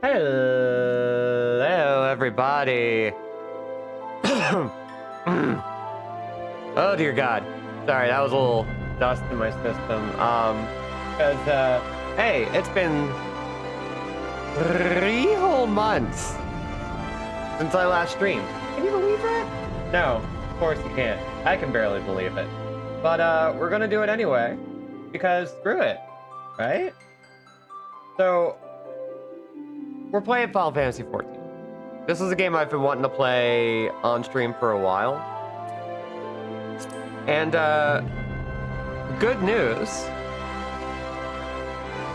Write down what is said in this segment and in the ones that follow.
Hello, everybody. Oh, dear God. Sorry, that was a little dust in my system. Because, hey, it's been 3 whole months since I last streamed. Can you believe that? No, of course you can't. I can barely believe it. But, we're gonna do it anyway, because screw it, right? So, we're playing Final Fantasy XIV. This is a game I've been wanting to play on stream for a while. And, good news.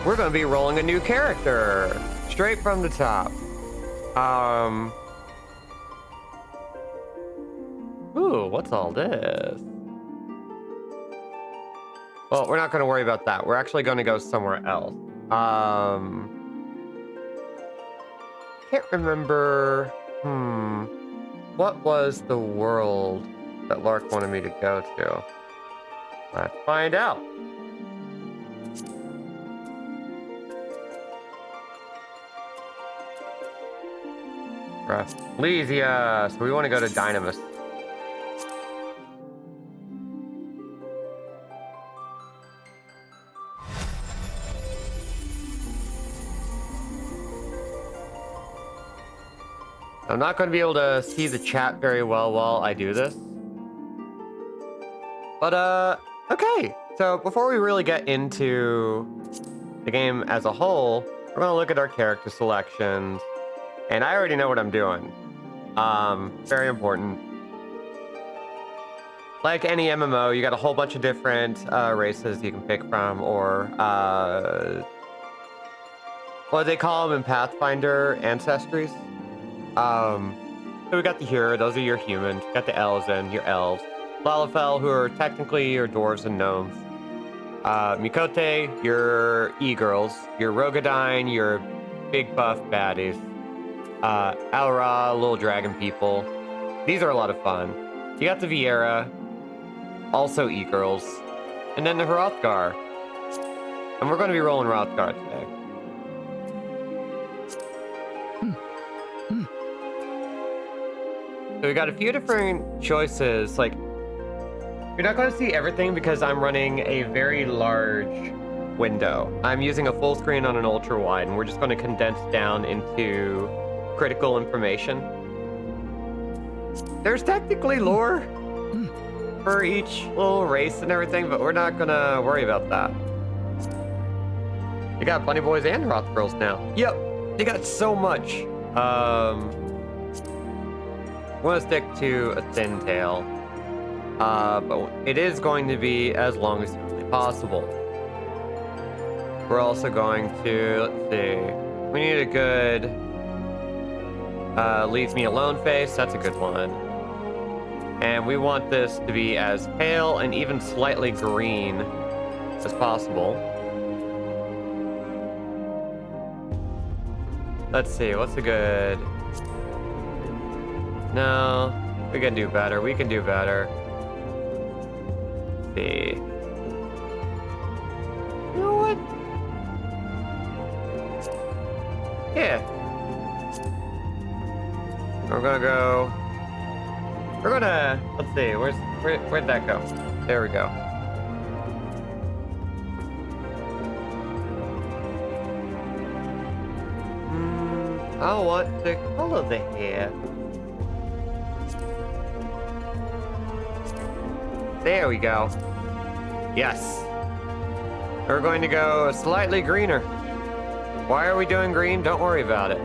We're going to be rolling a new character. Straight from the top. Ooh, what's all this? Well, we're not going to worry about that. We're actually going to go somewhere else. Can't remember. What was the world that Lark wanted me to go to? Let's find out. Lesia. So we want to go to Dynamis. I'm not going to be able to see the chat very well while I do this. But, okay. So before we really get into the game as a whole, we're going to look at our character selections. And I already know what I'm doing. Very important. Like any MMO, you got a whole bunch of different races you can pick from, or what they call them in Pathfinder, ancestries. So we got the hero, those are your humans. You got the elves and your elves. Lalafell, who are technically your dwarves and gnomes. Mikote, your e-girls. Your Rogadine, your big buff baddies. Alra, little dragon people. These are a lot of fun. You got the Viera, also e-girls. And then the Hrothgar. And we're going to be rolling Hrothgar today. So we got a few different choices. Like, you're not going to see everything because I'm running a very large window. I'm using a full screen on an ultra wide, and we're just going to condense down into critical information. There's technically lore for each little race and everything, but we're not going to worry about that. You got Bunny Boys and Roth Girls now. Yep, you got so much. I want to stick to a thin tail, but it is going to be as long as humanly possible. We're also going to, let's see, we need a good leaves me alone face. That's a good one. And we want this to be as pale and even slightly green as possible. Let's see, what's a good... No, we can do better. We can do better. Let's see. You know what? Yeah. We're gonna go. We're gonna. Let's see. Where'd that go? There we go. I want to color the hair. There we go. Yes. We're going to go slightly greener. Why are we doing green? Don't worry about it.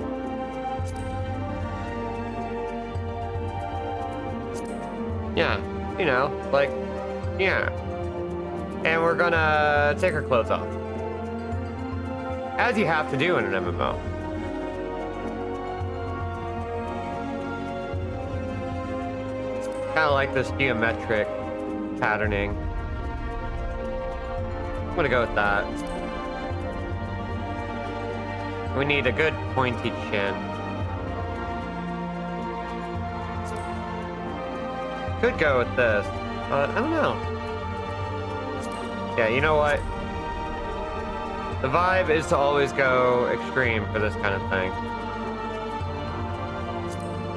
Yeah, you know, like, yeah. And we're gonna take our clothes off. As you have to do in an MMO. Kind of like this geometric patterning. I'm gonna go with that. We need a good pointy chin. Could go with this, but I don't know. Yeah, you know what? The vibe is to always go extreme for this kind of thing.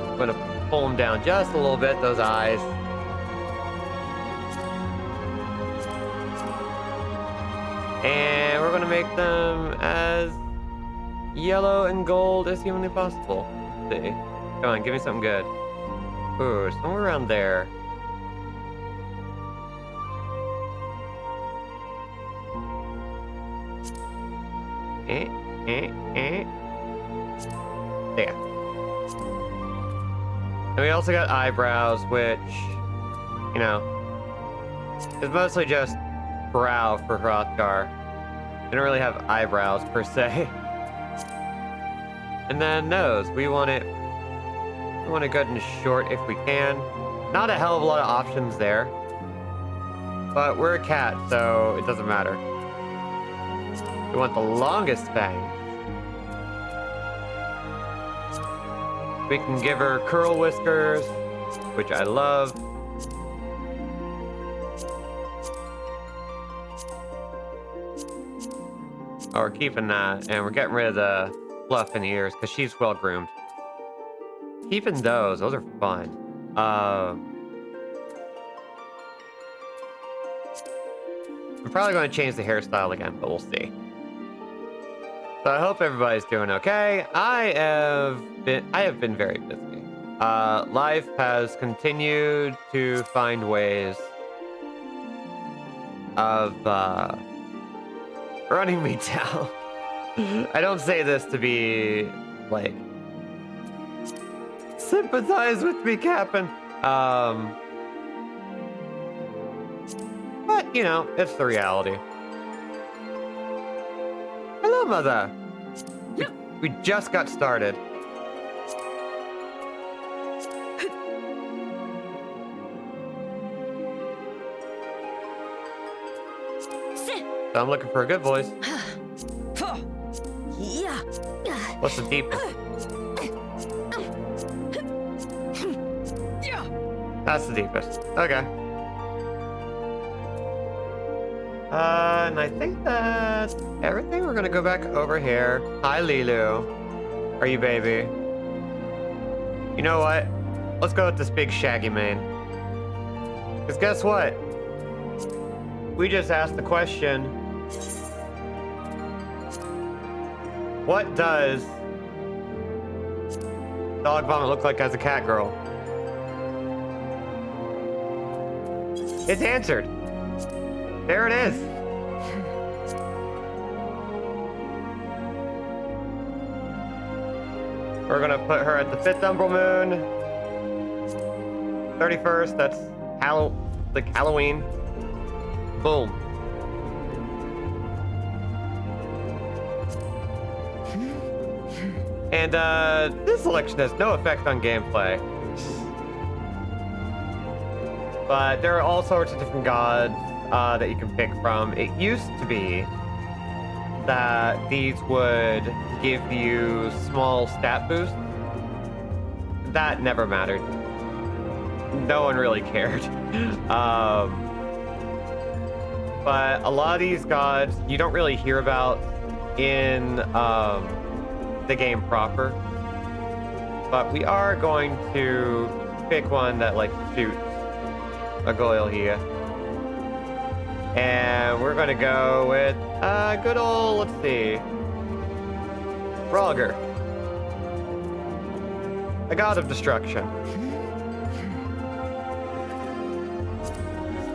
I'm gonna pull them down just a little bit, those eyes. And we're gonna make them as yellow and gold as humanly possible. Let's see. Come on, give me something good. Ooh, somewhere around there. There. And we also got eyebrows, which, you know, is mostly just brow for Hrothgar. They don't really have eyebrows per se. And then nose, we want it good and short if we can. Not a hell of a lot of options there, but we're a cat, so it doesn't matter. We want the longest fangs. We can give her curl whiskers, which I love. Oh, we're keeping that, and we're getting rid of the fluff in the ears because she's well groomed. Keeping those are fun. I'm probably going to change the hairstyle again, but we'll see. So I hope everybody's doing okay. I have been very busy. Life has continued to find ways of running me down. I don't say this to be like sympathize with me, Captain. But you know, it's the reality. Hello, Mother. We just got started. So I'm looking for a good voice. What's the deepest? That's the deepest. Okay. And I think that's everything. We're gonna go back over here. Hi, Lilu. Are you baby? You know what? Let's go with this big shaggy mane. Because guess what? We just asked the question, what does dog vomit look like as a cat girl? It's answered. There it is. We're gonna put her at the 5th umbral moon. 31st, that's Halloween. Boom. And this selection has no effect on gameplay. But there are all sorts of different gods that you can pick from. It used to be that these would give you small stat boosts. That never mattered. No one really cared. But a lot of these gods you don't really hear about in the game proper. But we are going to pick one that like suits a Goyle here. And we're gonna go with good old, let's see, Rogger, a god of destruction.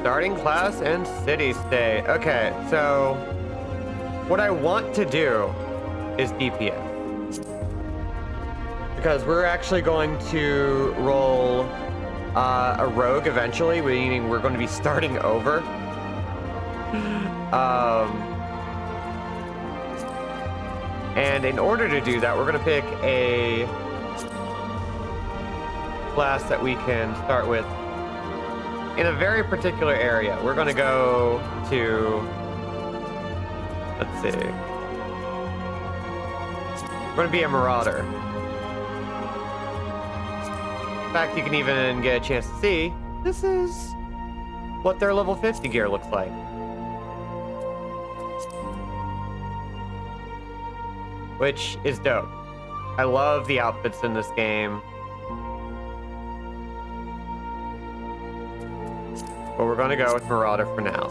Starting class and city state. Okay, so what I want to do is DPS. Because we're actually going to roll a rogue eventually, meaning we're going to be starting over. And in order to do that, we're going to pick a class that we can start with in a very particular area. We're going to go to, let's see, we're going to be a marauder. In fact, you can even get a chance to see, this is what their level 50 gear looks like. which is dope. I love the outfits in this game. But we're gonna go with Marauder for now.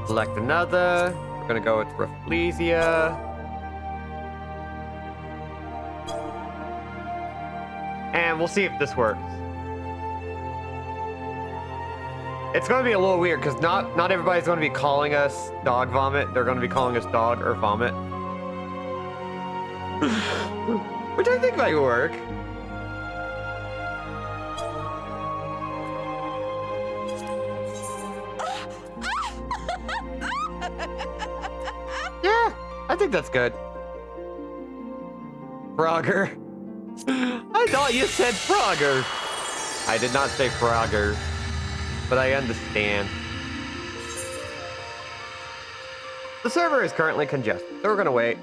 Select another. We're gonna go with Rafflesia. And we'll see if this works. It's gonna be a little weird because not everybody's gonna be calling us dog vomit. They're gonna be calling us dog or vomit. Which I think might work. Yeah, I think that's good. Frogger. I thought you said Frogger. I did not say Frogger, but I understand. The server is currently congested, so we're gonna wait.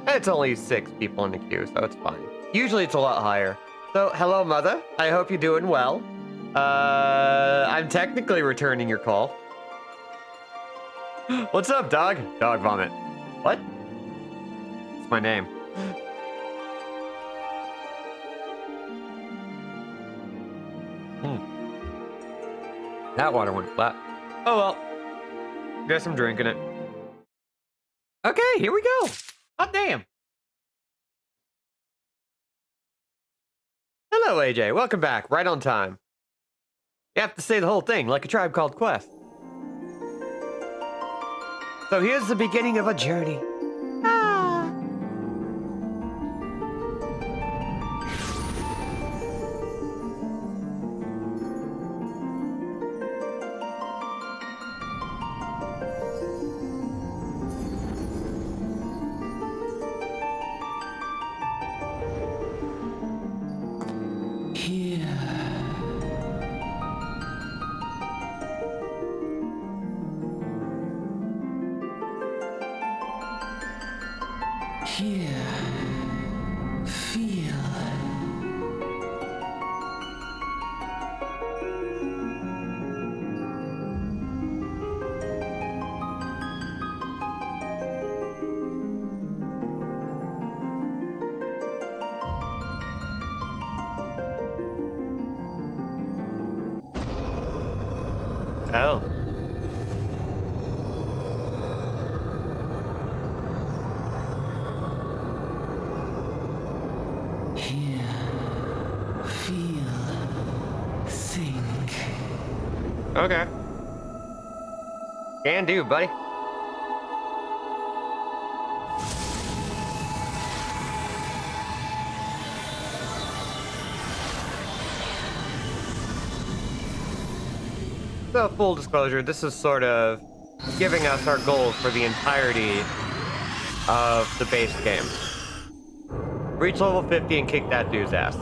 And it's only 6 people in the queue, so it's fine. Usually it's a lot higher. So, hello, Mother. I hope you're doing well. I'm technically returning your call. What's up, dog? Dog vomit. What? It's my name. That water went flat. Oh well. Guess I'm drinking it. Okay, here we go. Hot damn. Hello, AJ. Welcome back. Right on time. You have to say the whole thing, like a Tribe Called Quest. So here's the beginning of a journey. Ah. Oh. Hear, feel, think. Okay. Can do, buddy. So, full disclosure, this is sort of giving us our goals for the entirety of the base game. Reach level 50 and kick that dude's ass.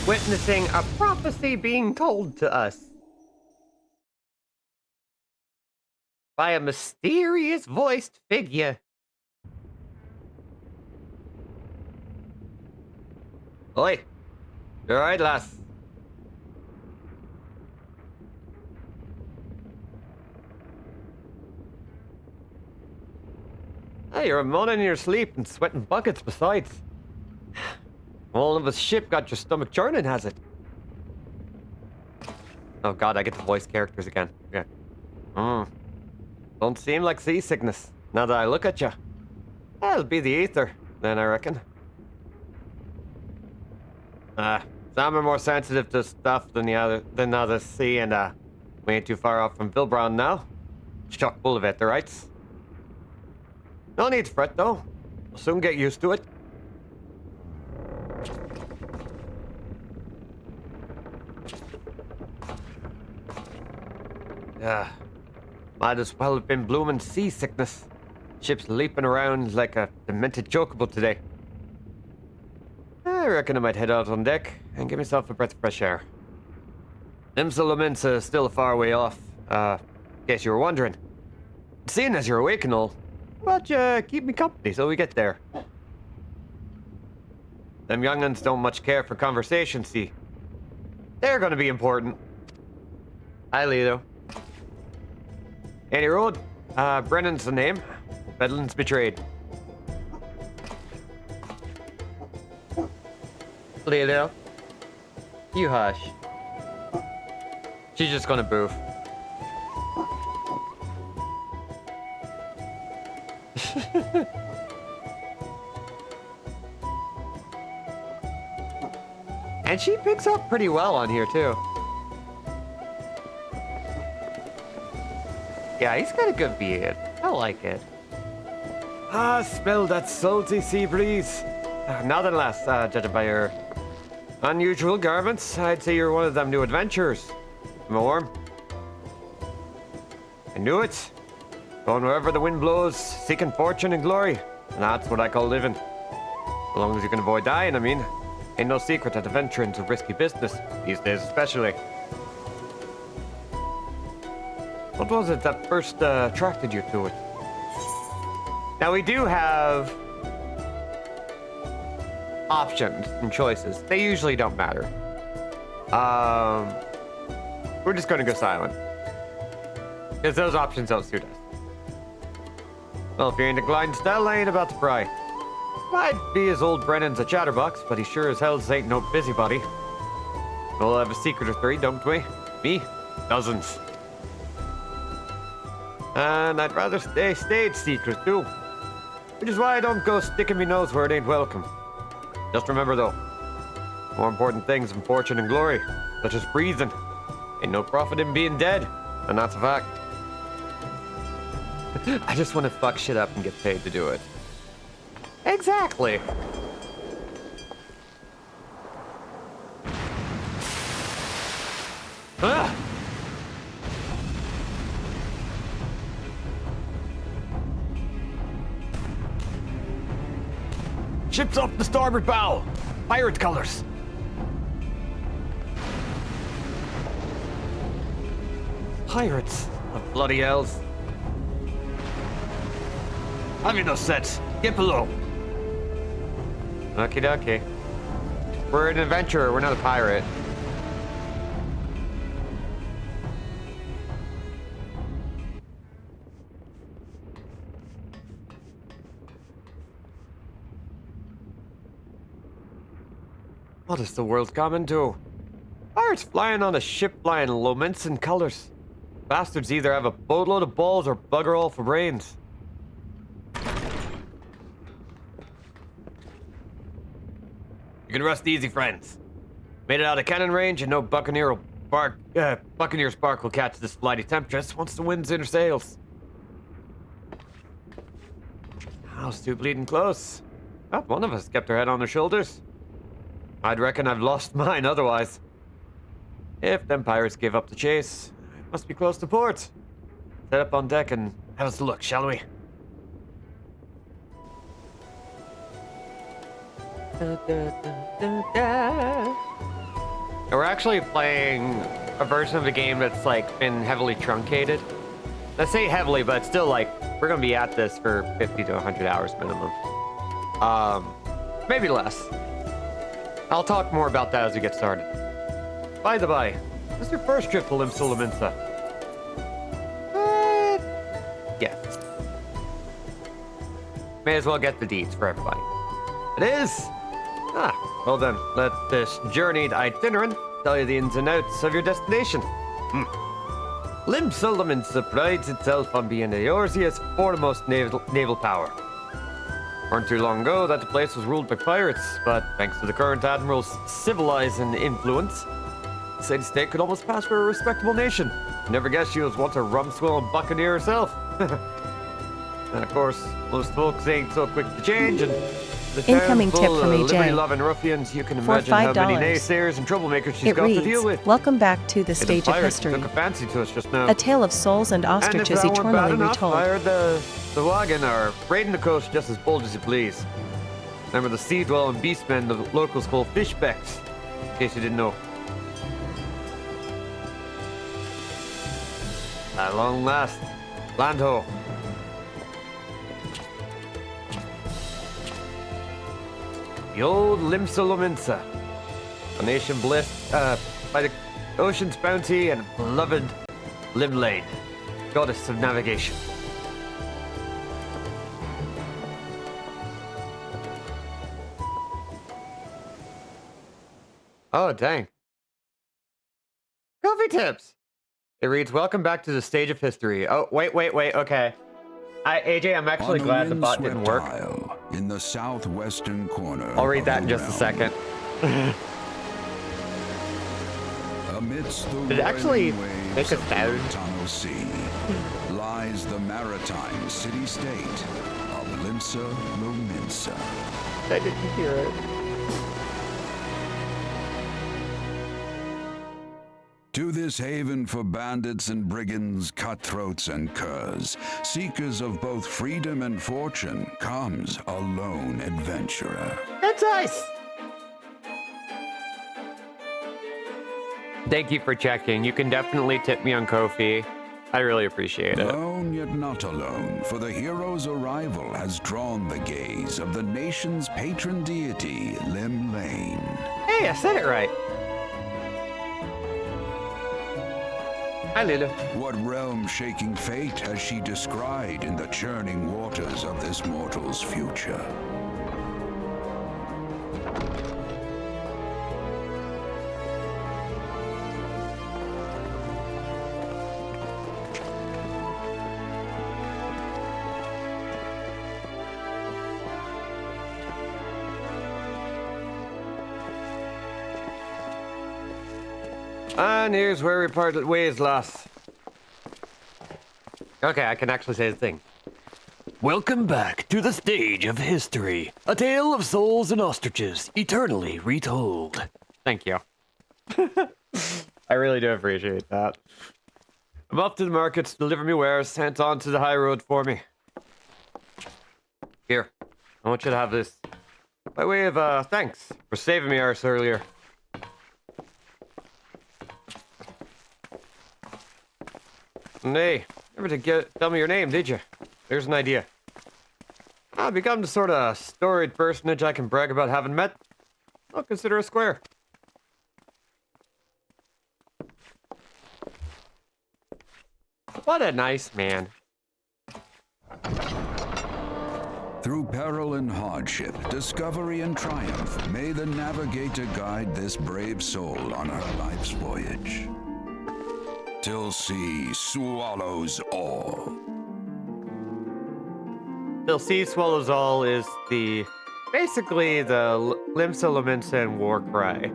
Witnessing a prophecy being told to us by a mysterious voiced figure. Oi! You alright, lass? Hey, you're moaning in your sleep and sweating buckets besides. All of a ship got your stomach churning, has it? Oh god, I get to voice characters again. Okay. Don't seem like seasickness, now that I look at you. It'll be the ether, then, I reckon. Some are more sensitive to stuff than the sea, and we ain't too far off from Vilbron now. Chock full of etherites. No need to fret though. We'll soon get used to it. Might as well have been blooming seasickness. Ship's leaping around like a demented chocobo today. I reckon I might head out on deck and give myself a breath of fresh air. Imsalamin's still a far way off, guess you were wondering. Seeing as you're awake and all, why don't you keep me company till we get there? Them young'uns don't much care for conversation, see. They're going to be important. Hi, Lito. Any road? Brennan's the name. Bedlin's betrayed. Lito. You hush. She's just gonna boof. And she picks up pretty well on here, too. Yeah, he's got a good beard. I like it. Smell that salty sea breeze. Nothing less, judging by your unusual garments. I'd say you're one of them new adventurers. Am I warm? I knew it. Going wherever the wind blows, seeking fortune and glory. And that's what I call living. As long as you can avoid dying, I mean. Ain't no secret that adventuring's a risky business, these days especially. What was it that first attracted you to it? Now we do have options and choices. They usually don't matter. We're just gonna go silent. Because those options don't suit us. Well, if you're into gliding style, I ain't about to pry. Might be as old Brennan's a chatterbox, but he sure as hell ain't no busybody. We'll have a secret or three, don't we? Me? Dozens. And I'd rather stayed secret too. Which is why I don't go sticking me nose where it ain't welcome. Just remember though, more important things than fortune and glory, such as breathing. Ain't no profit in being dead, and that's a fact. I just want to fuck shit up and get paid to do it. Exactly. Ah! Ship's off the starboard bow. Pirate colors. Pirates of bloody hells. Have you no sense? Get below. Okie dokie. We're an adventurer, we're not a pirate. What is the world coming to? Pirates flying on a ship flying Lomensan colors. Bastards either have a boatload of balls or bugger all for brains. You can rest easy, friends. Made it out of cannon range, and no buccaneer buccaneer's bark will catch this flighty temptress once the wind's in her sails. House too bleeding close. Not one of us kept her head on her shoulders. I'd reckon I've lost mine otherwise. If them pirates gave up the chase, it must be close to port. Set up on deck and have us a look, shall we? We're actually playing a version of the game that's like been heavily truncated. I say heavily, but it's still like we're gonna be at this for 50 to 100 hours minimum. Maybe less. I'll talk more about that as we get started. By the by, this is your first trip to Limsa. Yes. May as well get the deeds for everybody. It is. Well then, let this journeyed itinerant tell you the ins and outs of your destination. Limsa prides itself on being Eorzea's foremost naval power. Weren't too long ago that the place was ruled by pirates, but thanks to the current admiral's civilizing influence, the city-state could almost pass for a respectable nation. Never guessed she was once a rum-swilling buccaneer herself. And of course, most folks ain't so quick to change, and the Incoming town tip full from of AJ. liberty-loving ruffians, you can For imagine how many $5. naysayers and troublemakers she's It got to reads, deal with. "Welcome back to the Hey, stage the of pirates history. took a fancy to us just now. A tale of souls and ostriches and if that weren't bad eternally enough, retold." I heard the wagon are raiding the coast just as bold as you please. Remember the sea-dwelling beastmen the locals call fishbecks, in case you didn't know. At long last, land ho. The old Limsa, a nation by the ocean's bounty and beloved Limlane, goddess of navigation. Oh, dang. Coffee tips! It reads, welcome back to the stage of history. Oh, wait, okay. AJ, I'm actually glad the bot didn't work. In the southwestern corner. I'll read that in just a second. Amidst the Did it actually make a sound? Tunnel Sea lies the maritime city-state of Limsa Lominsa. I didn't hear it. To this haven for bandits and brigands, cutthroats and curs, seekers of both freedom and fortune, comes a lone adventurer. That's nice. Thank you for checking. You can definitely tip me on Ko-fi. I really appreciate it. Lone yet not alone, for the hero's arrival has drawn the gaze of the nation's patron deity, Limlane. Hey, I said it right. Hi, Lulu. What realm-shaking fate has she descried in the churning waters of this mortal's future? And here's where we parted ways, lass. Okay, I can actually say the thing. Welcome back to the stage of history. A tale of souls and ostriches, eternally retold. Thank you. I really do appreciate that. I'm off to the market to deliver me wares. Hands on to the high road for me. Here, I want you to have this. By way of, thanks for saving me arse earlier. Hey, never did tell me your name, did you? There's an idea. I've become the sort of storied personage I can brag about having met. I'll consider a square. What a nice man. Through peril and hardship, discovery and triumph, may the navigator guide this brave soul on her life's voyage. Till sea swallows all. Till sea swallows all is basically the Limsa Lominsa war cry.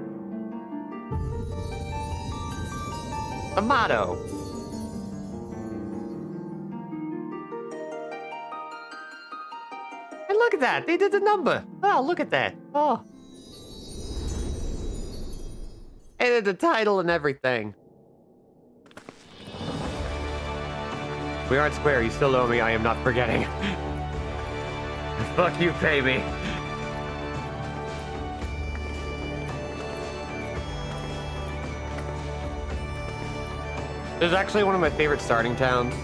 A motto. And look at that, they did the number. Oh, look at that. Oh. And then the title and everything. We aren't square, you still owe me, I am not forgetting. Fuck you, pay me. This is actually one of my favorite starting towns.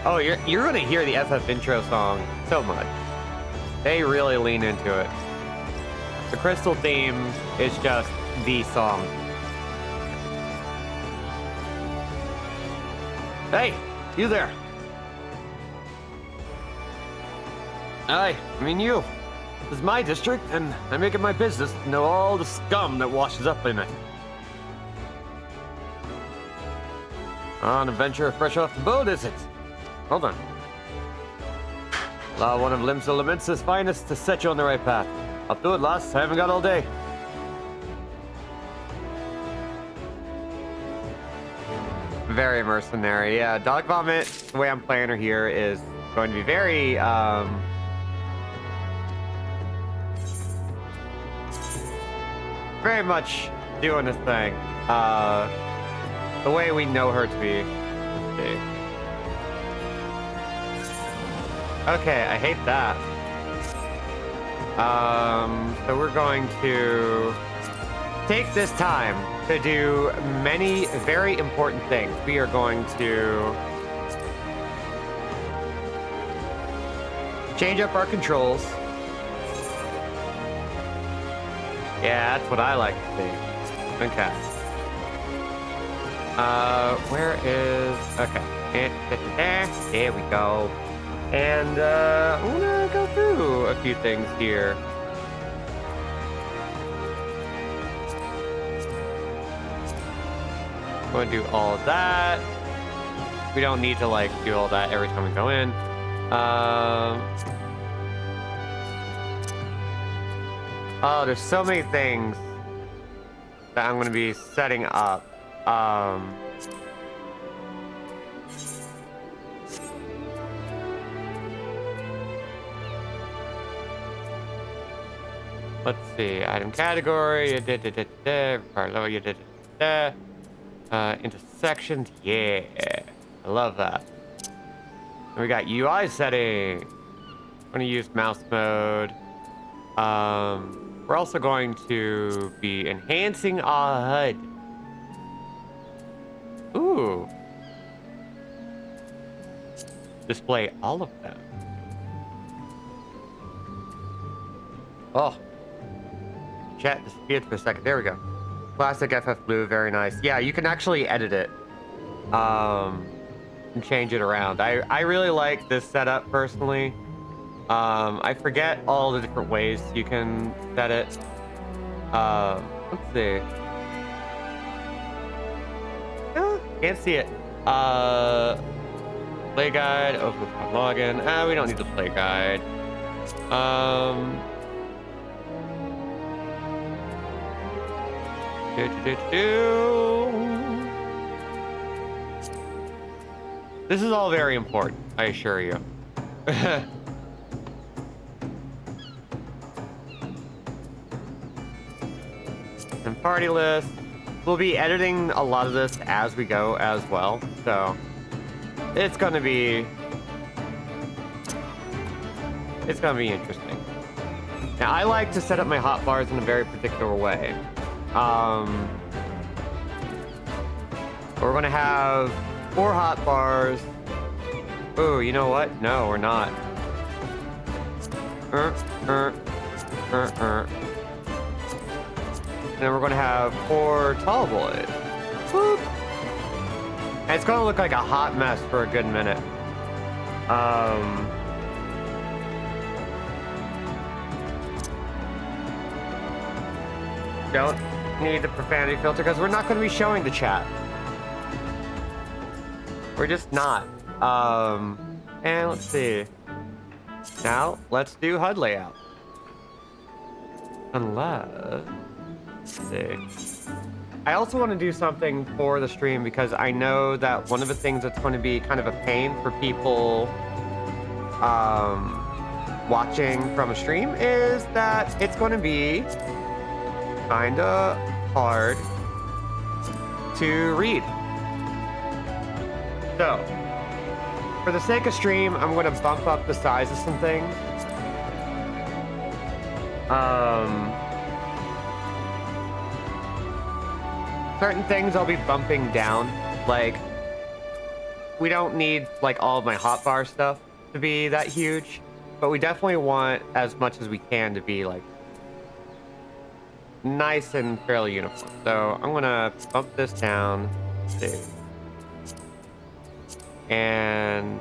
Oh, you're gonna hear the FF intro song so much. They really lean into it. The crystal theme is just the song. Hey, you there. I mean you. This is my district, and I make it my business to know all the scum that washes up in it. An adventure fresh off the boat, is it? Hold on. Allow one of Limsa Lominsa's finest to set you on the right path. I'll do it, lass. I haven't got all day. Very mercenary, yeah. Dog Vomit, the way I'm playing her here, is going to be very, very much doing a thing. The way we know her to be. Okay, I hate that. So we're going to take this time to do many very important things. We are going to change up our controls. Yeah, that's what I like to see. Okay. Where is... Okay. There we go. And, I'm gonna go through a few things here. I'm gonna do all of that. We don't need to, like, do all that every time we go in. Oh, there's so many things that I'm gonna be setting up. Let's see. Item category. Into sections. Yeah. I love that. And we got UI setting. I'm gonna use mouse mode. We're also going to be enhancing our HUD. Ooh. Display all of them. Oh. Chat disappeared for a second. There we go. Classic FF Blue, very nice. Yeah, you can actually edit it. And change it around. I really like this setup personally. I forget all the different ways you can set it. Let's see. Oh, can't see it. Play guide, open login. We don't need the play guide. This is all very important, I assure you. And party list. We'll be editing a lot of this as we go as well, so it's gonna be interesting. Now, I like to set up my hotbars in a very particular way. We're gonna have 4 hotbars. Ooh, you know what? No, we're not. And then we're gonna have 4 tall boys. Whoop. And it's gonna look like a hot mess for a good minute. Don't need the profanity filter because we're not going to be showing the chat. We're just not. And let's see. Now, let's do HUD layout. Unless... Let's see. I also want to do something for the stream because I know that one of the things that's going to be kind of a pain for people watching from a stream is that it's going to be kind of hard to read. So, for the sake of stream, I'm going to bump up the size of some things. Certain things I'll be bumping down. Like, we don't need like all of my hotbar stuff to be that huge, but we definitely want as much as we can to be like nice and fairly uniform. So I'm gonna bump this down. Let's see. And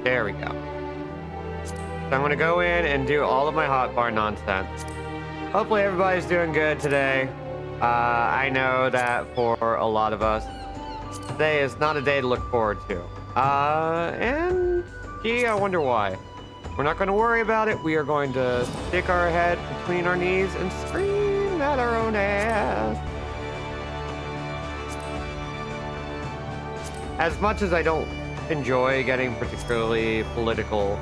there we go. So I'm gonna go in and do all of my hotbar nonsense. Hopefully everybody's doing good today. I know that for a lot of us, today is not a day to look forward to. And gee, I wonder why. We're not going to worry about it. We are going to stick our head between our knees and scream at our own ass. As much as I don't enjoy getting particularly political,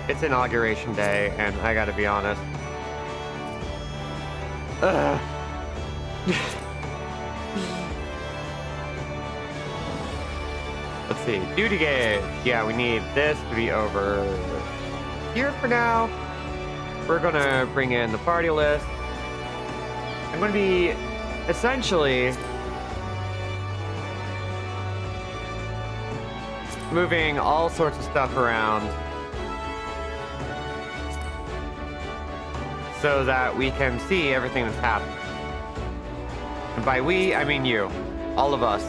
it's Inauguration Day, and I gotta be honest. Let's see, duty gauge. Yeah, we need this to be over here for now. We're gonna bring in the party list. I'm gonna be essentially moving all sorts of stuff around so that we can see everything that's happening. And by we, I mean you. All of us.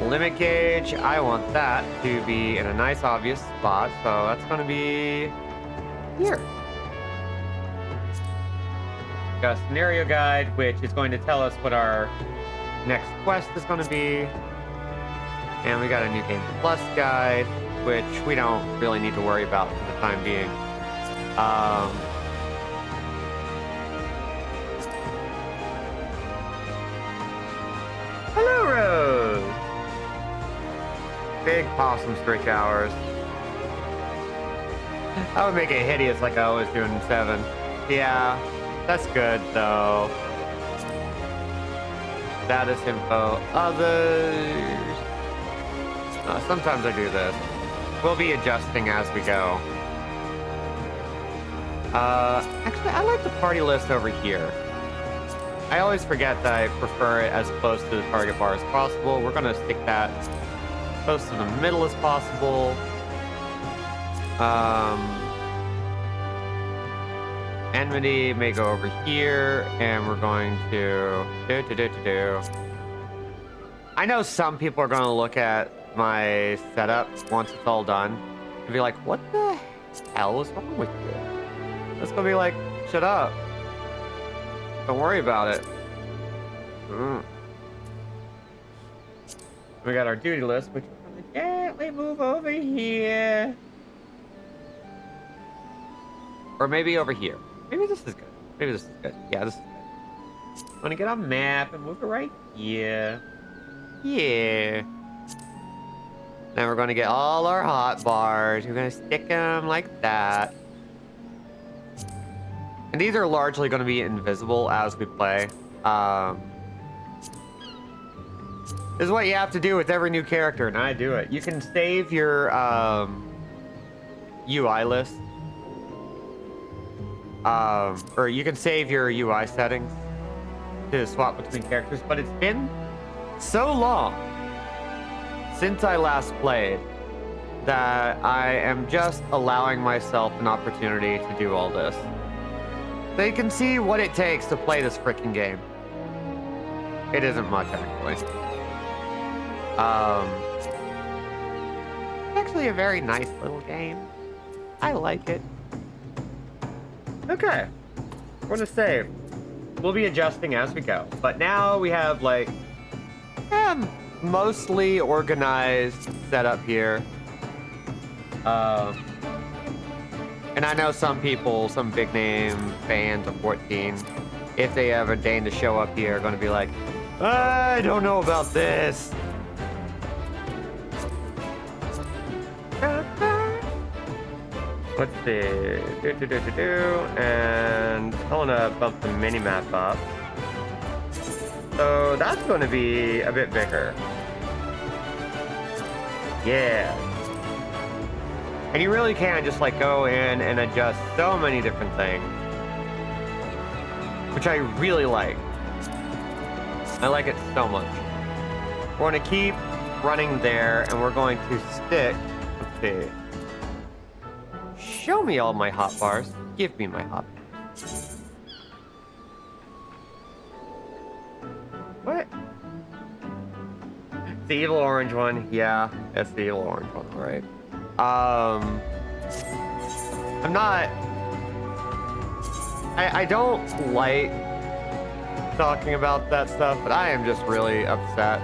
Limit gauge, I want that to be in a nice obvious spot, so that's going to be here. Got a scenario guide, which is going to tell us what our next quest is going to be. And we got a new game plus guide, which we don't really need to worry about for the time being. Hello, Rose! Big possum stretch hours. I would make it hideous like I always do in 7. Yeah, that's good though. Status info. Others. Sometimes I do this. We'll be adjusting as we go. Actually, I like the party list over here. I always forget that I prefer it as close to the target bar as possible. We're gonna stick that close to the middle as possible. Enmity may go over here, and we're going to do. I know some people are going to look at my setup once it's all done and be like, "What the hell is wrong with you?" It's gonna be like, "Shut up! Don't worry about it." We got our duty list, which we're gonna gently move over here. Or maybe over here. Maybe this is good. Maybe this is good. Yeah, this is good. I'm gonna get a map and move it right here. Yeah. Then we're gonna get all our hot bars. We're gonna stick them like that. And these are largely gonna be invisible as we play. This is what you have to do with every new character, and I do it. You can save your UI list. Or you can save your UI settings to swap between characters, but it's been so long since I last played that I am just allowing myself an opportunity to do all this. So you can see what it takes to play this freaking game. It isn't much, actually. Actually a very nice little game. I like it. Okay. We're gonna save. We'll be adjusting as we go. But now we have, like, mostly organized setup here. And I know some people, some big name fans of 14, if they ever deign to show up here, are gonna be like, I don't know about this. Let's see. And I want to bump the mini-map up. So that's going to be a bit bigger. Yeah. And you really can just like go in and adjust so many different things. Which I really like. I like it so much. We're going to keep running there and we're going to stick. Let's see. Show me all my hot bars. Give me my hot bars. What? The evil orange one. Yeah, that's the evil orange one, right? I'm not... I don't like talking about that stuff, but I am just really upset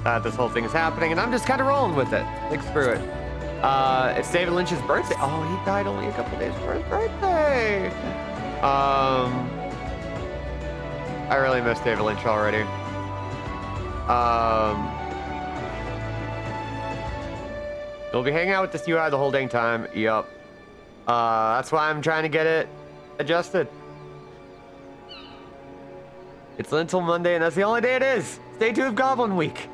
that this whole thing is happening, and I'm just kind of rolling with it. Like, screw it. It's David Lynch's birthday. Oh, he died only a couple days before his birthday. I really miss David Lynch already. You'll be hanging out with this UI the whole dang time. Yup. That's why I'm trying to get it adjusted. It's until Monday, and that's the only day it is. Day 2 of Goblin Week.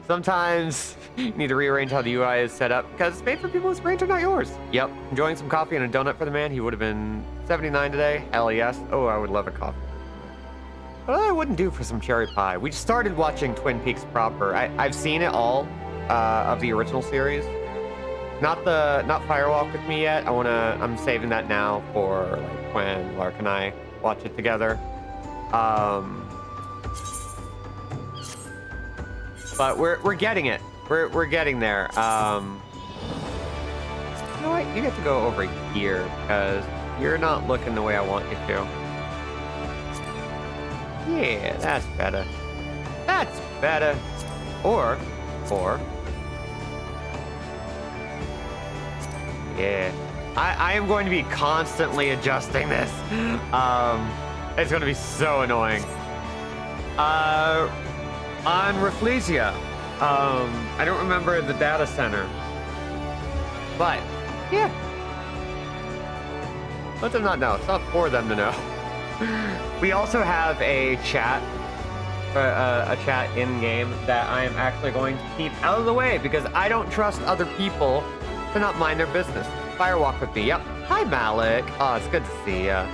Sometimes you need to rearrange how the UI is set up because it's made for people whose brains are not yours. Yep. Enjoying some coffee and a donut for the man. He would have been 79 today. Hell yes. Oh, I would love a coffee. What I wouldn't do for some cherry pie. We just started watching Twin Peaks proper. I've seen it all of the original series. Not Firewalk with me yet. I'm saving that now for like when Lark and I watch it together. But we're getting it. We're getting there. You know what? You get to go over here because you're not looking the way I want you to. Yeah, that's better. That's better. Or. Yeah. I am going to be constantly adjusting this. It's going to be so annoying. On Rafflesia, I don't remember the data center. But, yeah. Let them not know. It's not for them to know. We also have a chat in-game that I am actually going to keep out of the way because I don't trust other people to not mind their business. Firewalk with me. Yep. Hi, Malik. Oh, it's good to see ya.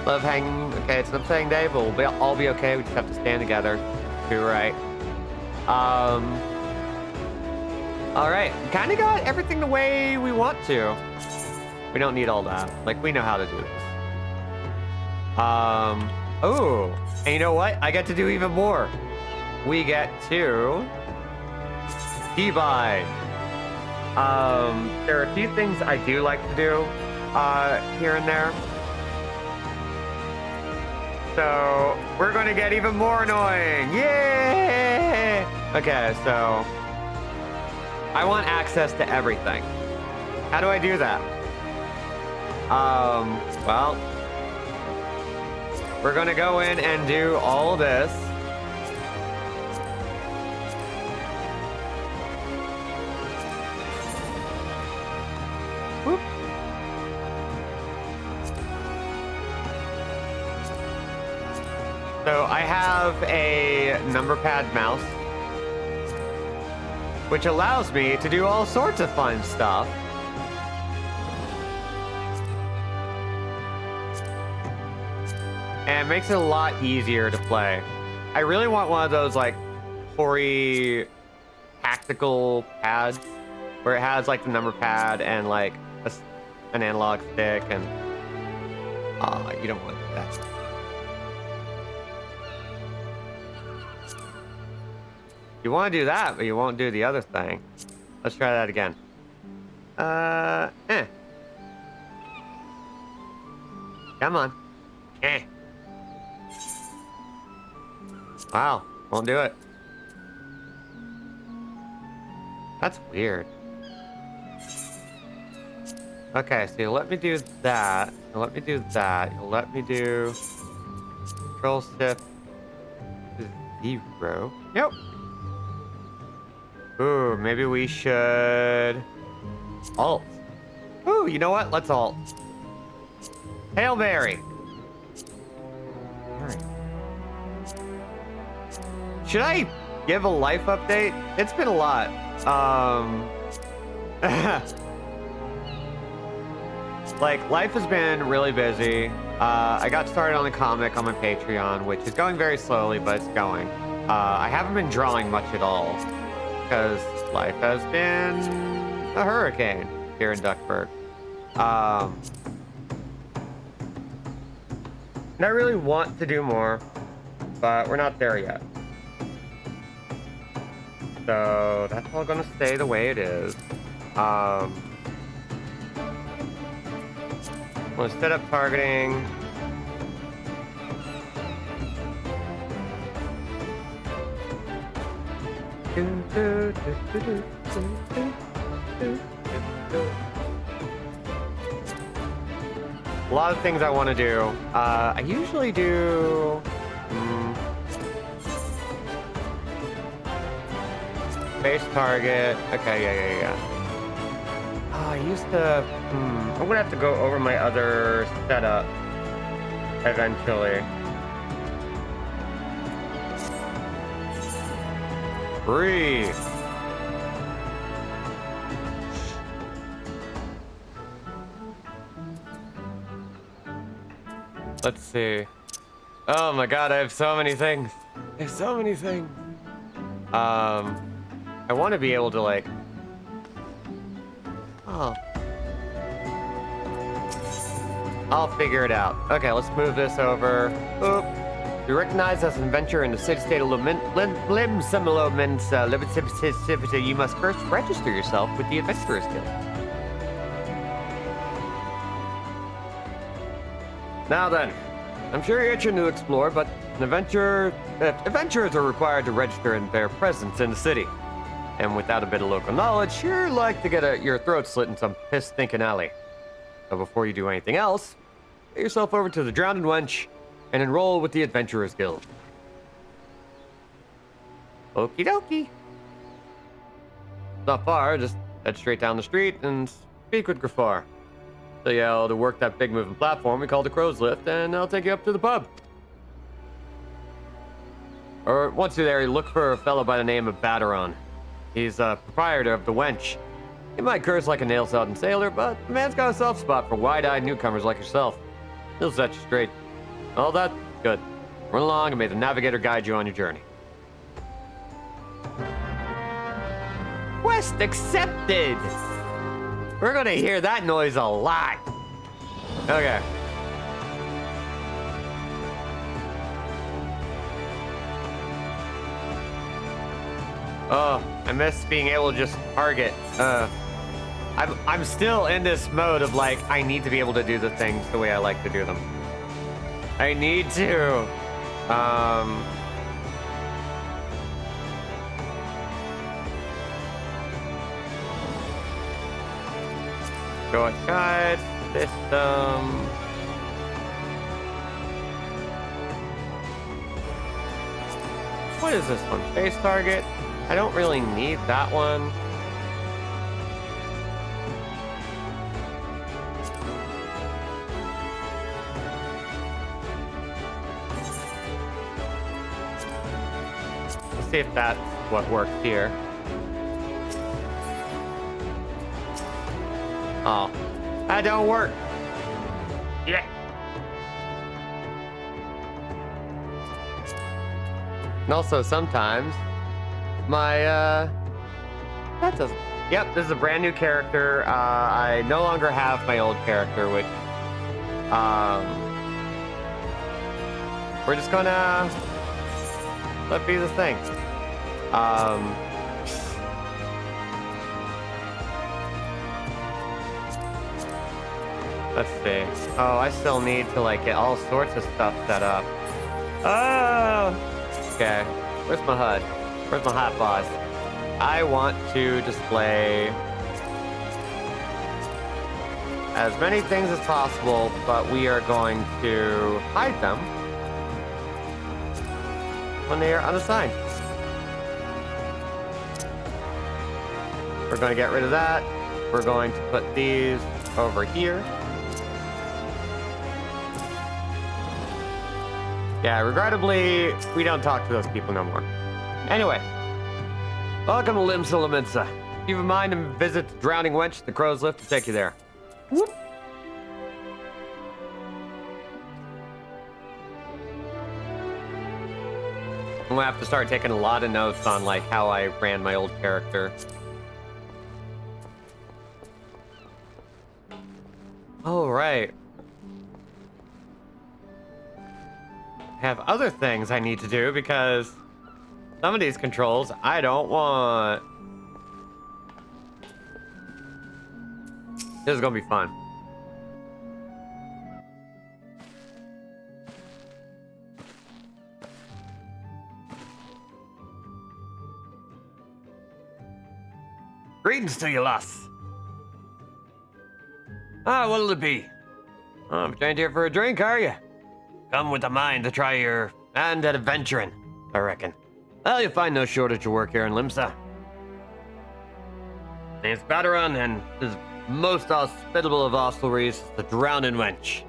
Love hanging. Okay, it's an upsetting day, but we'll all be okay. We just have to stand together. You're right. All right. Kind of got everything the way we want to. We don't need all that. Like, we know how to do this. Oh, and you know what? I get to do even more. We get to debind. There are a few things I do like to do, here and there. So, we're going to get even more annoying. Yay! Okay, so I want access to everything. How do I do that? Well, we're going to go in and do all this. Whoop. So I have a number pad mouse, which allows me to do all sorts of fun stuff. And it makes it a lot easier to play. I really want one of those like Hori tactical pads where it has like the number pad and like an analog stick and you don't want that. You want to do that, but you won't do the other thing. Let's try that again. Come on. Wow, won't do it. That's weird. Okay, so you let me do that. You let me do that. You let me do Control Shift 0. Nope. Ooh, maybe we should alt. Ooh, you know what? Let's alt. Hail Mary. All right. Should I give a life update? It's been a lot. Like, life has been really busy. I got started on the comic on my Patreon, which is going very slowly, but it's going. I haven't been drawing much at all because life has been a hurricane here in Duckburg. And I really want to do more, but we're not there yet. So that's all gonna stay the way it is. I'm gonna set up targeting. A lot of things I want to do. I usually do. Base target. Okay, yeah. Oh, I used to. I'm gonna have to go over my other setup eventually. Breathe. Let's see. Oh my god, I have so many things. I have so many things. I want to be able to like... Oh. I'll figure it out. Okay, let's move this over. Oop. You're recognized as an adventurer in the city-state of you must first register yourself with the Adventurers Guild. Now then, I'm sure you're itching to explore, but adventurers are required to register in their presence in the city. And without a bit of local knowledge, you're like to get your throat slit in some piss-stinking alley. So before you do anything else, get yourself over to the Drowned Wench and enroll with the Adventurers Guild. Okie dokie. Not far, just head straight down the street and speak with Grafar. So yeah, to work that big moving platform we call the Crow's Lift, and I'll take you up to the pub. Or once you're there, you look for a fellow by the name of Baderon. He's a proprietor of the Wench. He might curse like a nail-sodden sailor, but the man's got a soft spot for wide-eyed newcomers like yourself. He'll set you straight. All that? Good. Run along and may the navigator guide you on your journey. Quest accepted! We're gonna hear that noise a lot. Okay. Oh, I miss being able to just target. I'm still in this mode of like, I need to be able to do the things the way I like to do them. I need to. Go at guide, system. What is this one? Base target? I don't really need that one. Let's see if that's what works here. Oh, that don't work. Yeah. And also sometimes my that doesn't. Yep, this is a brand new character. I no longer have my old character, which we're just gonna let be the thing. Let's see. Oh, I still need to like get all sorts of stuff set up. Oh, okay. Where's my HUD? Where's my hot boss? I want to display as many things as possible, but we are going to hide them when they are unassigned. We're going to get rid of that. We're going to put these over here. Yeah, regrettably, we don't talk to those people no more. Anyway, welcome to Limsa. If you have a mind to visit the Drowning Wench, the Crow's Lift to take you there. Whoop. I'm gonna have to start taking a lot of notes on like how I ran my old character. Oh, right. I have other things I need to do because some of these controls I don't want. This is gonna be fun. Greetings to you, lass. Ah, what'll it be? Oh, I'm here for a drink, are you? Come with a mind to try your hand at adventuring, I reckon. Well, you'll find no shortage of work here in Limsa. Name's Baderon, and this most hospitable of hostelries, the Drowning Wench.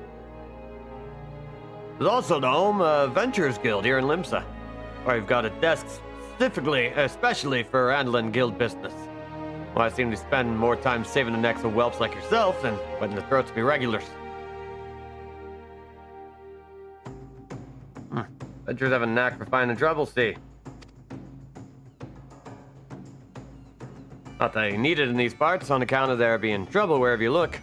There's also the home Adventurers Guild here in Limsa, where you've got a desk especially for handling guild business. Well, I seem to spend more time saving the necks of whelps like yourself than wetting the throats of me regulars. Adventures have a knack for finding trouble, see. Not that you need it in these parts on account of there being trouble wherever you look.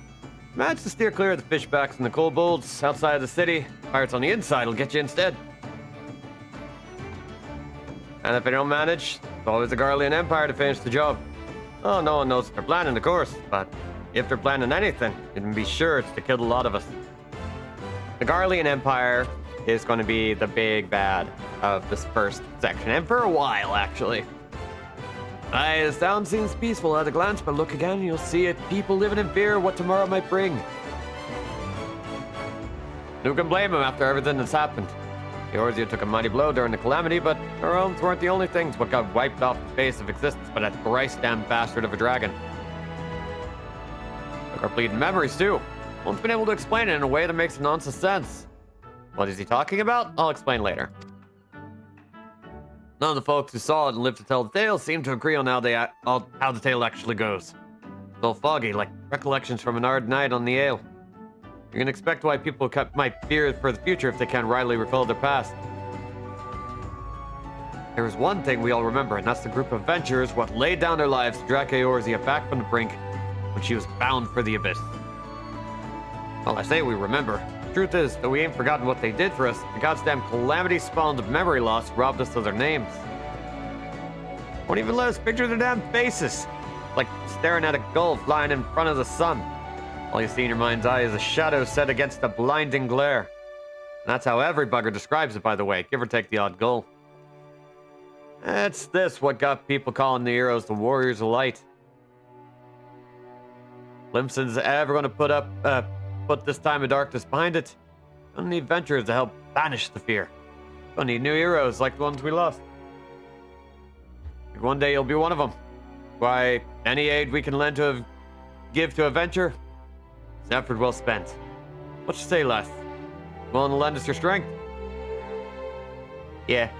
Manage to steer clear of the fishbacks and the kobolds outside of the city. Pirates on the inside will get you instead. And if they don't manage, it's always the Garlean Empire to finish the job. Oh, no one knows what they're planning, of course, but if they're planning anything, you can be sure it's to kill a lot of us. The Garlean Empire is going to be the big bad of this first section, and for a while, actually. Aye, the town seems peaceful at a glance, but look again, you'll see it. People living in fear of what tomorrow might bring. Who can blame them after everything that's happened? Eorzea took a mighty blow during the calamity, but her homes weren't the only things what got wiped off the face of existence by that thrice-damned bastard of a dragon. Took our bleeding memories, too. No one's been able to explain it in a way that makes nonsense sense. What is he talking about? I'll explain later. None of the folks who saw it and lived to tell the tale seem to agree on how the tale actually goes. It's all foggy, like recollections from an hard night on the ale. You can expect why people might fear for the future if they can't rightly recall their past. There is one thing we all remember, and that's the group of adventurers what laid down their lives to drag Eorzea back from the brink when she was bound for the abyss. Well, I say we remember. The truth is that we ain't forgotten what they did for us. The goddamn calamity spawned of memory loss robbed us of their names. Won't even let us picture their damn faces. Like staring at a gull flying in front of the sun. All you see in your mind's eye is a shadow set against the blinding glare. And that's how every bugger describes it, by the way, give or take the odd gull. It's this what got people calling the heroes the Warriors of Light. Limson's ever going to put this time of darkness behind it. Don't need adventurers to help banish the fear. Don't need new heroes like the ones we lost. One day you'll be one of them. Why, any aid we can lend to give to a venture, it's an effort well spent. What you say, lass? Willing to lend us your strength? Yeah.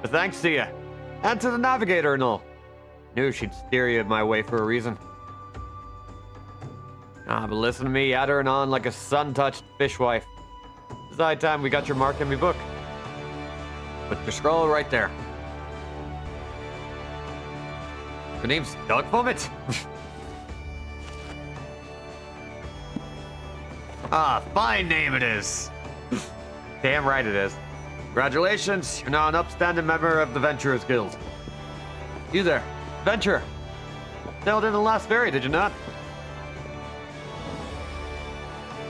But thanks to you. And to the navigator and all. Knew she'd steer you my way for a reason. But listen to me, yattering on like a sun-touched fishwife. It's high time we got your mark in me book. Put your scroll right there. Your name's Doug Vomit? Fine name it is. Damn right it is. Congratulations, you're now an upstanding member of the Venturers Guild. You there, Venture. Sailed in the last ferry, did you not?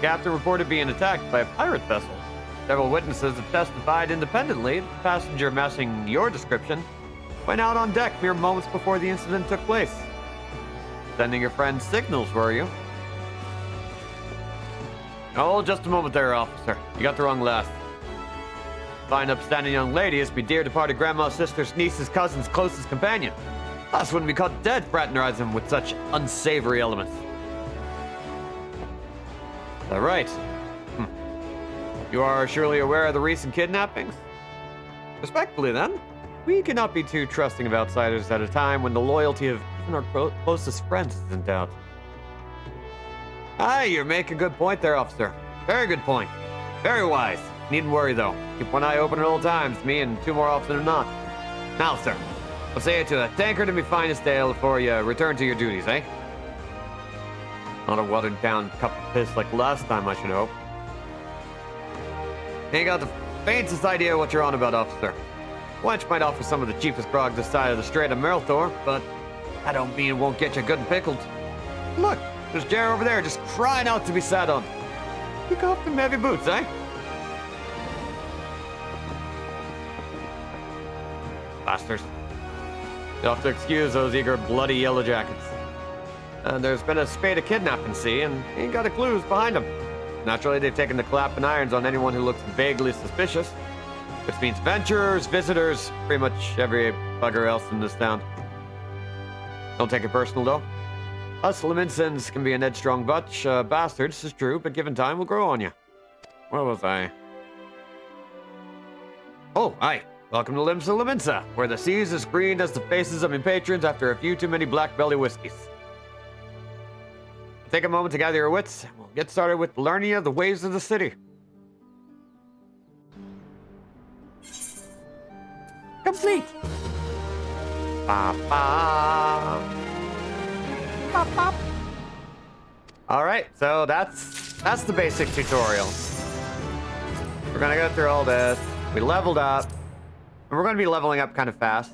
Captain reported being attacked by a pirate vessel. Several witnesses have testified independently that the passenger matching your description went out on deck mere moments before the incident took place. Sending your friend signals, were you? Oh, just a moment there, officer. You got the wrong lass. Fine, upstanding young lady is my dear departed grandma's sister's niece's cousin's closest companion. Lass wouldn't be caught dead fraternizing with such unsavory elements. Is that right? You are surely aware of the recent kidnappings? Respectfully, then, we cannot be too trusting of outsiders at a time when the loyalty of even our closest friends is in doubt. Aye, you're making a good point there, officer. Very good point. Very wise. Needn't worry, though. Keep one eye open at all times, me and two more often than not. Now, sir, I'll say it to a tankard and me finest ale before you return to your duties, eh? Not a watered-down cup of piss like last time, I should hope. Ain't got the faintest idea what you're on about, officer. Wench might offer some of the cheapest grog this side of the Strait of Merlthor, but that don't mean it won't get you good and pickled. Look, there's Jer over there just crying out to be sat on. Kick off them heavy boots, eh? Bastards. You'll have to excuse those eager, bloody yellow jackets. And there's been a spate of kidnapping, see, and ain't got a clue who's behind them. Naturally, they've taken the clapping irons on anyone who looks vaguely suspicious, which means venturers, visitors, pretty much every bugger else in this town. Don't take it personal, though. Us Leminsons can be an headstrong bunch, bastards, is true, but given time, will grow on you. Where was I? Oh, aye. Welcome to Limsa Leminsa, where the seas as green as the faces of my patrons after a few too many black belly whiskeys. Take a moment to gather your wits, and we'll get started with learning of the ways of the city. complete. Ba, ba. Bop, bop. All right, so that's the basic tutorial. We're gonna go through all this. We leveled up, and we're gonna be leveling up kind of fast.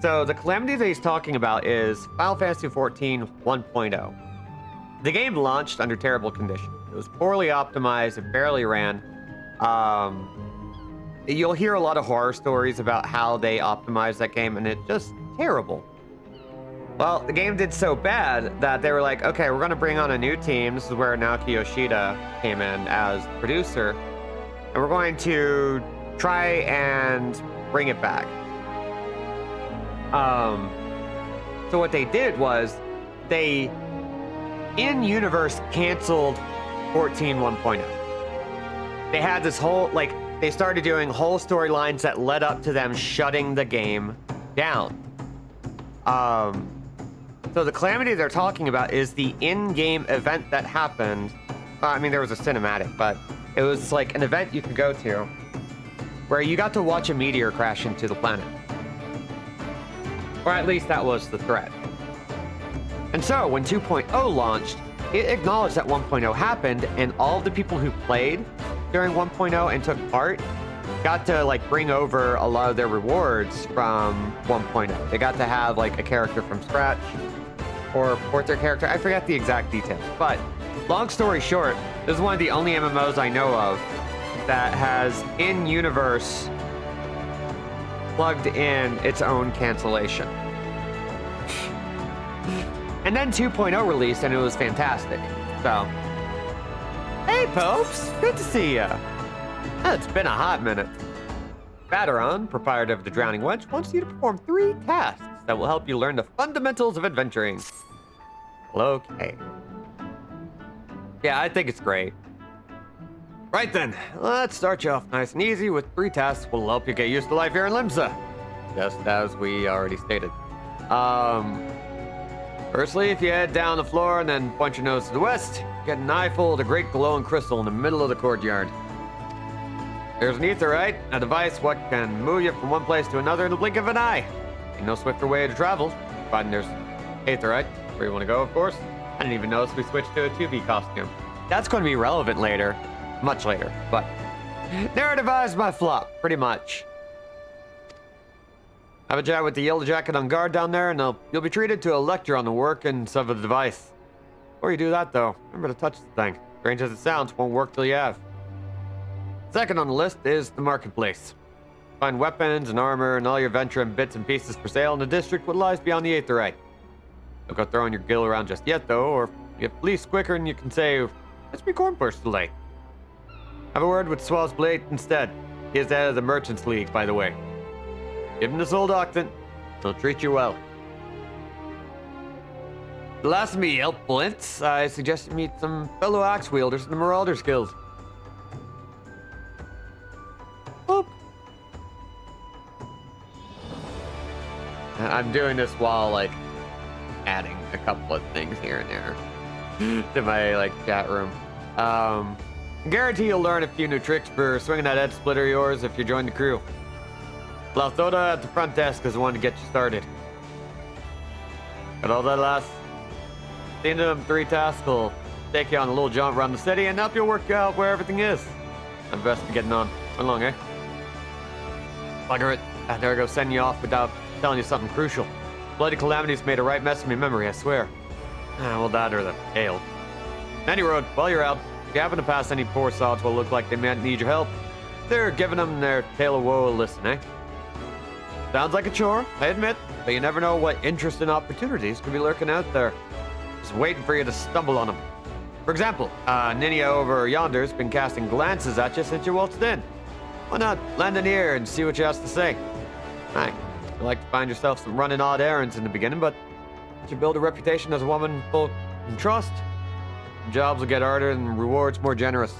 So the calamity that he's talking about is Final Fantasy XIV 1.0. The game launched under terrible conditions. It was poorly optimized. It barely ran. You'll hear a lot of horror stories about how they optimized that game, and it's just terrible. Well, the game did so bad that they were like, okay, we're going to bring on a new team. This is where Naoki Yoshida came in as producer. And we're going to try and bring it back. So what they did was they, in-universe, canceled 14 1.0. They had this whole, like, they started doing whole storylines that led up to them shutting the game down. So the calamity they're talking about is the in-game event that happened. I mean, there was a cinematic, but it was like an event you could go to where you got to watch a meteor crash into the planet. Or at least that was the threat. And so when 2.0 launched, it acknowledged that 1.0 happened, and all of the people who played during 1.0 and took part got to like bring over a lot of their rewards from 1.0. They got to have like a character from scratch or port their character. I forget the exact details, but long story short, this is one of the only MMOs I know of that has in-universe plugged in its own cancellation. And then 2.0 released, and it was fantastic. So, hey, Popes, good to see ya. It's been a hot minute. Bateron, proprietor of the Drowning Wench, wants you to perform 3 tasks that will help you learn the fundamentals of adventuring. Okay. Yeah, I think it's great. Right then, let's start you off nice and easy with 3 tasks that will help you get used to life here in Limsa. Just as we already stated. Firstly, if you head down the floor and then point your nose to the west, get an eyeful of the great glowing crystal in the middle of the courtyard. There's an aetheryte, a device what can move you from one place to another in the blink of an eye. Ain't no swifter way to travel, providing there's aetheryte where you want to go, of course. I didn't even notice we switched to a 2B costume. That's going to be relevant later, much later, but narrative eyes my flop, pretty much. Have a chat with the Yellow Jacket on guard down there, and you'll be treated to a lecture on the workings of the device. Before you do that, though, remember to touch the thing. Strange as it sounds, won't work till you have. Second on the list is the marketplace. Find weapons and armor and all your Ventrum bits and pieces for sale in the district what lies beyond the aetheryte. Don't go throwing your gill around just yet, though, or if police quicker and you can say, "Let's be corn burst delay." Have a word with Swall's Blade instead. He is the head of the Merchants League, by the way. Give him this old Octant. He'll treat you well. The last of me help Blints, I suggest you meet some fellow axe wielders in the Marauders Guild. Boop. I'm doing this while, like, adding a couple of things here and there to my, like, chat room. Guarantee you'll learn a few new tricks for swinging that head splitter of yours if you join the crew. Lathoda at the front desk is the one to get you started. Got all that last? The end of them 3 tasks will take you on a little jaunt around the city and help you work out where everything is. I'm best be getting on. Run along, eh? Bugger it. I dare go send you off without telling you something crucial. Bloody calamities made a right mess of my memory, I swear. Well, that or the ale. Any road, while you're out, if you happen to pass any poor sods will look like they might need your help, they're giving them their tale of woe a listen, eh? Sounds like a chore, I admit, but you never know what interesting opportunities could be lurking out there. Just waiting for you to stumble on them. For example, Ninia over yonder's been casting glances at you since you waltzed in. Why not lend an ear and see what she has to say? Aye, you like to find yourself some running odd errands in the beginning, but once you build a reputation as a woman full of trust, jobs will get harder and rewards more generous.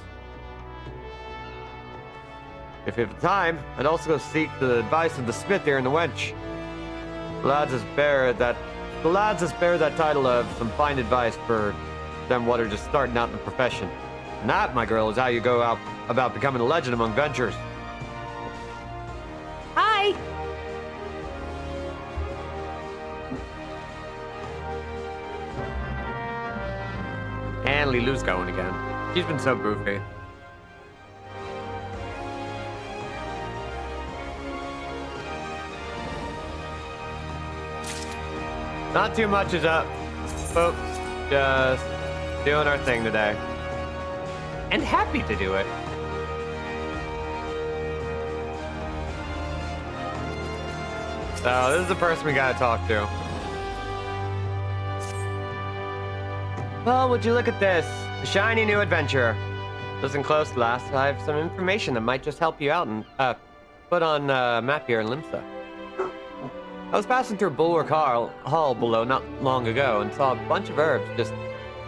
If you have time, I'd also seek the advice of the smith here in the wench. The lads has bear that title of some fine advice for them what are just starting out in the profession. And that, my girl, is how you go out about becoming a legend among ventures. Hi! finally Lou's going again. She's been so goofy. Not too much is up, folks. Just doing our thing today. And happy to do it. So this is the person we gotta talk to. Well, would you look at this? A shiny new adventure. Listen close, lass. I have some information that might just help you out and put on map here in Limsa. I was passing through Bulwark Hall below not long ago and saw a bunch of herbs just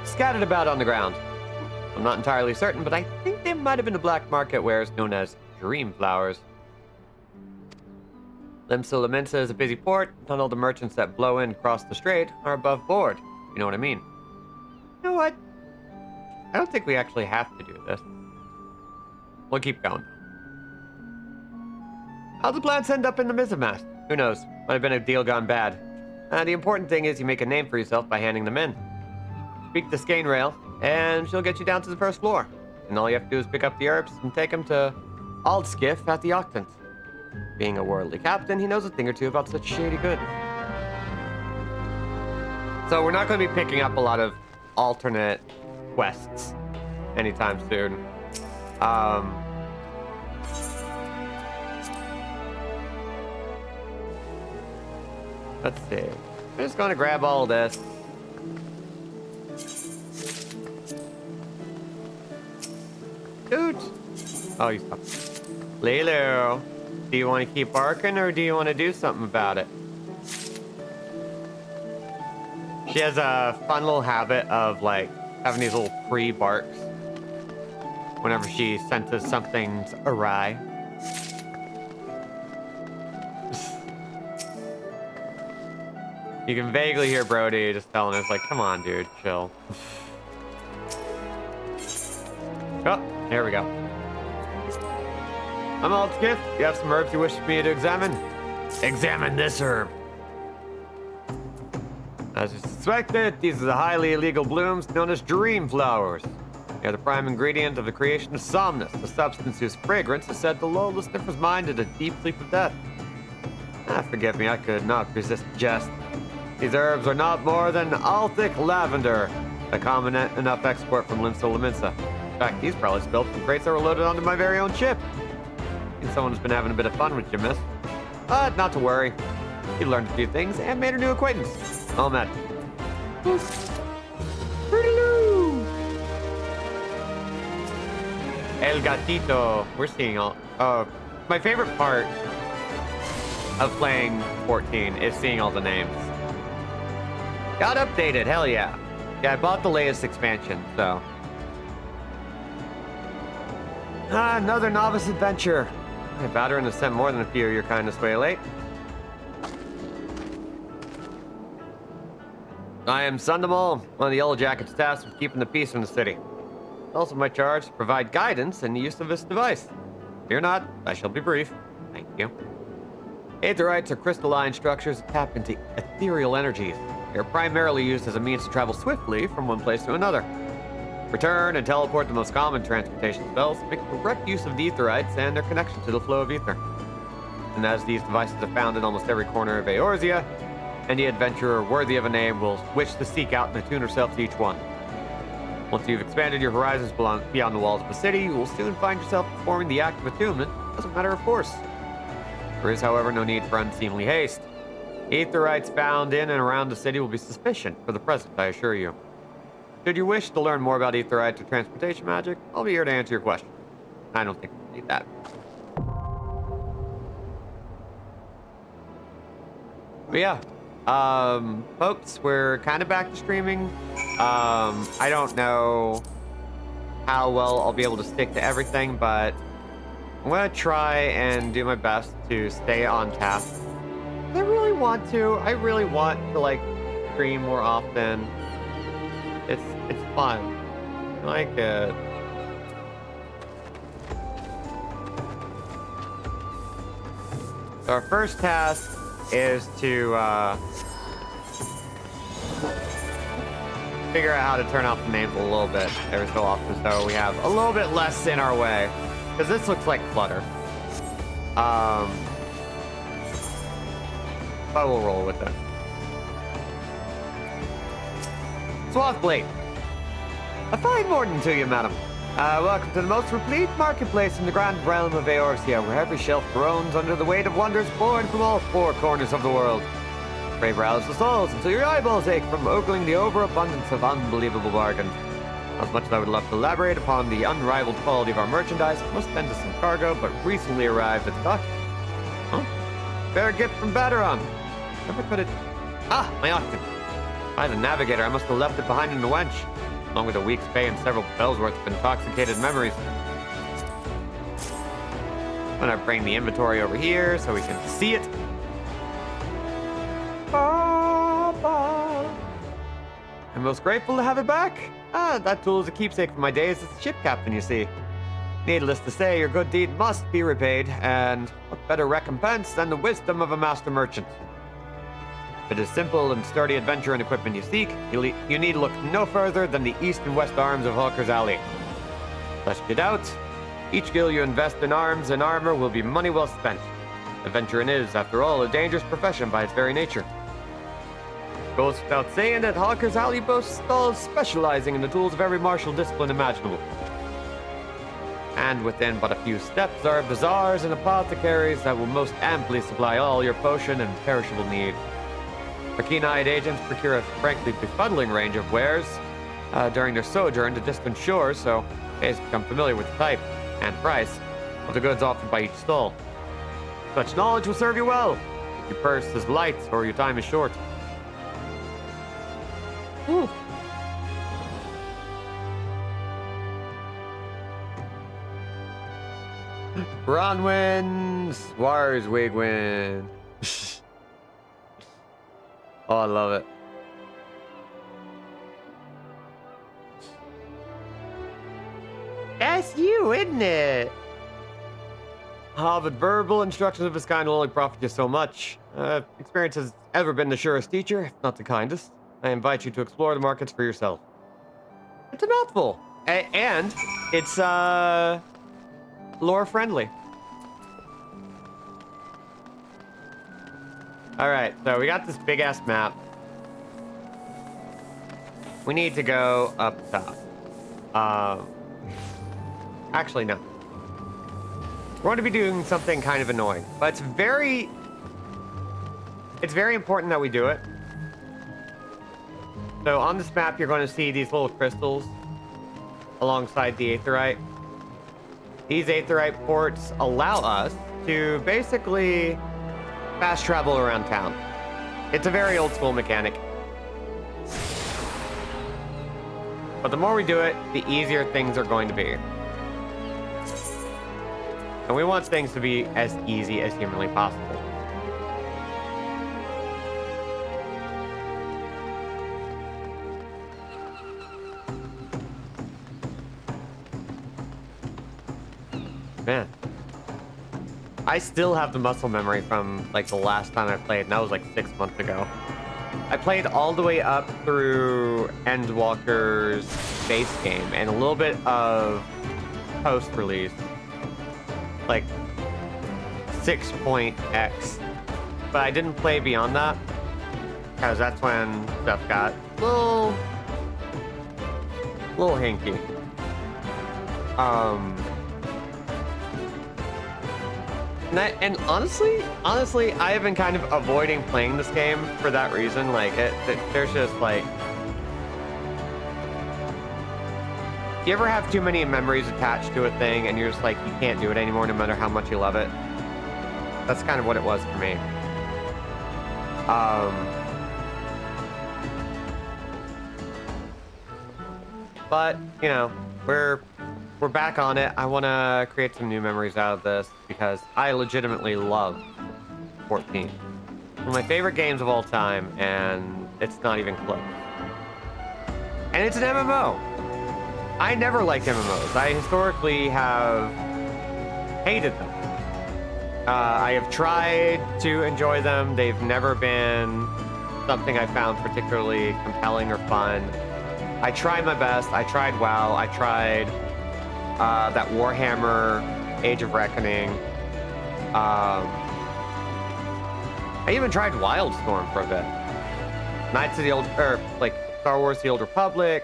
scattered about on the ground. I'm not entirely certain, but I think they might have been the black market wares known as dream flowers. Limsa is a busy port. Not all the merchants that blow in across the strait are above board. You know what I mean? You know what? I don't think we actually have to do this. We'll keep going. How'd the plants end up in the mizzenmast? Who knows? Might have been a deal gone bad. The important thing is you make a name for yourself by handing them in. Speak to Skein and she'll get you down to the first floor. And all you have to do is pick up the herbs and take them to Aldskiff at the Octant. Being a worldly captain, he knows a thing or two about such shady goods. So we're not going to be picking up a lot of alternate quests anytime soon. Let's see. I'm just going to grab all this. Dude. Oh, you stopped. Lulu, do you want to keep barking or do you want to do something about it? She has a fun little habit of like having these little pre-barks whenever she senses something's awry. You can vaguely hear Brody just telling us like, come on, dude, chill. Oh, here we go. I'm Aldskiff. You have some herbs you wish me to examine? Examine this herb. As you suspected, these are the highly illegal blooms known as dream flowers. They are the prime ingredient of the creation of somnus, a substance whose fragrance is said to lull the sniffer's mind into deep sleep of death. Forgive me, I could not resist the jest. These herbs are not more than Althic lavender, a common enough export from Limsa. In fact, these probably spilled from crates that were loaded onto my very own ship. I think someone's been having a bit of fun with you, miss. But not to worry. You learned a few things and made a new acquaintance. Oh, man. El Gatito. We're seeing all... my favorite part of playing 14 is seeing all the names. Got updated, hell yeah. Yeah, I bought the latest expansion, so. Another novice adventure. My veteran has sent more than a few of your kind this way late. I am Sundamal, one of the Yellow Jackets tasked with keeping the peace in the city. It's also my charge to provide guidance in the use of this device. Fear not, I shall be brief. Thank you. Aetherites are crystalline structures that tap into ethereal energies. They are primarily used as a means to travel swiftly from one place to another. Return and teleport, the most common transportation spells, make direct use of the Aetherites and their connection to the flow of ether. And as these devices are found in almost every corner of Eorzea, any adventurer worthy of a name will wish to seek out and attune herself to each one. Once you've expanded your horizons beyond the walls of the city, you will soon find yourself performing the act of attunement as a matter of course. There is, however, no need for unseemly haste. Aetherites found in and around the city will be sufficient for the present, I assure you. Should you wish to learn more about Aetherites or transportation magic, I'll be here to answer your question. I don't think we need that. But yeah, folks, we're kind of back to streaming. I don't know how well I'll be able to stick to everything, but I'm gonna try and do my best to stay on task. I really want to. I really want to like stream more often. It's fun. I like it. So our first task is to figure out how to turn off the names a little bit every so often so we have a little bit less in our way. Because this looks like clutter. But we'll roll with it. Swathblade. A fine morning to you, madam. Welcome to the most replete marketplace in the grand realm of Eorsia, where every shelf groans under the weight of wonders born from all four corners of the world. Pray browse the stalls until your eyeballs ache from ogling the overabundance of unbelievable bargains. As much as I would love to elaborate upon the unrivaled quality of our merchandise, I must tend to some cargo, but recently arrived at the dock. Huh? Fair gift from Baderon. Never could it... Ah, my octane. By the navigator, I must have left it behind in the wench, along with a week's pay and several bells worth of intoxicated memories. I'm gonna bring the inventory over here so we can see it. I'm most grateful to have it back. That tool is a keepsake from my days as a ship captain, you see. Needless to say, your good deed must be repaid, and what better recompense than the wisdom of a master merchant? If it is simple and sturdy adventure and equipment you seek, you need look no further than the east and west arms of Hawker's Alley. Lest you doubt, each gil you invest in arms and armor will be money well spent. Adventuring is, after all, a dangerous profession by its very nature. Goes without saying that Hawker's Alley boasts stalls specializing in the tools of every martial discipline imaginable. And within but a few steps are bazaars and apothecaries that will most amply supply all your potion and perishable needs. Our keen-eyed agents procure a frankly befuddling range of wares during their sojourn to distant shores, so they has become familiar with the type and price of the goods offered by each stall. Such knowledge will serve you well if your purse is light or your time is short. Ooh. Bronwyn, Swars Wigwin. Oh, I love it. That's you, isn't it? But verbal instructions of this kind will only profit you so much. Experience has ever been the surest teacher, if not the kindest. I invite you to explore the markets for yourself. It's a mouthful. And it's, lore friendly. Alright, so we got this big ass map. We need to go up top. Actually, no. We're going to be doing something kind of annoying, but it's very important that we do it. So on this map, you're going to see these little crystals alongside the aetheryte. These aetheryte ports allow us to basically fast travel around town. It's a very old school mechanic. But the more we do it, the easier things are going to be. And we want things to be as easy as humanly possible. Man. I still have the muscle memory from like the last time I played, and that was like 6 months ago. I played all the way up through Endwalker's base game and a little bit of post-release. Like 6.x. But I didn't play beyond that, because that's when stuff got a little hinky. And honestly, I have been kind of avoiding playing this game for that reason. Like, there's just like... You ever have too many memories attached to a thing and you're just like, you can't do it anymore no matter how much you love it? That's kind of what it was for me. But, you know, we're back on it. I want to create some new memories out of this because I legitimately love 14. One of my favorite games of all time, and it's not even close. And it's an MMO. I never liked MMOs. I historically have hated them. I have tried to enjoy them. They've never been something I found particularly compelling or fun. I tried my best. I tried WoW. I tried that Warhammer Age of Reckoning. I even tried Wildstorm for a bit. Knights of the Old, or like Star Wars: The Old Republic.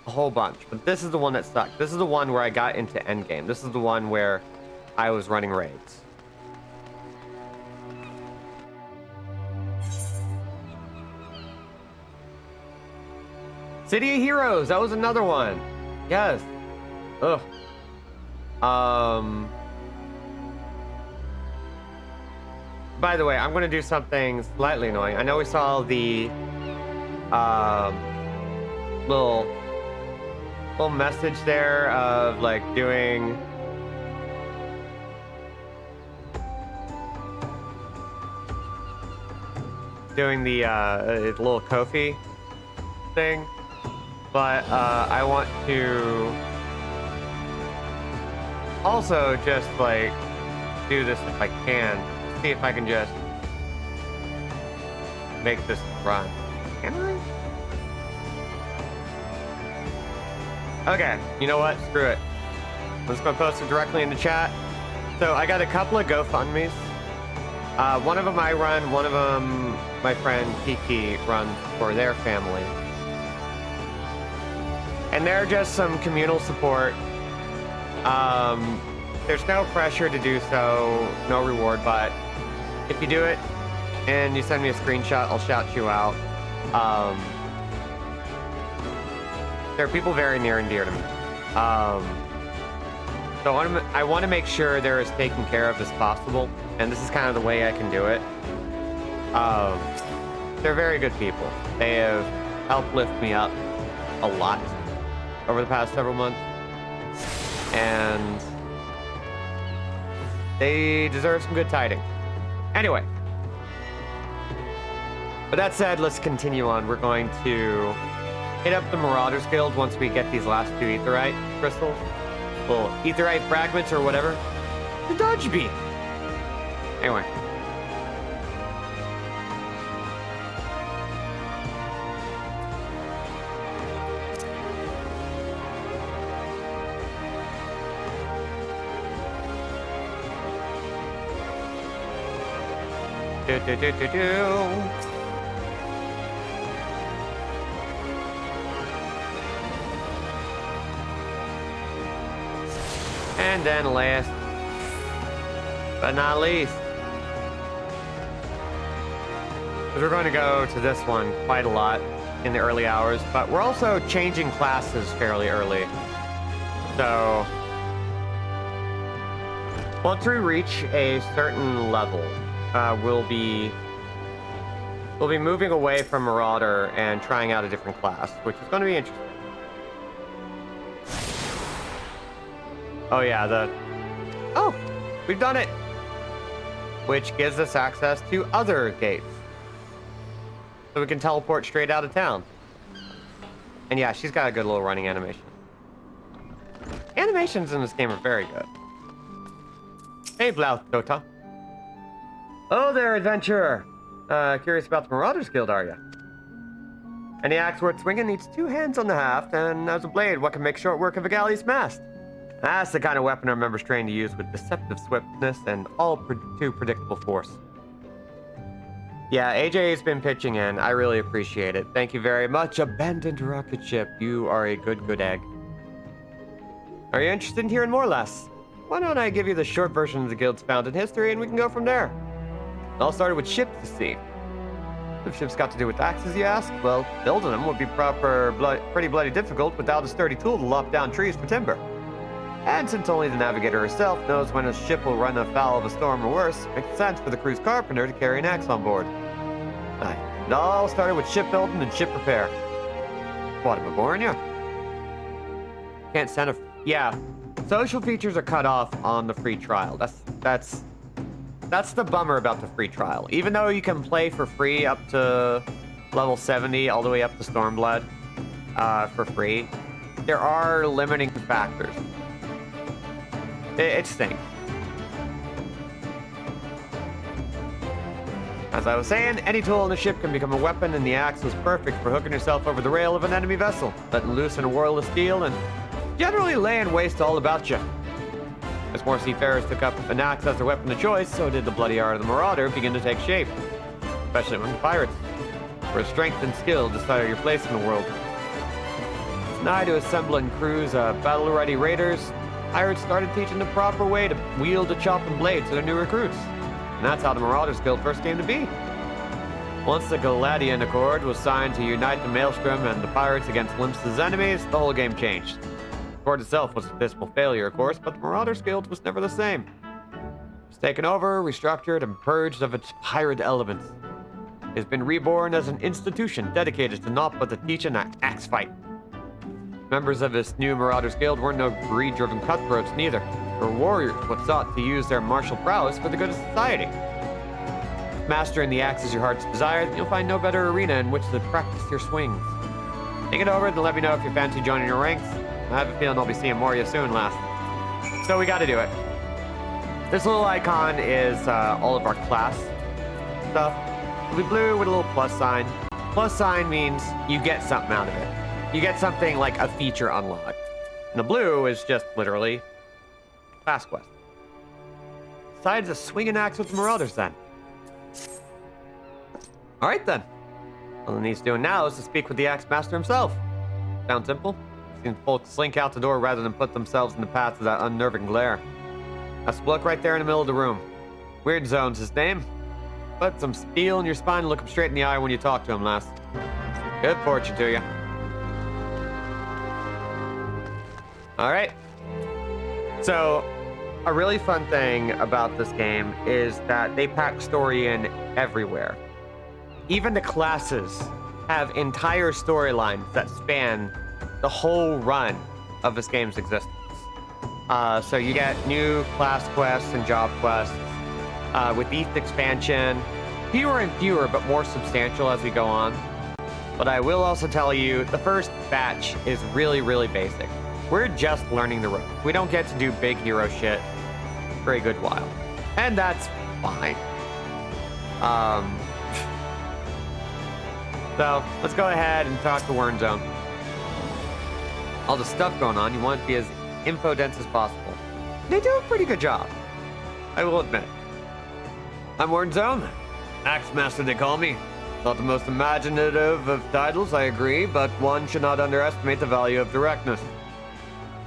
A whole bunch, but this is the one that sucked. This is the one where I got into endgame. This is the one where I was running raids. City of Heroes, that was another one. Yes. Ugh. By the way, I'm gonna do something slightly annoying. I know we saw the little message there of like doing the little Kofi thing, but I want to also just like do this if I can. See if I can just make this run. Can I? Okay, you know what? Screw it. I'm just gonna post it directly in the chat. So I got a couple of GoFundMes. One of them I run, one of them my friend Kiki runs for their family. And they're just some communal support. There's no pressure to do so, no reward, but if you do it and you send me a screenshot, I'll shout you out. There are people very near and dear to me. So I want to make sure they're as taken care of as possible, and this is kind of the way I can do it. They're very good people. They have helped lift me up a lot over the past several months, and they deserve some good tidings. Anyway, with that said, let's continue on. We're going to hit up the Marauders Guild once we get these last two Aetherite crystals. Little Aetherite fragments or whatever. The dodge beat. Anyway. And then last but not least, because we're going to go to this one quite a lot in the early hours, but we're also changing classes fairly early. So once we reach a certain level, we'll be moving away from Marauder and trying out a different class, which is going to be interesting. Oh yeah, oh, we've done it, which gives us access to other gates, so we can teleport straight out of town. And yeah, she's got a good little running animation. Animations in this game are very good. Hey, Blautota. Oh there, adventurer. Curious about the Marauders Guild, are you? Any axe worth swinging needs two hands on the haft, and as a blade, what can make short work of a galley's mast? That's the kind of weapon our members train to use with deceptive swiftness and all too predictable force. Yeah, AJ's been pitching in. I really appreciate it. Thank you very much. Abandoned rocket ship. You are a good egg. Are you interested in hearing more or less? Why don't I give you the short version of the guild's founding history and we can go from there? It all started with ships, you see. What have ships got to do with axes, you ask? Well, building them would be pretty bloody difficult without a sturdy tool to lop down trees for timber. And since only the navigator herself knows when a ship will run afoul of a storm or worse, it makes sense for the crew's carpenter to carry an axe on board. Aye, it all started with shipbuilding and ship repair. What, am I boring you? Can't send a... Yeah, social features are cut off on the free trial. That's the bummer about the free trial. Even though you can play for free up to level 70, all the way up to Stormblood, for free, there are limiting factors. It stinks. As I was saying, any tool on the ship can become a weapon, and the axe was perfect for hooking yourself over the rail of an enemy vessel, letting loose in a whirl of steel, and generally laying waste all about you. As more seafarers took up an axe as their weapon of choice, so did the bloody art of the Marauder begin to take shape, especially among pirates, where strength and skill decide your place in the world. Nigh to assemble and cruise battle-ready raiders, pirates started teaching the proper way to wield a chopping blade to their new recruits. And that's how the Marauders Guild first came to be. Once the Galadian Accord was signed to unite the Maelstrom and the pirates against Limsa's enemies, the whole game changed. The Accord itself was a dismal failure, of course, but the Marauders Guild was never the same. It was taken over, restructured, and purged of its pirate elements. It has been reborn as an institution dedicated to naught but the teach and axe fight. Members of this new Marauders Guild weren't no greed-driven cutthroats neither. They were warriors, but sought to use their martial prowess for the good of society. Mastering the axe is your heart's desire, then you'll find no better arena in which to practice your swings. Think it over, then let me know if you fancy joining your ranks. I have a feeling I'll be seeing more of you soon, last. So we gotta do it. This little icon is all of our class stuff. It'll be blue with a little plus sign. Plus sign means you get something out of it. You get something like a feature unlocked. And the blue is just literally class quest. Besides a swinging axe with the Marauders then. Alright then. All he needs doing now is to speak with the axe master himself. Sound simple? Seems folks slink out the door rather than put themselves in the path of that unnerving glare. That's Spluck right there in the middle of the room. Weird Zone's his name. Put some steel in your spine and look him straight in the eye when you talk to him, lass. Good fortune to you. Alright. So, a really fun thing about this game is that they pack story in everywhere. Even the classes have entire storylines that span the whole run of this game's existence. So you get new class quests and job quests. With each expansion, fewer and fewer, but more substantial as we go on. But I will also tell you, the first batch is really, really basic. We're just learning the ropes. We don't get to do big hero shit for a good while. And that's fine. So, let's go ahead and talk to Wern Zone. All the stuff going on, you want to be as info-dense as possible. They do a pretty good job, I will admit. I'm Wern Zone. Axe Master, they call me. Not the most imaginative of titles, I agree, but one should not underestimate the value of directness.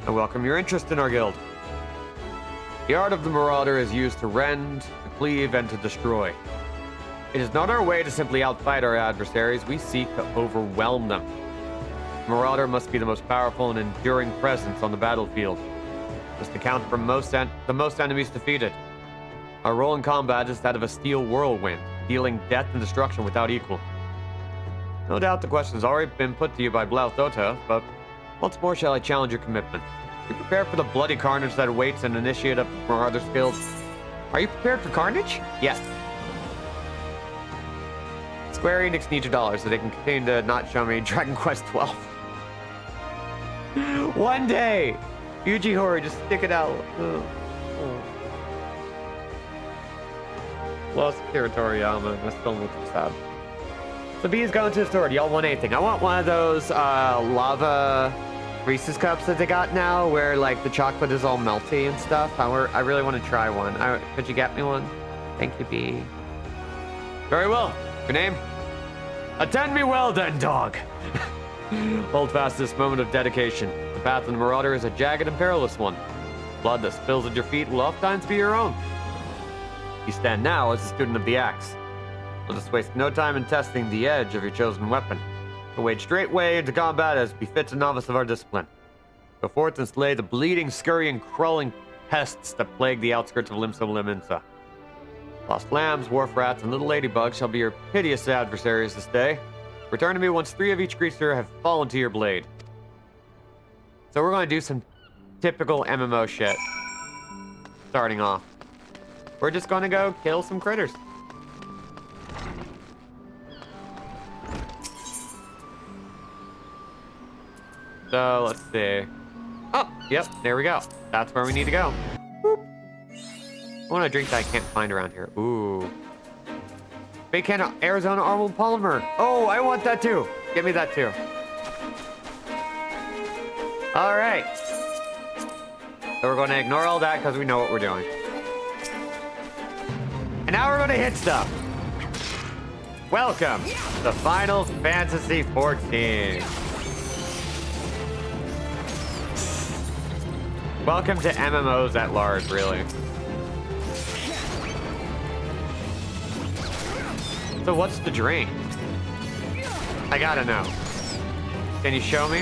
I welcome your interest in our guild. The art of the Marauder is used to rend, to cleave, and to destroy. It is not our way to simply outfight our adversaries, we seek to overwhelm them. The Marauder must be the most powerful and enduring presence on the battlefield. Must account for the most enemies defeated. Our role in combat is that of a steel whirlwind, dealing death and destruction without equal. No doubt the question has already been put to you by Blautota, but once more shall I challenge your commitment. Are you prepared for the bloody carnage that awaits an initiate of the Marauder's Guild? Are you prepared for carnage? Yes. Square Enix needs your dollars so they can continue to not show me Dragon Quest XII. One day! Yuji Horii, just stick it out. Lost Kiratoriyama, that still looks sad. So B's going to the store. Do y'all want anything? I want one of those lava Reese's cups that they got now where like the chocolate is all melty and stuff. I really want to try one. Could you get me one? Thank you, B. Very well. Your name? Attend me well then, dog. Hold fast this moment of dedication. The path of the Marauder is a jagged and perilous one. Blood that spills at your feet will oftentimes be your own. You stand now as a student of the axe. Let us waste no time in testing the edge of your chosen weapon. To wade straightway into combat as befits a novice of our discipline. Go forth and slay the bleeding, scurrying, crawling pests that plague the outskirts of Limsa. Lost lambs, wharf rats, and little ladybugs shall be your hideous adversaries this day. Return to me once 3 of each creature have fallen to your blade. So we're going to do some typical MMO shit. Starting off. We're just going to go kill some critters. So, let's see. Oh, yep, there we go. That's where we need to go. Boop. I want a drink that I can't find around here. Ooh. Big can of Arizona Armored Polymer. Oh, I want that too. Give me that too. All right. So we're going to ignore all that because we know what we're doing. And now we're going to hit stuff. Welcome to Final Fantasy XIV. Welcome to MMOs at large, really. So what's the drain? I gotta know. Can you show me?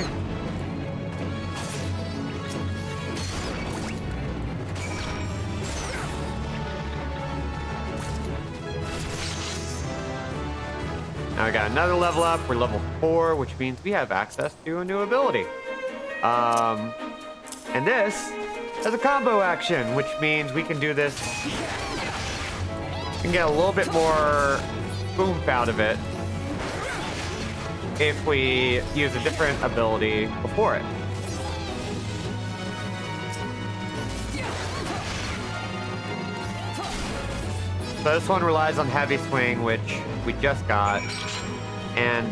Now we got another level up. We're level 4, which means we have access to a new ability. And this is a combo action, which means we can do this. We can get a little bit more oomph out of it if we use a different ability before it. So this one relies on heavy swing, which we just got. And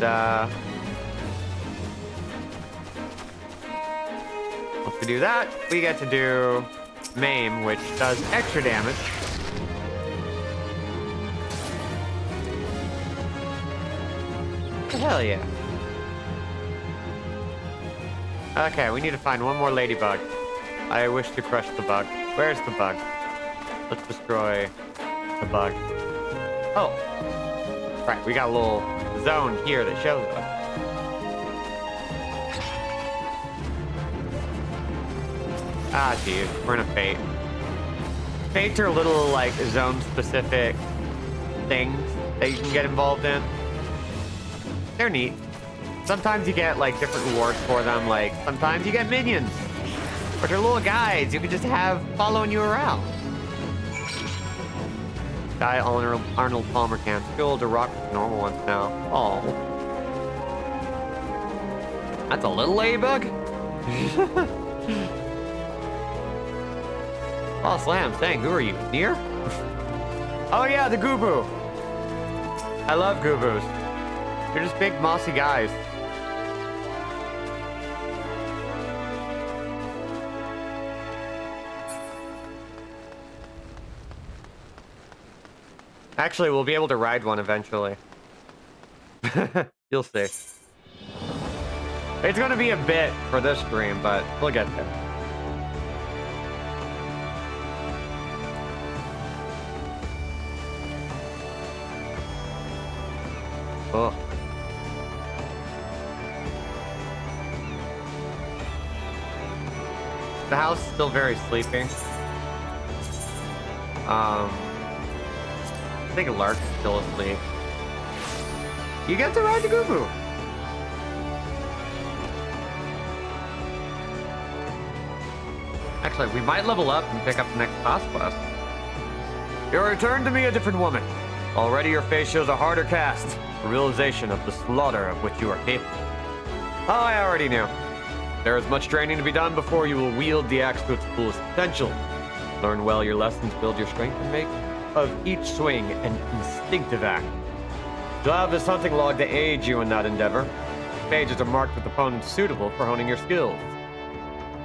once we do that, we get to do maim, which does extra damage. Hell yeah. Okay, we need to find one more ladybug. I wish to crush the bug. Where's the bug? Let's destroy the bug. Oh. Right, we got a little zone here that shows us. Ah, geez. We're in a fate. Fates are little, like, zone-specific things that you can get involved in. They're neat. Sometimes you get, like, different rewards for them. Like, sometimes you get minions, which are little guides you can just have following you around. Guy Arnold Palmer can't build a rock with normal ones now. Oh. That's a little ladybug? Oh, Slam, dang, who are you? Near? Oh yeah, the Gooboo. I love Gooboos. They're just big mossy guys. Actually, we'll be able to ride one eventually. You'll see. It's gonna be a bit for this stream, but we'll get there. Oh. The house is still very sleepy. I think Lark's still asleep. You get to ride the Gooboo. Actually, we might level up and pick up the next boss quest. You return to me a different woman. Already your face shows a harder cast, a realization of the slaughter of which you are capable. Oh, I already knew. There is much training to be done before you will wield the axe to its fullest potential. Learn well your lessons, build your strength, and make of each swing an instinctive act. You'll have this hunting log to aid you in that endeavor. Pages are marked with opponents suitable for honing your skills.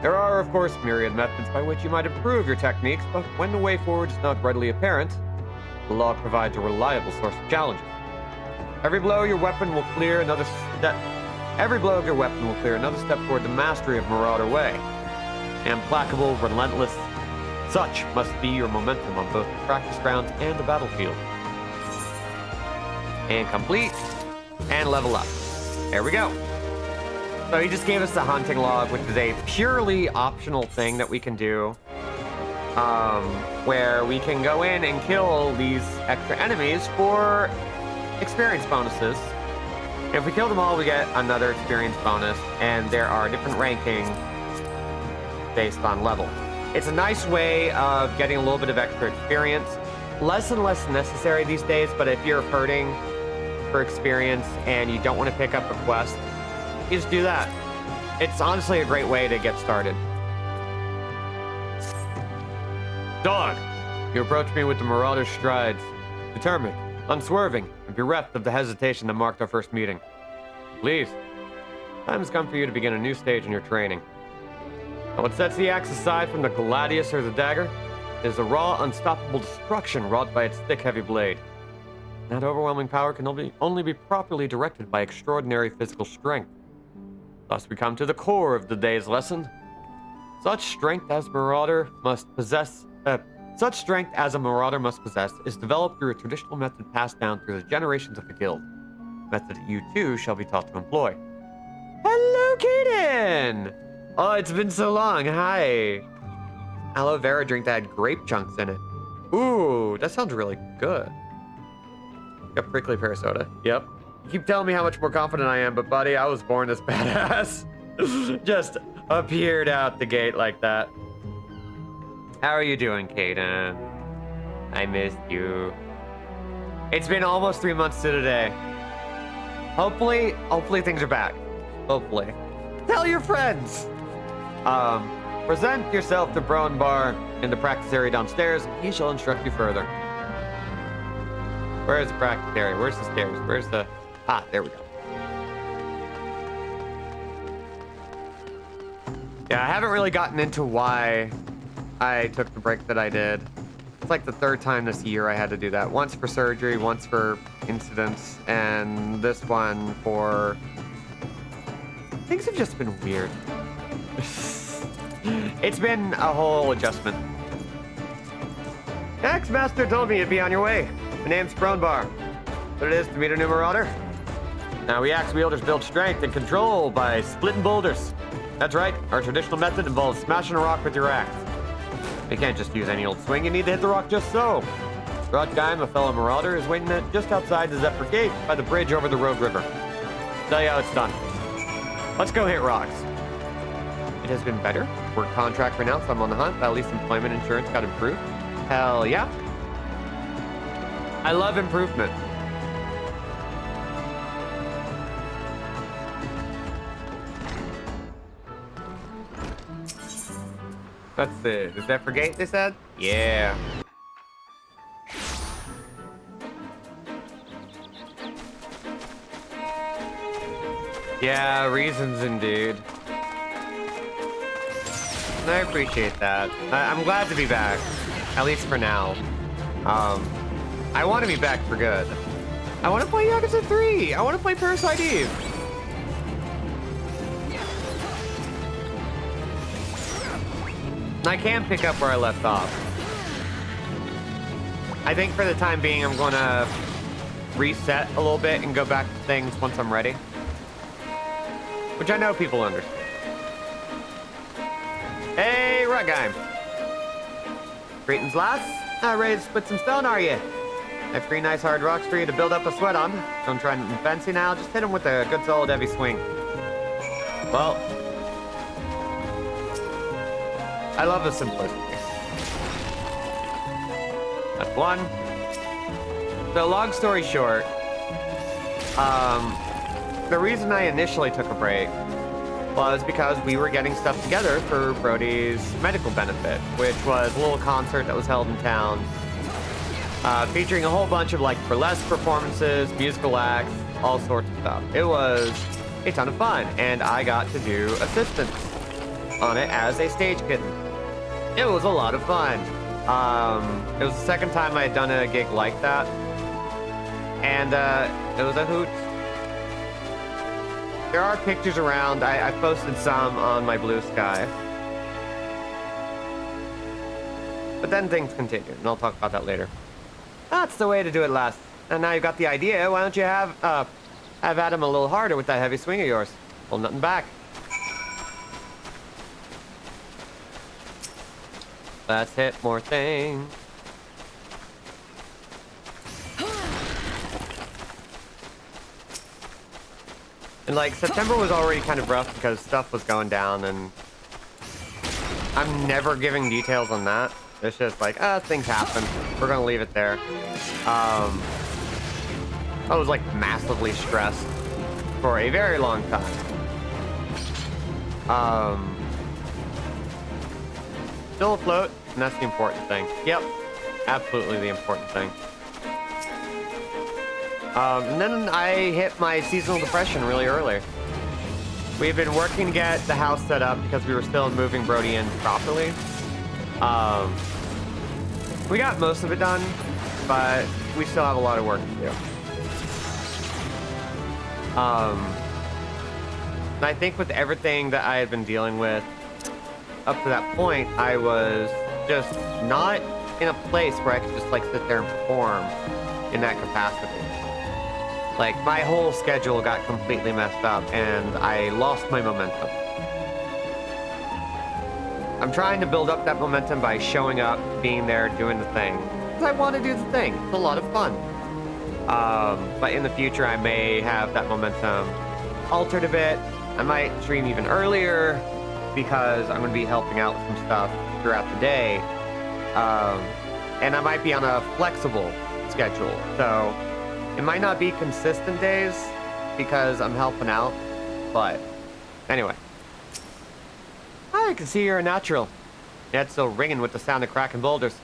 There are, of course, myriad methods by which you might improve your techniques, but when the way forward is not readily apparent, the log provides a reliable source of challenges. Every blow of your weapon will clear another step toward the mastery of Marauder Way. Implacable, relentless, such must be your momentum on both the practice grounds and the battlefield. And complete, and level up. There we go. So he just gave us the hunting log, which is a purely optional thing that we can do, where we can go in and kill these extra enemies for experience bonuses. And if we kill them all, we get another experience bonus, and there are different rankings based on level. It's a nice way of getting a little bit of extra experience. Less and less necessary these days, but if you're hurting for experience and you don't want to pick up a quest, you just do that. It's honestly a great way to get started. Dog, you approach me with the Marauder's strides, determined unswerving and bereft of the hesitation that marked our first meeting. Please, time has come for you to begin a new stage in your training. Now, what sets the axe aside from the gladius or the dagger is the raw, unstoppable destruction wrought by its thick, heavy blade. That overwhelming power can only be properly directed by extraordinary physical strength. Thus, we come to the core of the day's lesson. Such strength as a marauder must possess is developed through a traditional method passed down through the generations of the guild. A method that you too shall be taught to employ. Hello, Kaden! Oh, it's been so long. Hi. Aloe vera drink that had grape chunks in it. Ooh, that sounds really good. Got prickly pear soda. Yep. You keep telling me how much more confident I am, but buddy, I was born this badass. Just appeared out the gate like that. How are you doing, Kaden? I missed you. It's been almost 3 months to today. Hopefully things are back. Hopefully. Tell your friends. Present yourself to Brownbar in the practice area downstairs, and he shall instruct you further. Where is the practice area? Where's the stairs? Where's the... Ah, there we go. Yeah, I haven't really gotten into why I took the break that I did. It's like the third time this year I had to do that. Once for surgery, once for incidents, and this one for... Things have just been weird. It's been a whole adjustment. Ex-master told me you'd be on your way. My name's Brownbar. What it is to meet a new marauder? Now, we axe wielders build strength and control by splitting boulders. That's right, our traditional method involves smashing a rock with your axe. You can't just use any old swing, you need to hit the rock just so. Rodgeim, a fellow marauder, is waiting just outside the Zephyr Gate by the bridge over the Rogue River. Tell you how it's done. Let's go hit rocks. It has been better. Work contract renounced, I'm on the hunt. At least employment insurance got improved. Hell yeah. I love improvement. Let's see. Is that for gate, they said? Yeah. Yeah, reasons indeed. I appreciate that. I'm glad to be back, at least for now. I want to be back for good. I want to play Yakuza 3. I want to play Parasite Eve. I can pick up where I left off. I think for the time being, I'm going to reset a little bit and go back to things once I'm ready. Which I know people understand. Hey, Rodgeim. Greetings, lass. Ready to split some stone, are you? I have 3 nice hard rocks for you to build up a sweat on. Don't try anything fancy now, just hit them with a good solid heavy swing. Well, I love the simplicity. That's one. So long story short, the reason I initially took a break was because we were getting stuff together for Brody's medical benefit, which was a little concert that was held in town, featuring a whole bunch of like burlesque performances, musical acts, all sorts of stuff. It was a ton of fun, and I got to do assistance on it as a stage kitten. It was a lot of fun. It was the second time I had done a gig like that, and it was a hoot. There are pictures around. I posted some on my Blue Sky. But then things continued, and I'll talk about that later. That's the way to do it, lass. And now you've got the idea, why don't you have at him a little harder with that heavy swing of yours? Pull nothing back. Let's hit more things. And like, September was already kind of rough because stuff was going down, and I'm never giving details on that. It's just like, things happen. We're gonna leave it there. I was like massively stressed for a very long time. Still afloat, and that's the important thing. Yep, absolutely the important thing. And then I hit my seasonal depression really early. We've been working to get the house set up because we were still moving Brody in properly. We got most of it done, but we still have a lot of work to do. And I think with everything that I had been dealing with up to that point, I was just not in a place where I could just like sit there and perform in that capacity. Like my whole schedule got completely messed up and I lost my momentum. I'm trying to build up that momentum by showing up, being there, doing the thing. Because I want to do the thing. It's a lot of fun. But in the future, I may have that momentum altered a bit. I might stream even earlier because I'm going to be helping out with some stuff throughout the day. And I might be on a flexible schedule. So it might not be consistent days because I'm helping out. But anyway. I can see you're a natural. Yet still ringing with the sound of cracking boulders.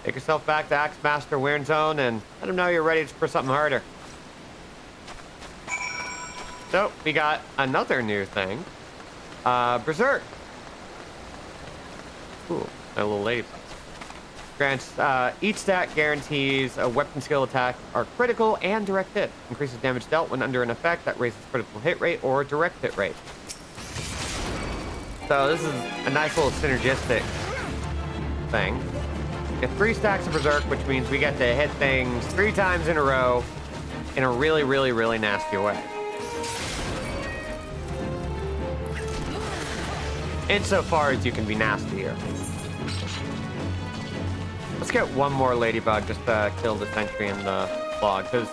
Take yourself back to Axe Master Weird Zone and let him know you're ready for something harder. So, we got another new thing. Berserk. Ooh, a little ladybug. Grants, each stat guarantees a weapon skill attack are critical and direct hit. Increases damage dealt when under an effect that raises critical hit rate or direct hit rate. So this is a nice little synergistic thing. Get 3 stacks of Berserk, which means we get to hit things 3 times in a row in a really, really, really nasty way. Insofar as you can be nasty here. Let's get one more ladybug just to kill the sentry in the log, because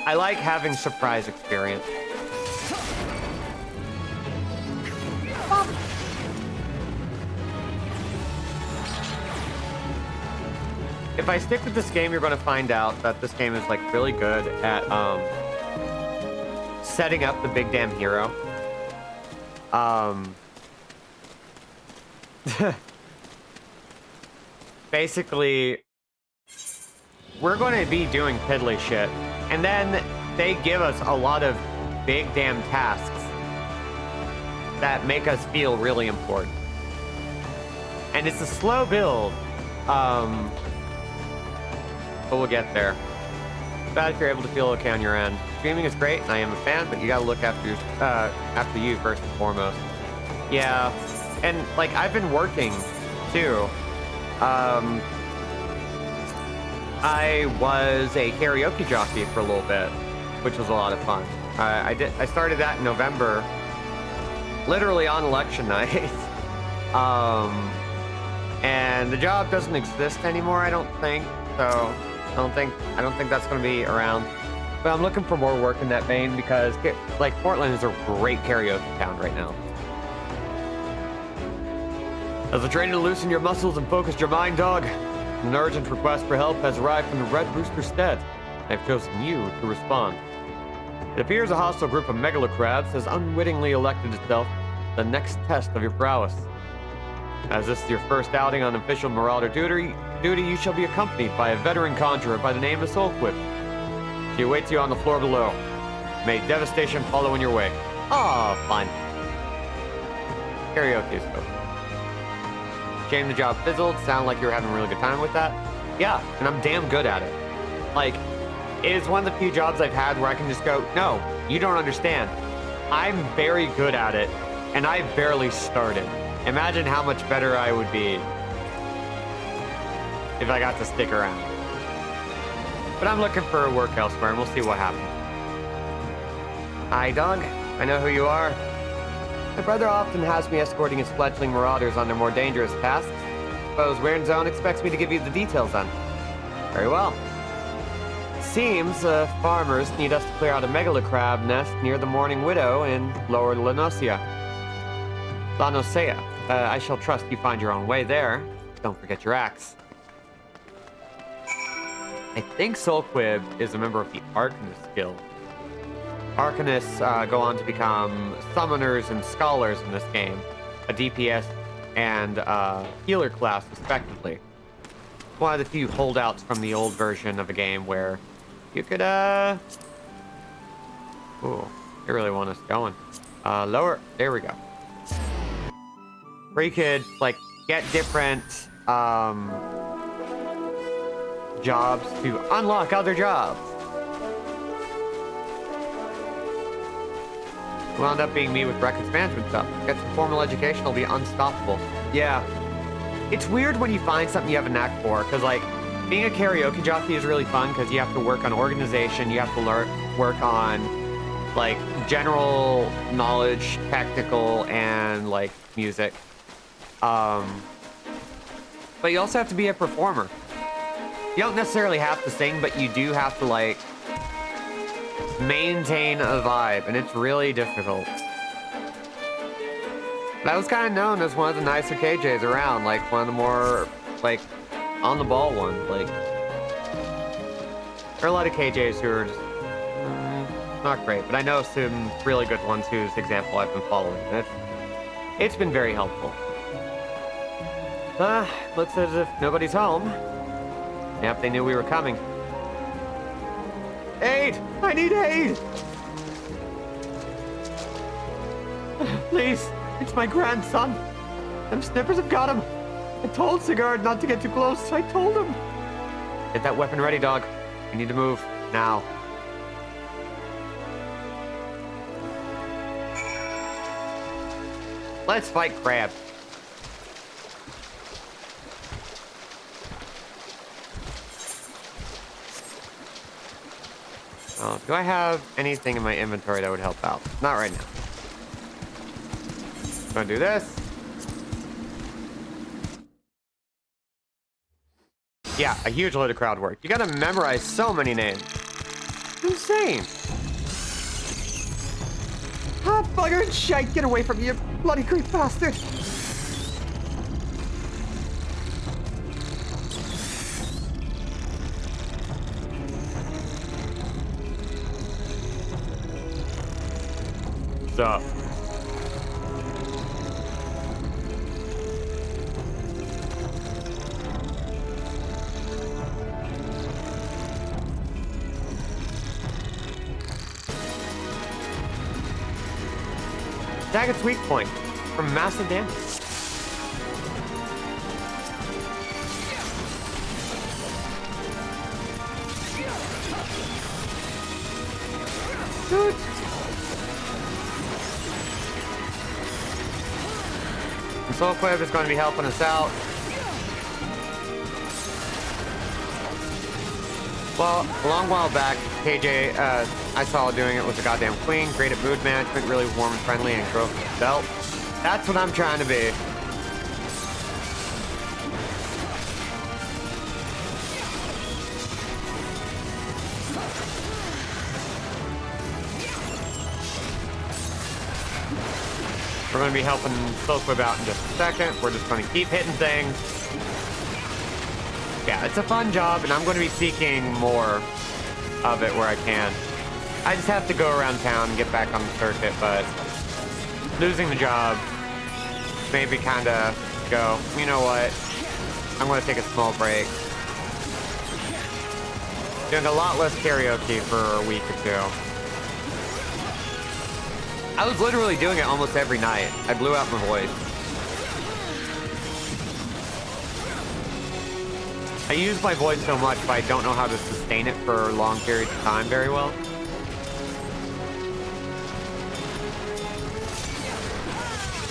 I like having surprise experience. If I stick with this game, you're going to find out that this game is like really good at setting up the big damn hero. Basically, we're going to be doing piddly shit, and then they give us a lot of big damn tasks that make us feel really important. And it's a slow build. But we'll get there. Bad if you're able to feel okay on your end. Streaming is great, and I am a fan, but you gotta look after you first and foremost. Yeah, and like I've been working too. I was a karaoke jockey for a little bit, which was a lot of fun. I started that in November, literally on election night. And the job doesn't exist anymore, I don't think. So I don't think that's going to be around. But I'm looking for more work in that vein because, like, Portland is a great karaoke town right now. As a training to loosen your muscles and focus your mind, dog, an urgent request for help has arrived from the Red Rooster Stead. They've chosen you to respond. It appears a hostile group of megalocrabs has unwittingly elected itself the next test of your prowess. As this is your first outing on official Marauder duty, you shall be accompanied by a veteran conjurer by the name of Soulquip. She awaits you on the floor below. May devastation follow in your wake. Ah, fun. Karaoke is good. Shame the job fizzled. Sound like you were having a really good time with that. Yeah, and I'm damn good at it. Like, it is one of the few jobs I've had where I can just go, no, you don't understand. I'm very good at it, and I barely started. Imagine how much better I would be if I got to stick around. But I'm looking for work elsewhere, and we'll see what happens. Hi, dog. I know who you are. My brother often has me escorting his fledgling marauders on their more dangerous tasks. Suppose Weird Zone expects me to give you the details on. Very well. Seems farmers need us to clear out a megalocrab nest near the Mourning Widow in Lower Lanosea. I shall trust you find your own way there. Don't forget your axe. I think Soulquib is a member of the Arcanist Guild. Arcanists go on to become summoners and scholars in this game, a DPS and healer class respectively. One of the few holdouts from the old version of the game where You could, Ooh, you really want us going. Lower. There we go. Where you could, like, get different, jobs to unlock other jobs. Wound up being me with records management stuff. Get some formal education, will be unstoppable. Yeah. It's weird when you find something you have a knack for, because, like, being a karaoke jockey is really fun because you have to work on organization, you have to work on, like, general knowledge, technical, and, like, music. But you also have to be a performer. You don't necessarily have to sing, but you do have to, like, maintain a vibe, and it's really difficult. But I was kind of known as one of the nicer KJs around, like, one of the more, like, on-the-ball ones. Like, there are a lot of KJs who are just not great, but I know some really good ones whose example I've been following, and it's been very helpful. Looks as if nobody's home. Yep, they knew we were coming. Aid! I need aid! Please, it's my grandson. Them snippers have got him. I told Sigurd not to get too close. I told him. Get that weapon ready, dog. We need to move. Now. Let's fight Crab. Oh, do I have anything in my inventory that would help out? Not right now. Gonna do this. Yeah, a huge load of crowd work. You gotta memorize so many names. Insane. Ah, bugger and shite, get away from me, you bloody creep bastard. What's up? Daggot's weak point from massive damage. Dude. And Soul Quib is going to be helping us out. Well, a long while back, KJ, I saw doing it with the goddamn queen. Great at mood management, really warm and friendly, and growth of belt. That's what I'm trying to be. We're going to be helping Soulquib out in just a second. We're just going to keep hitting things. Yeah, it's a fun job, and I'm going to be seeking more of it where I can. I just have to go around town and get back on the circuit, but losing the job made me kind of go, you know what? I'm going to take a small break. Doing a lot less karaoke for a week or two. I was literally doing it almost every night. I blew out my voice. I use my voice so much, but I don't know how to sustain it for long periods of time very well.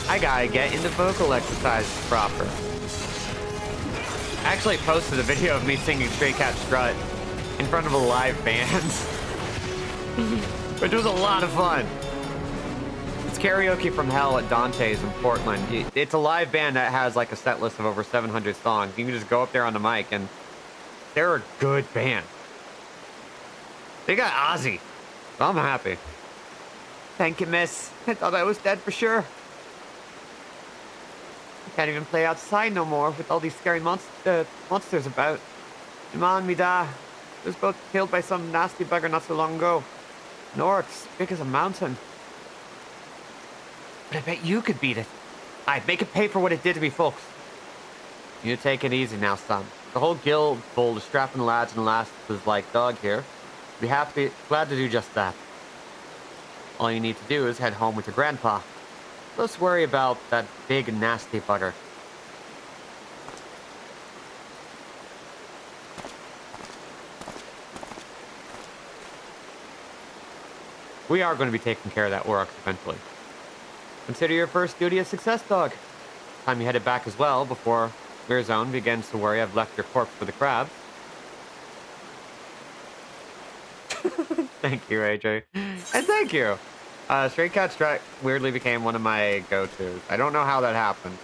I gotta get into vocal exercises proper. I actually posted a video of me singing Stray Cat Strut in front of a live band, which was a lot of fun. It's Karaoke from Hell at Dante's in Portland. It's a live band that has like a set list of over 700 songs. You can just go up there on the mic, and they're a good band. They got Ozzy, so I'm happy. Thank you, miss. I thought I was dead for sure. I can't even play outside no more with all these scary monsters about. Man, me da. I was both killed by some nasty bugger not so long ago. An orc, big as a mountain. But I bet you could beat it. I'd make it pay for what it did to me, folks. You take it easy now, son. The whole guild full of strapping lads and lasses like dog here. Be happy, glad to do just that. All you need to do is head home with your grandpa. Let's worry about that big nasty bugger. We are going to be taking care of that Aurochs eventually. Consider your first duty a success, dog. Time you headed back as well before Rear Zone begins to worry I've left your corpse for the crabs. Thank you, AJ. And thank you. Stray Cat Strike weirdly became one of my go-tos. I don't know how that happened.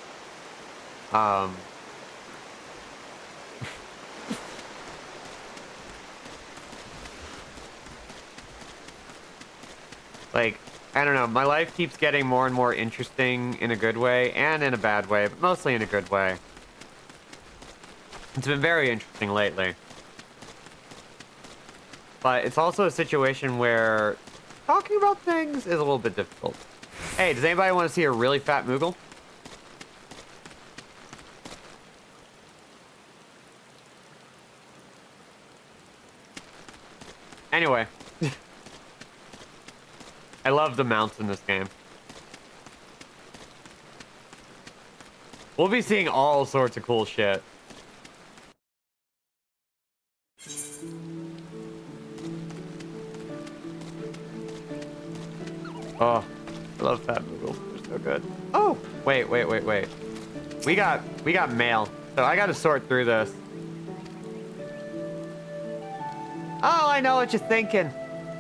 Like, I don't know. My life keeps getting more and more interesting in a good way and in a bad way, but mostly in a good way. It's been very interesting lately. But it's also a situation where talking about things is a little bit difficult. Hey, does anybody want to see a really fat Moogle? Anyway. I love the mounts in this game. We'll be seeing all sorts of cool shit. Oh, I love fat Moogles. They're so good. Oh, wait. We got mail, so I gotta sort through this. Oh, I know what you're thinking.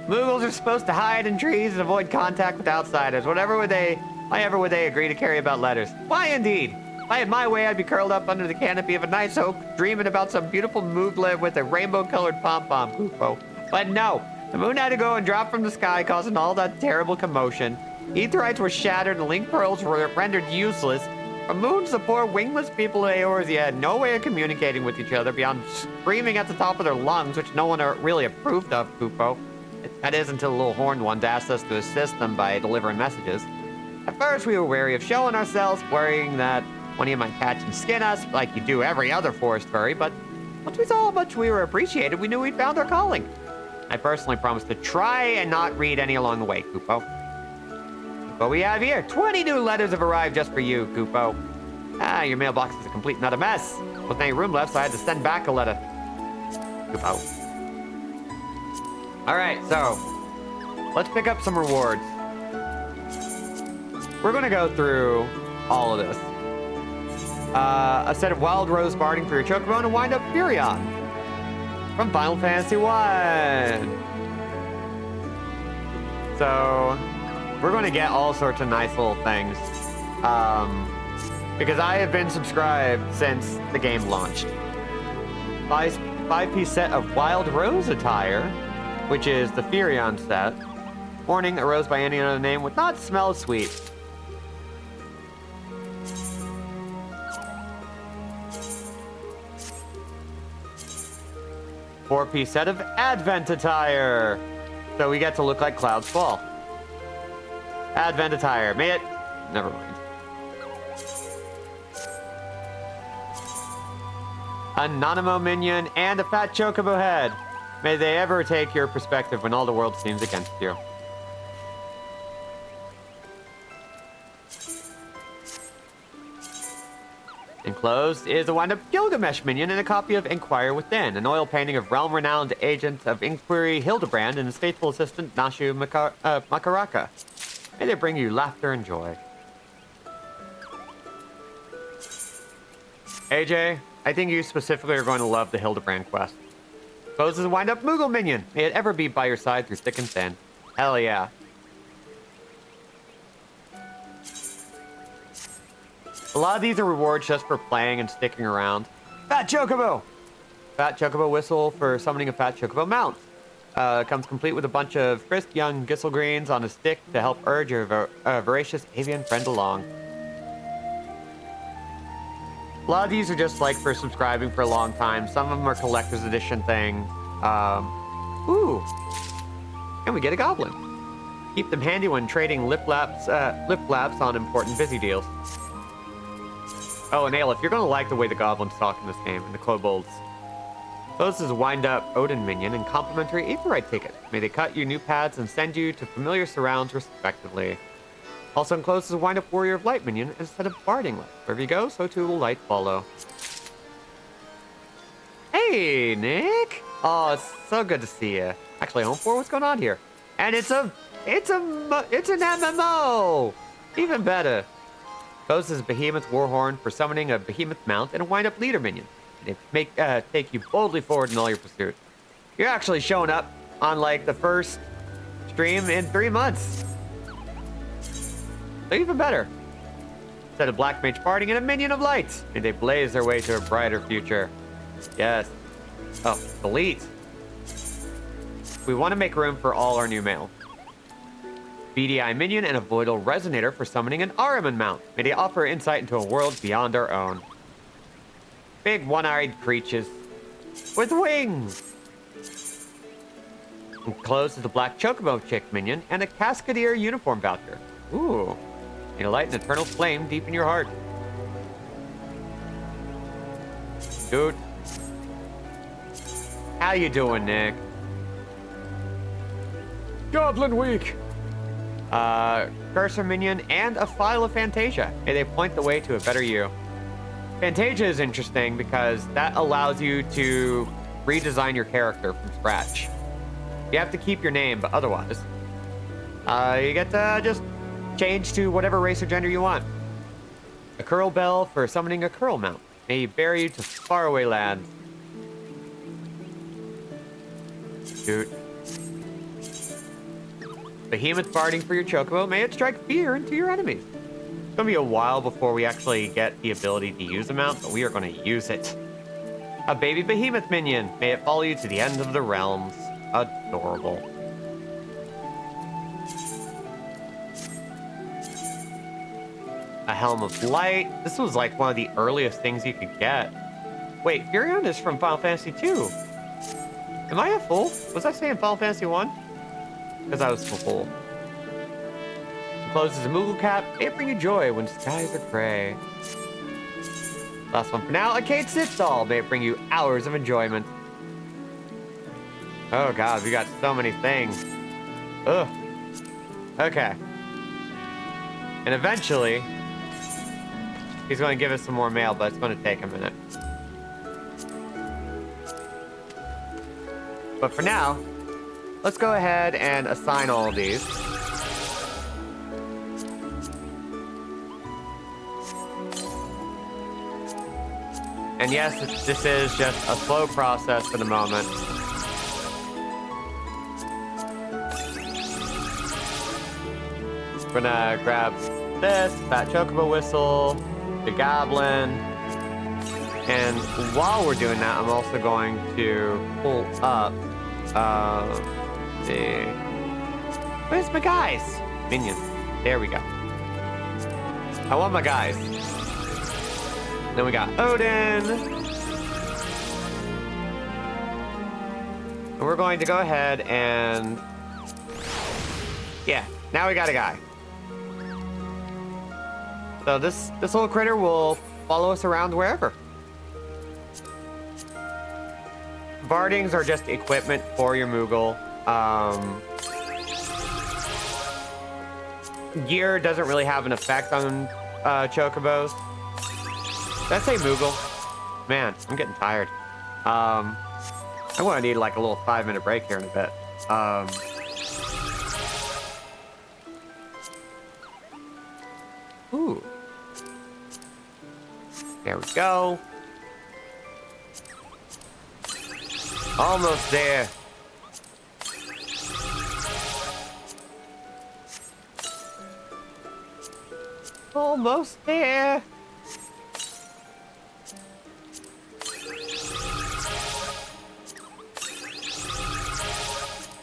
Moogles are supposed to hide in trees and avoid contact with outsiders. Why ever would they agree to carry about letters? Why indeed? If I had my way, I'd be curled up under the canopy of a nice oak, dreaming about some beautiful mooglet with a rainbow-colored pom-pom, Poofo. But no, the moon had to go and drop from the sky, causing all that terrible commotion. Aetherites were shattered and link pearls were rendered useless. From moons, the poor wingless people of Eorzea had no way of communicating with each other beyond screaming at the top of their lungs, which no one really approved of, Poofo. That is until the little horned ones asked us to assist them by delivering messages. At first, we were wary of showing ourselves, worrying that one of you might catch and skin us like you do every other forest furry, but once we saw how much we were appreciated, we knew we'd found our calling. I personally promised to try and not read any along the way, Kupo. What we have here, 20 new letters have arrived just for you, Kupo. Your mailbox is a complete nut of mess. Wasn't any room left, so I had to send back a letter. Kupo. Alright, so let's pick up some rewards. We're gonna go through all of this. A set of Wild Rose Barding for your Chocobo and a Wind Up Furion from Final Fantasy 1. So we're going to get all sorts of nice little things. Because I have been subscribed since the game launched. Five-piece set of Wild Rose attire, which is the Furion set. Warning, a rose by any other name would not smell sweet. Four-piece set of Advent attire. So we get to look like Cloud's Fall. Advent attire. May it... Never mind. A Nanamo minion and a fat Chocobo head. May they ever take your perspective when all the world seems against you. Enclosed is a wind-up Gilgamesh minion and a copy of Inquire Within, an oil painting of realm-renowned agent of Inquiry Hildebrand and his faithful assistant Nashu Makaraka. May they bring you laughter and joy. AJ, I think you specifically are going to love the Hildebrand quest. Enclosed is a wind-up Moogle minion. May it ever be by your side through thick and thin. Hell yeah. A lot of these are rewards just for playing and sticking around. Fat Chocobo! Fat Chocobo whistle for summoning a Fat Chocobo mount. Comes complete with a bunch of frisk young Gisselgreens on a stick to help urge your voracious avian friend along. A lot of these are just like for subscribing for a long time. Some of them are collector's edition things. Ooh. And we get a goblin. Keep them handy when trading lip laps on important busy deals. Oh, and Aleph, you're gonna like the way the goblins talk in this game, and the kobolds. Closes wind up Odin minion and complimentary Aetherite ticket. May they cut you new paths and send you to familiar surrounds respectively. Also encloses a wind up Warrior of Light minion instead of Barding Light. Wherever you go, so too will light follow. Hey, Nick! Oh, it's so good to see you. Actually, home for what's going on here? And it's an MMO! Even better. Poses Behemoth Warhorn for summoning a Behemoth mount and a wind up leader minion. They take you boldly forward in all your pursuits. You're actually showing up on like the first stream in 3 months. So even better. Instead of Black Mage Barding and a Minion of Light, and they blaze their way to a brighter future. Yes. Oh, delete. We want to make room for all our new mail. BDI Minion and a Voidal Resonator for summoning an Ahriman mount. May they offer insight into a world beyond our own. Big one-eyed creatures with wings. Enclosed is a Black Chocobo Chick minion and a Cascadier uniform voucher. Ooh. May a light and eternal flame deep in your heart. Dude. How you doing, Nick? Goblin Week. Cursor minion and a file of Fantasia. May they point the way to a better you. Fantasia is interesting because that allows you to redesign your character from scratch. You have to keep your name, but otherwise, you get to just change to whatever race or gender you want. A curl bell for summoning a curl mount. May he bear you to faraway lands. Dude. Behemoth barding for your chocobo. May it strike fear into your enemies. It's gonna be a while before we actually get the ability to use a mount, but we are gonna use it. A baby behemoth minion. May it follow you to the end of the realms. Adorable. A helm of light. This was like one of the earliest things you could get. Wait, Furion is from Final Fantasy II. Am I a fool? Was I saying Final Fantasy 1? Because I was a fool. Encloses a Moogle cap. May it bring you joy when skies are gray. Last one for now. A Kate Sith doll. May it bring you hours of enjoyment. Oh god, we got so many things. Ugh. Okay. And eventually, he's going to give us some more mail, but it's going to take a minute. But for now, let's go ahead and assign all of these. And yes, this is just a slow process for the moment. We're gonna grab this, Fat Chocobo Whistle, the Goblin, and while we're doing that, I'm also going to pull up, where's my guys? Minions. There we go. I want my guys. Then we got Odin. And we're going to go ahead and... yeah, now we got a guy. So this little critter will follow us around wherever. Bardings are just equipment for your Moogle. Gear doesn't really have an effect on Chocobos. Did I say Moogle? Man, I'm getting tired. I'm gonna need like a little 5-minute break here in a bit. Ooh. There we go. Almost there. Almost there.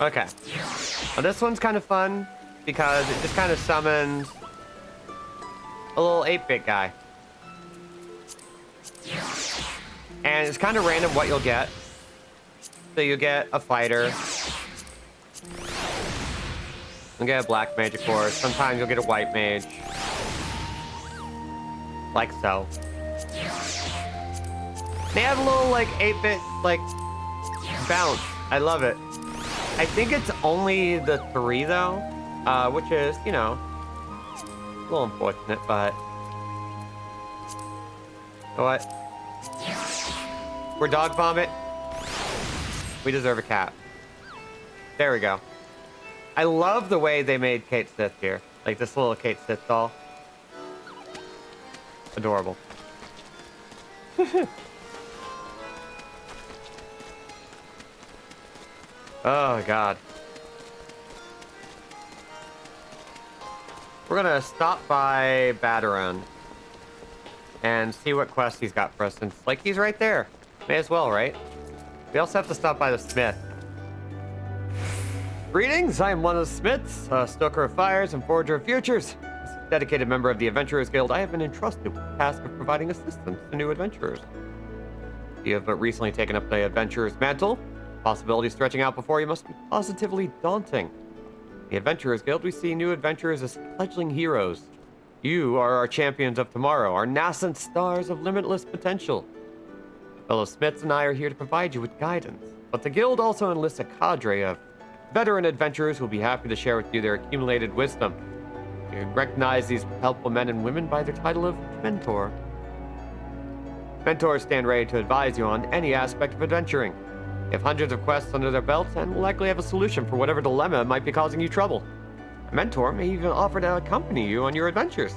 Okay. Well, this one's kind of fun because it just kind of summons a little 8-bit guy. And it's kind of random what you'll get. So you get a fighter. You'll get a black mage, of course. Sometimes you'll get a white mage. Like so. They have a little, like, 8-bit, like, bounce. I love it. I think it's only the 3 though, which is, you know, a little unfortunate, but you know what? We're dog vomit. We deserve a cat. There we go. I love the way they made Kate Sith here. Like this little Kate Sith doll. Adorable. Oh, God. We're gonna stop by Baderon and see what quest he's got for us, since, like, he's right there. May as well, right? We also have to stop by the smith. Greetings, I am one of the smiths, a stoker of fires and forger of futures. As a dedicated member of the Adventurers Guild, I have been entrusted with the task of providing assistance to new adventurers. You have recently taken up the adventurer's mantle. Possibilities stretching out before you must be positively daunting. In the Adventurers Guild, we see new adventurers as fledgling heroes. You are our champions of tomorrow, our nascent stars of limitless potential. Fellow Smiths and I are here to provide you with guidance, but the Guild also enlists a cadre of veteran adventurers who will be happy to share with you their accumulated wisdom. You can recognize these helpful men and women by their title of Mentor. Mentors stand ready to advise you on any aspect of adventuring. They have hundreds of quests under their belts and will likely have a solution for whatever dilemma might be causing you trouble. A mentor may even offer to accompany you on your adventures.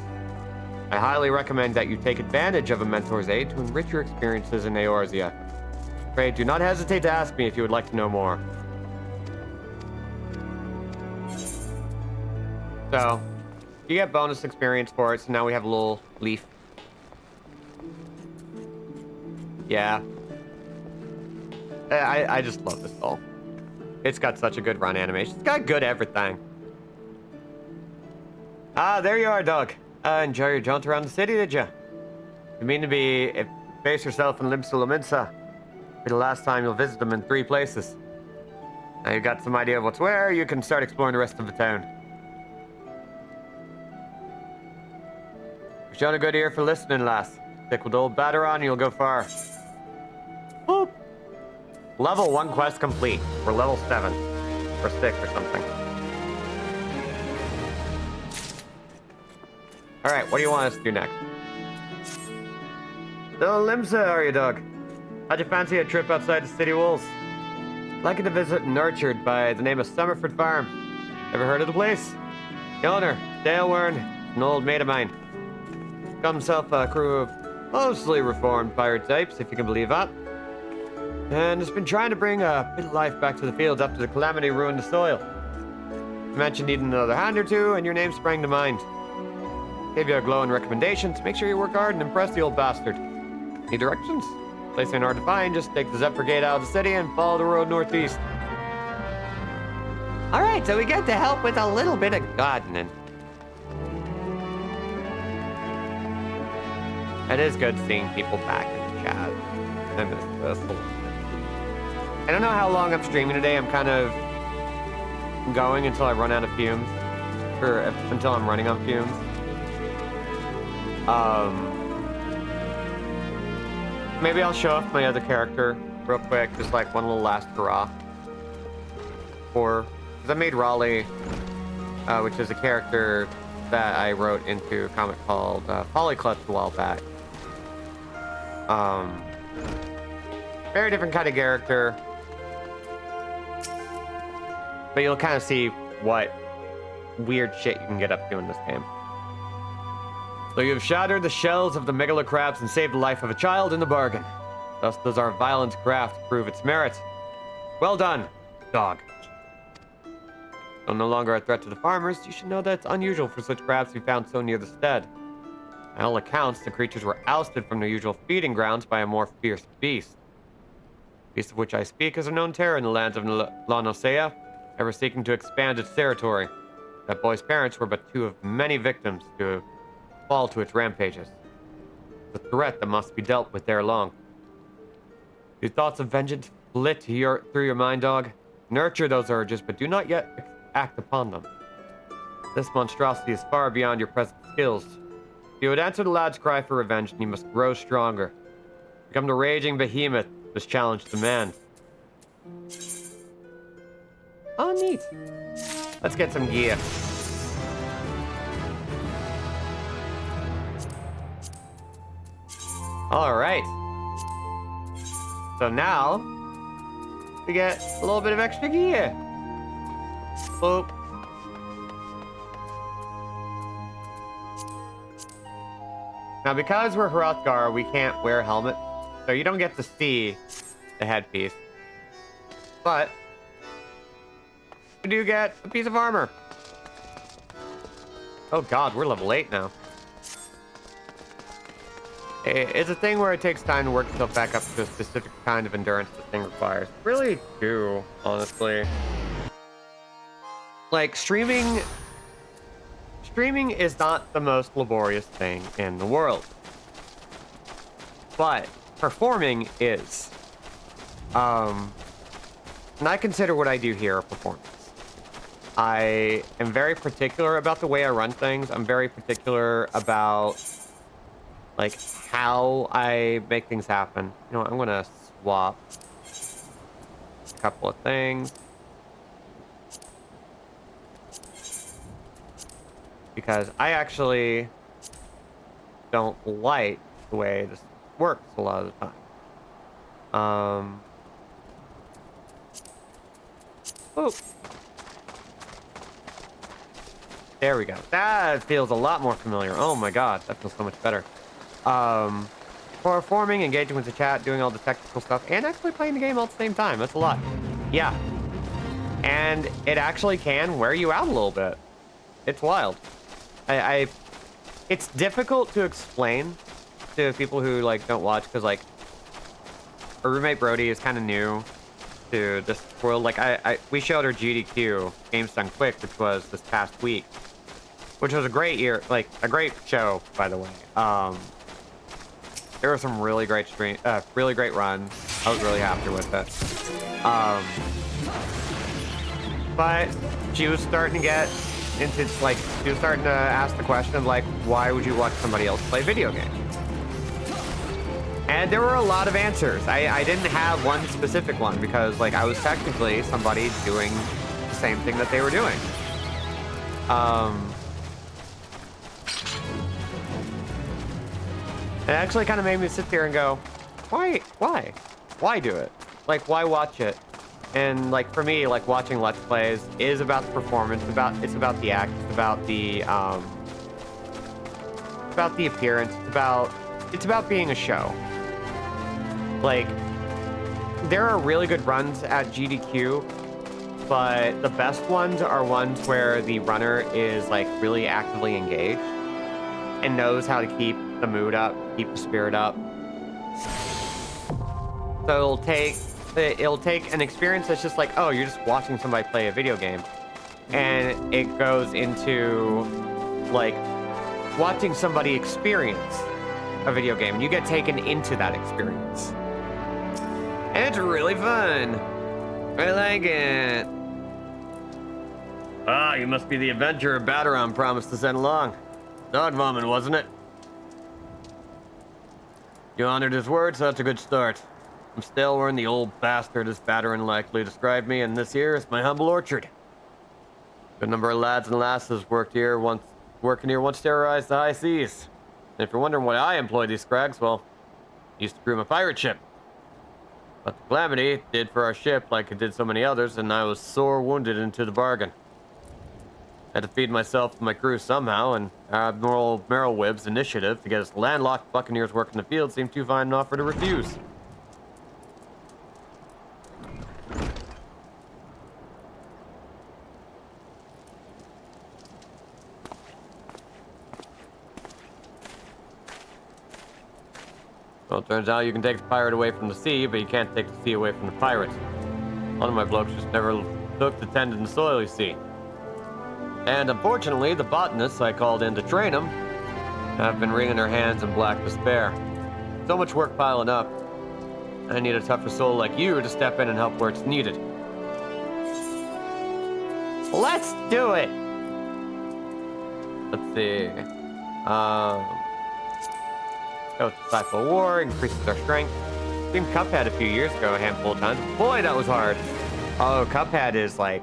I highly recommend that you take advantage of a mentor's aid to enrich your experiences in Eorzea. Pray, do not hesitate to ask me if you would like to know more. So, you get bonus experience for it, so now we have a little leaf. Yeah. I just love this doll. It's got such a good run animation. It's got good everything. Ah, there you are, dog. Enjoy your jaunt around the city, did you? You mean to base yourself in Limsa Lominsa? Be the last time you'll visit them in 3 places. Now you got some idea of what's where, you can start exploring the rest of the town. You've shown a good ear for listening, lass. Stick with old Baderon and you'll go far. Boop. Level 1 quest complete. We're level 7. Or 6 or something. Alright, what do you want us to do next? Still Limsa, are you, dog? How'd you fancy a trip outside the city walls? Like to visit and nurtured by the name of Summerford Farm. Ever heard of the place? The owner, Dale Wern, an old mate of mine. Got himself a crew of mostly reformed pirate types, if you can believe that. And has been trying to bring a bit of life back to the fields after the calamity ruined the soil. You mentioned needing another hand or two, and your name sprang to mind. Gave you a glowing recommendation to make sure you work hard and impress the old bastard. Need directions? Place ain't hard to find, just take the Zephyr Gate out of the city and follow the road northeast. Alright, so we get to help with a little bit of gardening. It is good seeing people back in the chat. I miss this a little bit. I don't know how long I'm streaming today. I'm kind of going until I run out of fumes. Or until I'm running on fumes. Maybe I'll show off my other character real quick. Just like one little last hurrah. Because I made Raleigh, which is a character that I wrote into a comic called Polyclutch a while back. Very different kind of character. But you'll kind of see what weird shit you can get up to in this game. So you've shattered the shells of the megalocrabs and saved the life of a child in the bargain. Thus does our violent craft prove its merit. Well done, dog. Though no longer a threat to the farmers, you should know that it's unusual for such crabs to be found so near the stead. By all accounts, the creatures were ousted from their usual feeding grounds by a more fierce beast. The beast of which I speak is a known terror in the lands of La Nosea, ever seeking to expand its territory. That boy's parents were but 2 of many victims to fall to its rampages. It's a threat that must be dealt with ere long. Do thoughts of vengeance flit through your mind, dog? Nurture those urges, but do not yet act upon them. This monstrosity is far beyond your present skills. If you would answer the lad's cry for revenge, then you must grow stronger. Become the raging behemoth this challenge demands. Oh, neat. Let's get some gear. All right. So now we get a little bit of extra gear. Boop. Now, because we're Hrothgar, we can't wear helmets, so you don't get to see the headpiece. But we do get a piece of armor. Oh god, we're level 8 now. It's a thing where it takes time to work yourself back up to a specific kind of endurance the thing requires. Really do, honestly. Like, streaming is not the most laborious thing in the world. But performing is. And I consider what I do here a performance. I am very particular about the way I run things. I'm very particular about, like, how I make things happen. You know what, I'm gonna swap a couple of things. Because I actually don't like the way this works a lot of the time. Oh. There we go. That feels a lot more familiar. Oh my god, that feels so much better. Performing, engaging with the chat, doing all the technical stuff, and actually playing the game all at the same time. That's a lot. Yeah. And it actually can wear you out a little bit. It's wild. It's difficult to explain to people who, like, don't watch, because, like, our roommate Brody is kind of new to this world. Like, we showed her GDQ, Games Done Quick, which was this past week, which was a great year, like, a great show, by the way. There were some really great really great runs. I was really happy with it. But she was starting to get into, like, she was starting to ask the question, like, why would you watch somebody else play video games? And there were a lot of answers. I didn't have one specific one because, like, I was technically somebody doing the same thing that they were doing. It actually kind of made me sit there and go, why do it? Like, why watch it? And, like, for me, like, watching Let's Plays is about the performance, it's about the act, it's about the appearance, it's about being a show. Like, there are really good runs at GDQ, but the best ones are ones where the runner is, like, really actively engaged and knows how to keep the mood up, keep the spirit up. So it'll take an experience that's just like, oh, you're just watching somebody play a video game, and it goes into, like, watching somebody experience a video game, and you get taken into that experience. And it's really fun. I like it. Ah, you must be the adventurer Battaron promised to send along. Dog vomit, wasn't it? You honored his word, so that's a good start. I'm Stalwart, the old bastard, as Battaron likely described me, and this here is my humble orchard. Good number of lads and lasses working here once terrorized the high seas. And if you're wondering why I employ these scrags, well, I used to crew a pirate ship. But the calamity did for our ship like it did so many others, and I was sore wounded into the bargain. Had to feed myself and my crew somehow, and Admiral Merrillwib's initiative to get us landlocked buccaneers working the field seemed too fine an offer to refuse. Well, it turns out you can take the pirate away from the sea, but you can't take the sea away from the pirate. One of my blokes just never took the tendon the soil, you see. And unfortunately, the botanists I called in to train them have been wringing their hands in black despair. So much work piling up. I need a tougher soul like you to step in and help where it's needed. Let's do it! Let's see. Go with Disciple of War, increases our strength. streamed Cuphead a few years ago a handful of times. Boy, that was hard. Oh, Cuphead is like...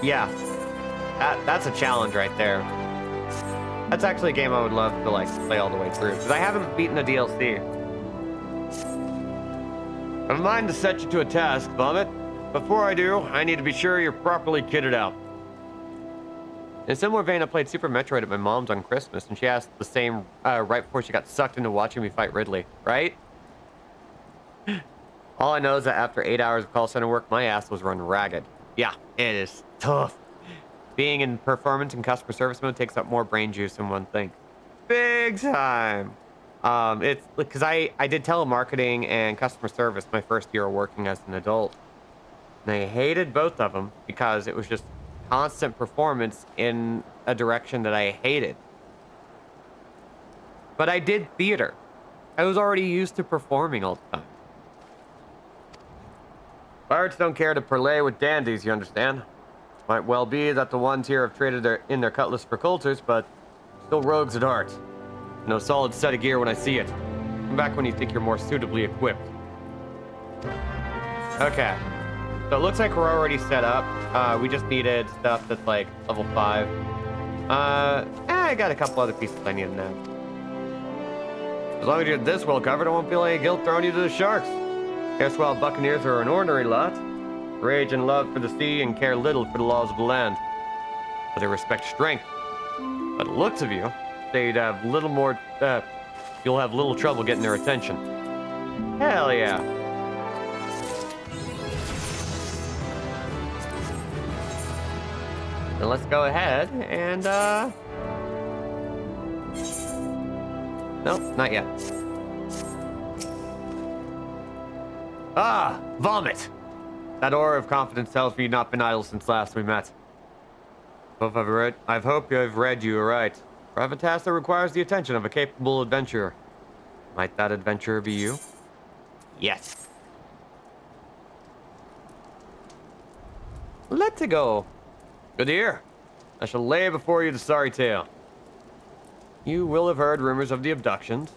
Yeah. That's a challenge right there. That's actually a game I would love to like play all the way through, because I haven't beaten a DLC. I have a mind to set you to a task, Vomit. Before I do, I need to be sure you're properly kitted out. In a similar vein, I played Super Metroid at my mom's on Christmas, and she asked the same right before she got sucked into watching me fight Ridley, right? All I know is that after 8 hours of call center work, my ass was run ragged. Yeah, it is tough. Being in performance and customer service mode takes up more brain juice than one thinks. Big time. It's because I did telemarketing and customer service my first year of working as an adult. And I hated both of them because it was just constant performance in a direction that I hated. But I did theater. I was already used to performing all the time. Pirates don't care to parley with dandies, you understand? Might well be that the ones here have traded in their cutlass for coulters, but still rogues at heart. No solid set of gear when I see it. Come back when you think you're more suitably equipped. Okay. So it looks like we're already set up. We just needed stuff that's like level 5. I got a couple other pieces I need now. As long as you're this well covered, I won't feel any guilt throwing you to the sharks. Erstwhile Buccaneers are an ornery lot. Rage and love for the sea and care little for the laws of the land. But they respect strength. By the looks of you, they'd have little more, you'll have little trouble getting their attention. Hell yeah. Then let's go ahead and, nope, not yet. Ah, Vomit! That aura of confidence tells me you've not been idle since last we met. I hope I've read you right. I have a task that requires the attention of a capable adventurer. Might that adventurer be you? Yes. Let's go. Good to hear. I shall lay before you the sorry tale. You will have heard rumors of the abductions.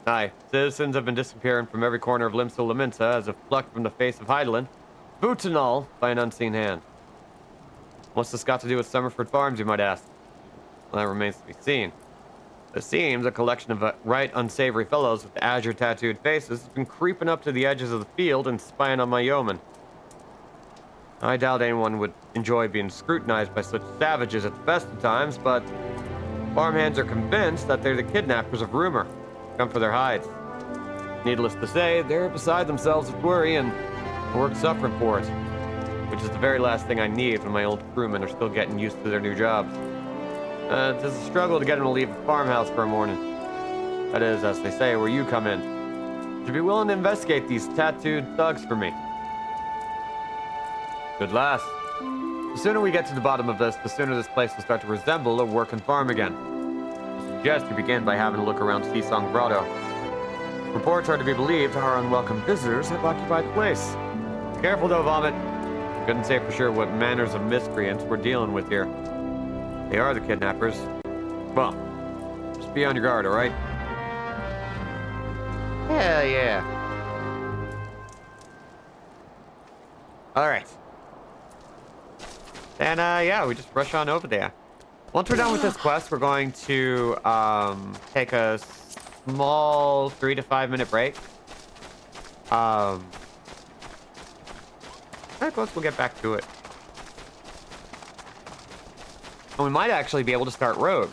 Aye, citizens have been disappearing from every corner of Limsa Laminsa as if plucked from the face of Heidelin. Boots and all, by an unseen hand. What's this got to do with Summerford Farms, you might ask? Well, that remains to be seen. It seems a collection of right unsavory fellows with azure tattooed faces has been creeping up to the edges of the field and spying on my yeomen. I doubt anyone would enjoy being scrutinized by such savages at the best of times, but farmhands are convinced that they're the kidnappers of rumor, come for their hides. Needless to say, they're beside themselves with worry and work suffering for it, which is the very last thing I need when my old crewmen are still getting used to their new jobs. It's a struggle to get them to leave the farmhouse for a morning. That is, as they say, where you come in. Would you be willing to investigate these tattooed thugs for me? Good lass. The sooner we get to the bottom of this, the sooner this place will start to resemble a working farm again. I suggest you begin by having a look around Seasong Grotto. Reports are to be believed our unwelcome visitors have occupied the place. Careful though, Vomit. Couldn't say for sure what manners of miscreants we're dealing with here. They are the kidnappers. Well, just be on your guard, alright? Hell yeah. Alright. And, yeah, we just rush on over there. Once we're done with this quest, we're going to, take a small 3 to 5 minute break. I suppose we'll get back to it. And we might actually be able to start Rogue,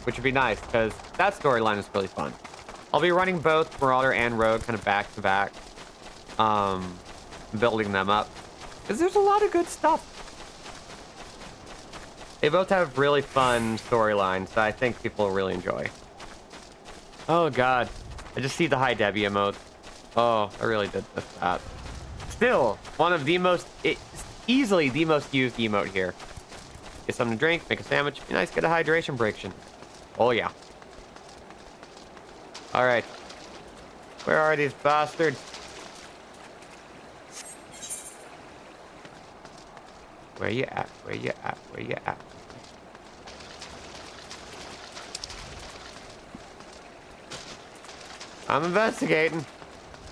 which would be nice, because that storyline is really fun. I'll be running both Marauder and Rogue kind of back to back, building them up, because there's a lot of good stuff. They both have really fun storylines that I think people will really enjoy. Oh god, I just see the Hi Debbie emote. Oh, I really did miss that. Still, one of the most, easily the most used emote here. Get something to drink, make a sandwich, be nice, get a hydration break. Oh yeah. Alright. Where are these bastards? Where you at? Where you at? Where you at? I'm investigating.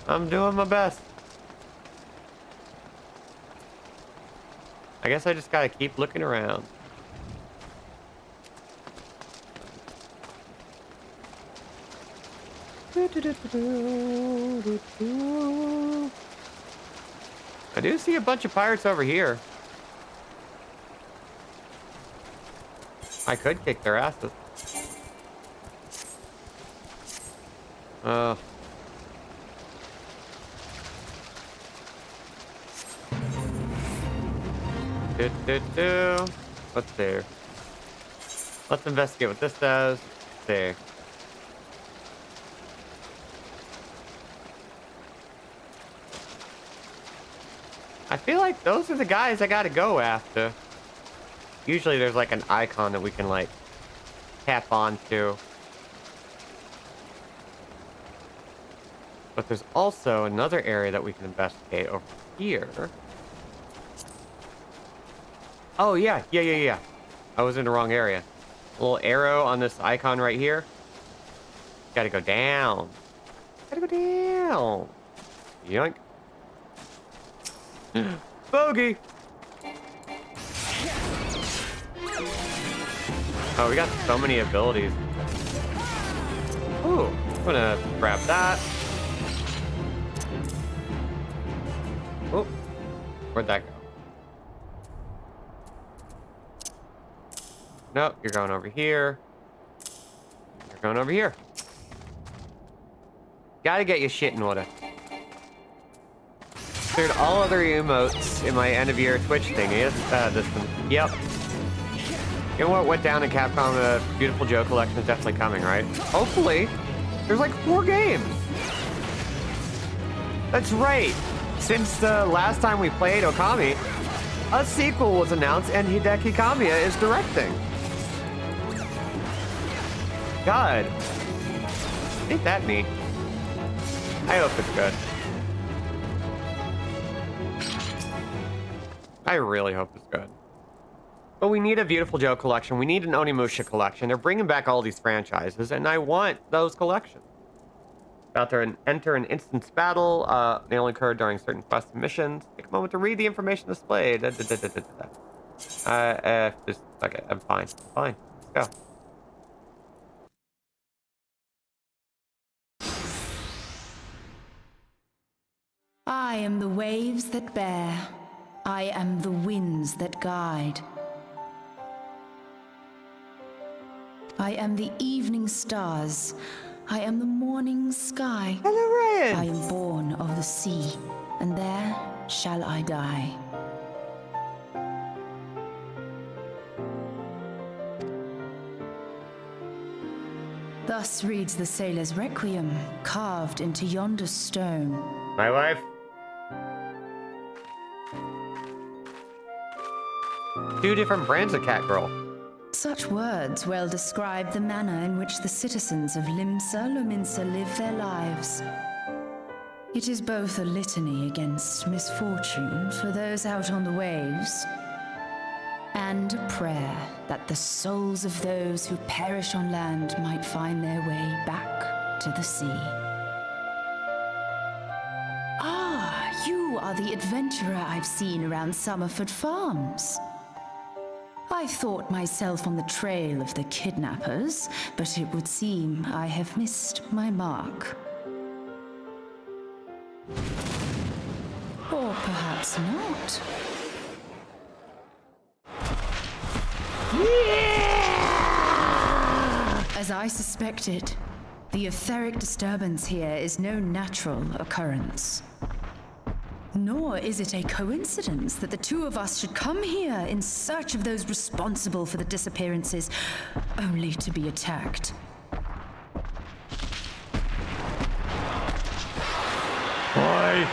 I'm doing my best. I guess I just gotta keep looking around. I do see a bunch of pirates over here. I could kick their asses. What's there? Let's investigate what this does. There. I feel like those are the guys I gotta go after. Usually there's like an icon that we can like tap onto. But there's also another area that we can investigate over here. Oh, yeah. I was in the wrong area. A little arrow on this icon right here. Gotta go down. Gotta go down. Yoink. Bogey. Oh, we got so many abilities. Ooh, I'm gonna grab that. Oh, where'd that go? Nope, you're going over here. You're going over here. Gotta get your shit in order. Cleared all other emotes in my end of year Twitch thing. Yes, this one. Yep. You know what went down in Capcom? The Beautiful Joe collection is definitely coming, right? Hopefully. There's like 4 games. That's right. Since the last time we played Okami, a sequel was announced and Hideki Kamiya is directing. God. Ain't that neat? I hope it's good. I really hope it's good. But we need a Beautiful Joe collection. We need an Onimusha collection. They're bringing back all these franchises, and I want those collections. About to enter an instance battle. They only occur during certain quests and missions. Take a moment to read the information displayed. Just okay. I'm fine. Let's go. I am the waves that bear. I am the winds that guide. I am the evening stars. I am the morning sky. Hello, Ryan. I am born of the sea, and there shall I die. Thus reads the sailor's requiem, carved into yonder stone. My wife. 2 different brands of cat girl. Such words well describe the manner in which the citizens of Limsa Lominsa live their lives. It is both a litany against misfortune for those out on the waves, and a prayer that the souls of those who perish on land might find their way back to the sea. Ah, you are the adventurer I've seen around Summerford Farms. I thought myself on the trail of the kidnappers, but it would seem I have missed my mark. Or perhaps not. As I suspected, the etheric disturbance here is no natural occurrence. Nor is it a coincidence that the 2 of us should come here in search of those responsible for the disappearances, only to be attacked. Why?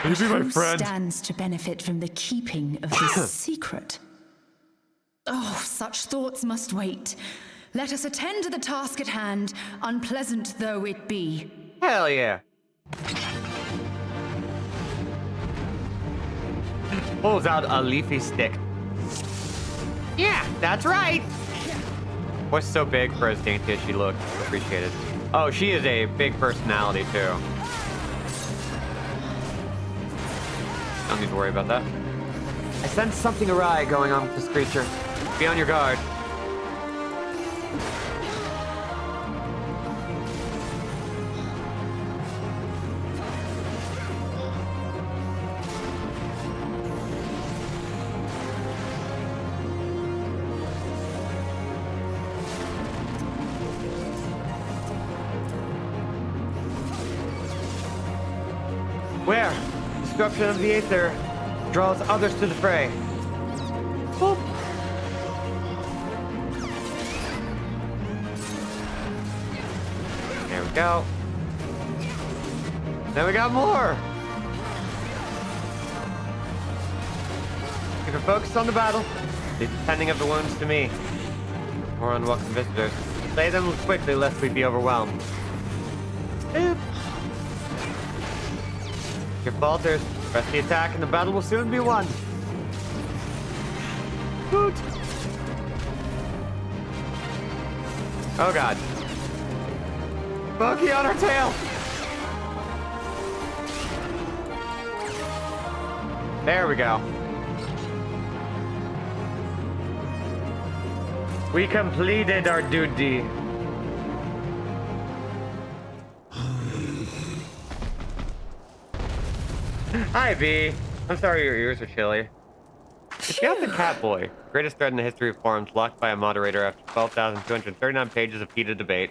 Will you be my Who friend? stands to benefit from the keeping of this secret? Oh, such thoughts must wait. Let us attend to the task at hand, unpleasant though it be. Hell yeah. Pulls out a leafy stick. Yeah, that's right. What's so big for as dainty as she looks? Appreciated. Oh, she is a big personality, too. Don't need to worry about that. I sense something awry going on with this creature. Be on your guard. Where? Disruption of the Aether draws others to the fray. Boop. There we go. Then we got more. Keep it focused on the battle. Leave the tending of the wounds to me. More unwelcome visitors. Slay them quickly lest we be overwhelmed. Boop. Your falters. Press the attack and the battle will soon be won. Hoot. Oh god. Bogey on our tail. There we go. We completed our duty. Hi, B. I'm sorry your ears are chilly. It's got the Catboy. Greatest thread in the history of forums, locked by a moderator after 12,239 pages of heated debate.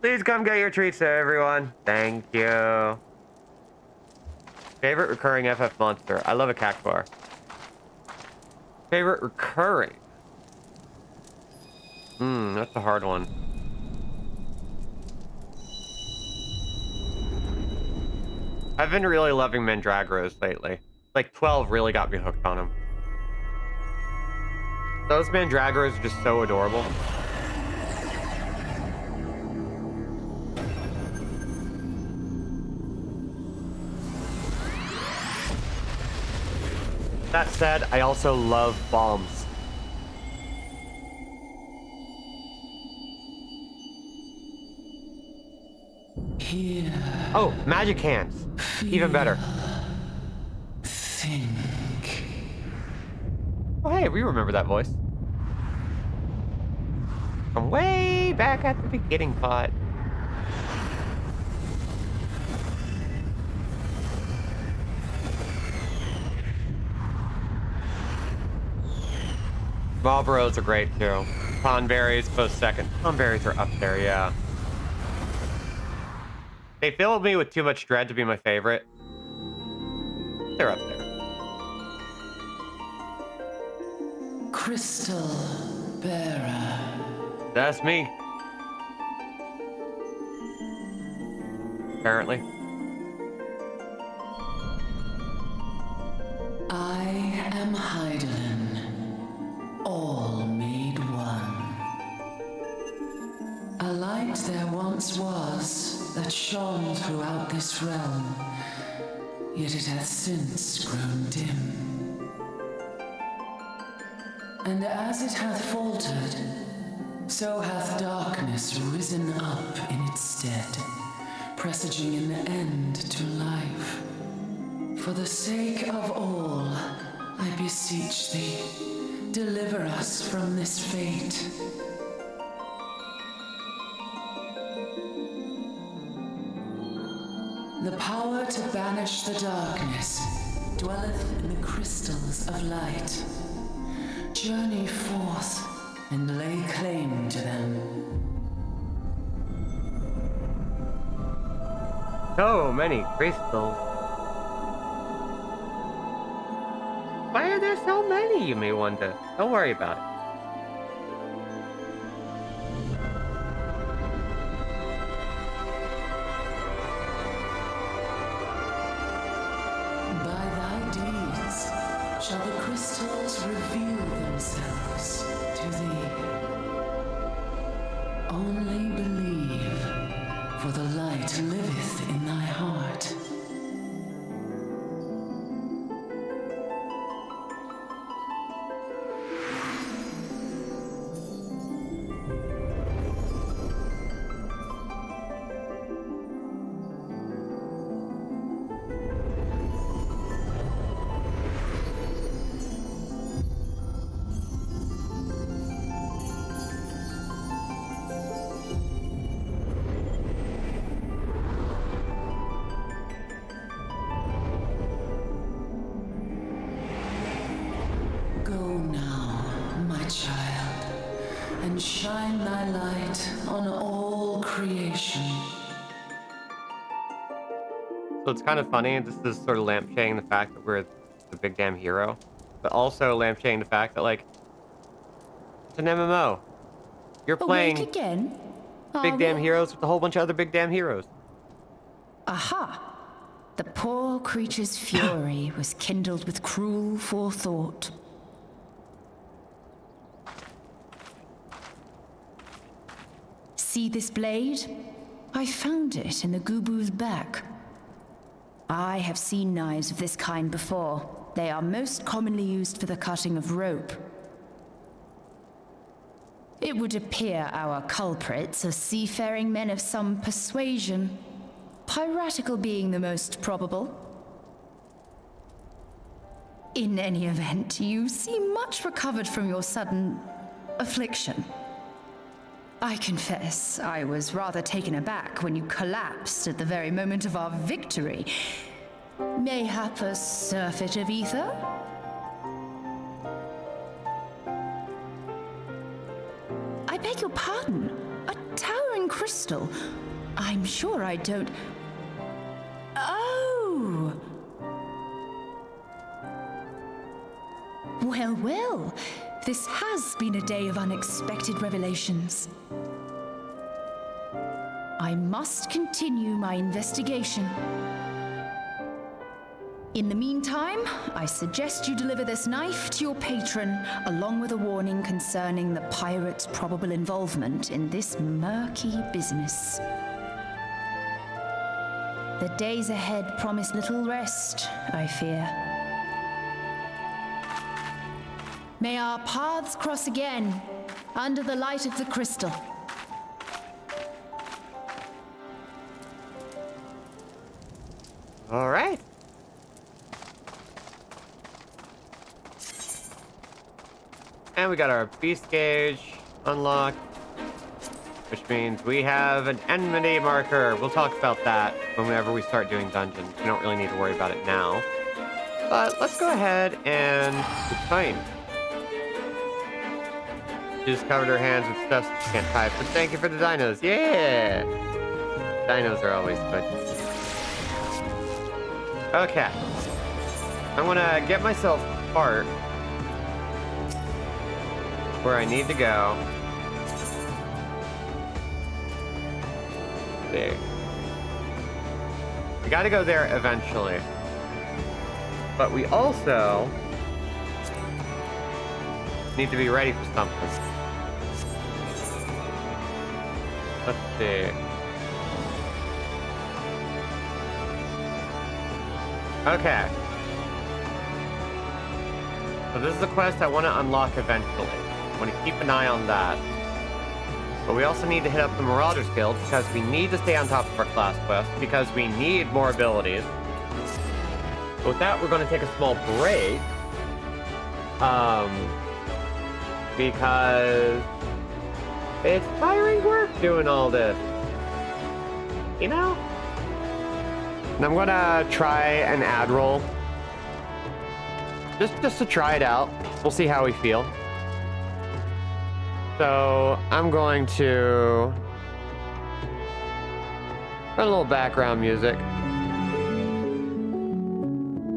Please come get your treats there, everyone. Thank you. Favorite recurring FF monster? I love a Cactuar. Favorite recurring? That's a hard one. I've been really loving Mandragoras lately. Like 12 really got me hooked on him. Those Mandragoras are just so adorable. That said, I also love bombs. Here. Oh, magic hands. Even better. Think. Oh, hey, we remember that voice. From way back at the beginning pot. Marlboros are great too. Pondberries close second. Pondberries are up there, yeah. They filled me with too much dread to be my favorite. They're up there. Crystal Bearer. That's me. Apparently. I am Heidelin, all made one. A light there once was that shone throughout this realm, yet it hath since grown dim. And as it hath faltered, so hath darkness risen up in its stead, presaging an end to life. For the sake of all, I beseech thee, deliver us from this fate. The power to banish the darkness dwelleth in the crystals of light. Journey forth and lay claim to them. So many crystals. Why are there so many, you may wonder? Don't worry about it. By thy deeds shall the crystals reveal themselves to thee. Only believe, for the light liveth in thy heart. shine thy light on all creation. So it's kind of funny. This is sort of lampshading the fact that we're the big damn hero, but also lampshading the fact that, like, it's an MMO. You're Awake playing again? big damn heroes with a whole bunch of other big damn heroes. Aha! The poor creature's fury was kindled with cruel forethought. See this blade? I found it in the Gubu's back. I have seen knives of this kind before. They are most commonly used for the cutting of rope. It would appear our culprits are seafaring men of some persuasion, piratical being the most probable. In any event, you seem much recovered from your sudden affliction. I confess, I was rather taken aback when you collapsed at the very moment of our victory. Mayhap a surfeit of ether? I beg your pardon. A towering crystal. I'm sure I don't... Oh! Well, well. This has been a day of unexpected revelations. I must continue my investigation. In the meantime, I suggest you deliver this knife to your patron, along with a warning concerning the pirate's probable involvement in this murky business. The days ahead promise little rest, I fear. May our paths cross again, under the light of the crystal. All right. And we got our beast gauge unlocked, which means we have an enmity marker. We'll talk about that whenever we start doing dungeons. We don't really need to worry about it now. But let's go ahead and fight. She just covered her hands with stuff she can't type, but thank you for the dinos. Yeah! Dinos are always good. Okay. I'm gonna get myself a part where I need to go. There. We gotta go there eventually. But we also need to be ready for something. Let's see. Okay. So this is a quest I want to unlock eventually. I want to keep an eye on that. But we also need to hit up the Marauders Guild because we need to stay on top of our class quest because we need more abilities. So with that, we're going to take a small break. Because it's tiring work doing all this. You know? And I'm gonna try an ad roll. Just to try it out. We'll see how we feel. So I'm going to run a little background music.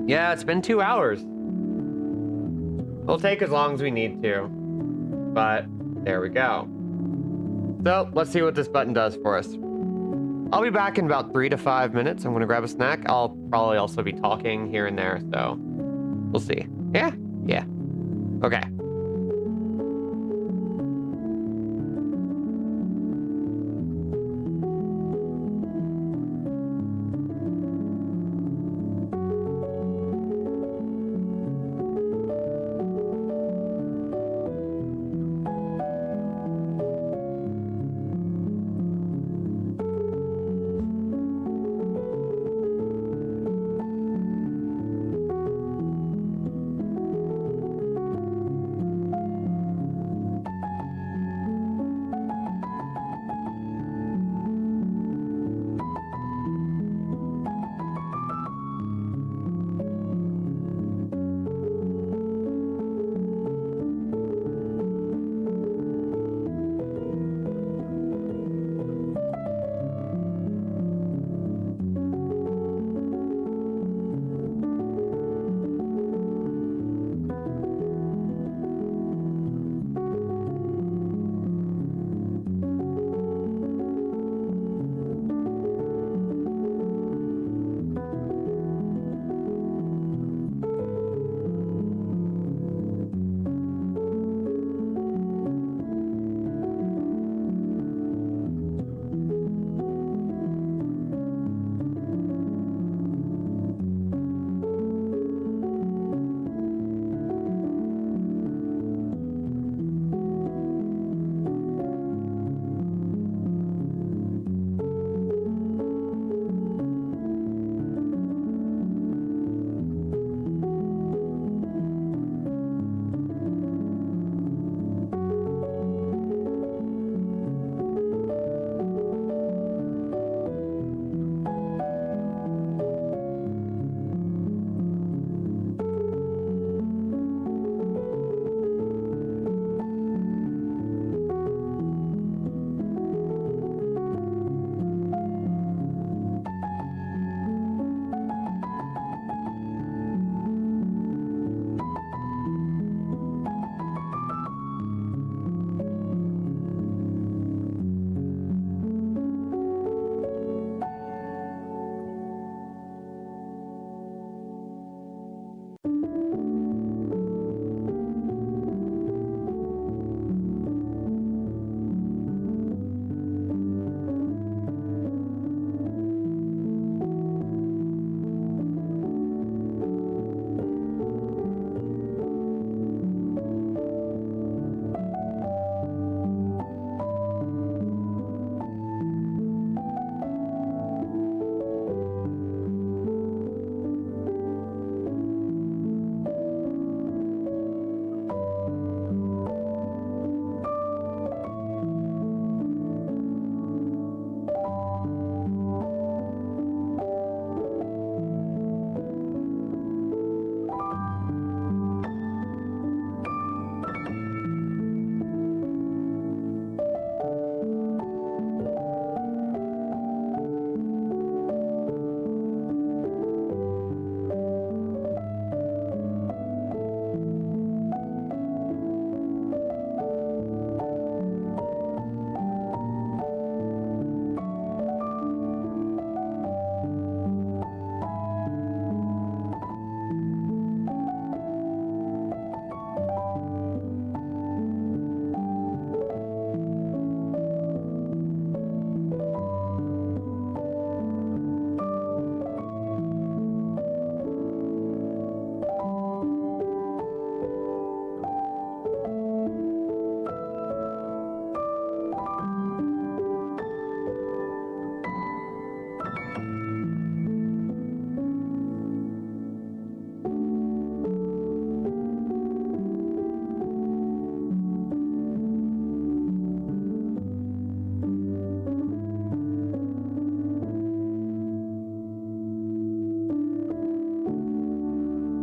Yeah, it's been 2 hours. It'll take as long as we need to. But there we go. So let's see what this button does for us. I'll be back in about 3 to 5 minutes. I'm going to grab a snack. I'll probably also be talking here and there, so we'll see. Yeah? Yeah. Okay.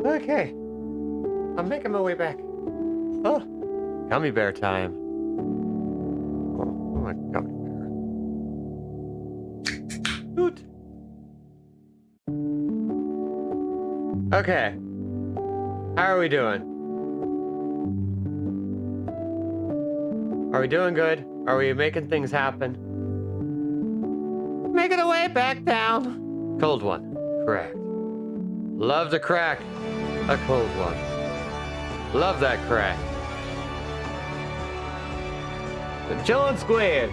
Okay. I'm making my way back. Oh, gummy bear time. Oh my gummy bear. Hoot. Okay. How are we doing? Are we doing good? Are we making things happen? Making our way back down. Cold one. Correct. Love to crack a cold one. Love that crack. The Chillin' Squid.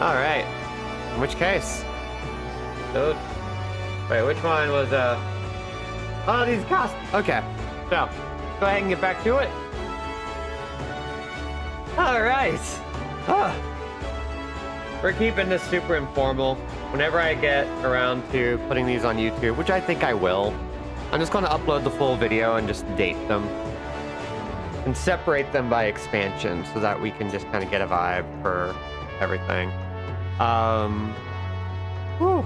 Alright. In which case? So, wait, which one was, oh, these costs. Okay. So, go ahead and get back to it. Alright. Oh. We're keeping this super informal. Whenever I get around to putting these on YouTube, which I think I will, I'm just going to upload the full video and just date them. And separate them by expansion so that we can just kind of get a vibe for everything. Whew.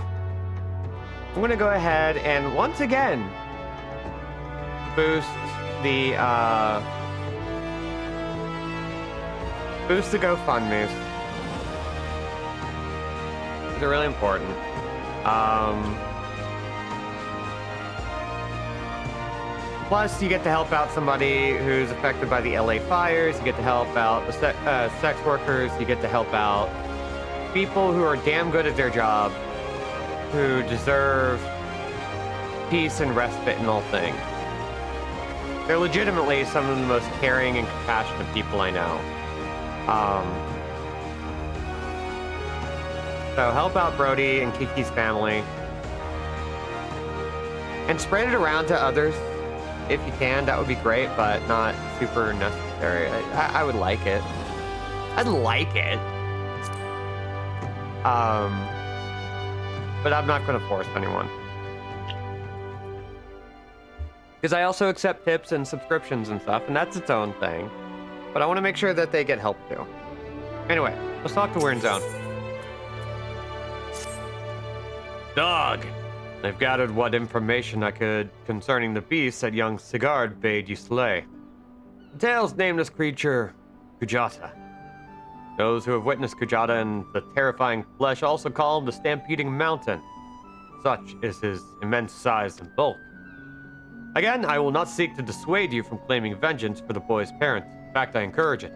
I'm going to go ahead and once again boost the GoFundMes. They're really important. Plus, you get to help out somebody who's affected by the LA fires. You get to help out the sex workers. You get to help out people who are damn good at their job, who deserve peace and respite in all things. They're legitimately some of the most caring and compassionate people I know. So help out Brody and Kiki's family. And spread it around to others. If you can, that would be great, but not super necessary. I would like it. I'd like it. But I'm not going to force anyone. Because I also accept tips and subscriptions and stuff, and that's its own thing. But I want to make sure that they get help too. Anyway, let's talk to Weird Zone. Dog! I've gathered what information I could concerning the beast that young Sigurd bade you slay. The tales name this creature Kujata. Those who have witnessed Kujata and the terrifying flesh also call him the Stampeding Mountain. Such is his immense size and bulk. Again, I will not seek to dissuade you from claiming vengeance for the boy's parents. In fact, I encourage it.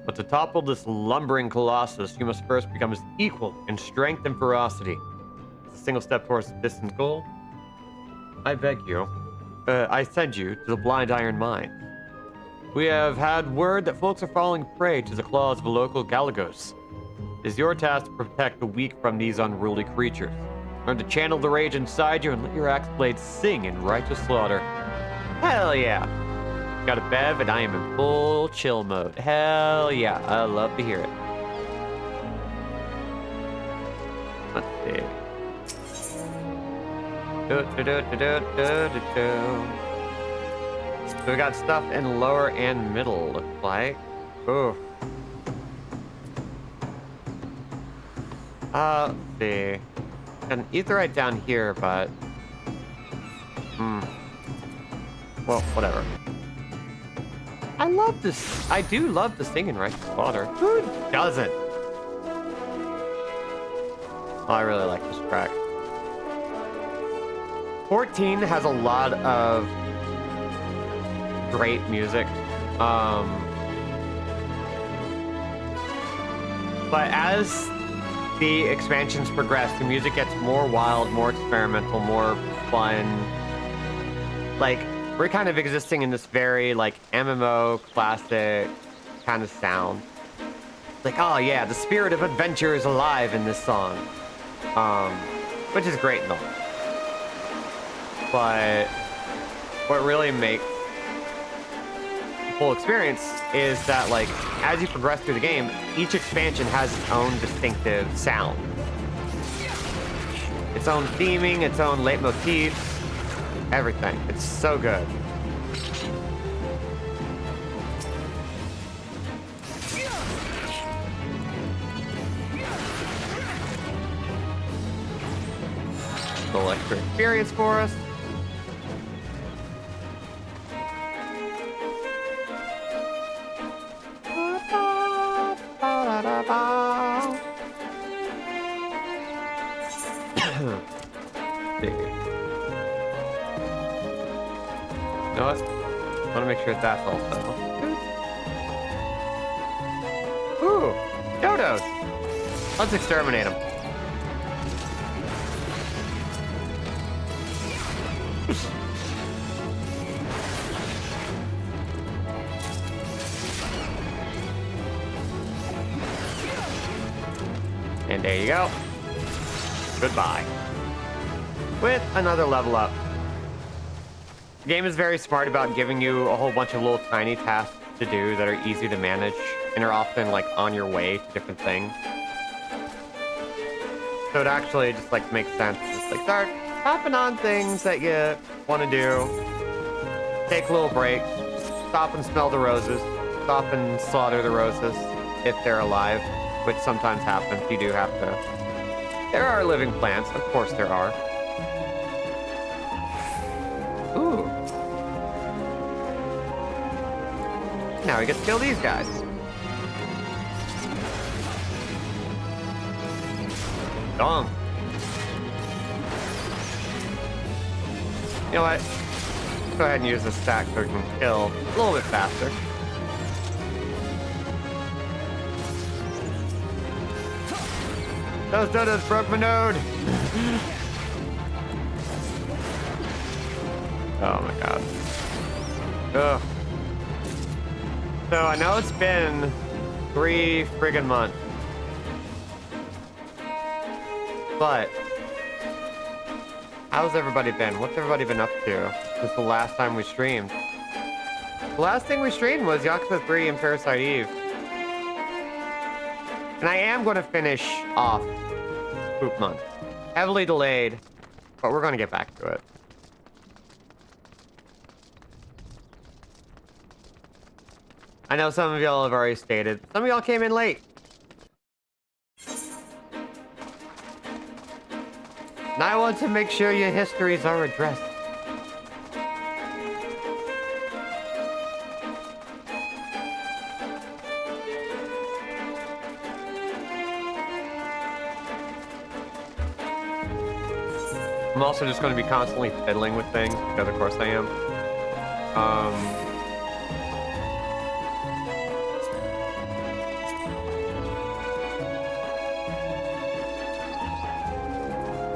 But to topple this lumbering colossus, you must first become his equal in strength and ferocity. A single step towards the distant goal. I beg you. I send you to the Blind Iron Mine. We have had word that folks are falling prey to the claws of a local Galagos. It is your task to protect the weak from these unruly creatures. Learn to channel the rage inside you and let your axe blades sing in righteous slaughter. Hell yeah! Got a bev and I am in full chill mode. Hell yeah, I love to hear it. Let's see. So we got stuff in lower and middle, looks like. Ooh. Let's see. Got an etherite down here, but... Well, whatever. I love this. I do love the singing right water. Who doesn't? Oh, I really like this track. 14 has a lot of great music. But as the expansions progress, the music gets more wild, more experimental, more fun. Like, we're kind of existing in this very, like, MMO classic kind of sound. Like, oh yeah, the spirit of adventure is alive in this song. Which is great and all. But what really makes the whole experience is that, like, as you progress through the game, each expansion has its own distinctive sound. Its own theming, its own leitmotifs, everything. It's so good. The electric experience for us. You know what? I want to make sure that's all settled. Ooh, dodos. Let's exterminate them. And there you go. Goodbye. With another level up. The game is very smart about giving you a whole bunch of little tiny tasks to do that are easy to manage and are often like on your way to different things. So it actually just like makes sense. Just like start hopping on things that you want to do. Take little breaks. Stop and smell the roses. Stop and slaughter the roses if they're alive, which sometimes happens. You do have to. There are living plants, of course there are. Ooh. Now we get to kill these guys. Dong. You know what? Go ahead and use this stack so we can kill a little bit faster. Those dodos broke my node. Oh my god. Ugh. So I know it's been 3 friggin' months. But how's everybody been? What's everybody been up to since the last time we streamed? The last thing we streamed was Yakuza 3 and Parasite Eve. And I am going to finish off Poop Month. Heavily delayed, but we're going to get back to it. I know some of y'all have already stated. Some of y'all came in late. And I want to make sure your histories are addressed. I'm also just going to be constantly fiddling with things, because of course I am.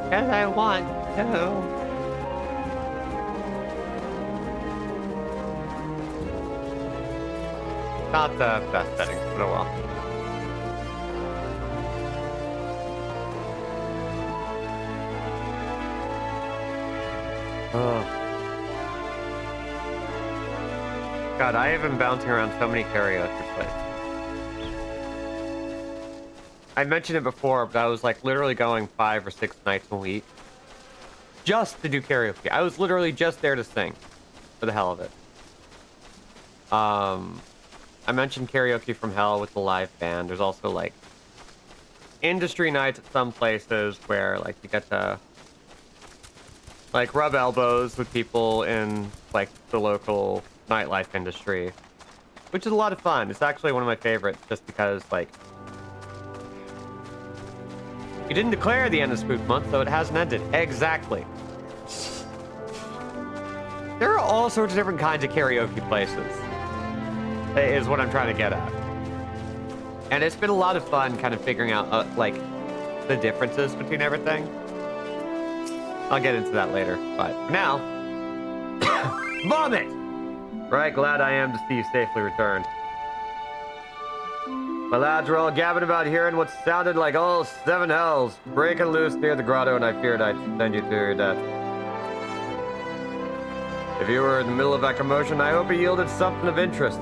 Because I want to. Not the best settings, but oh well. God, I have been bouncing around so many karaoke places. I mentioned it before, but I was like literally going 5 or 6 nights a week just to do karaoke. I was literally just there to sing for the hell of it. I mentioned Karaoke from Hell with the live band. There's also like industry nights at some places where like you get to like rub elbows with people in like the local nightlife industry, which is a lot of fun. It's actually one of my favorites just because like you didn't declare the end of Spook Month, so it hasn't ended. Exactly. There are all sorts of different kinds of karaoke places, is what I'm trying to get at. And it's been a lot of fun kind of figuring out, like, the differences between everything. I'll get into that later, but for now, vomit! Right, glad I am to see you safely returned. My lads were all gabbing about hearing what sounded like all 7 hells breaking loose near the grotto, and I feared I'd send you to your death. If you were in the middle of that commotion, I hope it yielded something of interest.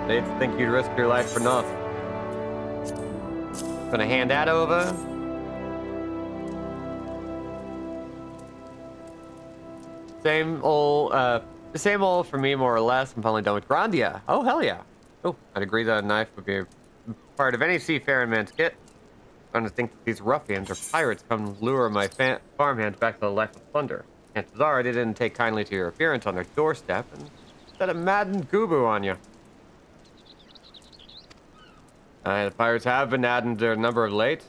They'd think you'd risk your life for nothing. Gonna hand that over. Same old for me, more or less. I'm finally done with Grandia. Oh, hell yeah. Oh, I'd agree that a knife would be part of any seafaring man's kit. I'm gonna think that these ruffians or pirates come lure my farmhands back to the life of plunder. Chances are they didn't take kindly to your appearance on their doorstep and set a maddened goobo on you. The pirates have been adding to their number of late.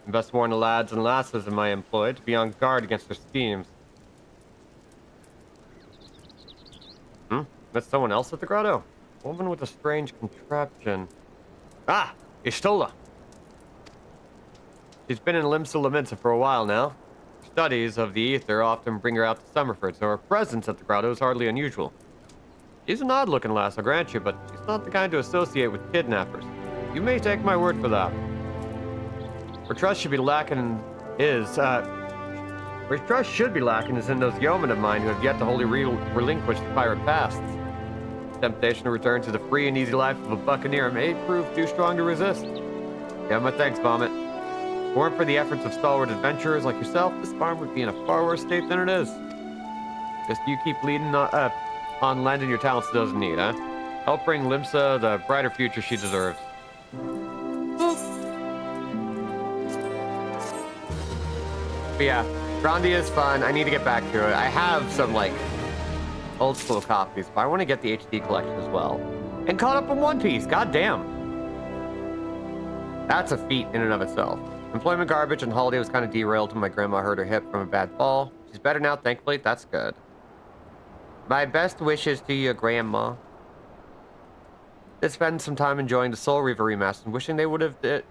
I best warn the lads and lasses in my employ to be on guard against their schemes. Hmm? That's someone else at the grotto? A woman with a strange contraption. Ah! Ishtola! She's been in Limsa Laminsa for a while now. Studies of the ether often bring her out to Summerford, so her presence at the grotto is hardly unusual. She's an odd-looking lass, I'll grant you, but she's not the kind to associate with kidnappers. You may take my word for that. Where trust should be lacking where trust should be lacking is in those yeomen of mine who have yet to wholly relinquish the pirate pasts. Temptation to return to the free and easy life of a buccaneer may prove too strong to resist. Yeah, my thanks, Vomit. If it weren't for the efforts of stalwart adventurers like yourself, this farm would be in a far worse state than it is. Just you keep leading on lending your talents to those in need, huh? Help bring Limsa the brighter future she deserves. But yeah, Grandia is fun. I need to get back to it. I have some, like, old school copies, but I want to get the HD collection as well. And caught up in One Piece, goddamn. That's a feat in and of itself. Employment garbage and holiday was kind of derailed when my grandma hurt her hip from a bad fall. She's better now, thankfully. That's good. My best wishes to you, Grandma. Let's spend some time enjoying the Soul Reaver remaster and wishing they would have had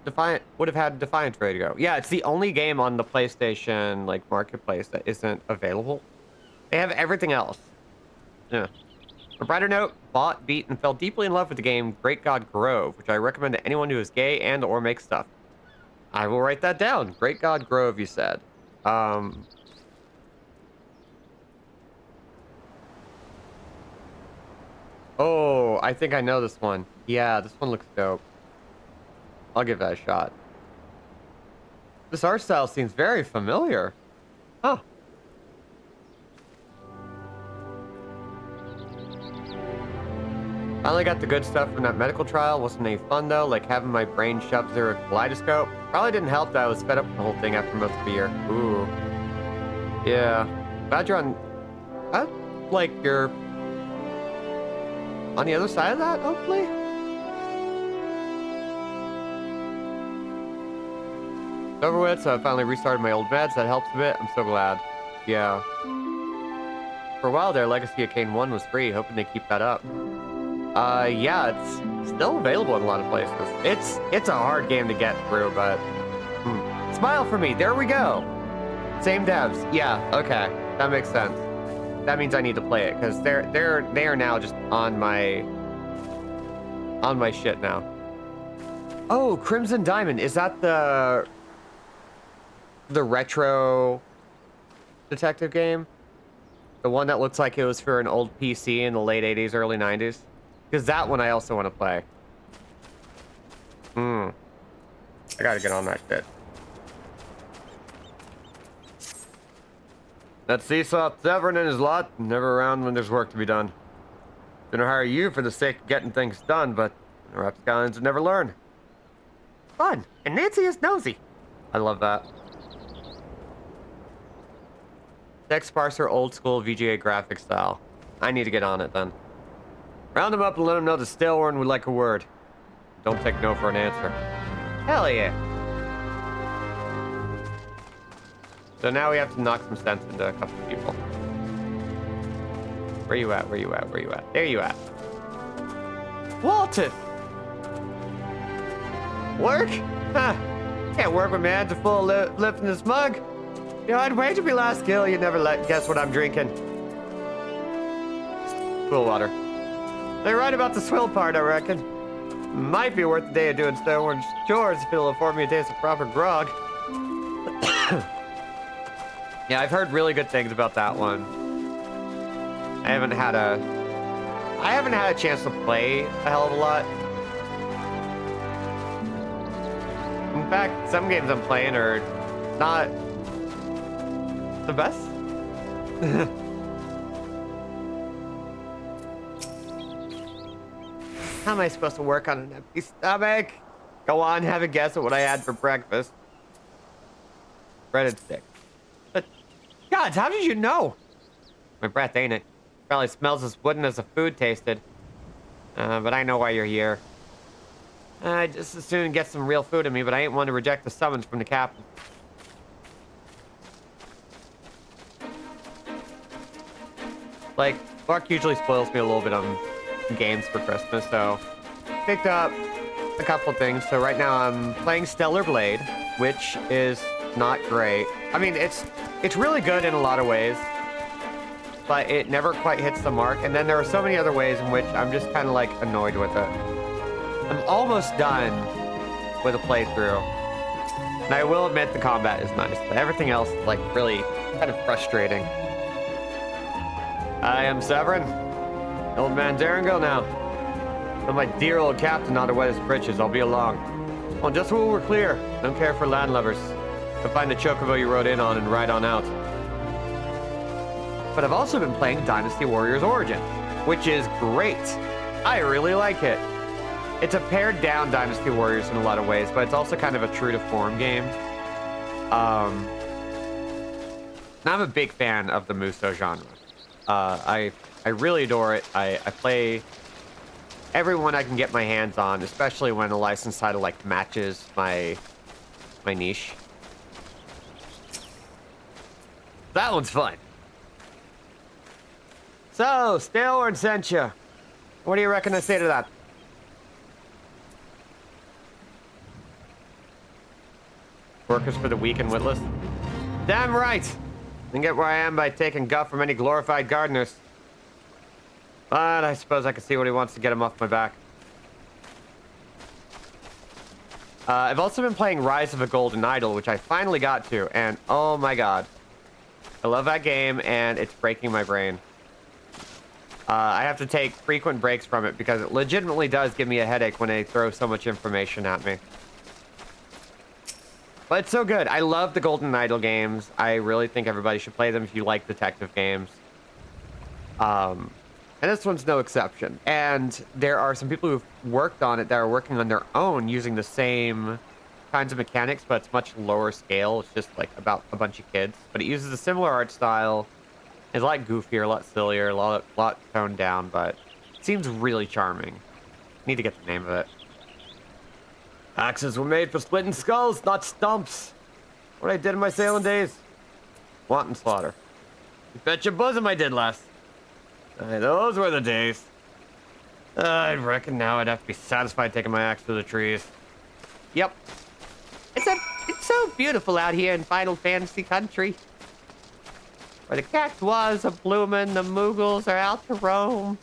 Defiant ready to go. Yeah, it's the only game on the PlayStation like marketplace that isn't available. They have everything else. Yeah. A brighter note, bought, beat, and fell deeply in love with the game Great God Grove, which I recommend to anyone who is gay and or makes stuff. I will write that down. Great God Grove, you said. Oh, I think I know this one. Yeah, this one looks dope. I'll give that a shot. This art style seems very familiar. Huh. Finally got the good stuff from that medical trial. Wasn't any fun though, like having my brain shoved through a kaleidoscope. Probably didn't help that I was fed up with the whole thing after most of the year. Ooh. Yeah. Glad you're on... like, you're... on the other side of that, hopefully? It's over with, so I finally restarted my old meds. That helps a bit. I'm so glad. Yeah. For a while there, Legacy of Kain 1 was free. Hoping they keep that up. Yeah, it's still available in a lot of places. It's a hard game to get through, but... Smile for me. There we go. Same devs. Yeah, okay. That makes sense. That means I need to play it, because they are now just on my shit now. Oh, Crimson Diamond. Is that the retro detective game? The one that looks like it was for an old PC in the late 80s, early 90s? Because that one I also want to play. I gotta get on that shit. That Seesaw Tavern and his lot, never around when there's work to be done. Gonna hire you for the sake of getting things done, but rapscallions never learn. Fun, and Nancy is nosy. I love that. Text parser old school VGA graphic style. I need to get on it then. Round him up and let him know the Staleworn would like a word. Don't take no for an answer. Hell yeah. So now we have to knock some sense into a couple of people. Where you at? Where you at? Where you at? There you at. Walton! Work? Huh. Can't work with my hands are full of lifting this mug. You know, I'd wager me last skill you never guess what I'm drinking. Cool water. They're right about the swill part, I reckon. Might be worth a day of doing Stoneworn's chores if it'll afford me a taste of proper grog. Yeah, I've heard really good things about that one. I haven't had a chance to play a hell of a lot. In fact, some games I'm playing are not the best. How am I supposed to work on an empty stomach? Go on, have a guess at what I had for breakfast. Breaded stick. But, gods, how did you know? My breath, ain't it? Probably smells as wooden as the food tasted. But I know why you're here. I just as soon get some real food in me, but I ain't one to reject the summons from the captain. Like, luck usually spoils me a little bit on games for Christmas, so picked up a couple things. So right now I'm playing Stellar Blade, which is not great. I mean, it's really good in a lot of ways, but it never quite hits the mark. And then there are so many other ways in which I'm just kind of like annoyed with it. I'm almost done with a playthrough, and I will admit the combat is nice, but everything else is like really kind of frustrating. I am Severin, old man Daringel now. But my dear old captain not to wet his britches, I'll be along. Well, just so we're clear, don't care for landlubbers. Go find the chocobo you rode in on and ride on out. But I've also been playing Dynasty Warriors Origin, which is great. I really like it. It's a pared down Dynasty Warriors in a lot of ways, but it's also kind of a true to form game. And I'm a big fan of the Muso genre. I really adore it. I play everyone I can get my hands on, especially when a licensed title like matches my niche. That one's fun. So, stale or Sentia? What do you reckon I say to that? Workers for the weak and witless? Damn right! I can get where I am by taking guff from any glorified gardeners. But I suppose I can see what he wants to get him off my back. I've also been playing Rise of a Golden Idol, which I finally got to, and oh my god. I love that game, and it's breaking my brain. I have to take frequent breaks from it because it legitimately does give me a headache when they throw so much information at me. But it's so good. I love the Golden Idol games. I really think everybody should play them if you like detective games. And this one's no exception. And there are some people who've worked on it that are working on their own using the same kinds of mechanics, but it's much lower scale. It's just like about a bunch of kids. But it uses a similar art style. It's a lot goofier, a lot sillier, a lot toned down, but it seems really charming. Need to get the name of it. Axes were made for splitting skulls, not stumps. What I did in my sailing days. Wanton slaughter. You bet your bosom I did last. Those were the days. I reckon now I'd have to be satisfied taking my axe to the trees. Yep. It's so beautiful out here in Final Fantasy country. Where the cactuas are blooming, the Moogles are out to roam.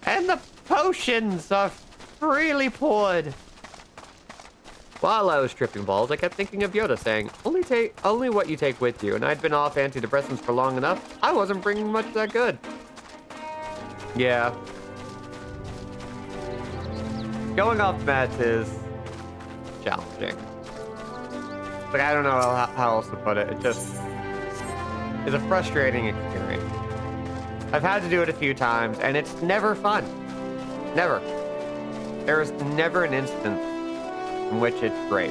And the potions are freely poured. While I was tripping balls, I kept thinking of Yoda saying, only what you take with you, and I'd been off antidepressants for long enough, I wasn't bringing much that good. Yeah. Going off meds is challenging. Like, I don't know how else to put it. It just is a frustrating experience. I've had to do it a few times, and it's never fun. Never. There is never an instance in which it's great.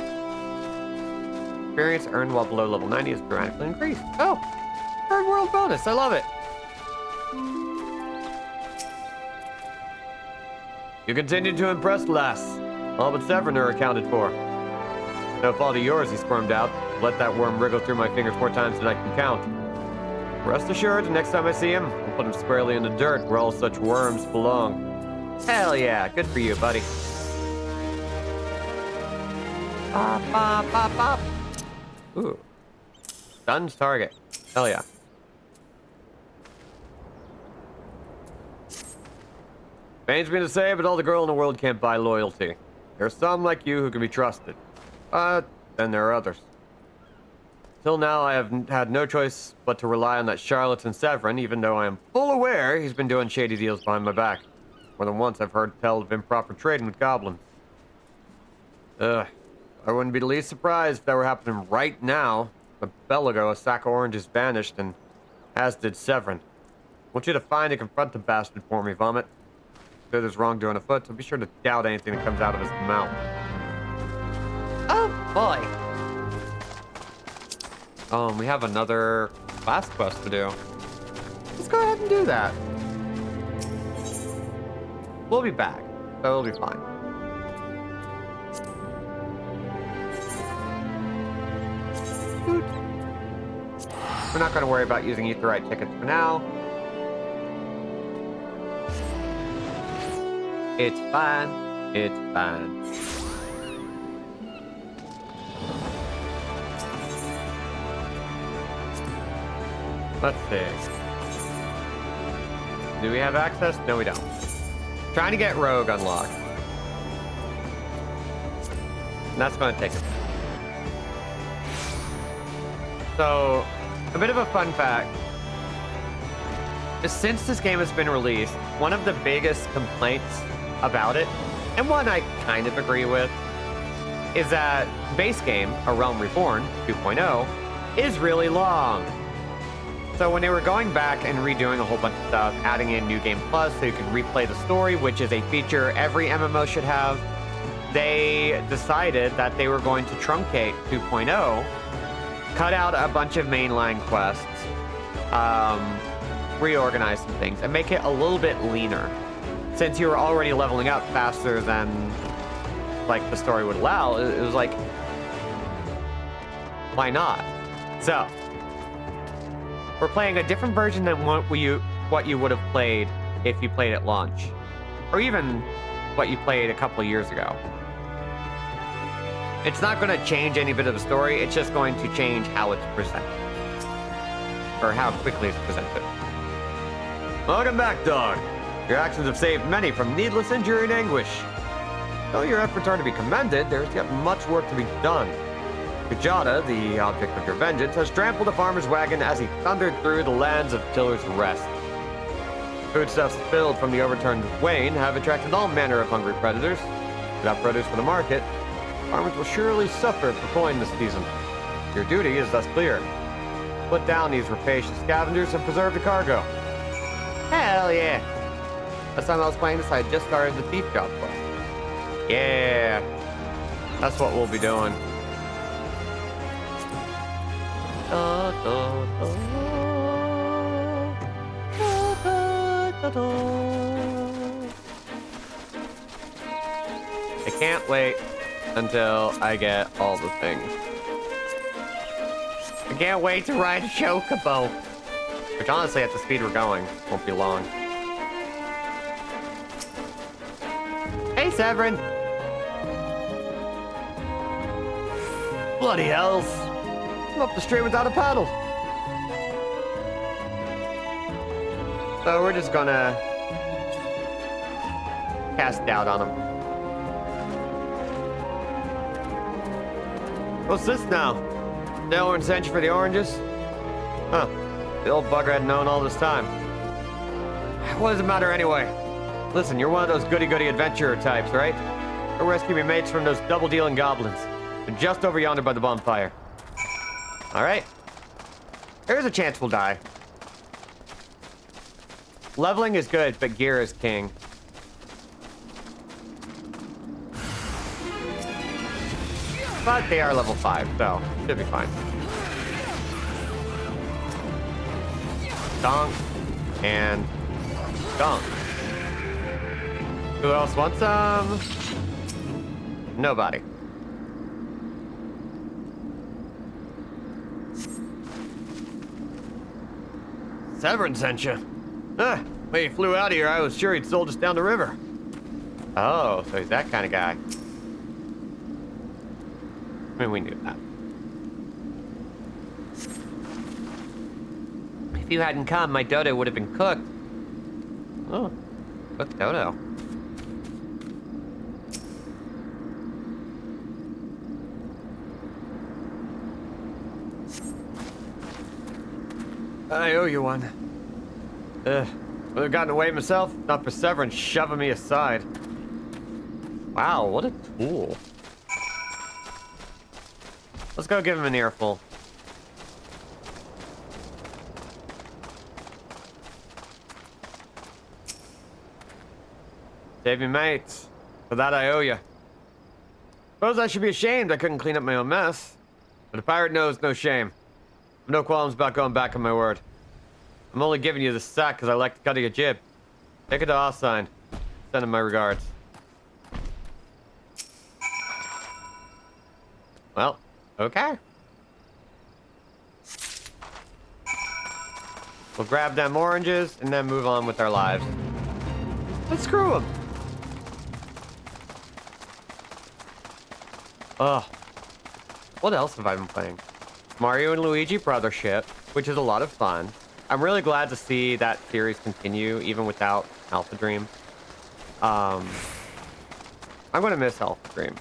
Experience earned while below level 90 is dramatically increased. Oh! Third world bonus. I love it. You continue to impress, lass. All but Severin are accounted for. No fault of yours, he squirmed out. Let that worm wriggle through my fingers 4 times than I can count. Rest assured, next time I see him, I'll put him squarely in the dirt where all such worms belong. Hell yeah, good for you, buddy. Bop, bop, bop, bop. Ooh. Stuns target. Hell yeah. Pains me to say, but all the girl in the world can't buy loyalty. There are some like you who can be trusted. But then there are others. Till now, I have had no choice but to rely on that charlatan Severin, even though I am full aware he's been doing shady deals behind my back. More than once I've heard tell of improper trading with goblins. I wouldn't be the least surprised if that were happening right now. A bell ago, a sack of oranges vanished, and as did Severin. I want you to find and confront the bastard for me, Vomit. If there's wrongdoing afoot, so be sure to doubt anything that comes out of his mouth. Oh, boy. Oh, and we have another class quest to do. Let's go ahead and do that. We'll be back, so it'll be fine. We're not going to worry about using Aetheryte tickets for now. It's fine. It's fine. Let's see. Do we have access? No, we don't. Trying to get Rogue unlocked. And that's going to take a bit. So, a bit of a fun fact. Since this game has been released, one of the biggest complaints about it, and one I kind of agree with, is that base game, A Realm Reborn 2.0, is really long. So when they were going back and redoing a whole bunch of stuff, adding in New Game Plus so you can replay the story, which is a feature every MMO should have, they decided that they were going to truncate 2.0, cut out a bunch of mainline quests, reorganize some things, and make it a little bit leaner. Since you were already leveling up faster than like the story would allow, it was like, why not? So, we're playing a different version than what you would have played if you played at launch, or even what you played a couple of years ago. It's not going to change any bit of the story, it's just going to change how it's presented. Or how quickly it's presented. Welcome back, dog. Your actions have saved many from needless injury and anguish. Though your efforts are to be commended, there is yet much work to be done. Kajata, the object of your vengeance, has trampled a farmer's wagon as he thundered through the lands of Tiller's Rest. Foodstuffs spilled from the overturned wain have attracted all manner of hungry predators. Without produce for the market, farmers will surely suffer for coin this season. Your duty is thus clear. Put down these rapacious scavengers and preserve the cargo. Hell yeah! Last time I was playing this, I had just started the thief job quest. Yeah! That's what we'll be doing. Da, da, da, da, da, da. I can't wait until I get all the things. I can't wait to ride a chocobo. Which honestly, at the speed we're going, won't be long. Hey, Severin! Bloody hells! I'm up the street without a paddle. So we're just gonna cast doubt on him. What's this now? The orange sent you for the oranges? Huh. The old bugger had known all this time. What does it matter anyway? Listen, you're one of those goody-goody adventurer types, right? Go rescue your mates from those double-dealing goblins. They're just over yonder by the bonfire. Alright. There's a chance we'll die. Leveling is good, but gear is king. But they are level 5, so should be fine. Donk. And donk. Who else wants some? Nobody. Severin sent you. When he flew out of here, I was sure he'd sold us down the river. Oh, so he's that kind of guy. I mean, we knew that. If you hadn't come, my dodo would have been cooked. Oh, cooked dodo. I owe you one. Would have gotten away myself, not for Severin shoving me aside. Wow, what a tool. Let's go give him an earful. Save me, mates. For that I owe you. Suppose I should be ashamed I couldn't clean up my own mess. But a pirate knows no shame. I've no qualms about going back on my word. I'm only giving you this sack because I like the cut of your jib. Take it to Ossign. Send him my regards. Well, okay. We'll grab them oranges and then move on with our lives. Let's screw them. Ugh. What else have I been playing? Mario and Luigi Brothership, which is a lot of fun. I'm really glad to see that series continue, even without Alpha Dream. I'm gonna miss Alpha Dream.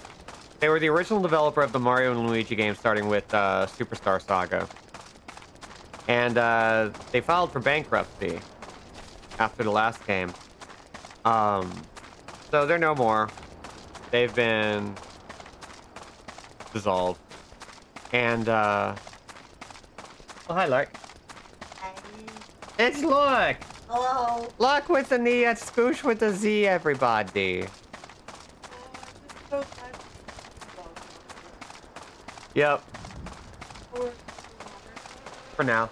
They were the original developer of the Mario and Luigi game, starting with Superstar Saga. And they filed for bankruptcy after the last game. So they're no more. They've been dissolved. And oh, hi, Lark. Hi. It's Lark. Hello. Lark with an E, it's Scoosh with a Z, everybody. Yep. For now.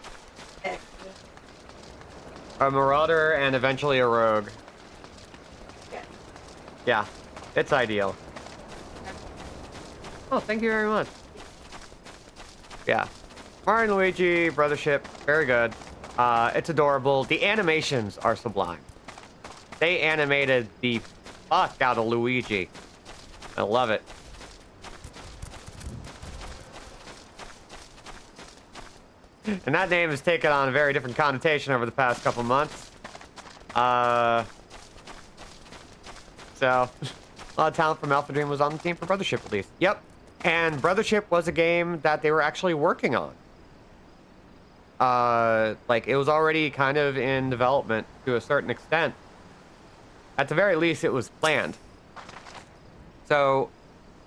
A marauder and eventually a rogue. Yeah, it's ideal. Oh, thank you very much. Yeah. Mario and Luigi, Brothership, very good. It's adorable. The animations are sublime. They animated the fuck out of Luigi. I love it. And that name has taken on a very different connotation over the past couple months. So, a lot of talent from Alpha Dream was on the team for Brothership, at least. Yep. And Brothership was a game that they were actually working on. Like, it was already kind of in development to a certain extent. At the very least, it was planned. So,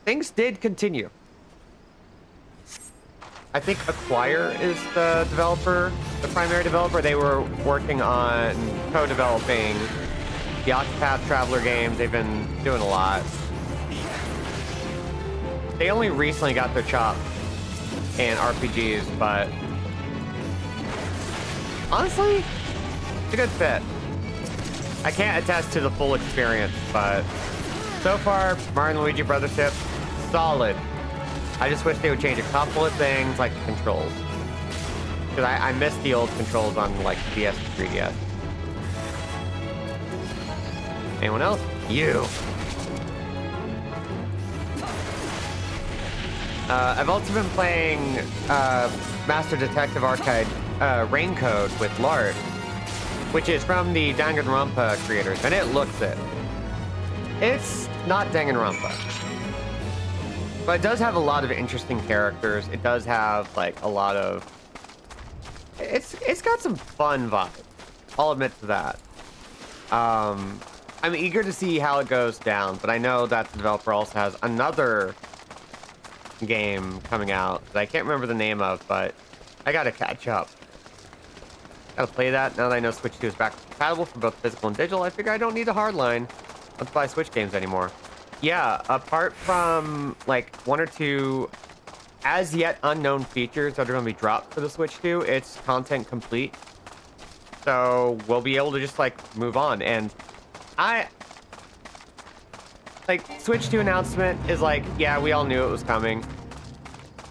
things did continue. I think Acquire is the developer, the primary developer. They were working on co-developing the Octopath Traveler games. They've been doing a lot. They only recently got their chop in RPGs, but honestly, it's a good fit. I can't attest to the full experience, but so far, Mario and Luigi Brothership, solid. I just wish they would change a couple of things, like the controls. Because I miss the old controls on, like, DS and 3DS. Anyone else? You. I've also been playing Master Detective Arcade Raincode with Lart, which is from the Danganronpa creators, and it looks it. It's not Danganronpa, but it does have a lot of interesting characters. It does have like a lot of. It's got some fun vibes. I'll admit to that. I'm eager to see how it goes down, but I know that the developer also has another game coming out that I can't remember the name of, but I gotta catch up. Gotta play that now that I know Switch 2 is backwards compatible for both physical and digital. I figure I don't need a hardline. Let's buy Switch games anymore. Yeah, apart from like one or two as yet unknown features that are going to be dropped for the Switch 2, it's content complete. So we'll be able to just like move on. And Switch 2 announcement is like, yeah, we all knew it was coming.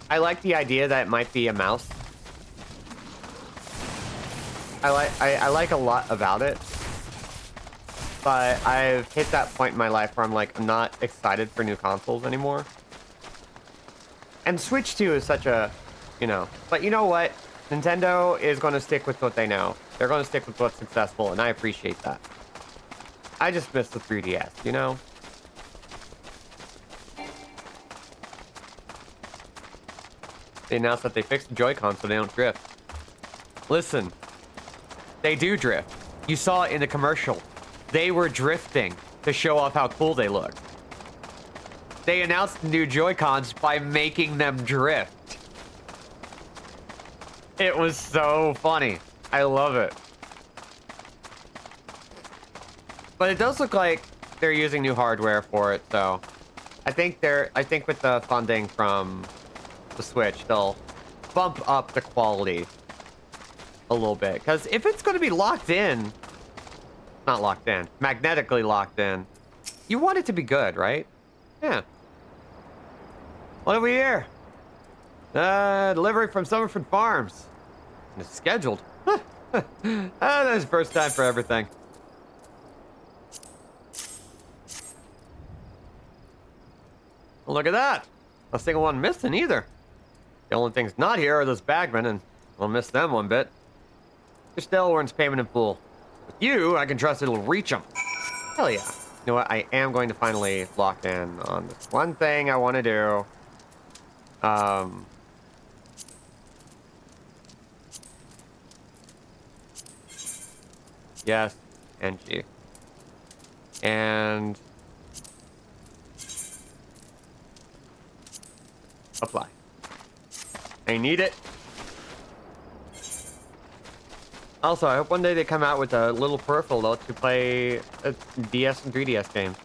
I like the idea that it might be a mouse. I like a lot about it. But I've hit that point in my life where I'm like, I'm not excited for new consoles anymore. And Switch 2 is such a, you know, but you know what? Nintendo is going to stick with what they know. They're going to stick with what's successful, and I appreciate that. I just miss the 3DS, you know? They announced that they fixed the Joy-Con so they don't drift. Listen, they do drift. You saw it in the commercial. They were drifting to show off how cool they look. They announced the new Joy-Cons by making them drift. It was so funny. I love it. But it does look like they're using new hardware for it, so I think with the funding from the Switch, they'll bump up the quality a little bit. Because if it's going to be locked in, not locked in, magnetically locked in, you want it to be good, right? Yeah. What have we here? Delivery from Summerford Farms. It's scheduled. Huh, That's the first time for everything. Well, look at that. A single one missing either. The only things not here are those bagmen, and we'll miss them one bit. Just Delawren's payment in full. With you, I can trust it'll reach them. Hell yeah. You know what? I am going to finally lock in on this one thing I want to do. Yes, and G. And apply. I need it. Also, I hope one day they come out with a little peripheral that lets you play DS and 3DS games.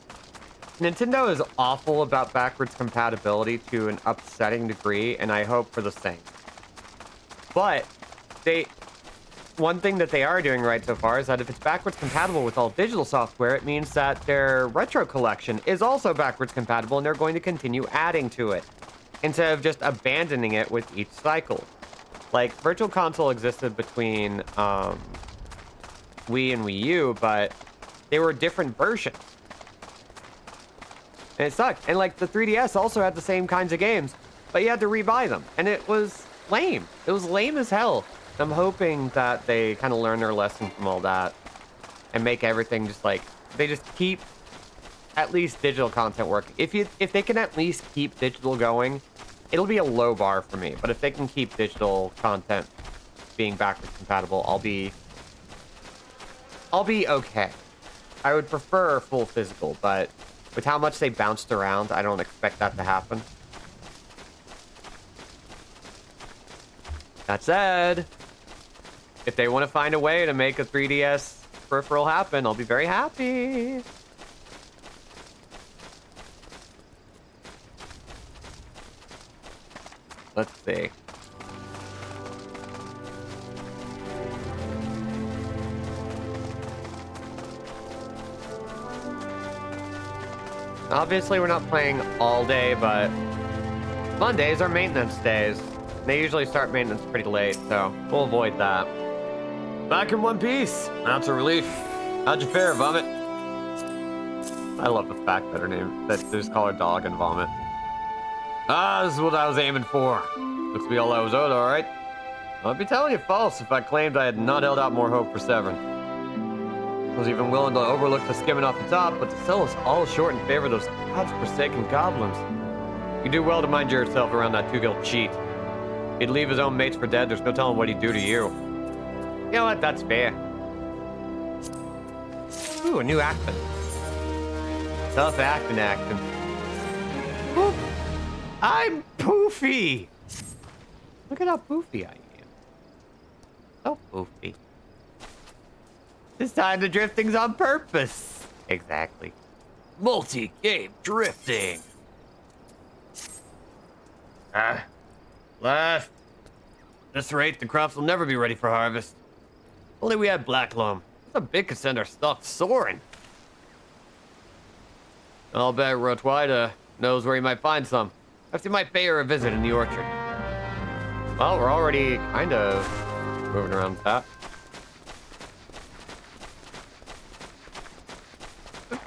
Nintendo is awful about backwards compatibility to an upsetting degree, and I hope for the same. But one thing that they are doing right so far is that if it's backwards compatible with all digital software, it means that their retro collection is also backwards compatible, and they're going to continue adding to it instead of just abandoning it with each cycle. Like, Virtual Console existed between Wii and Wii U, but they were different versions. And it sucked. And, like, the 3DS also had the same kinds of games, but you had to rebuy them. And it was lame. It was lame as hell. I'm hoping that they kind of learn their lesson from all that and make everything just, like, they just keep at least digital content working. If they can at least keep digital going, it'll be a low bar for me, but if they can keep digital content being backwards compatible, I'll be okay. I would prefer full physical, but with how much they bounced around, I don't expect that to happen. That said, if they want to find a way to make a 3DS peripheral happen, I'll be very happy. Let's see. Obviously, we're not playing all day, but Mondays are maintenance days. They usually start maintenance pretty late, so we'll avoid that. Back in one piece. That's a relief. How'd you fare, Vomit? I love the fact that they just call her Dog and Vomit. Ah, this is what I was aiming for. Looks to be all I was owed, all right. I'd be telling you false if I claimed I had not held out more hope for Severn. I was even willing to overlook the skimming off the top, but to sell us all short in favor of those godforsaken goblins. You do well to mind yourself around that two-guild cheat. He'd leave his own mates for dead, there's no telling what he'd do to you. You know what, that's fair. Ooh, a new accent. Self-acting accent. Ooh. I'm poofy! Look at how poofy I am. So poofy. This time the drifting's on purpose. Exactly. Multi-game drifting. Left. At this rate, the crops will never be ready for harvest. Only we had black loam. That's a big could send our stock soaring. I'll bet Rotwida knows where he might find some. Perhaps he might pay her a visit in the orchard. Well, we're already kind of moving around with that.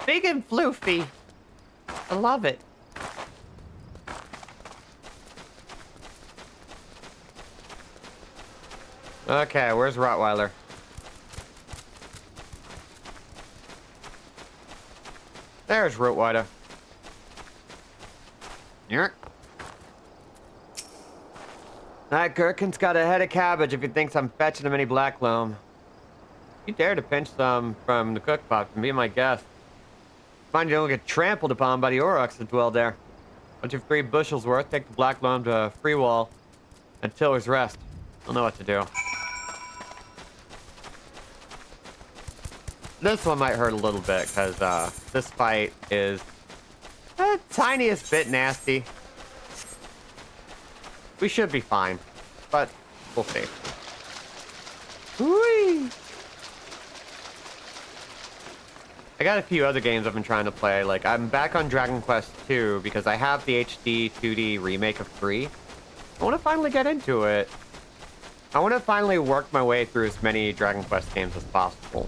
Big and floofy. I love it. Okay, where's Rottweiler? There's Rottweiler. Yerk. That gherkin's got a head of cabbage if he thinks I'm fetching him any black loam. You dare to pinch some from the cook pot and be my guest. Find you don't get trampled upon by the aurochs that dwell there. Once you've 3 bushels worth, take the black loam to Freewall and Tiller's Rest. I'll know what to do. This one might hurt a little bit because this fight is the tiniest bit nasty. We should be fine, but we'll see. Whee! I got a few other games I've been trying to play. Like, I'm back on Dragon Quest II because I have the HD 2D remake of 3. I want to finally get into it. I want to finally work my way through as many Dragon Quest games as possible.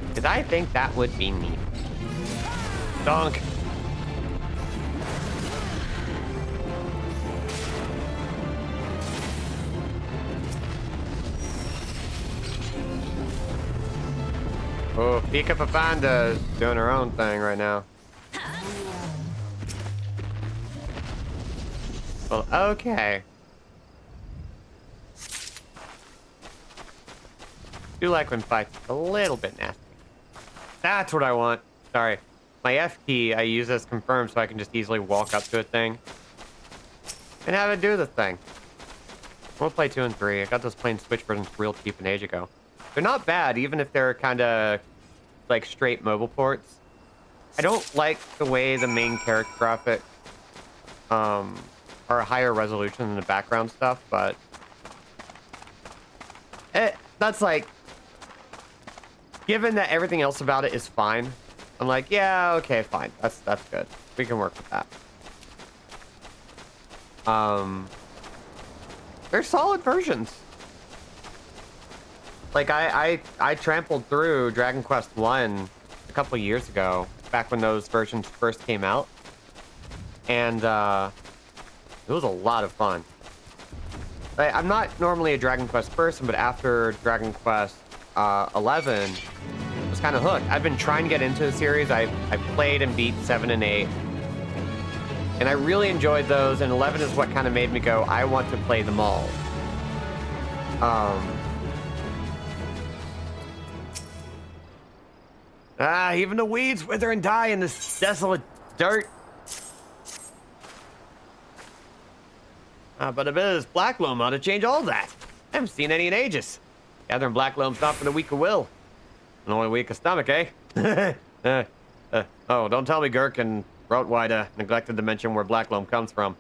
Because I think that would be neat. Dunk. Oh, Pika Papanda is doing her own thing right now. Well, okay. Do like when fights a little bit nasty. That's what I want. Sorry. My F key I use as confirm so I can just easily walk up to a thing and have it do the thing. We'll play 2 and 3. I got those plain Switch versions real cheap an age ago. They're not bad, even if they're kind of like straight mobile ports. I don't like the way the main character graphics are a higher resolution than the background stuff, but that's like, given that everything else about it is fine, I'm like, yeah, okay, fine. That's good. We can work with that. They're solid versions. Like I trampled through Dragon Quest 1 a couple years ago, back when those versions first came out. And it was a lot of fun. I'm not normally a Dragon Quest person, but after Dragon Quest 11, I was kind of hooked. I've been trying to get into the series. I played and beat 7 and 8. And I really enjoyed those, and 11 is what kind of made me go, I want to play them all. Even the weeds wither and die in this desolate dirt. But a bit of this black loam ought to change all that. I haven't seen any in ages. Gathering black loam's not for the weak of will. And only weak of stomach, eh? Oh, don't tell me Gurk and Rotwide neglected to mention where black loam comes from.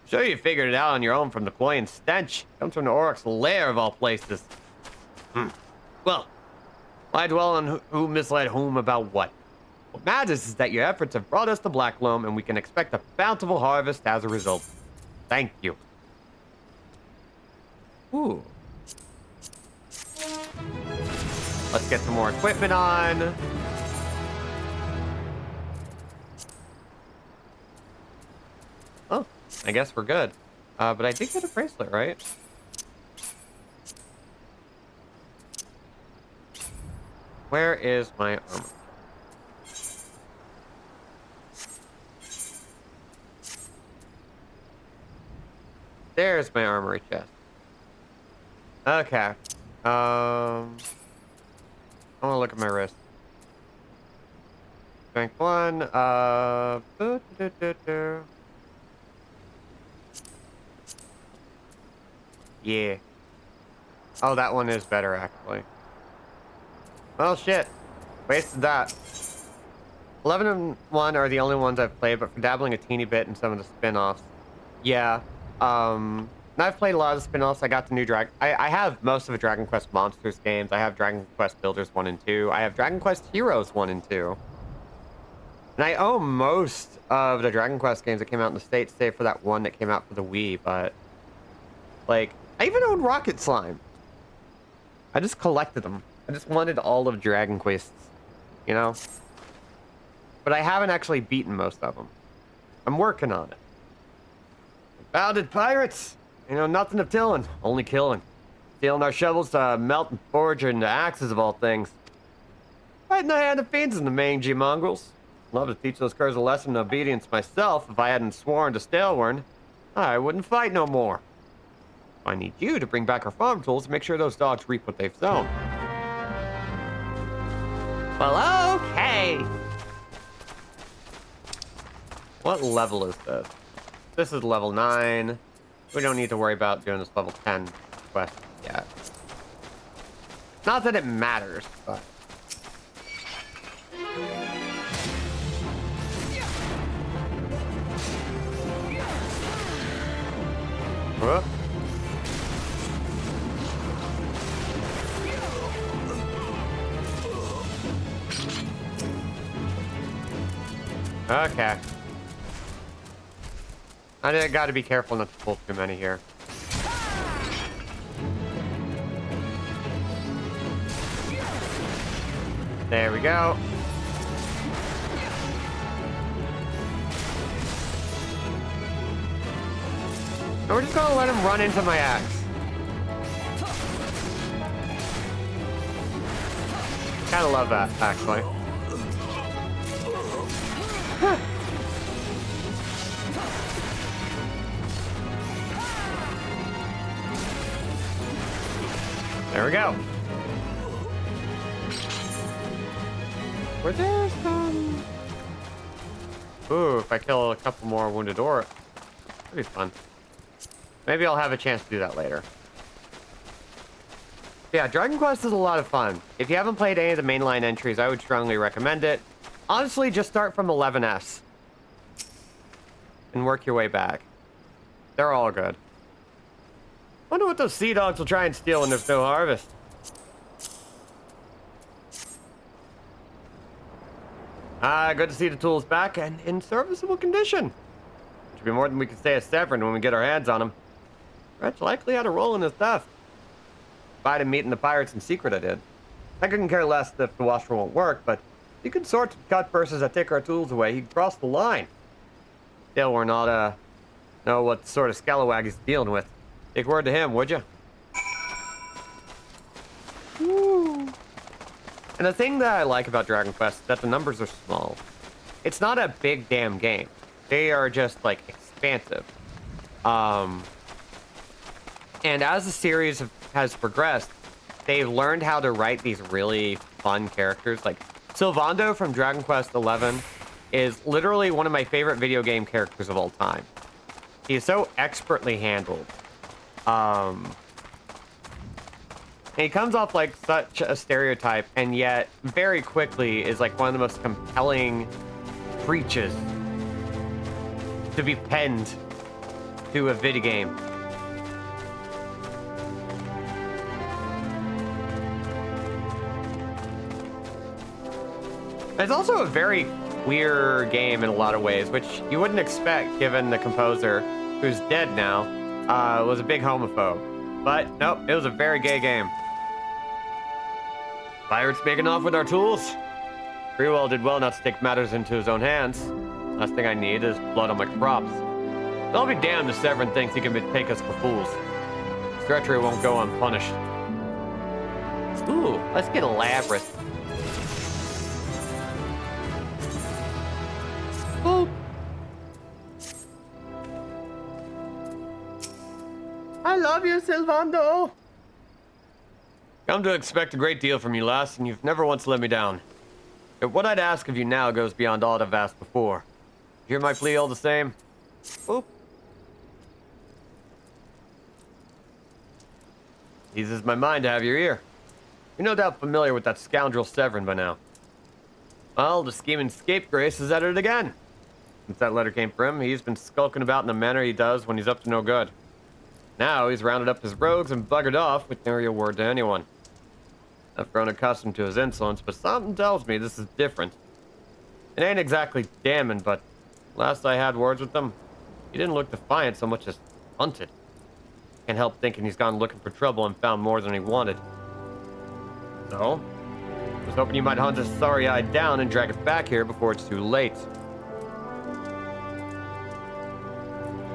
Sure you figured it out on your own from the cloying stench. Comes from the Oryx's lair of all places. Well, why dwell on who misled whom about what? What matters is that your efforts have brought us to black loam, and we can expect a bountiful harvest as a result. Thank you. Ooh. Let's get some more equipment on. Oh, I guess we're good. But I did get a bracelet, right? Where is my armor? There's my armory chest. Okay. I want to look at my wrist. Strength 1. Yeah. Oh, that one is better, actually. Well, shit. Wasted that. 11 and 1 are the only ones I've played, but for dabbling a teeny bit in some of the spin-offs. Yeah. And I've played a lot of the spin-offs. I got the new I have most of the Dragon Quest Monsters games. I have Dragon Quest Builders 1 and 2. I have Dragon Quest Heroes 1 and 2. And I own most of the Dragon Quest games that came out in the States, save for that one that came out for the Wii, but... Like, I even own Rocket Slime. I just collected them. I just wanted all of Dragon Quests, you know? But I haven't actually beaten most of them. I'm working on it. Bounded pirates! You know nothing of tilling, only killing. Stealing our shovels to melt and forge into axes of all things. Fighting the hand of fiends in the mangy mongrels. Love to teach those curs a lesson of obedience myself. If I hadn't sworn to Stalewern, I wouldn't fight no more. I need you to bring back our farm tools to make sure those dogs reap what they've sown. Well, okay. What level is this? This is level 9. We don't need to worry about doing this level 10 quest yet. Not that it matters, but... Whoop. Okay. I gotta be careful not to pull too many here. There we go. And we're just gonna let him run into my axe. Kinda love that, actually. There we go. Were there some... Ooh, if I kill a couple more wounded orcs, that'd be fun. Maybe I'll have a chance to do that later. Yeah, Dragon Quest is a lot of fun. If you haven't played any of the mainline entries, I would strongly recommend it. Honestly, just start from 11S. And work your way back. They're all good. Wonder what those sea dogs will try and steal when there's no harvest. Good to see the tools back and in serviceable condition. Should be more than we can say at Severn when we get our hands on them. Rich likely had a role in the theft. Despite him meeting the pirates in secret, I did. I couldn't care less if the washer won't work, but if you could sort some cut purses that take our tools away, he'd cross the line. Still, we're not, know what sort of scalawag he's dealing with. Take word to him, would you? Woo. And the thing that I like about Dragon Quest is that the numbers are small. It's not a big damn game. They are just, like, expansive. And as the series has progressed, they've learned how to write these really fun characters. Like, Sylvando from Dragon Quest XI is literally one of my favorite video game characters of all time. He is so expertly handled. And he comes off like such a stereotype, and yet very quickly is like one of the most compelling creatures to be penned to a video game. It's also a very queer game in a lot of ways, which you wouldn't expect given the composer, who's dead now, was a big homophobe. But nope, it was a very gay game. Pirates making off with our tools. Freewell did well not to take matters into his own hands. Last thing I need is blood on my crops. I'll be damned if Severin thinks he can take us for fools. Treachery won't go unpunished. Ooh, let's get elaborate. Oh. I love you, Sylvando. Come to expect a great deal from you, lass, and you've never once let me down. But what I'd ask of you now goes beyond all I've asked before. You hear my plea all the same? Oop. Eases my mind to have your ear. You're no doubt familiar with that scoundrel Severin by now. Well, the scheming scapegrace is at it again. Since that letter came from him, he's been skulking about in the manner he does when he's up to no good. Now he's rounded up his rogues and buggered off with no real word to anyone. I've grown accustomed to his insolence, but something tells me this is different. It ain't exactly damning, but last I had words with him, he didn't look defiant so much as hunted. Can't help thinking he's gone looking for trouble and found more than he wanted. So, I was hoping you might hunt his sorry-eyed down and drag it back here before it's too late.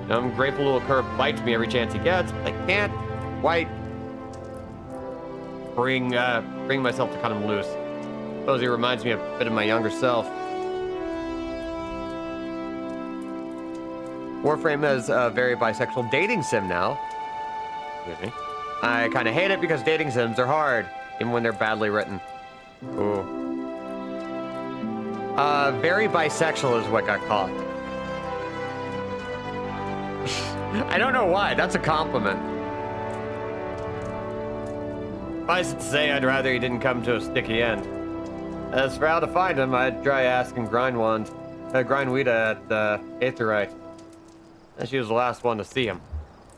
I'm grateful little cur bites me every chance he gets, but I can't quite bring myself to cut him loose. Suppose he reminds me a bit of my younger self. Warframe has a very bisexual dating sim now. Excuse me. I kind of hate it because dating sims are hard, even when they're badly written. Ooh. Very bisexual is what got caught. I don't know why. That's a compliment. Suffice it to say, I'd rather he didn't come to a sticky end. As for how to find him, I'd try asking Grindwida at Aetherite. And she was the last one to see him.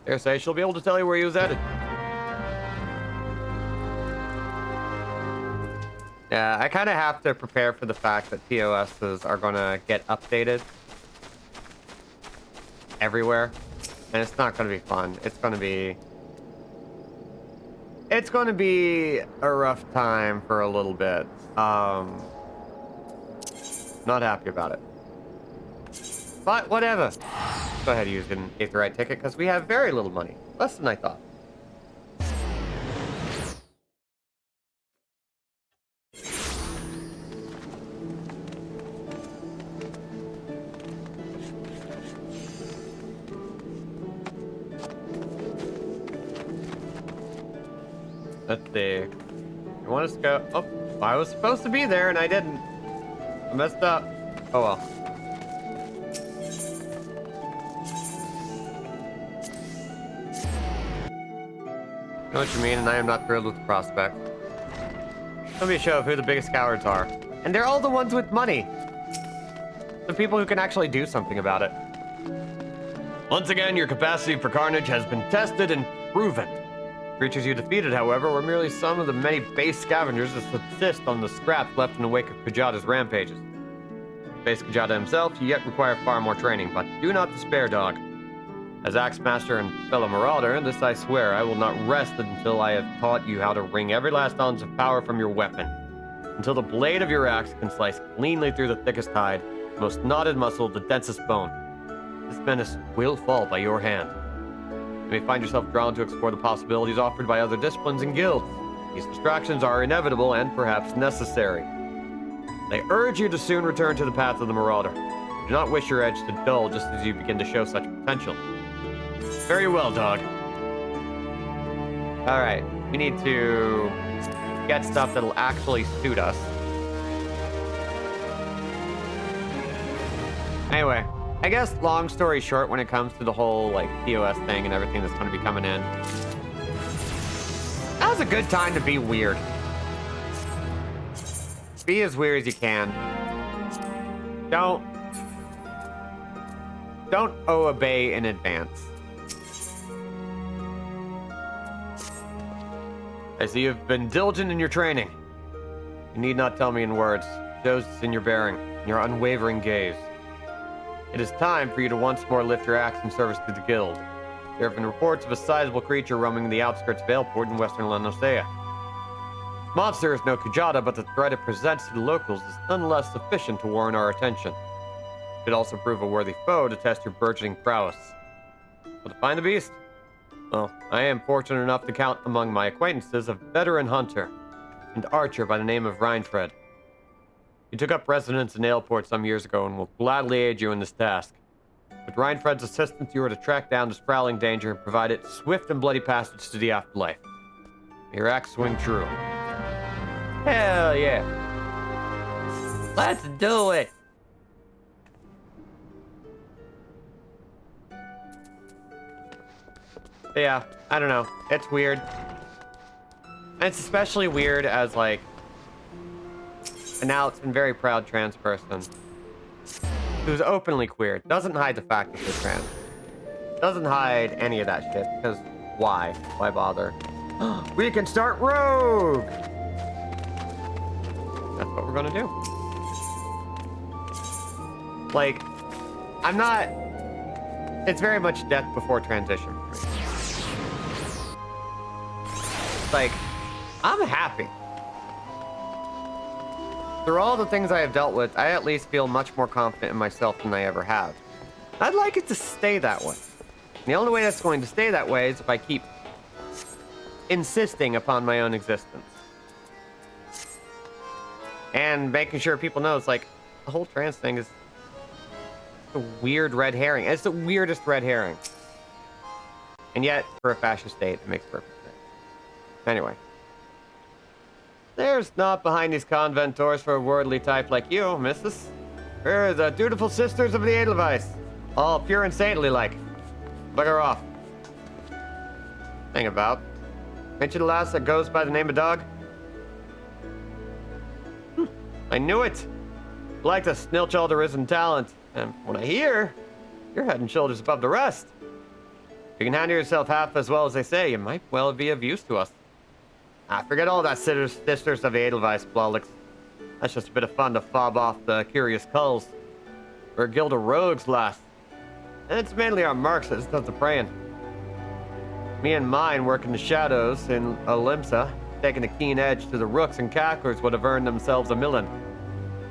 Dare say she'll be able to tell you where he was headed. Yeah, I kind of have to prepare for the fact that POSs are going to get updated. everywhere, and it's not going to be fun. It's going to be a rough time for a little bit. Not happy about it. But whatever. Go ahead and use an Aetheryte ticket because we have very little money. Less than I thought. Let's see. You want us to go? Oh, I was supposed to be there and I didn't. I messed up. Oh well. I know what you mean, and I am not thrilled with the prospect. Let me show of who the biggest cowards are. And they're all the ones with money. The people who can actually do something about it. Once again, your capacity for carnage has been tested and proven. Creatures you defeated, however, were merely some of the many base scavengers that subsist on the scraps left in the wake of Kajada's rampages. To face Kajada himself, you yet require far more training, but do not despair, dog. As Axe Master and fellow Marauder, this I swear, I will not rest until I have taught you how to wring every last ounce of power from your weapon. Until the blade of your axe can slice cleanly through the thickest hide, the most knotted muscle, the densest bone. This menace will fall by your hand. You may find yourself drawn to explore the possibilities offered by other disciplines and guilds. These distractions are inevitable and perhaps necessary. I urge you to soon return to the path of the Marauder. Do not wish your edge to dull just as you begin to show such potential. Very well, dog. Alright, we need to get stuff that'll actually suit us. Anyway, I guess long story short when it comes to the whole, like, POS thing and everything that's going to be coming in. Now's a good time to be weird. Be as weird as you can. Don't obey in advance. I see you've been diligent in your training. You need not tell me in words. It shows in your bearing, in your unwavering gaze. It is time for you to once more lift your axe in service to the guild. There have been reports of a sizable creature roaming the outskirts of Aleport in western Lanosea. This monster is no Kujata, but the threat it presents to the locals is nonetheless sufficient to warrant our attention. It could also prove a worthy foe to test your burgeoning prowess. But to find the beast? Well, I am fortunate enough to count among my acquaintances a veteran hunter and archer by the name of Reinfred. He took up residence in Aleport some years ago and will gladly aid you in this task. With Reinfred's assistance, you are to track down this prowling danger and provide it swift and bloody passage to the afterlife. May your axe swing true. Hell yeah. Let's do it. Yeah, I don't know. It's weird. And it's especially weird as, like, an out and very proud trans person who's openly queer. Doesn't hide the fact that they're trans. Doesn't hide any of that shit, because why? Why bother? We can start Rogue! That's what we're gonna do. Like, I'm not... It's very much death before transition for me. Like, I'm happy. Through all the things I have dealt with, I at least feel much more confident in myself than I ever have. I'd like it to stay that way. And the only way that's going to stay that way is if I keep insisting upon my own existence. And making sure people know it's like, the whole trans thing is a weird red herring. It's the weirdest red herring. And yet, for a fascist state, it makes perfect sense. Anyway. There's naught behind these convent doors for a worldly type like you, missus. We're the dutiful sisters of the Edelweiss. All pure and saintly like. Bugger off. Thing about. Ain't you the lass that goes by the name of Dog? I knew it. You like to snilch all the risen talent. And from what I hear, you're head and shoulders above the rest. If you can handle yourself half as well as they say, you might well be of use to us. Forget all that sisters of the Edelweiss, Blolix. That's just a bit of fun to fob off the curious culls. We're a guild of rogues, lass. And it's mainly our mercs that does the praying. Me and mine work in the shadows in Olympsa, taking a keen edge to the rooks and cacklers would have earned themselves a million.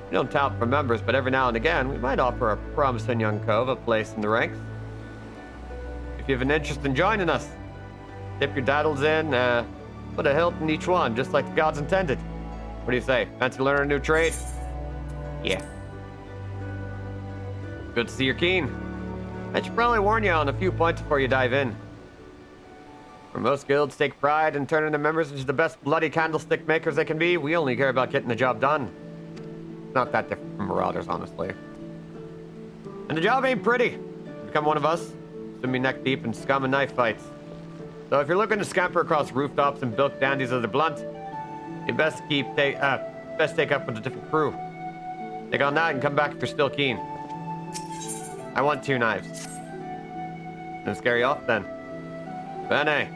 We don't tout for members, but every now and again, we might offer a promising young cove a place in the ranks. If you have an interest in joining us, dip your daddles in, put a hilt in each one, just like the gods intended. What do you say? Fancy learning a new trade? Yeah. Good to see you're keen. I should probably warn you on a few points before you dive in. For most guilds take pride in turning their members into the best bloody candlestick makers they can be, we only care about getting the job done. It's not that different from Marauders, honestly. And the job ain't pretty. To become one of us, you'll be neck deep in scum and knife fights. So if you're looking to scamper across rooftops and bilk dandies of the blunt, you best take up with a different crew. Take on that and come back if you're still keen. I want 2 knives. Gonna scare you off then. Bene.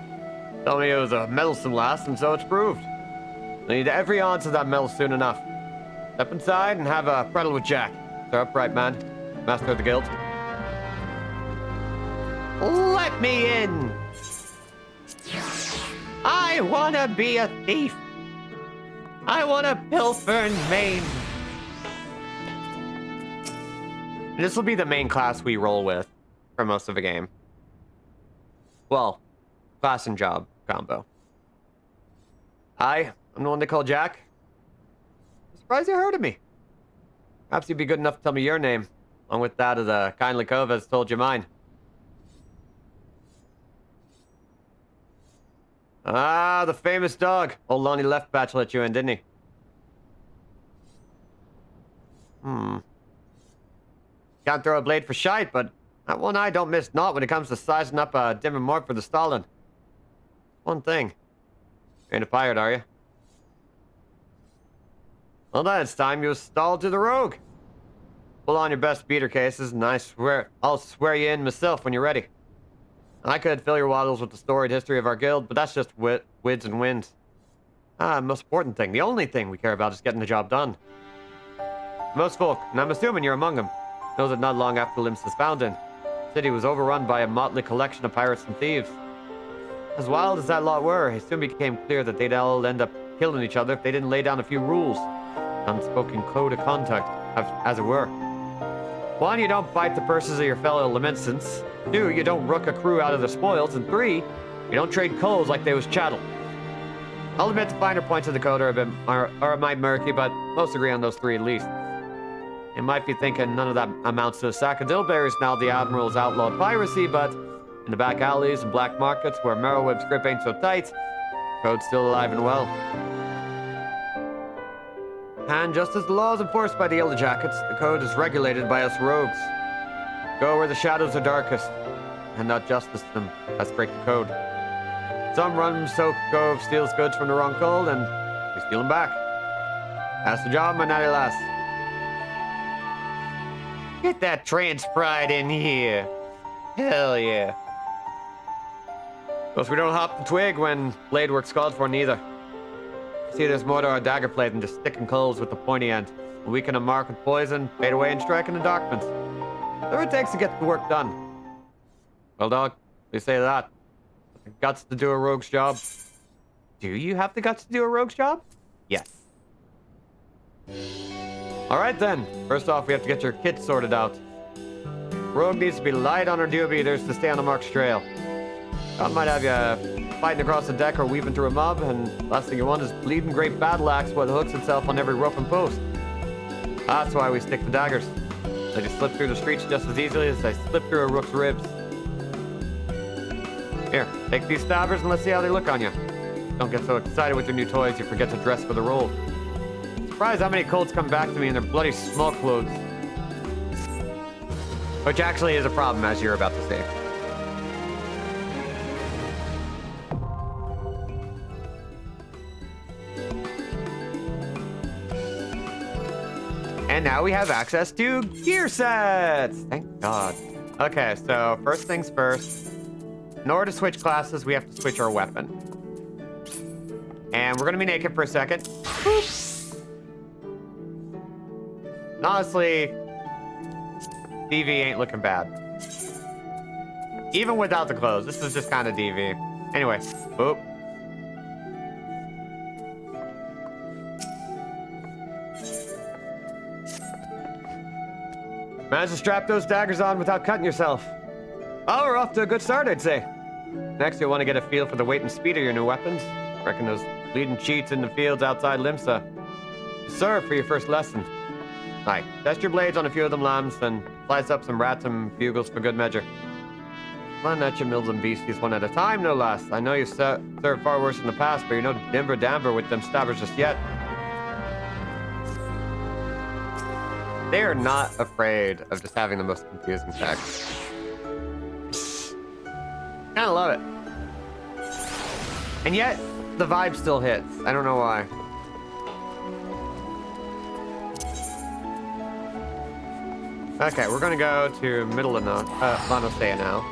Tell me it was a meddlesome lass, and so it's proved. I need every ounce of that metal soon enough. Step inside and have a prattle with Jack. Sir, upright man. Master of the guild. Let me in! I wanna be a thief. I wanna pilfer and maim. This will be the main class we roll with for most of the game. Well, class and job combo. I'm the one they call Jack. I'm surprised you heard of me. Perhaps you'd be good enough to tell me your name, along with that of the kindly cove has told you mine. Ah, the famous dog. Old Lonnie left batch let you in, didn't he? Can't throw a blade for shite, but that one eye don't miss naught when it comes to sizing up a dim and morph for the Stalin. One thing. You ain't a pirate, are you? Well, then it's time you stall to the rogue. Pull on your best beater cases, and I'll swear you in myself when you're ready. I could fill your waddles with the storied history of our guild, but that's just wids and winds. The most important thing, the only thing we care about is getting the job done. Most folk, and I'm assuming you're among them, know that not long after Limsa's founding, the city was overrun by a motley collection of pirates and thieves. As wild as that lot were, it soon became clear that they'd all end up killing each other if they didn't lay down a few rules. An unspoken code of conduct, as it were. 1, you don't bite the purses of your fellow lamentsants. 2, you don't rook a crew out of the spoils. And 3, you don't trade coals like they was chattel. I'll admit the finer points of the code are a mite murky, but most agree on those 3 at least. You might be thinking none of that amounts to a sack of dillberries now the Admiral's outlawed piracy, but in the back alleys and black markets where Merroweb's grip ain't so tight, the code's still alive and well. And just as the law is enforced by the Yellow Jackets, the code is regulated by us rogues. Go where the shadows are darkest, and not justice to them. That's break the code. Some rum-soaked cove steals goods from the wrong cold, and we steal them back. That's the job, my natty lass. Get that trance pride in here. Hell yeah. Plus, we don't hop the twig when blade work's called for neither. See, there's more to our dagger play than just sticking coals with the pointy end. Weaken a mark with poison, fade away and strike in the darkness. Whatever it takes to get the work done. Well, dog, they say that. The guts to do a rogue's job. Do you have the guts to do a rogue's job? Yes. Alright then, first off we have to get your kit sorted out. Rogue needs to be light on her dew beaters to stay on the mark's trail. God might have you fighting across the deck or weaving through a mob, and last thing you want is bleeding great battle axe what hooks itself on every rope and post. That's why we stick to daggers. They just slip through the streets just as easily as they slip through a rook's ribs. Here, take these stabbers and let's see how they look on you. Don't get so excited with your new toys you forget to dress for the role. Surprised how many colts come back to me in their bloody small clothes. Which actually is a problem, as you're about to say. And now we have access to gear sets! Thank God. Okay, so first things first. In order to switch classes, we have to switch our weapon. And we're gonna be naked for a second. Boop. Honestly, DV ain't looking bad. Even without the clothes, this is just kind of DV. Anyway, boop. Managed to strap those daggers on without cutting yourself. Oh, we're off to a good start, I'd say. Next, you'll want to get a feel for the weight and speed of your new weapons. Reckon those leading cheats in the fields outside Limsa serve for your first lesson. Aye, test your blades on a few of them lambs, then slice up some rats and bugles for good measure. Run at your mills and beasties one at a time, no less. I know you served far worse in the past, but you're no dimber damber with them stabbers just yet. They are not afraid of just having the most confusing text. Kinda love it. And yet, the vibe still hits. I don't know why. Okay, we're gonna go to middle of Lanosea now.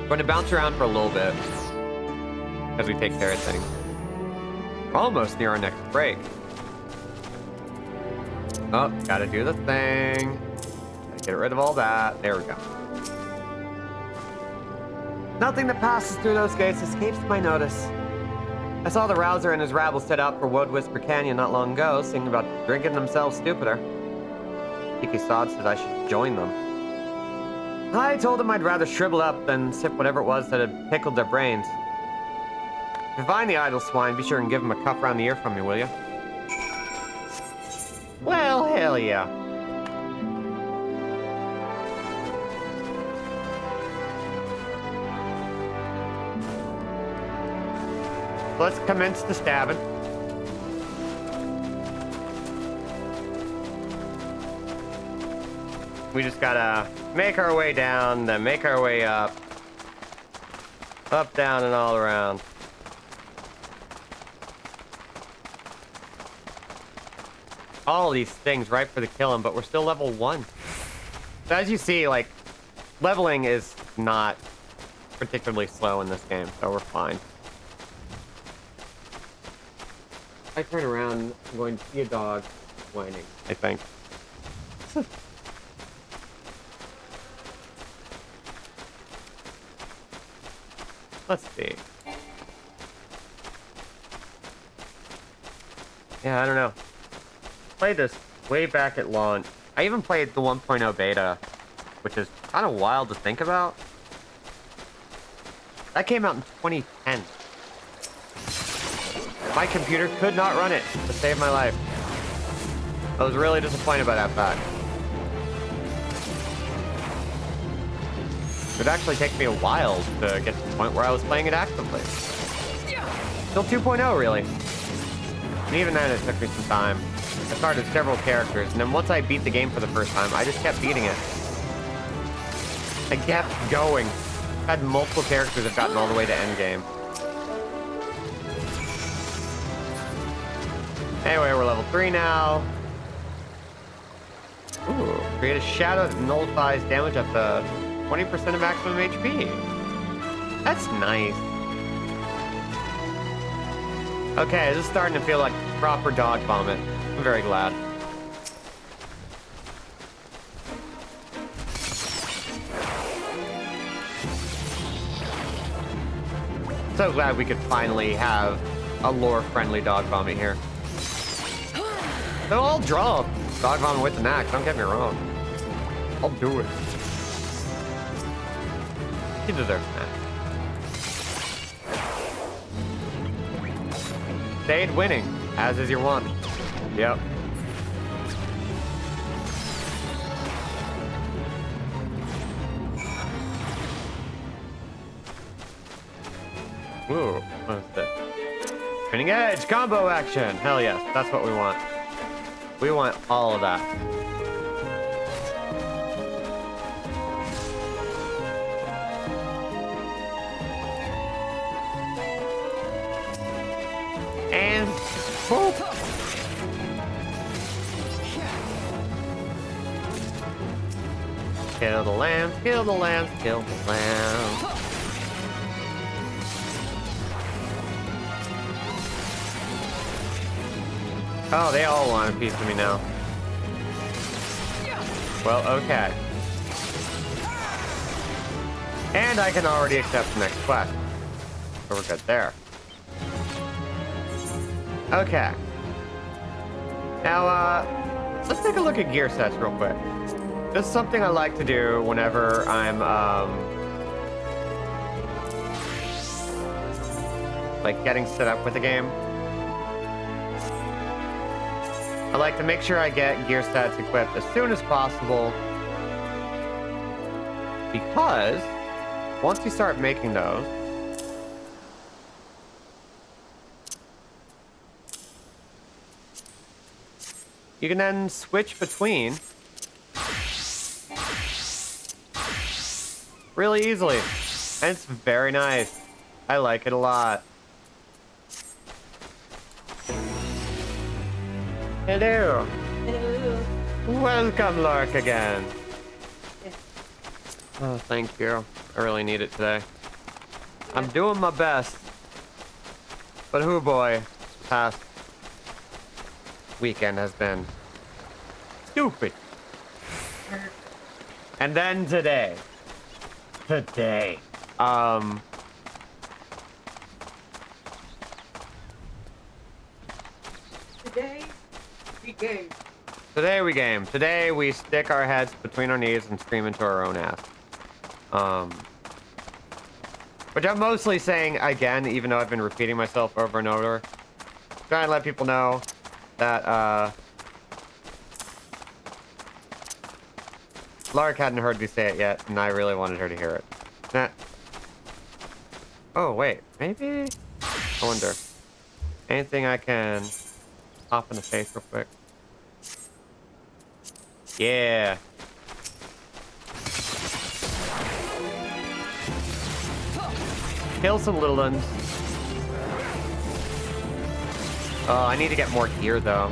We're gonna bounce around for a little bit as we take care of things. We're almost near our next break. Oh, gotta do the thing. Gotta get rid of all that. There we go. Nothing that passes through those gates escapes my notice. I saw the Rouser and his rabble set out for Wood Whisper Canyon not long ago, singing about drinking themselves stupider. Tiki Sod said I should join them. I told them I'd rather shrivel up than sip whatever it was that had pickled their brains. If you find the idle swine, be sure and give them a cuff around the ear from me, will you? Well, hell yeah. Let's commence the stabbing. We just gotta make our way down, then make our way up. Up, down, and all around. All these things ripe for the killing, but we're still level 1. So as you see, like, leveling is not particularly slow in this game, so we're fine. If I turn around, I'm going to see a dog whining, I think. Let's see. Yeah, I don't know. Played this way back at launch. I even played the 1.0 beta, which is kind of wild to think about. That came out in 2010. My computer could not run it to save my life. I was really disappointed by that fact. It would actually take me a while to get to the point where I was playing it actively. Still 2.0, really. And even then, it took me some time. I started several characters, and then once I beat the game for the first time, I just kept beating it. I kept going. Had multiple characters have gotten all the way to endgame. Anyway, we're level 3 now. Ooh, create a shadow that nullifies damage up to 20% of maximum HP. That's nice. Okay, this is starting to feel like proper dog vomit. I'm very glad. So glad we could finally have a lore-friendly dog vomit here. So I'll draw dog vomit with an axe, don't get me wrong. I'll do it. He deserves that. Stayed winning, as is your want. Yep. Ooh, what is this? Spinning edge, combo action! Hell yes, that's what we want. We want all of that. And boop. Kill the lambs, kill the lambs, kill the lambs. Oh, they all want a piece of me now. Well, okay. And I can already accept the next quest. So we're good there. Okay. Now, let's take a look at gear sets real quick. This is something I like to do whenever I'm, like getting set up with a game. I like to make sure I get gear sets equipped as soon as possible, because once you start making those, you can then switch between really easily, and it's very nice. I like it a lot. Hello. Hello. Welcome, Lark, again. Oh, thank you. I really need it today. I'm doing my best. But oh boy, past weekend has been stupid. And then today. Today we game. Today we stick our heads between our knees and scream into our own ass. Which I'm mostly saying again, even though I've been repeating myself over and over. Trying to let people know that, Lark hadn't heard me say it yet, and I really wanted her to hear it. Nah. Oh, wait. Maybe? I wonder. Anything I can pop in the face real quick? Yeah. Kill some little ones. Oh, I need to get more gear, though.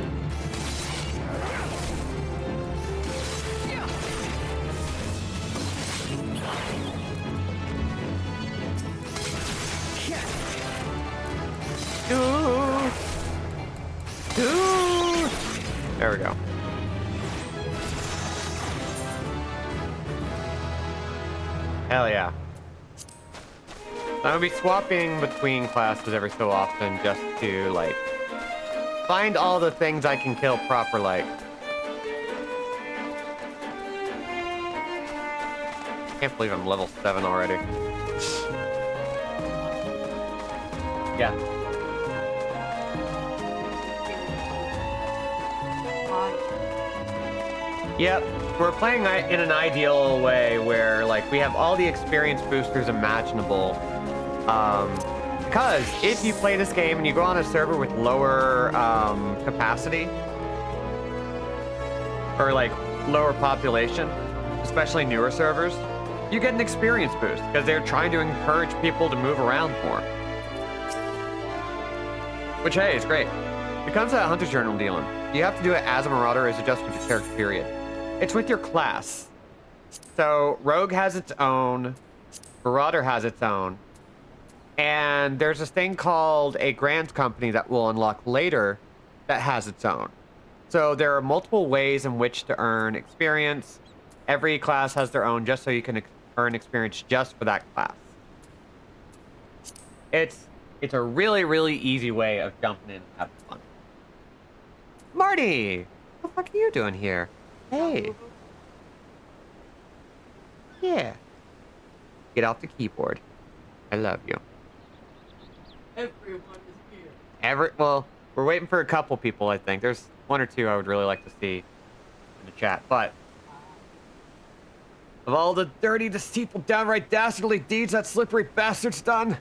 There we go. Hell yeah. I'm gonna be swapping between classes every so often just to, like, find all the things I can kill proper, like. Can't believe I'm level 7 already. Yeah. Yep, we're playing in an ideal way where, like, we have all the experience boosters imaginable. Because if you play this game and you go on a server with lower capacity, or like lower population, especially newer servers, you get an experience boost because they're trying to encourage people to move around more. Which, hey, is great. It comes to that Hunter's Journal dealing. You have to do it as a Marauder, or is it just with your character, period? It's with your class. So, Rogue has its own, Marauder has its own, and there's this thing called a Grand Company that we'll unlock later that has its own. So, there are multiple ways in which to earn experience. Every class has their own, just so you can earn experience just for that class. It's a really, really easy way of jumping in and having fun. Marty! What the fuck are you doing here? Hey. Yeah. Get off the keyboard. I love you. Everyone is here. Well, we're waiting for a couple people, I think. There's one or two I would really like to see in the chat, but of all the dirty, deceitful, downright dastardly deeds that slippery bastard's done,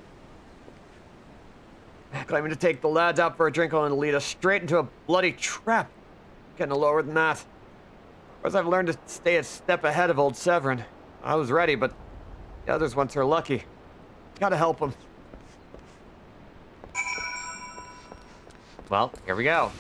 claiming to take the lads out for a drink and lead us straight into a bloody trap. Getting lower than that. Of course, I've learned to stay a step ahead of old Severin. I was ready, but the others once are lucky. Gotta help them. Well, here we go.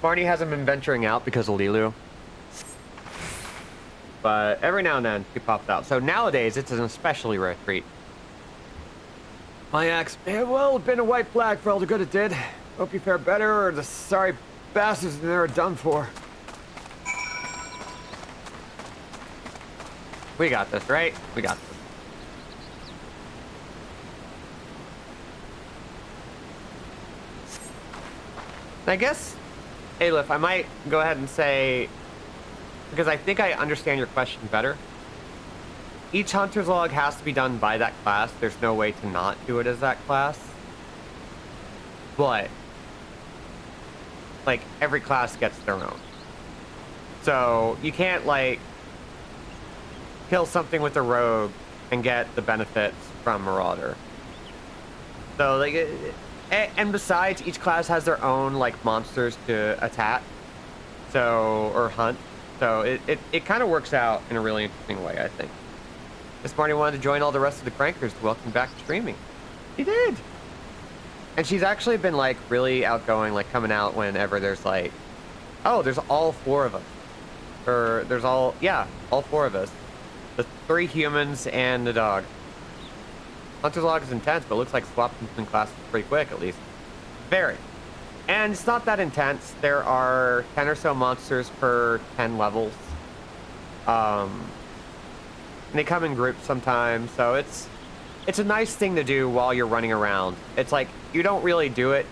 Barney hasn't been venturing out because of Lilu. but every now and then he pops out. So nowadays, it's an especially rare treat. My axe may well have been a white flag for all the good it did. Hope you fare better, or the sorry bastards in there are done for. We got this, right? We got this. I guess, Aleph, I might go ahead and say, because I think I understand your question better. Each hunter's log has to be done by that class. There's no way to not do it as that class. But, like, every class gets their own. So, you can't, like, kill something with a rogue and get the benefits from Marauder. So, like, and besides, each class has their own, like, monsters to attack. So, or hunt. So, it kind of works out in a really interesting way, I think. Miss Marty wanted to join all the rest of the crankers to welcome back to streaming. She did. And she's actually been, like, really outgoing, like, coming out whenever there's, like, oh, there's all 4 of us. Or there's all 4 of us. The 3 humans and the dog. Hunter's log is intense, but it looks like swapping between classes pretty quick, at least. Very. And it's not that intense. There are 10 or so monsters per 10 levels. And they come in groups sometimes, so it's a nice thing to do while you're running around. It's like, you don't really do it.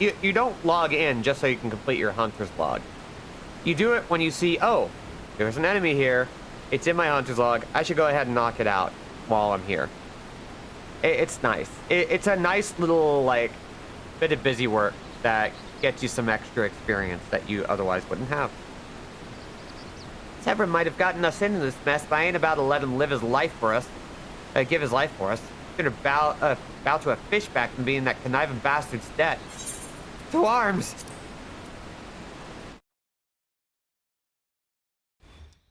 You don't log in just so you can complete your hunter's log. You do it when you see, oh, there's an enemy here. It's in my hunter's log. I should go ahead and knock it out while I'm here. It's nice. It's a nice little, like, bit of busy work that gets you some extra experience that you otherwise wouldn't have. Severin might have gotten us into this mess, but I ain't about to let him live his life for us. Give his life for us. Sooner bow to a fishback than being that conniving bastard's debt. To arms!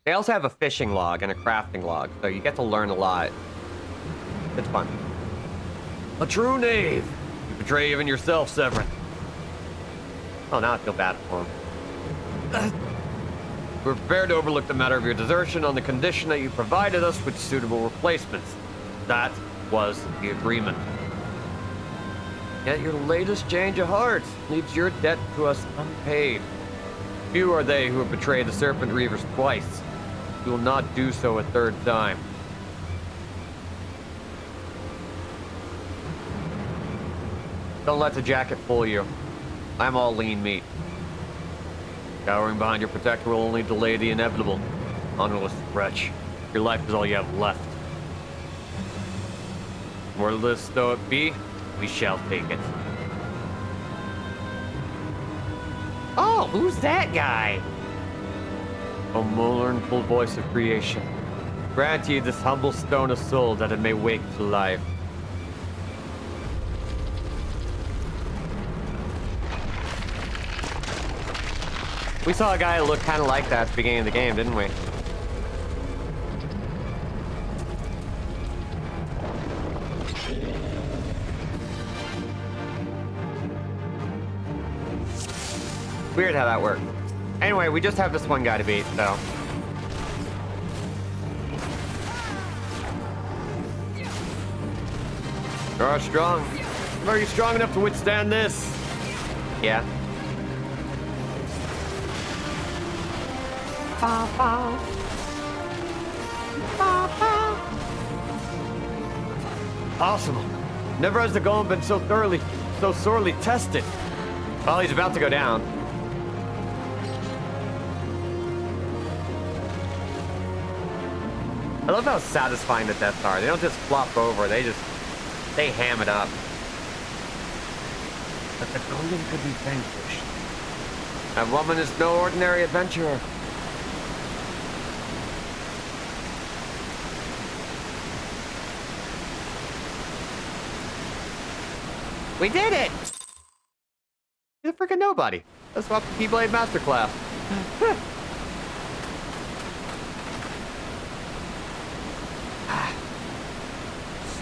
They also have a fishing log and a crafting log, so you get to learn a lot. It's fun. A true knave! You betray even yourself, Severin. Oh, now I feel bad for him. We're prepared to overlook the matter of your desertion on the condition that you provided us with suitable replacements. That was the agreement. Yet your latest change of heart leaves your debt to us unpaid. Few are they who have betrayed the Serpent Reavers twice. You will not do so a 3rd time. Don't let the jacket fool you. I'm all lean meat. Cowering behind your protector will only delay the inevitable. Honorless wretch. Your life is all you have left. Wordless though it be, we shall take it. Oh, who's that guy? O mournful voice of creation, grant ye this humble stone of soul that it may wake to life. We saw a guy that looked kind of like that at the beginning of the game, didn't we? Weird how that worked. Anyway, we just have this one guy to beat, so. You are strong. Are you strong enough to withstand this? Yeah. Awesome. Never has the golem been so sorely tested. Well, he's about to go down. I love how satisfying the deaths are. They don't just flop over, they ham it up. But the golem could be vanquished. That woman is no ordinary adventurer. We did it! He's a freaking nobody. Let's swap the Keyblade Masterclass.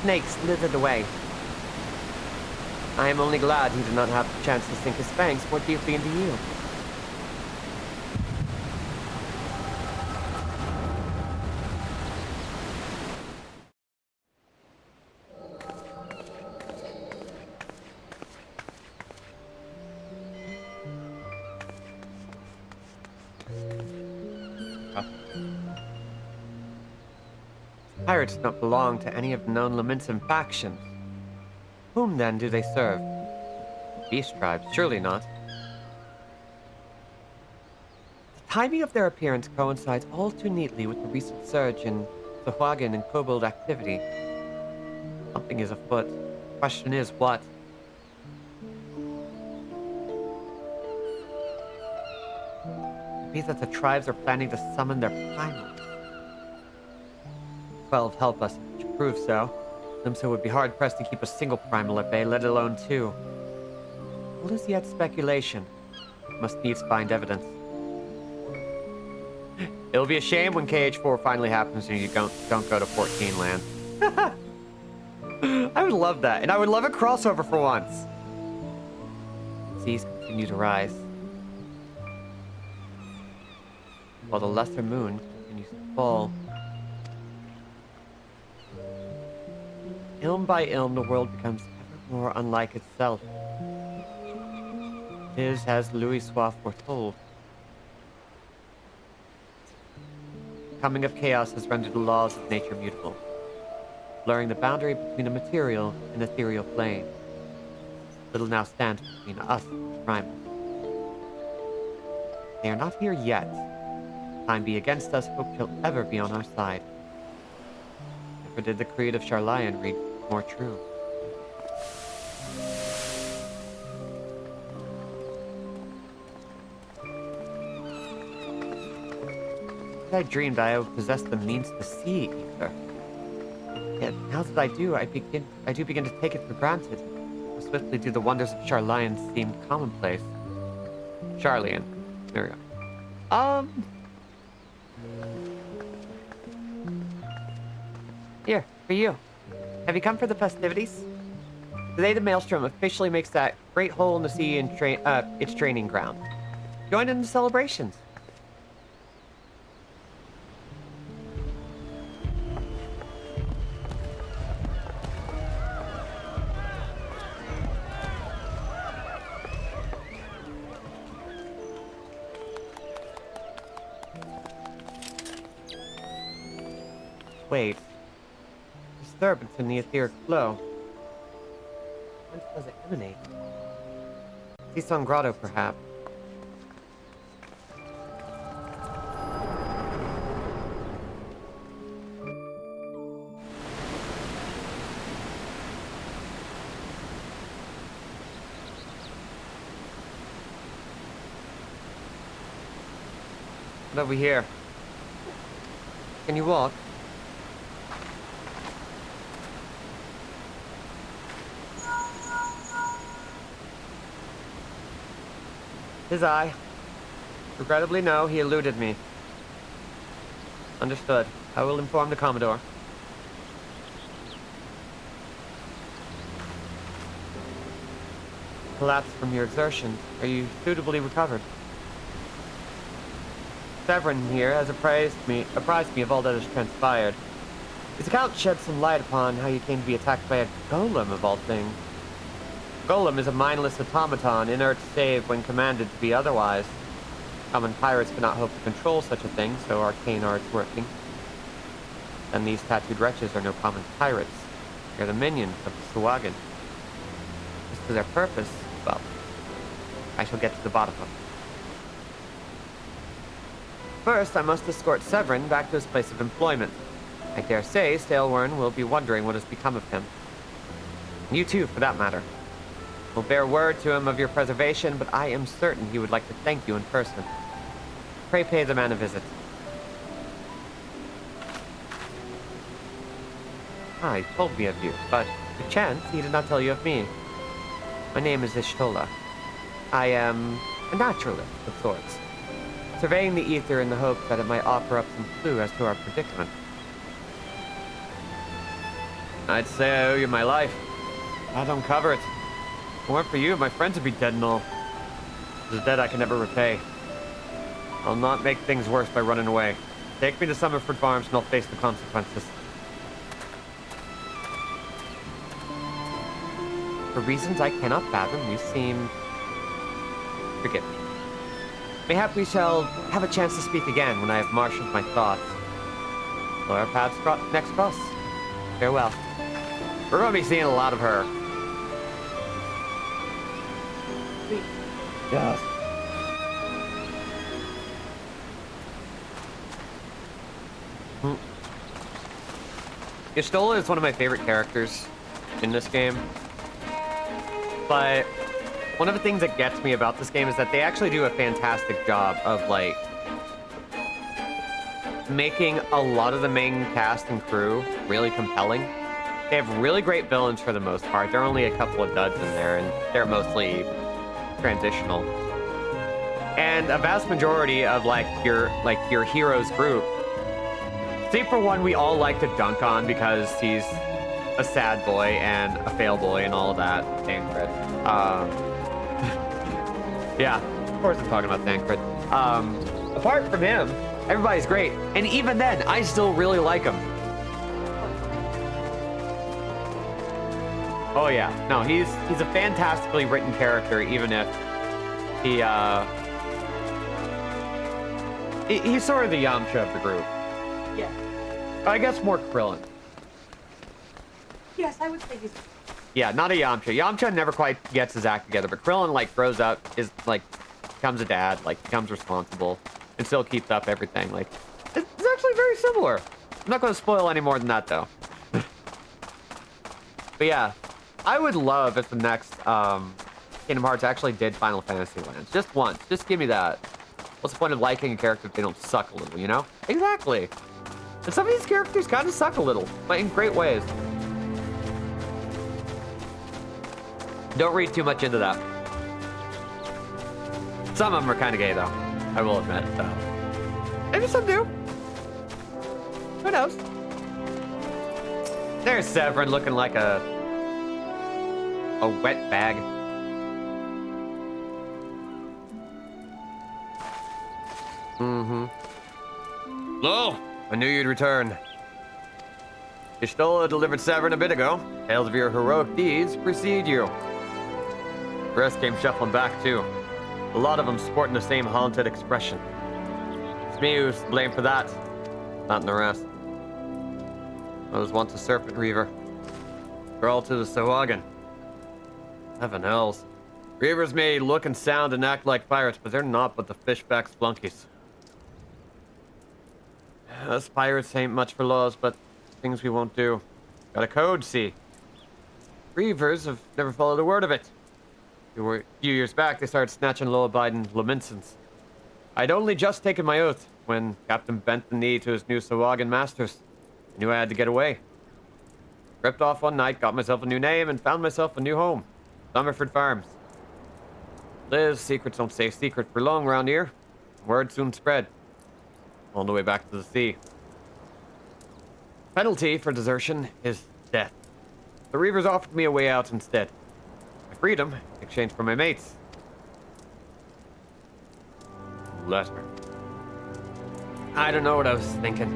Snake slithered away. I am only glad he did not have the chance to sink his fangs more deeply into you. Pirates do not belong to any of the known Laminsan factions. Whom then do they serve? Beast tribes, surely not. The timing of their appearance coincides all too neatly with the recent surge in Sahuagin and Kobold activity. Something is afoot. The question is, what? It means that the tribes are planning to summon their primals. 12 help us if it proves so. Limsa would be hard-pressed to keep a single primal at bay, let alone two. All is yet speculation. Must needs find evidence. It'll be a shame when KH4 finally happens and you don't go to 14 land. I would love that, and I would love a crossover for once. Seas continue to rise, while the lesser moon continues to fall. Ilm by ilm, the world becomes ever more unlike itself. It is as Louis Soif foretold. The coming of chaos has rendered the laws of nature mutable, blurring the boundary between a material and ethereal plane. Little now stands between us and the primals. They are not here yet. Time be against us, hope shall ever be on our side. Never did the creed of Charlian read more true. I dreamed I possessed the means to see ether. Yet now that I do, I do begin to take it for granted. How swiftly do the wonders of Charlian seem commonplace. Charlian. There we go. Here, for you. Have you come for the festivities? Today the Maelstrom officially makes that great hole in the sea and its training ground. Join in the celebrations. Wait. Disturbance in the etheric flow. Whence does it emanate? Seasong Grotto, perhaps. What over here? Can you walk? His eye. Regrettably, no, he eluded me. Understood. I will inform the Commodore. Collapsed from your exertions. Are you suitably recovered? Severin here has apprised me of all that has transpired. His account sheds some light upon how you came to be attacked by a golem of all things. Golem is a mindless automaton, inert save when commanded to be otherwise. Common pirates cannot hope to control such a thing, so arcane arts working. Then these tattooed wretches are no common pirates. They are the minions of the Sahuagin. As to their purpose, well, I shall get to the bottom of it. First, I must escort Severin back to his place of employment. I dare say Stalewern will be wondering what has become of him. You too, for that matter. Will bear word to him of your preservation, but I am certain he would like to thank you in person. Pray pay the man a visit. He told me of you, but perchance he did not tell you of me. My name is Ishtola. I am a naturalist of sorts, surveying the ether in the hope that it might offer up some clue as to our predicament. I'd say I owe you my life. I don't cover it. If it weren't for you, my friends would be dead and all. It's a debt I can never repay. I'll not make things worse by running away. Take me to Summerford Farms and I'll face the consequences. For reasons I cannot fathom, you seem... Forgive me. Mayhap we shall have a chance to speak again when I have marshaled my thoughts. Well, our paths next cross. Farewell. We're gonna be seeing a lot of her. Sweet. Yes. Y'shtola is one of my favorite characters in this game. But one of the things that gets me about this game is that they actually do a fantastic job of, like, making a lot of the main cast and crew really compelling. They have really great villains for the most part. There are only a couple of duds in there, and they're mostly transitional. And a vast majority of your hero's group. See, for one, we all like to dunk on because he's a sad boy and a fail boy and all of that. Thancred. Yeah, of course I'm talking about Thancred. Apart from him, everybody's great. And even then, I still really like him. Oh yeah, no, he's a fantastically written character, even if he's sort of the Yamcha of the group. Yeah. I guess more Krillin. Yes, I would say he's. Yeah, not a Yamcha. Yamcha never quite gets his act together, but Krillin, like, grows up, is, like, becomes a dad, like, becomes responsible, and still keeps up everything. Like, it's actually very similar. I'm not going to spoil any more than that, though. But yeah, I would love if the next Kingdom Hearts actually did Final Fantasy lands. Just once. Just give me that. What's the point of liking a character if they don't suck a little, you know? Exactly. And some of these characters kind of suck a little, but in great ways. Don't read too much into that. Some of them are kind of gay, though. I will admit, so. Maybe some do. Who knows? There's Severin looking like a wet bag. Hello, I knew you'd return. Y'shtola delivered Severin a bit ago. Tales of your heroic deeds precede you. The rest came shuffling back, too. A lot of them sporting the same haunted expression. It's me who's to blame for that, not the rest. I was once a serpent reaver. Crawled to the Sahuagin. Heaven hells. Reavers may look and sound and act like pirates, but they're not but the fishback splunkies. Us pirates ain't much for laws, but things we won't do. Got a code, see? Reavers have never followed a word of it. A few years back, they started snatching law-abiding Laminsons. I'd only just taken my oath when Captain bent the knee to his new Sahuagin masters. I knew I had to get away. Ripped off one night, got myself a new name, and found myself a new home. Summerford Farms. Liz, secrets don't stay secret for long around here. Word soon spread. On the way back to the sea. Penalty for desertion is death. The Reavers offered me a way out instead. My freedom in exchange for my mates. Letter. I don't know what I was thinking.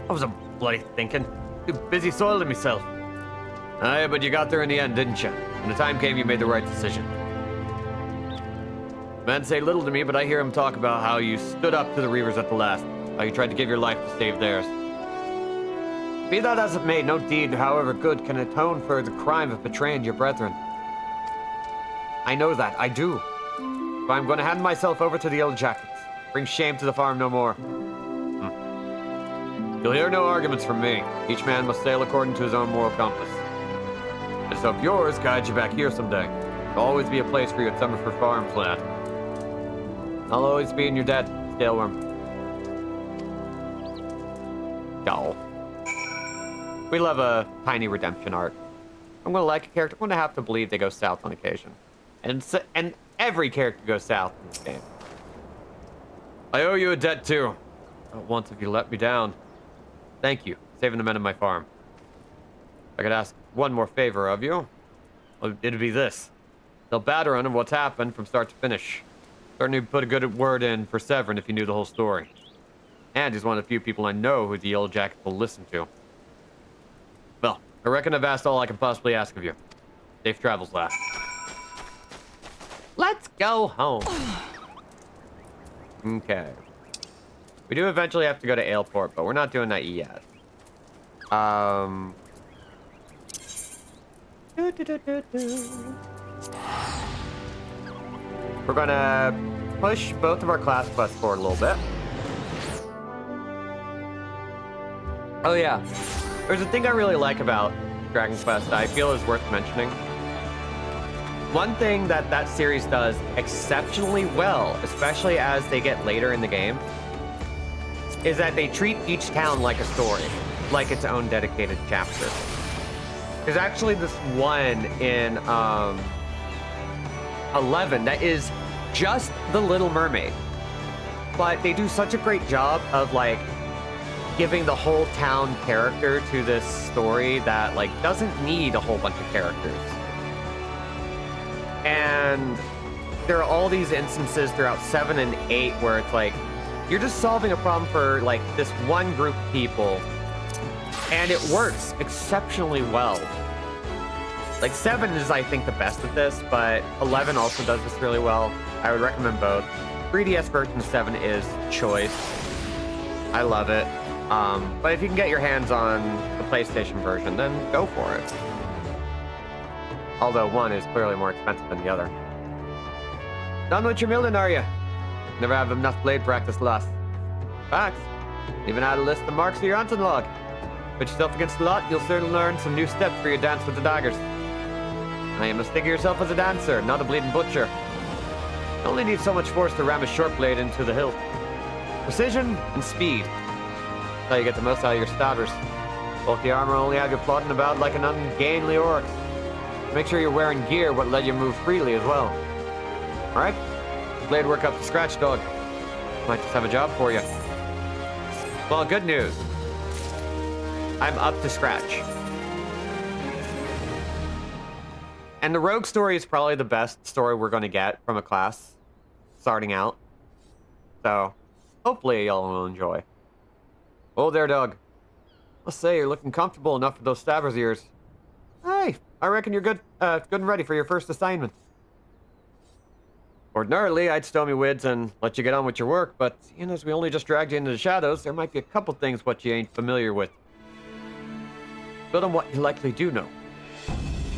I was a bloody thinking. Too busy soiling myself. Aye, but you got there in the end, didn't you? When the time came, you made the right decision. Men say little to me, but I hear him talk about how you stood up to the Reavers at the last. How you tried to give your life to save theirs. Be that as it may, no deed, however good, can atone for the crime of betraying your brethren. I know that, I do. So I'm going to hand myself over to the Yellow Jackets. Bring shame to the farm no more. You'll hear no arguments from me. Each man must sail according to his own moral compass. I just hope yours guides you back here someday. There'll always be a place for you at Summerford Farms, lad. I'll always be in your debt, Scaleworm. Y'all. We love a tiny redemption arc. I'm gonna like a character. I'm gonna have to believe they go south on occasion. And every character goes south in this game. I owe you a debt too. Not once have you let me down. Thank you, saving the men of my farm. If I could ask one more favor of you, well, it'd be this. They'll batter on what's happened from start to finish. Certainly put a good word in for Severin if you knew the whole story. And he's one of the few people I know who the Yellow Jackets will listen to. Well, I reckon I've asked all I can possibly ask of you. Safe travels, lad. Let's go home. Okay. We do eventually have to go to Aleport, but we're not doing that yet. We're gonna push both of our class quests forward a little bit. Oh yeah, there's a thing I really like about Dragon Quest that I feel is worth mentioning. One thing that that series does exceptionally well, especially as they get later in the game, is that they treat each town like a story, like its own dedicated chapter. There's actually this one in 11 that is just the Little Mermaid, but they do such a great job of like giving the whole town character to this story that like doesn't need a whole bunch of characters. And there are all these instances throughout 7 and 8 where it's like you're just solving a problem for like this one group of people, and it works exceptionally well. Like 7 is, I think, the best at this, but 11 also does this really well. I would recommend both. 3DS version of 7 is choice. I love it. But if you can get your hands on the PlayStation version, then go for it. Although one is clearly more expensive than the other. Done with your milling, are you? Never have enough blade practice lost. Facts. Even add a list of marks to your hunting log. Put yourself against the lot, you'll certainly learn some new steps for your dance with the daggers. Now you must think of yourself as a dancer, not a bleeding butcher. You only need so much force to ram a short blade into the hilt. Precision and speed. That's how you get the most out of your stabbers. Bulky armor only have you plodding about like an ungainly orc. Make sure you're wearing gear what let you move freely as well. Alright? Blade work up to scratch, dog. Might just have a job for you. Well, good news. I'm up to scratch. And the rogue story is probably the best story we're going to get from a class starting out. So, hopefully y'all will enjoy. Oh there, Doug. Let's say you're looking comfortable enough with those stabber's ears. Hey, I reckon you're good and ready for your first assignment. Ordinarily, I'd stow me wids and let you get on with your work, but seeing as we only just dragged you into the shadows, there might be a couple things what you ain't familiar with. Build on what you likely do know.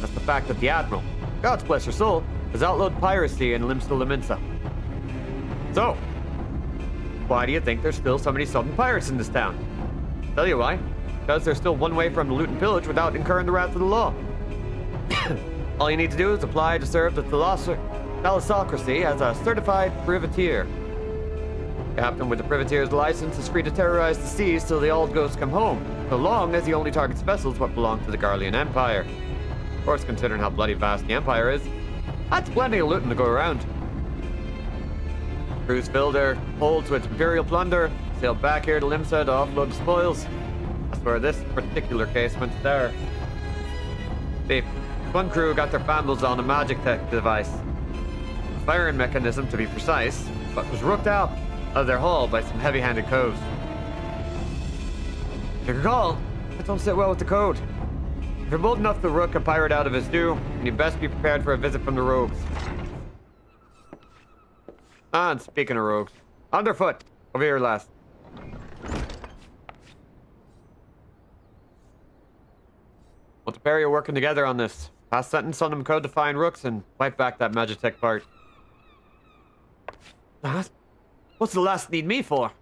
That's the fact that the Admiral, God's bless her soul, has outlawed piracy in Limsa Lominsa. So, why do you think there's still so many southern pirates in this town? Tell you why. Because they're still one way from the loot and pillage without incurring the wrath of the law. All you need to do is apply to serve the thalassocracy as a certified privateer. Captain with the privateer's license is free to terrorize the seas till the old ghosts come home, so long as he only targets vessels what belong to the Garlean Empire. Of course, considering how bloody vast the Empire is, that's plenty of looting to go around. Crews fill their holds with imperial plunder, sail back here to Limsa to offload the spoils. That's where this particular case went there. See, one crew got their fandles on a magic tech device. A firing mechanism, to be precise, but was rooked out of their hull by some heavy-handed coves. If you recall, that don't sit well with the code. If you're bold enough to rook a pirate out of his due, then you'd best be prepared for a visit from the rogues. Ah, and speaking of rogues, Underfoot, over here last. Well, the pair of you are working together on this. Pass sentence on them code to find rooks and wipe back that Magitech part. What's the last need me for?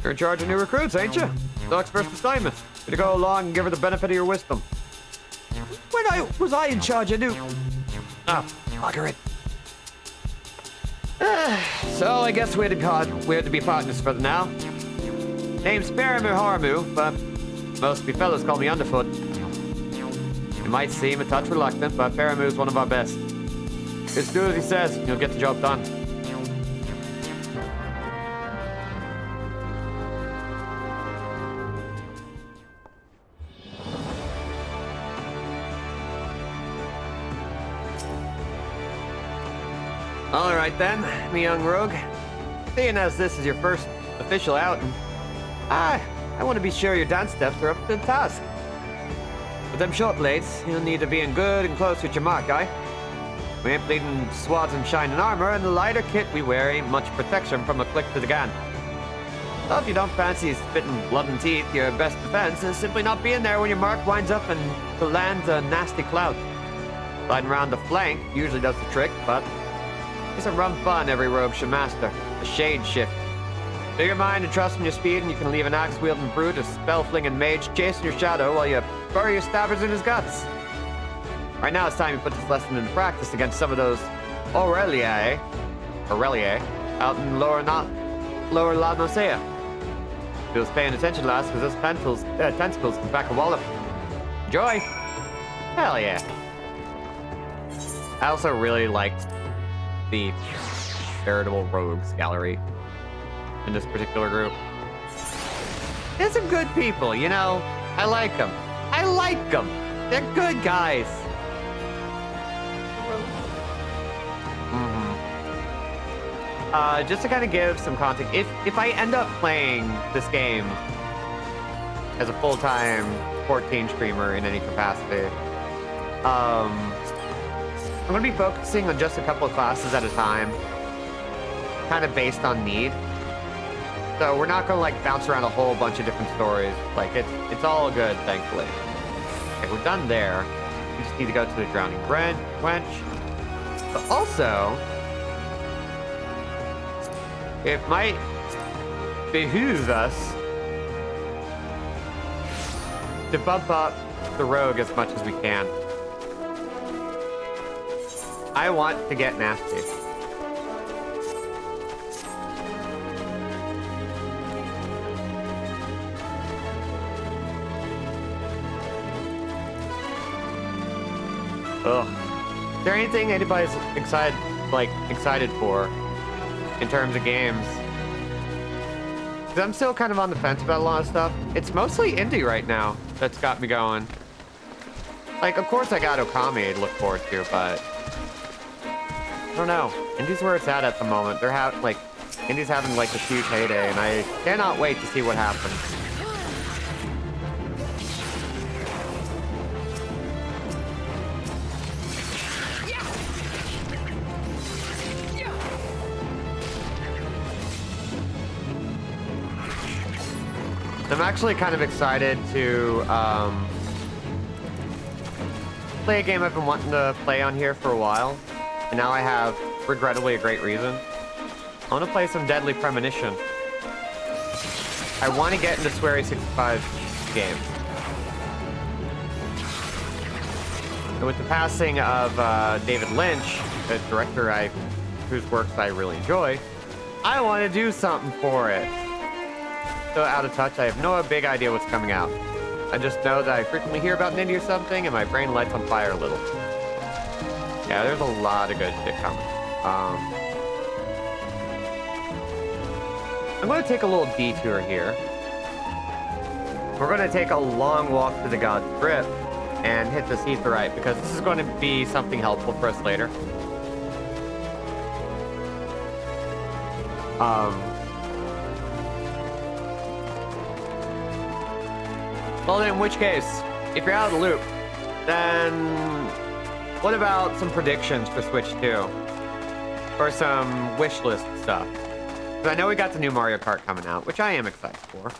You're in charge of new recruits, ain't you? Doc's first assignment. Gonna go along and give her the benefit of your wisdom. When was I in charge of new? Ah, Margaret. So I guess we're to be partners for now. Name's Faramir Harmu, but most of you fellas call me Underfoot. You might seem a touch reluctant, but Faramir's one of our best. Just do as he says, and you'll get the job done. Alright then, me young rogue. Seeing as this is your first official outing, I want to be sure your dance steps are up to the task. With them short blades, you'll need to be in good and close with your mark, aye? We ain't bleeding swords and shining armor, and the lighter kit we wear ain't much protection from a click to the gun. Well, if you don't fancy spitting blood and teeth, your best defense is simply not being there when your mark winds up and lands a nasty clout. Sliding around the flank usually does the trick, but it's a rum fun every rogue should master. A shade shift. Big your mind and trust in your speed, and you can leave an axe-wielding brute, a spell-flinging mage chasing your shadow while you bury your stabbers in his guts. Right now, it's time you put this lesson into practice against some of those Aurelie out in lower La Nosea. If you was paying attention last, because those tentacles can back a wallop. Enjoy! Hell yeah. I also really liked the veritable rogues gallery in this particular group. They're some good people, you know? I like them. I like them! They're good guys! Just to kind of give some context, if I end up playing this game as a full-time 14 streamer in any capacity, I'm going to be focusing on just a couple of classes at a time, kind of based on need. So we're not going to like bounce around a whole bunch of different stories. Like it's all good, thankfully. Okay, we're done there. We just need to go to the Drowning Wench. But also, it might behoove us to bump up the rogue as much as we can. I want to get nasty. Ugh. Is there anything anybody's excited for in terms of games? Because I'm still kind of on the fence about a lot of stuff. It's mostly indie right now that's got me going. Like, of course I got Okami to look forward to, but I don't know. Indie's where it's at the moment. They're Indie's having like a huge heyday, and I cannot wait to see what happens. I'm actually kind of excited to play a game I've been wanting to play on here for a while, and now I have, regrettably, a great reason. I want to play some Deadly Premonition. I want to get into Swery 65's game. And with the passing of David Lynch, the director whose works I really enjoy, I want to do something for it. So out of touch, I have no big idea what's coming out. I just know that I frequently hear about an indie or something, and my brain lights on fire a little. Yeah, there's a lot of good shit coming. I'm going to take a little detour here. We're going to take a long walk to the God's Grip and hit this Aetheryte, because this is going to be something helpful for us later. Well, then, in which case, if you're out of the loop, then what about some predictions for Switch 2? Or some wish list stuff? Because I know we got the new Mario Kart coming out, which I am excited for.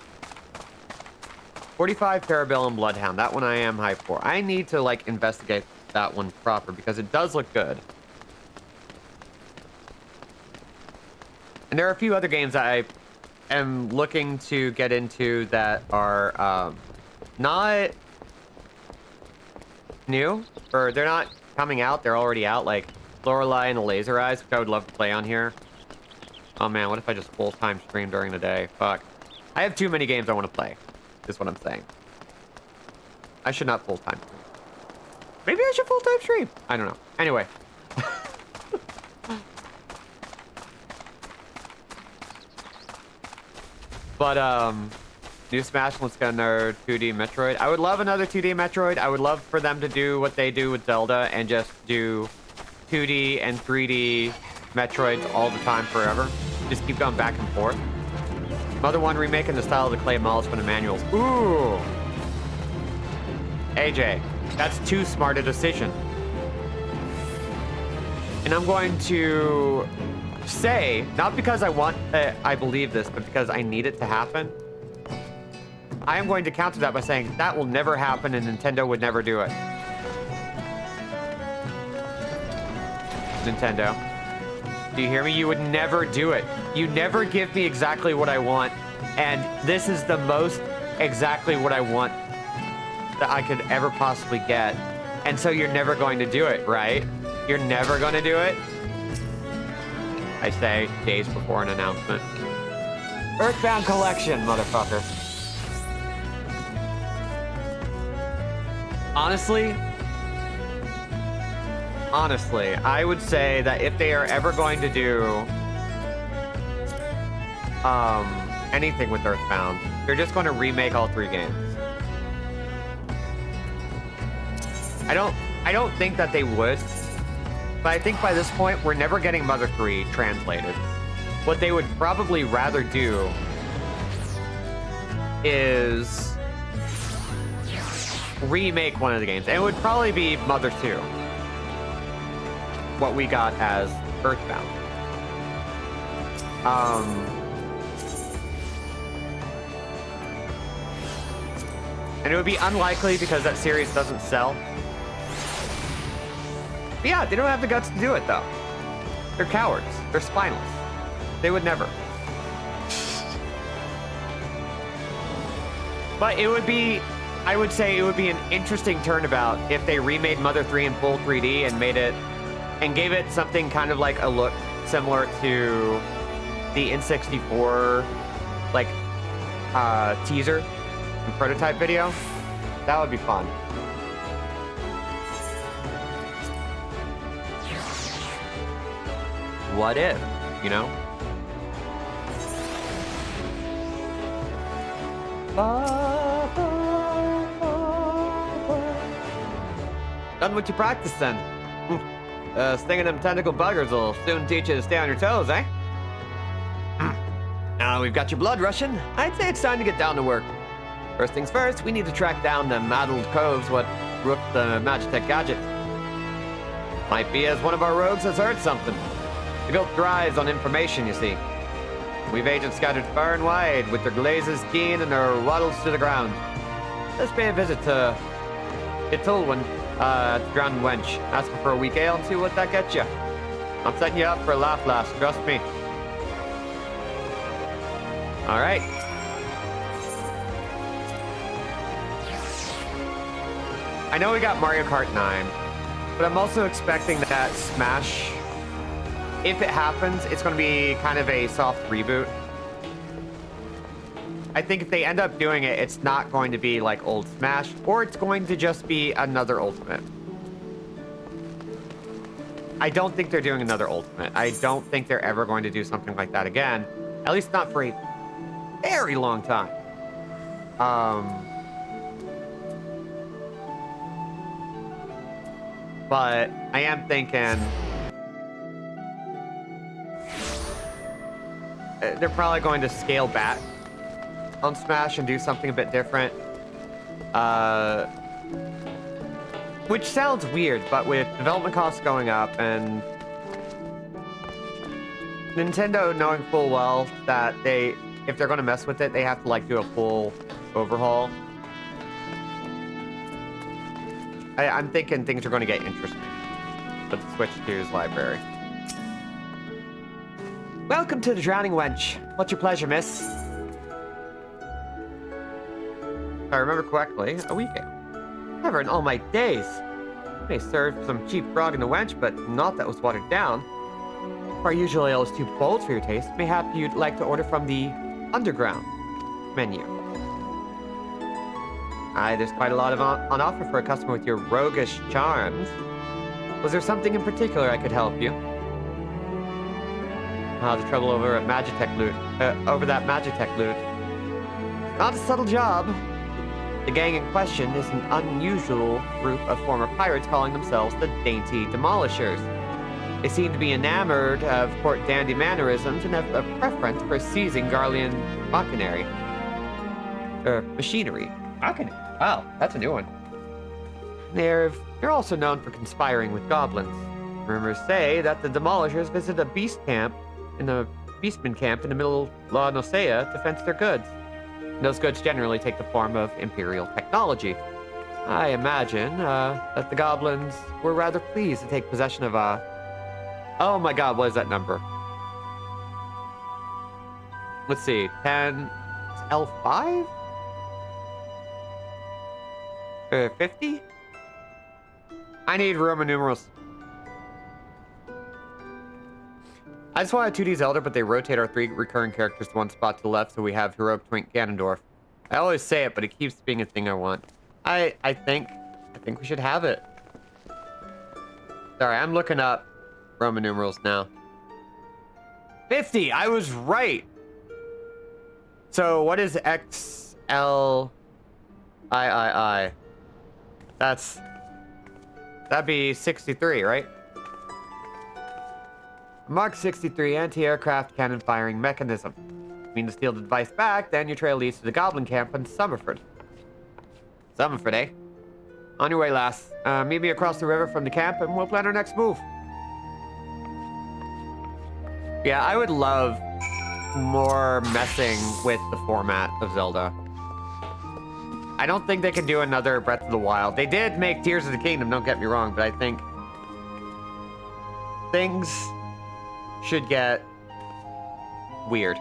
45 Parabellum Bloodhound, that one I am hyped for. I need to, like, investigate that one proper, because it does look good. And there are a few other games that I am looking to get into that are, not new, or they're not coming out, they're already out, like Lorelei and the Laser Eyes, which I would love to play on here. Oh man, what if I just full-time stream during the day? Fuck. I have too many games I want to play, is what I'm saying. I should not full-time stream. Maybe I should full-time stream. I don't know. Anyway. But, new Smash, let's get another 2D Metroid. I would love another 2D Metroid. I would love for them to do what they do with Zelda and just do 2D and 3D Metroids all the time forever. Just keep going back and forth. Mother 1 remake in the style of the Clay Mollisman and manuals. Ooh! AJ, that's too smart a decision. And I'm going to say, not because I believe this, but because I need it to happen, I am going to counter that by saying that will never happen and Nintendo would never do it. Nintendo, do you hear me? You would never do it. You never give me exactly what I want, and this is the most exactly what I want that I could ever possibly get. And so you're never going to do it, right? You're never going to do it? I say days before an announcement. Earthbound Collection, motherfucker. Honestly, I would say that if they are ever going to do anything with Earthbound, they're just going to remake all 3 games. I don't think that they would, but I think by this point we're never getting Mother 3 translated. What they would probably rather do is remake one of the games, and it would probably be Mother 2. What we got as Earthbound. And it would be unlikely because that series doesn't sell. But yeah, they don't have the guts to do it though. They're cowards. They're spineless. They would never. But it would be, I would say it would be an interesting turnabout if they remade Mother 3 in full 3D and made it, and gave it something kind of like a look similar to the N64 like teaser and prototype video. That would be fun. What if, you know? Done with your practice then. Stinging them tentacle buggers will soon teach you to stay on your toes, eh? Now we've got your blood rushing, I'd say it's time to get down to work. First things first, we need to track down them addled coves what rooked the Magitech gadget. Might be as one of our rogues has heard something. The guild thrives on information, you see. We've agents scattered far and wide, with their glazes keen and their waddles to the ground. Let's pay a visit to Itulwin, Drowned Wench. Ask her for a weak ale and see what that gets you. I'm setting you up for a laugh last, trust me. Alright. I know we got Mario Kart 9, but I'm also expecting that Smash, if it happens, it's going to be kind of a soft reboot. I think if they end up doing it, it's not going to be like old Smash, or it's going to just be another Ultimate. I don't think they're doing another Ultimate. I don't think they're ever going to do something like that again. At least not for a very long time. But I am thinking they're probably going to scale back on Smash and do something a bit different. Which sounds weird, but with development costs going up and Nintendo knowing full well that if they're going to mess with it, they have to like do a full overhaul. I'm thinking things are going to get interesting. Let's switch to his library. Welcome to the Drowning Wench. What's your pleasure, miss? If I remember correctly, a week ago. Never in all my days. I may serve some cheap grog in the wench, but not that was watered down. Our usual ale is too bold for your taste. Mayhap you'd like to order from the underground menu. Aye, there's quite a lot on offer for a customer with your roguish charms. Was there something in particular I could help you? The trouble over at Magitech loot. Over that Magitech loot. Not a subtle job. The gang in question is an unusual group of former pirates calling themselves the Dainty Demolishers. They seem to be enamored of court dandy mannerisms and have a preference for seizing Garlean machinery. Machinery. Machinery? Wow, that's a new one. They're also known for conspiring with goblins. Rumors say that the Demolishers visit a beast camp in the beastman camp in the middle of La Nosea to fence their goods. And those goods generally take the form of Imperial technology. I imagine that the goblins were rather pleased to take possession of oh my god, what is that number? Let's see, 10... L5? 50? I need Roman numerals. I just want a 2D Zelda, but they rotate our 3 recurring characters to one spot to the left, so we have heroic Twink Ganondorf. I always say it, but it keeps being a thing I want. I think we should have it. Sorry, I'm looking up Roman numerals now. 50! I was right! So, what is XLIII? That'd be 63, right? Mark 63, anti-aircraft cannon firing mechanism. You mean to steal the device back, then your trail leads to the goblin camp in Summerford. Summerford, eh? On your way, lass. Meet me across the river from the camp and we'll plan our next move. Yeah, I would love more messing with the format of Zelda. I don't think they can do another Breath of the Wild. They did make Tears of the Kingdom, don't get me wrong, but I think things should get weird.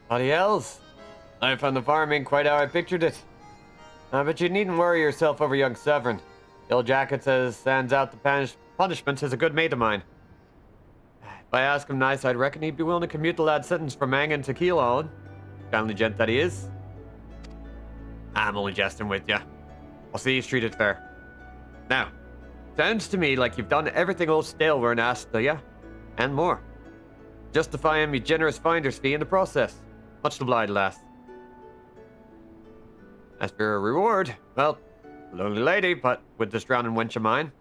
Bloody hells. I found the farming quite how I pictured it. But you needn't worry yourself over young Severin. The old jacket says stands out the punishment as a good mate of mine. If I ask him nice, I'd reckon he'd be willing to commute the lad's sentence from Mangan to Keelon. Kindly gent that he is. I'm only jesting with you. I'll see he's treated fair. Now, sounds to me like you've done everything old Stalewern asked of you, and more. Justifying me generous finder's fee in the process. Much obliged, lass. As for your reward, well, lonely lady, but with this drowning wench of mine,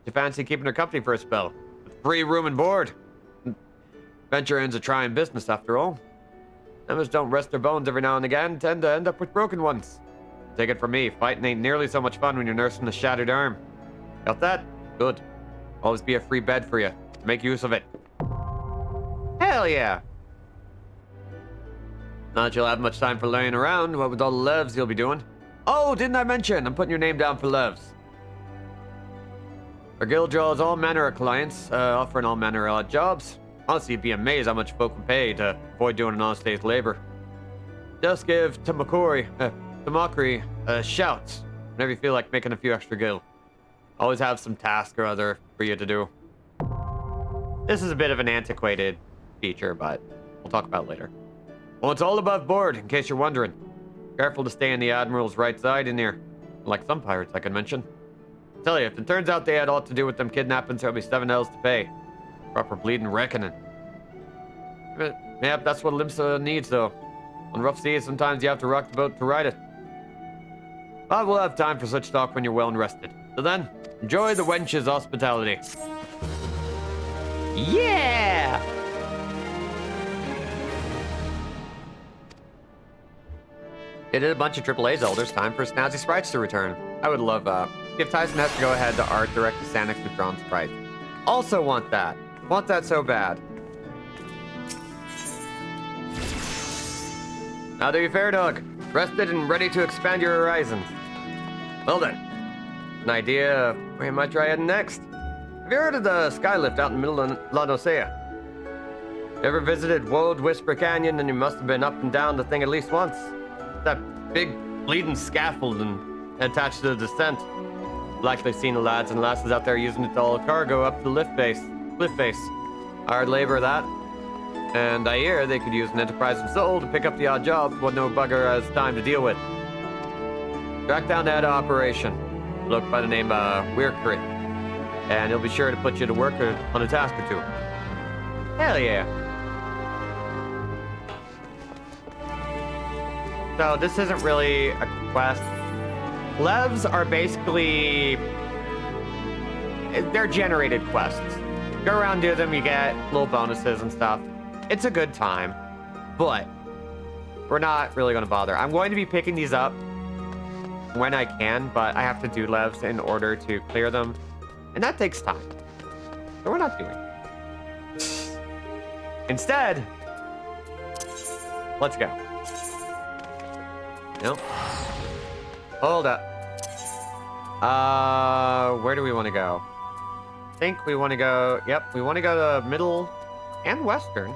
you fancy keeping her company for a spell? With free room and board. Venturing's a trying business, after all. Members don't rest their bones every now and again, tend to end up with broken ones. Take it from me, fighting ain't nearly so much fun when you're nursing a shattered arm. Got that? Good. Always be a free bed for you. Make use of it. Hell yeah! Not that you'll have much time for laying around, what with all the levs you'll be doing. Oh, didn't I mention? I'm putting your name down for levs. Our guild draws all manner of clients, offering all manner of odd jobs. Honestly, you'd be amazed how much folk can pay to avoid doing an honest day's labor. Just give Tamakori a shout whenever you feel like making a few extra gil. Always have some task or other for you to do. This is a bit of an antiquated feature, but we'll talk about it later. Well, it's all above board, in case you're wondering. Careful to stay on the Admiral's right side in here. Like some pirates I can mention. Tell you, if it turns out they had aught to do with them kidnappings, there'll be 7 L's to pay. Proper bleeding reckoning. Yep, that's what Limsa needs, though. On rough seas, sometimes you have to rock the boat to ride it. But we'll have time for such talk when you're well and rested. So then, enjoy the wench's hospitality. Yeah! It did a bunch of AAA Zeldas. Time for snazzy sprites to return. I would love if Tyson has to go ahead to art direct to Sanix with drawn sprites. Also want that. Want that so bad. Now do you fair, dog. Rested and ready to expand your horizons. Well then. An idea of where you might try heading next. Have you heard of the skylift out in the middle of La Nosea? You ever visited Wold Whisper Canyon, and you must have been up and down the thing at least once? That big bleeding scaffold and attached to the descent. Likely seen the lads and lasses out there using it to haul cargo up to the cliff face. Hard labor that. And I hear they could use an enterprising soul to pick up the odd jobs what no bugger has time to deal with. Track down the head of operation. Look by the name Weirkry. And he'll be sure to put you to work on a task or two. Hell yeah. So this isn't really a quest. Levs are basically... they're generated quests. Go around, do them, you get little bonuses and stuff. It's a good time, but we're not really going to bother. I'm going to be picking these up when I can, but I have to do levs in order to clear them, and that takes time. So we're not doing it. Instead, let's go. Nope. Hold up. Where do we want to go? I think we want to go... Yep, we want to go to middle and western.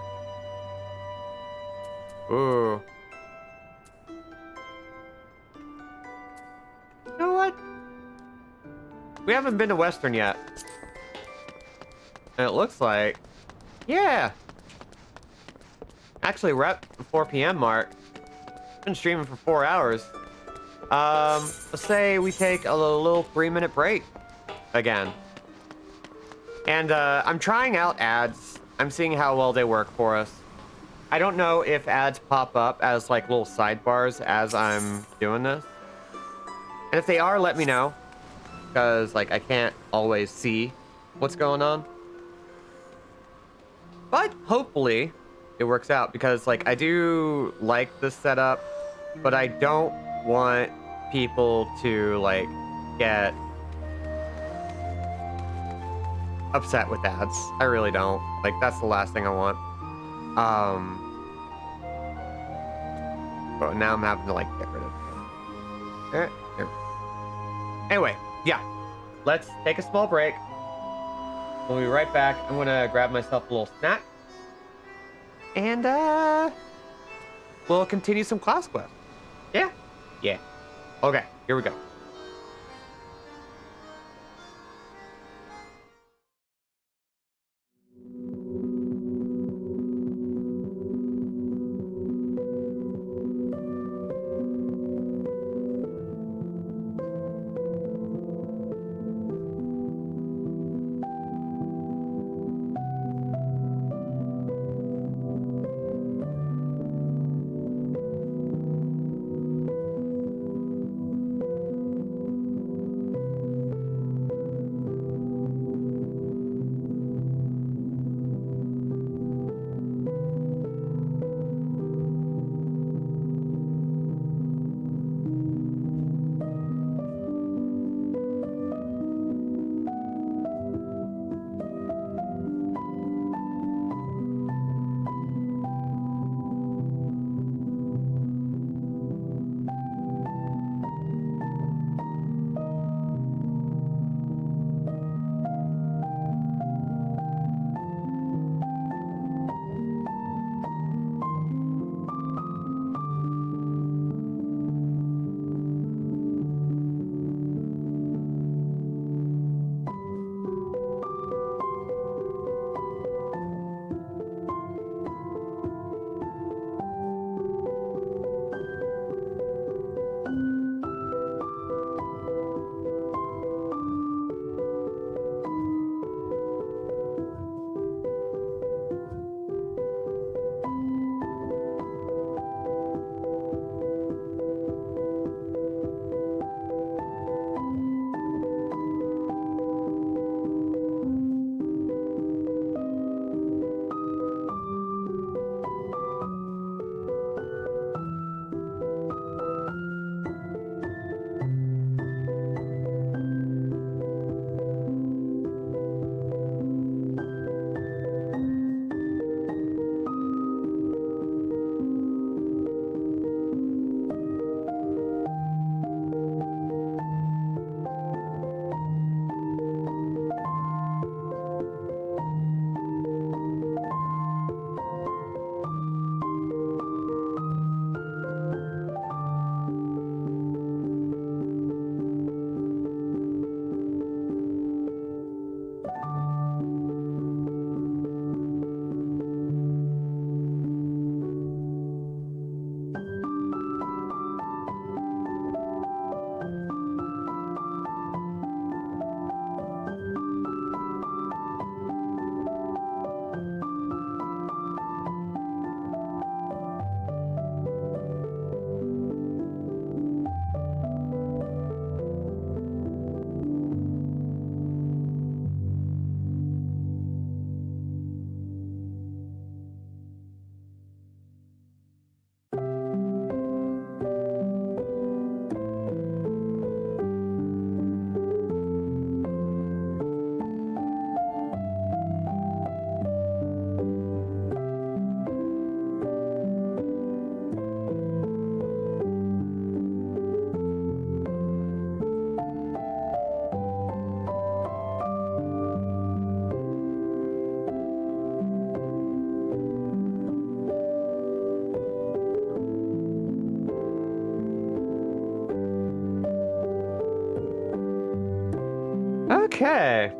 Ooh. You know what? We haven't been to western yet. And it looks like... Yeah! Actually, we're at the 4 p.m. mark. Been streaming for 4 hours. Let's say we take a little 3-minute break again. And I'm trying out ads. I'm seeing how well they work for us. I don't know if ads pop up as like little sidebars as I'm doing this. And if they are, let me know. Because like I can't always see what's going on. But hopefully it works out because like I do like this setup, but I don't want people to like get upset with ads. I really don't. Like that's the last thing I want. But now I'm having to like get rid of it. There. Anyway, yeah. Let's take a small break. We'll be right back. I'm gonna grab myself a little snack. And we'll continue some class quest. Yeah? Yeah. Okay, here we go. Okay.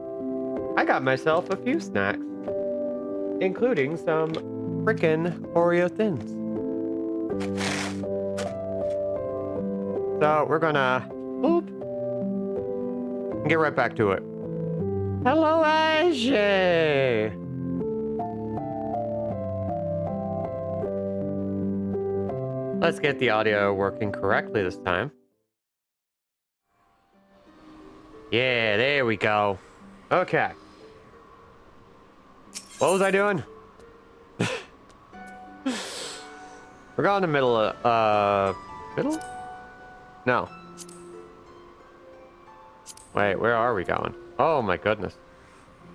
I got myself a few snacks, including some frickin' Oreo Thins. So we're gonna boop and get right back to it. Hello, Ashley. Let's get the audio working correctly this time. Yeah, there we go. Okay. What was I doing? We're going to middle of, middle? No. Wait, where are we going? Oh my goodness.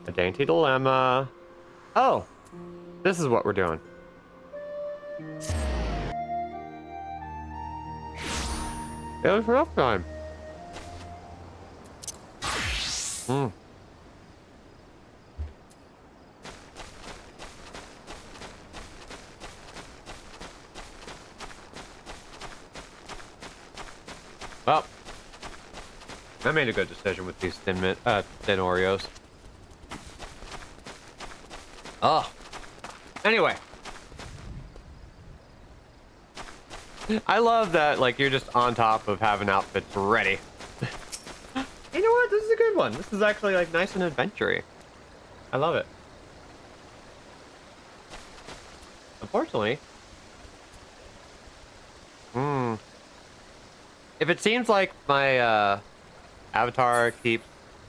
A dainty dilemma. Oh, this is what we're doing. It was rough time. Well, I made a good decision with these thin Oreos. Oh. Anyway. I love that, like, you're just on top of having outfits ready. You know what? This is a good one. This is actually, like, nice and adventure-y. I love it. Unfortunately. If it seems like my, avatar keeps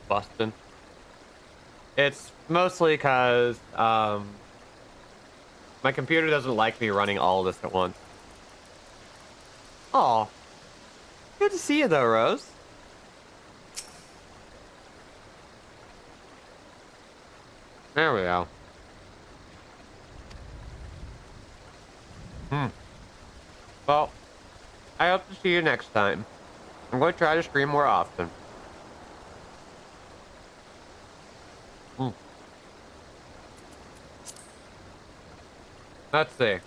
busting, it's mostly because, my computer doesn't like me running all of this at once. Aw. Good to see you, though, Rose. There we go. Well, I hope to see you next time. I'm going to try to stream more often. Let's see.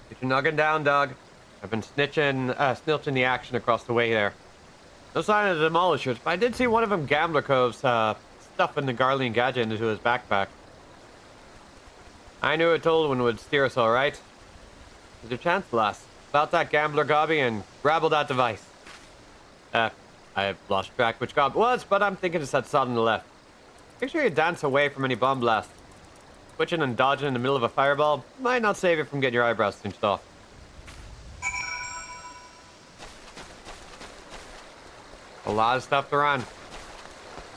Get your noggin down, Doug. I've been snilching the action across the way there. No sign of the demolishers, but I did see one of them gambler coves stuffing the Garlean gadget into his backpack. I knew a Tolwyn would steer us all right. There's your chance, lass. About that gambler gobby and grabble that device. I've lost track which gob it was, but I'm thinking it's that sod on the left. Make sure you dance away from any bomb blast. Switching and dodging in the middle of a fireball might not save you from getting your eyebrows cinched off. A lot of stuff to run.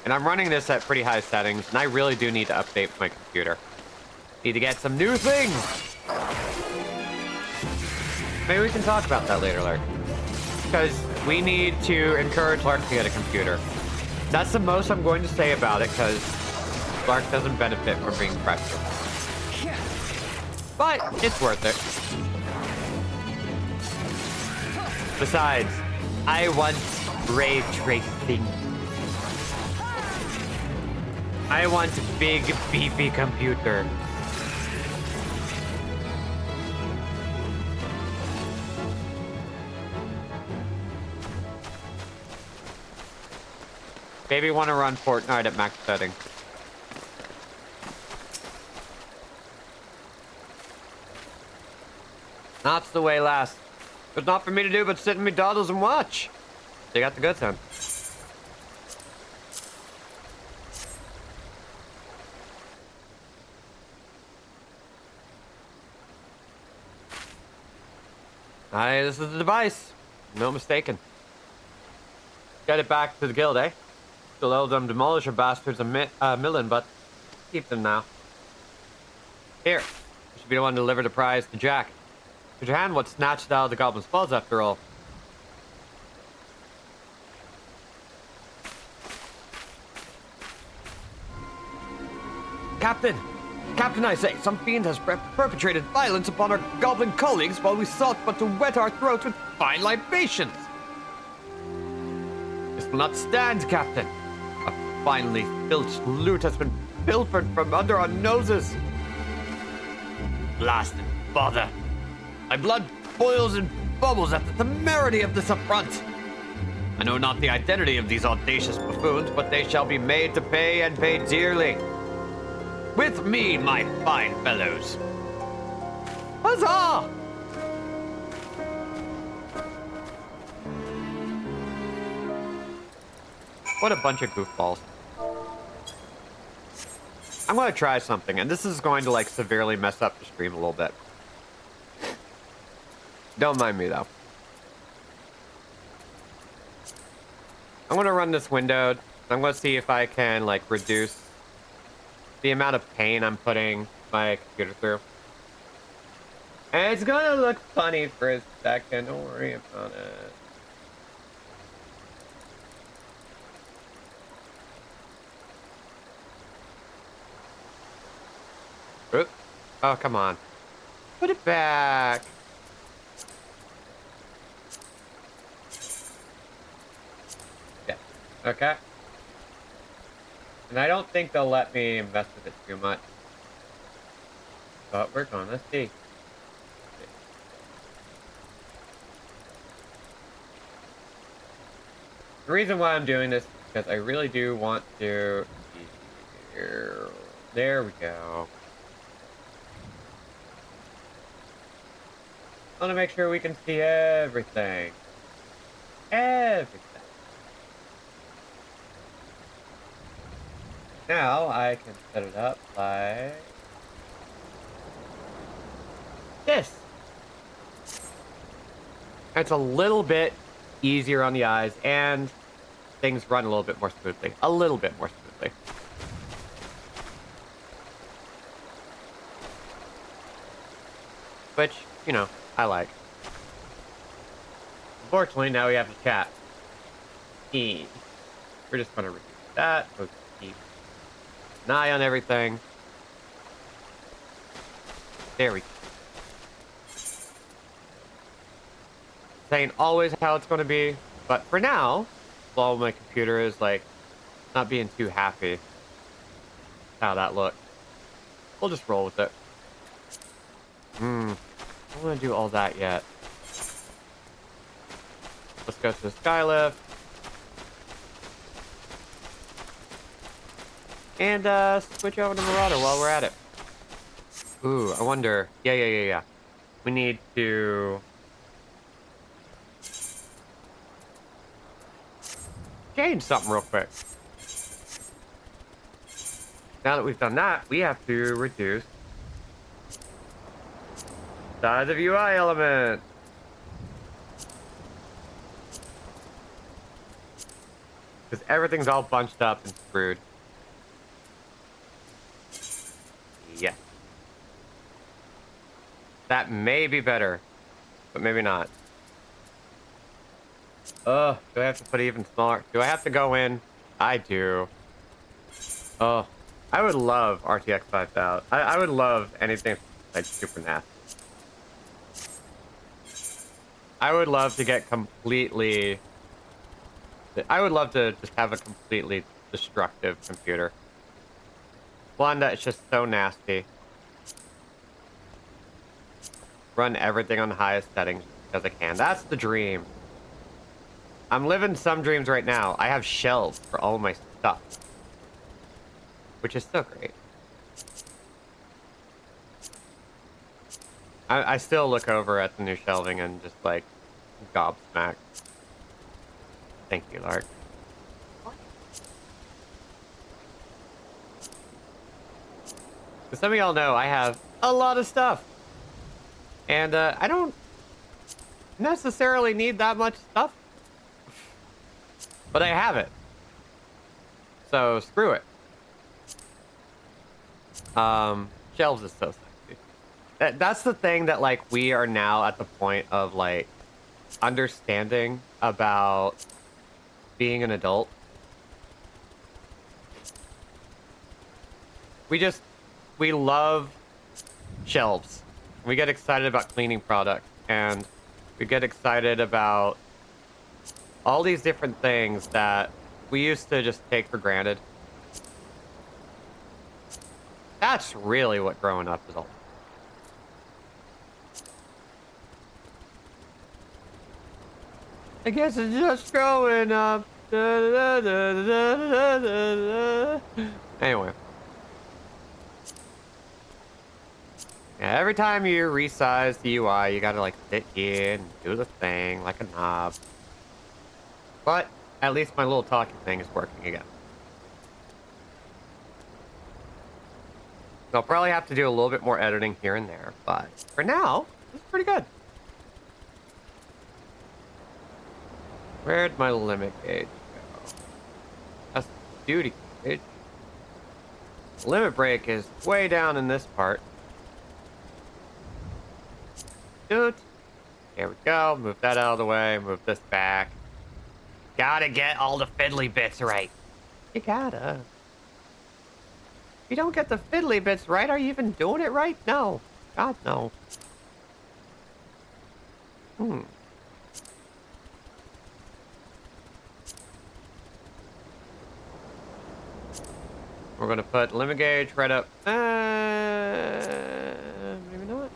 And I'm running this at pretty high settings, and I really do need to update my computer. Need to get some new things! Maybe we can talk about that later, Lark. Because we need to encourage Lark to get a computer. That's the most I'm going to say about it, because Lark doesn't benefit from being pressured. But it's worth it. Besides, I want ray tracing. I want a big, beefy computer. Maybe want to run Fortnite at max setting. That's the way, lass. There's not for me to do but sit in me doddles and watch. They got the goods on. Aye, this is the device. No mistaken. Get it back to the guild, eh? Still owe them demolisher bastards a million, but keep them now. Here, you should be the one to deliver the prize to Jack. Could your hand what snatched out the goblin's balls after all? Captain! Captain, I say, some fiend has perpetrated violence upon our goblin colleagues while we sought but to wet our throats with fine libations. This will not stand, Captain. A finely filched loot has been pilfered from under our noses. Blast and bother. My blood boils and bubbles at the temerity of this affront. I know not the identity of these audacious buffoons, but they shall be made to pay and pay dearly. With me, my fine fellows. Huzzah! What a bunch of goofballs. I'm going to try something, and this is going to, like, severely mess up the stream a little bit. Don't mind me, though. I'm going to run this window. I'm going to see if I can, like, reduce the amount of pain I'm putting my computer through. And it's going to look funny for a second. Don't worry about it. Oop. Oh, come on. Put it back. Yeah. Okay. And I don't think they'll let me mess with it too much. But we're gonna see. The reason why I'm doing this is because I really do want to... There we go. I want to make sure we can see everything. Everything. Now I can set it up like this. It's a little bit easier on the eyes and things run a little bit more smoothly. A little bit more smoothly. Which, you know, I like. Unfortunately, now we have to chat. We're just going to reduce that. We'll keep an eye on everything. There we go. This ain't always how it's going to be, but for now, while my computer is, like, not being too happy how that looks, we'll just roll with it. I don't want to do all that yet. Let's go to the skylift. And switch over to Marauder while we're at it. Ooh, I wonder. Yeah. We need to change something real quick. Now that we've done that, we have to reduce size of UI element. Because everything's all bunched up and screwed. Yeah. That may be better, but maybe not. Oh, do I have to put it even smaller? Do I have to go in? I do. Oh, I would love RTX 5000. I would love anything like super nasty. I would love to get completely... I would love to just have a completely destructive computer. One that's just so nasty. Run everything on the highest settings because I can. That's the dream. I'm living some dreams right now. I have shelves for all my stuff. Which is so great. I still look over at the new shelving and just like gobsmack. Thank you, Lark. So some of y'all know I have a lot of stuff. And I don't necessarily need that much stuff. But I have it. So screw it. Shelves is so sexy. That's the thing that like we are now at the point of like understanding about being an adult. We love shelves. We get excited about cleaning products, and we get excited about all these different things that we used to just take for granted. That's really what growing up is all about. I guess it's just growing up. Da, da, da, da, da, da, da. Anyway. Yeah, every time you resize the UI, you gotta like sit in and do the thing like a knob. But at least my little talking thing is working again. So I'll probably have to do a little bit more editing here and there, but for now, it's pretty good. Where'd my limit gauge go? That's the duty gauge. Limit break is way down in this part. Dude. Here we go. Move that out of the way. Move this back. Gotta get all the fiddly bits right. You gotta. If you don't get the fiddly bits right, are you even doing it right? No. God, no. We're gonna put limit gauge right up. Maybe not.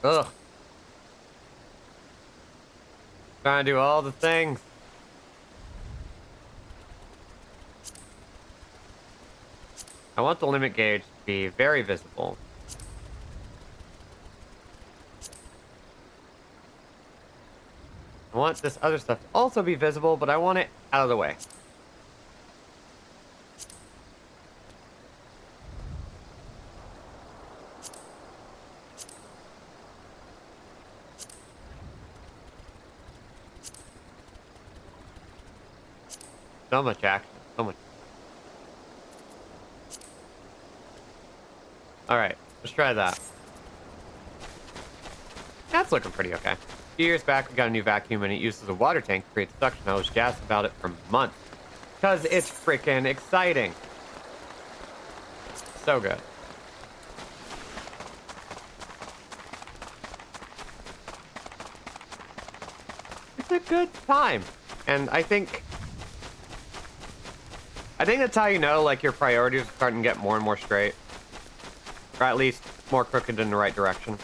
Ugh. Trying to do all the things. I want the limit gauge to be very visible. I want this other stuff to also be visible, but I want it out of the way. So much action, so much. Alright, let's try that. That's looking pretty okay. A few years back, we got a new vacuum and it uses a water tank to create suction. I was jazzed about it for months. Because it's freaking exciting. So good. It's a good time. And I think that's how you know, like, your priorities are starting to get more and more straight. Or at least more crooked in the right direction.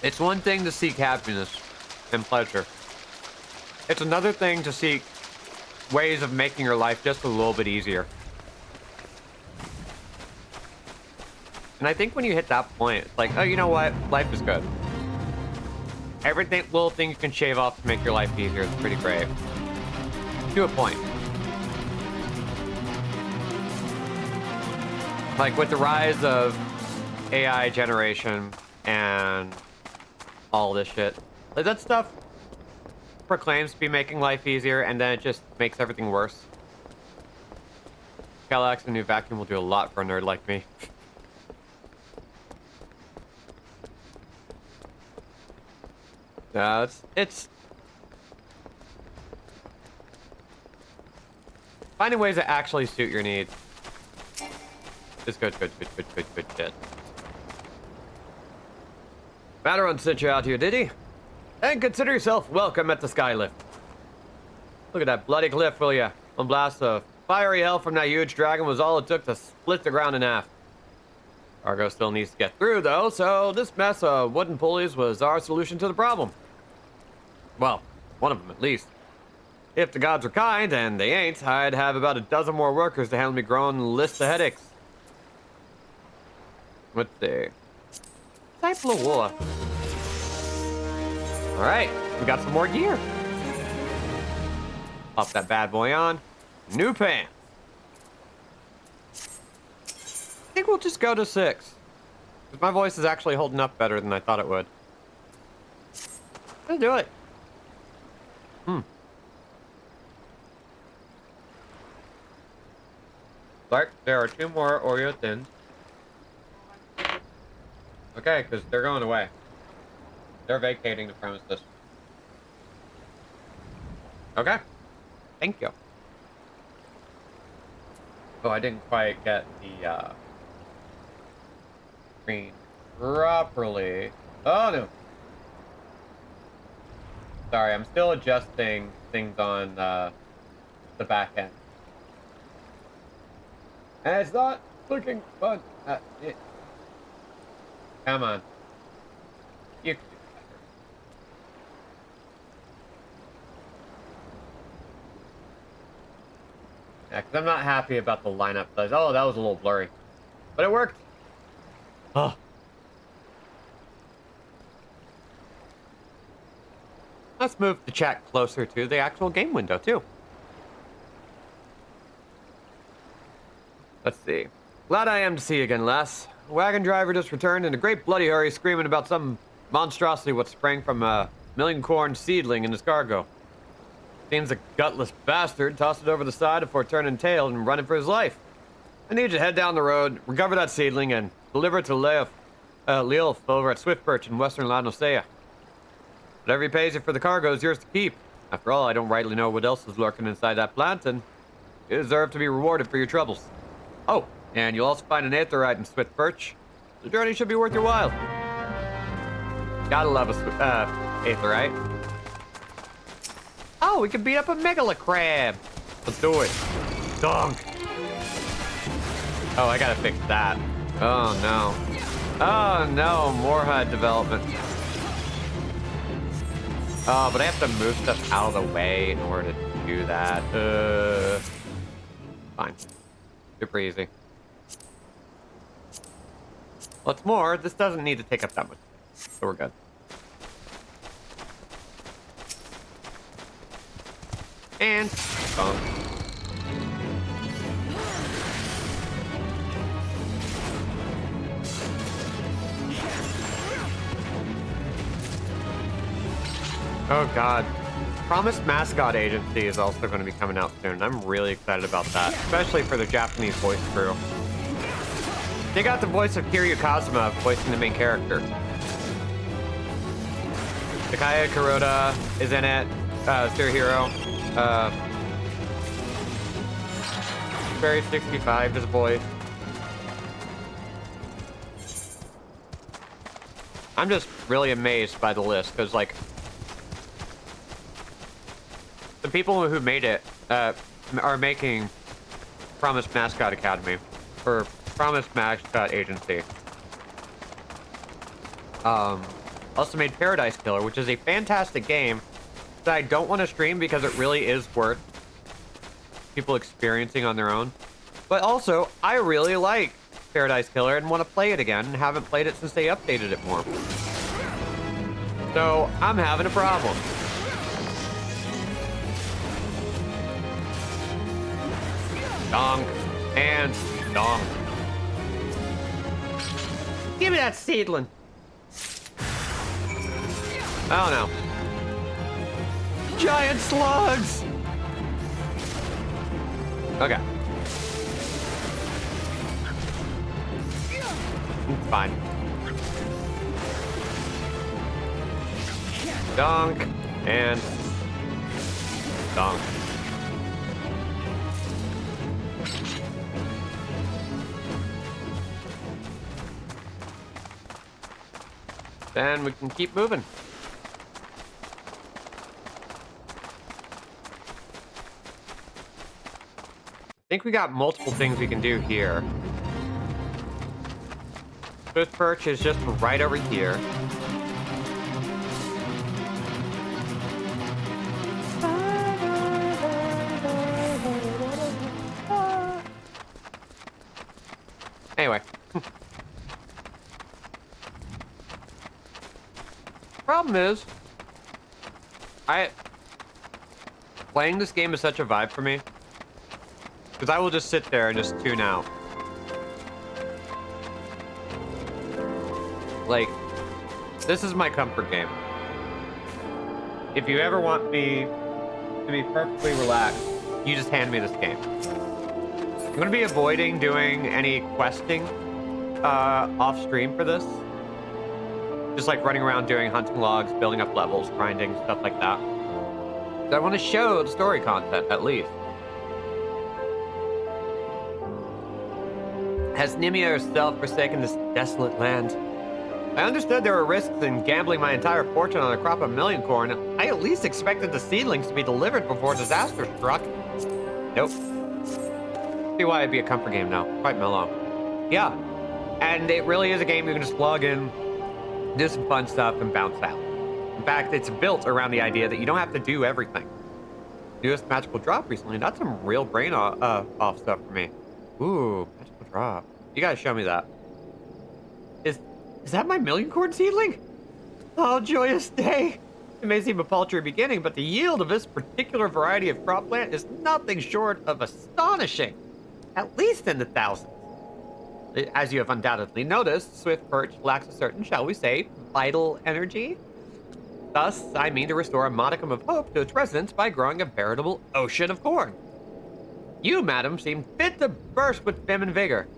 It's one thing to seek happiness and pleasure. It's another thing to seek ways of making your life just a little bit easier. And I think when you hit that point, it's like, oh, you know what? Life is good. Everything, little thing you can shave off to make your life easier is pretty great. To a point. Like with the rise of AI generation and all this shit. Like that stuff proclaims to be making life easier and then it just makes everything worse. Cadillacs and new vacuum will do a lot for a nerd like me. No, it's finding ways that actually suit your needs. Is good shit. Matterhorn sent you out here, did he? And consider yourself welcome at the Skylift. Look at that bloody cliff, will ya? One blast of fiery hell from that huge dragon was all it took to split the ground in half. Cargo still needs to get through, though, so this mess of wooden pulleys was our solution to the problem. Well, one of them at least. If the gods were kind, and they ain't, I'd have about a dozen more workers to handle me growing list of headaches. Let's see. Type of war. Alright, we got some more gear. Pop that bad boy on. New pants. I think we'll just go to 6. Because my voice is actually holding up better than I thought it would. Let's do it. Clark, there are 2 more Oreo thins. Okay, because they're going away. They're vacating the premises. Okay. Thank you. Oh, I didn't quite get the screen properly. Oh, no. Sorry, I'm still adjusting things on the back end. And it's not looking fun. Come on. You can do better. Yeah, because I'm not happy about the lineup size. Oh, that was a little blurry. But it worked. Oh. Let's move the chat closer to the actual game window, too. Let's see. Glad I am to see you again, lass. Wagon driver just returned in a great bloody hurry, screaming about some monstrosity what sprang from a million-corn seedling in his cargo. Seems a gutless bastard tossed it over the side before turning tail and running for his life. I need you to head down the road, recover that seedling, and deliver it to Leolf over at Swiftbirch in western Lanosea. Whatever he pays you for the cargo is yours to keep. After all, I don't rightly know what else is lurking inside that plant, and you deserve to be rewarded for your troubles. Oh, and you'll also find an aetherite in Swiftbirch. The journey should be worth your while. Gotta love a aetherite. Oh, we can beat up a megala crab. Let's do it. Dunk. Oh, I gotta fix that. Oh no. Oh no, more HUD development. Oh, but I have to move stuff out of the way in order to do that. Fine. Super easy. What's more, this doesn't need to take up that much space, so we're good. And bonk. Oh god. Promised Mascot Agency is also going to be coming out soon. I'm really excited about that, especially for the Japanese voice crew. They got the voice of Kiryu Kazuma voicing the main character. Takaya Kuroda is in it. Hero. Fairy 65 is a voice. I'm just really amazed by the list, because, like, the people who made it are making Promised Mascot Academy, or Promised Mascot Agency. Also made Paradise Killer, which is a fantastic game that I don't want to stream because it really is worth people experiencing on their own. But also, I really like Paradise Killer and want to play it again, and haven't played it since they updated it more. So, I'm having a problem. Donk. And donk. Give me that seedling. Oh no. Giant slugs! Okay. Fine. Donk. And donk. Then we can keep moving. I think we got multiple things we can do here. Swift Perch is just right over here. Anyway. Problem is, playing this game is such a vibe for me, because I will just sit there and just tune out. Like, this is my comfort game. If you ever want me to be perfectly relaxed, you just hand me this game. I'm going to be avoiding doing any questing off stream for this. Just like running around doing hunting logs, building up levels, grinding, stuff like that. So I want to show the story content, at least. Has Nimia herself forsaken this desolate land? I understood there were risks in gambling my entire fortune on a crop of million corn. I at least expected the seedlings to be delivered before disaster struck. Nope. See why it'd be a comfort game now. Quite mellow. Yeah. And it really is a game you can just log in, do some fun stuff, and bounce out. In fact, it's built around the idea that you don't have to do everything. Newest magical drop recently. That's some real brain off stuff for me. Ooh, magical drop. You gotta show me that. Is that my million corn seedling? Oh, joyous day. It may seem a paltry beginning, but the yield of this particular variety of crop plant is nothing short of astonishing. At least in the thousands. As you have undoubtedly noticed, Swift Perch lacks a certain, shall we say, vital energy. Thus, I mean to restore a modicum of hope to its residents by growing a veritable ocean of corn. You, madam, seem fit to burst with vim and vigor.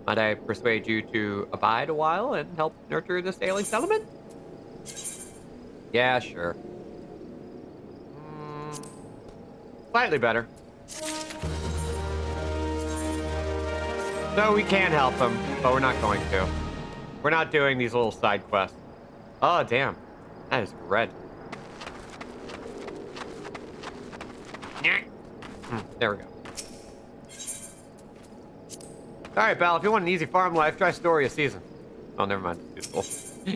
Might I persuade you to abide a while and help nurture this ailing settlement? Yeah, sure. Slightly better. So we can help him, but we're not going to. We're not doing these little side quests. Oh, damn. That is red. There we go. Alright, pal, if you want an easy farm life, try Story of Season. Oh, never mind. It's useful.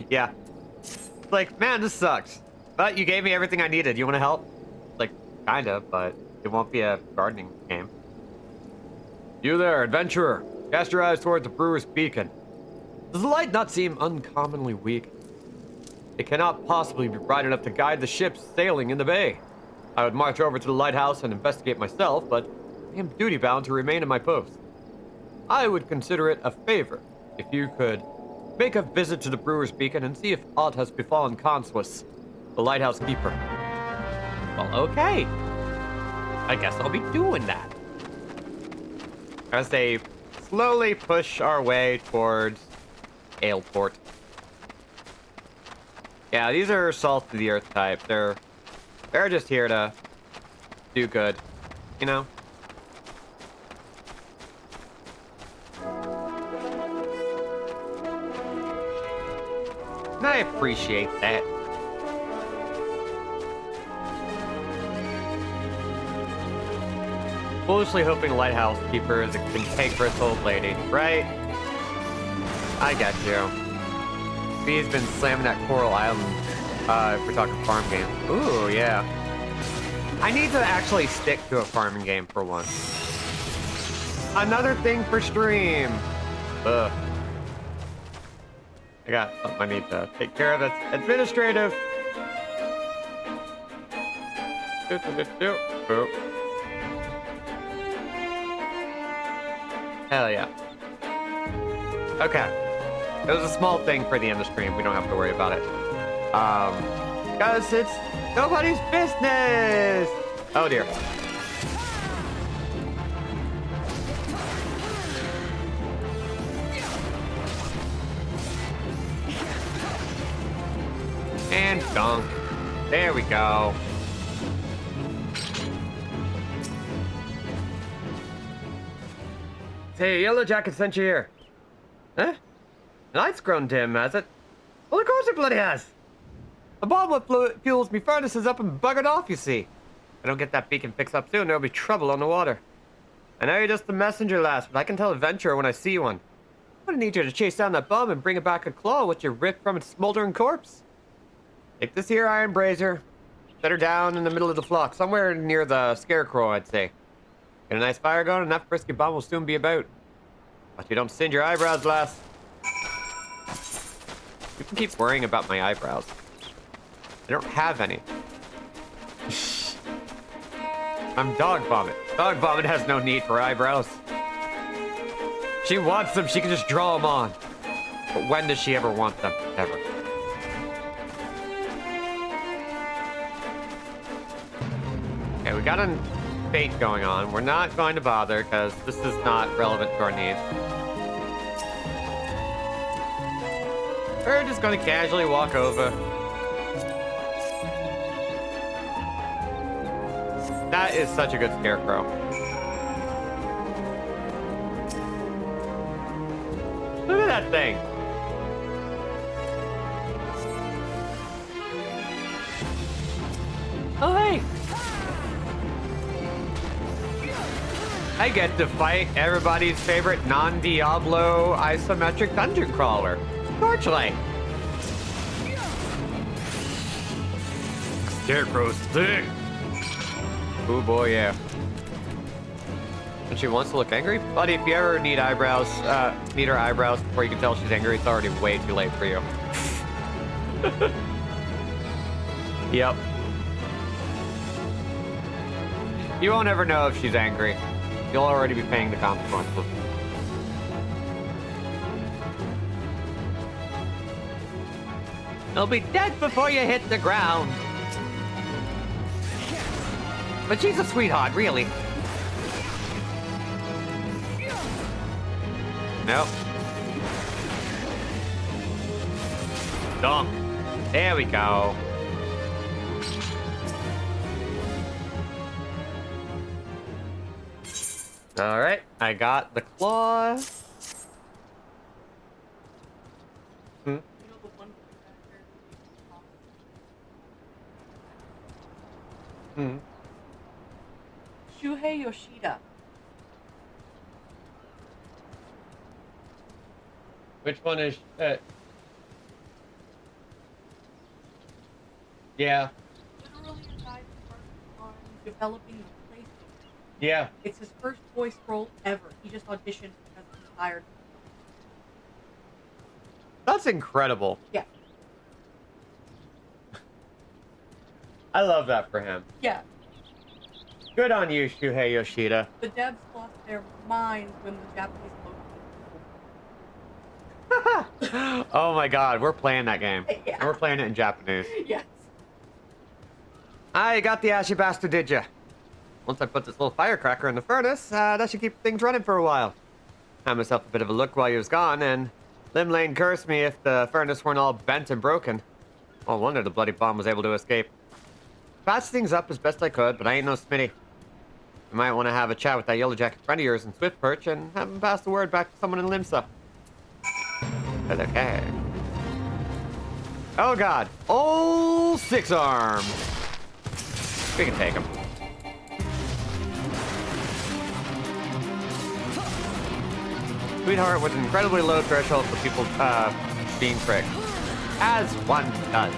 Yeah. Like, man, this sucks. But you gave me everything I needed. You want to help? Like, kinda, but it won't be a gardening game. You there, adventurer. Cast your eyes towards the brewer's beacon. Does the light not seem uncommonly weak? It cannot possibly be bright enough to guide the ships sailing in the bay. I would march over to the lighthouse and investigate myself, but I am duty-bound to remain in my post. I would consider it a favor if you could make a visit to the brewer's beacon and see if aught has befallen Consuus, the lighthouse keeper. Well, okay. I guess I'll be doing that. As they slowly push our way towards Aleport. Yeah, these are salt of the earth type. They're just here to do good, you know? And I appreciate that. Foolishly hoping a lighthouse keeper is a cantankerous old lady, right? I got you. Bee's been slamming that Coral Island, if we're talking farm game. Ooh, yeah. I need to actually stick to a farming game for once. Another thing for stream. Ugh. I got something I need to take care of that's administrative. Oh. Hell yeah. Okay. It was a small thing for the end of the stream. We don't have to worry about it. Because it's nobody's business. Oh dear. And dunk. There we go. Hey, Yellow Jacket sent you here. Huh? The night's grown dim, has it? Well, of course it bloody has. The bomb what fuels me furnace is up and buggered off, you see. If I don't get that beacon fixed up soon, there'll be trouble on the water. I know you're just the messenger, lass, but I can tell adventurer when I see one. I'm gonna need you to chase down that bomb and bring it back a claw which you ripped from its smoldering corpse. Take this here iron brazier, set her down in the middle of the flock, somewhere near the scarecrow, I'd say. Get a nice fire going, and that frisky bomb will soon be about. But you don't singe your eyebrows, lass. You can keep worrying about my eyebrows. I don't have any. I'm Dog Vomit. Dog Vomit has no need for eyebrows. She wants them, she can just draw them on. But when does she ever want them? Ever. Okay, we got a fate going on. We're not going to bother because this is not relevant to our needs. We're just going to casually walk over. That is such a good scarecrow. Look at that thing. Oh, hey! I get to fight everybody's favorite non-Diablo isometric dungeon crawler, Torchlight. Scarecrow's thick. Oh boy, yeah. And she wants to look angry? Buddy, if you ever need eyebrows, need her eyebrows before you can tell she's angry, it's already way too late for you. Yep. You won't ever know if she's angry. You'll already be paying the consequences. You'll be dead before you hit the ground. But she's a sweetheart, really. Nope. Dunk. There we go. All right, I got the claw. Hmm? You know the one Hmm. Shuhei Yoshida. Which one is? Yeah. Literally a guy who worked on developing the PlayStation. Yeah. It's his first voice role ever. He just auditioned because he's tired. That's incredible. Yeah. I love that for him. Yeah. Good on you, Shuhei Yoshida. The devs lost their minds when the Japanese logo. Oh my god, we're playing that game. Yeah. And we're playing it in Japanese. Yes. I got the ashy bastard, did ya? Once I put this little firecracker in the furnace, that should keep things running for a while. Had myself a bit of a look while he was gone, and Lim Lane cursed me if the furnace weren't all bent and broken. No wonder the bloody bomb was able to escape. Patched things up as best I could, but I ain't no Smitty. You might want to have a chat with that yellow jacket friend of yours in Swift Perch and have him pass the word back to someone in Limsa. But okay. Oh god. Oh, six arms. We can take him. Sweetheart with an incredibly low threshold for people being tricked. As one does.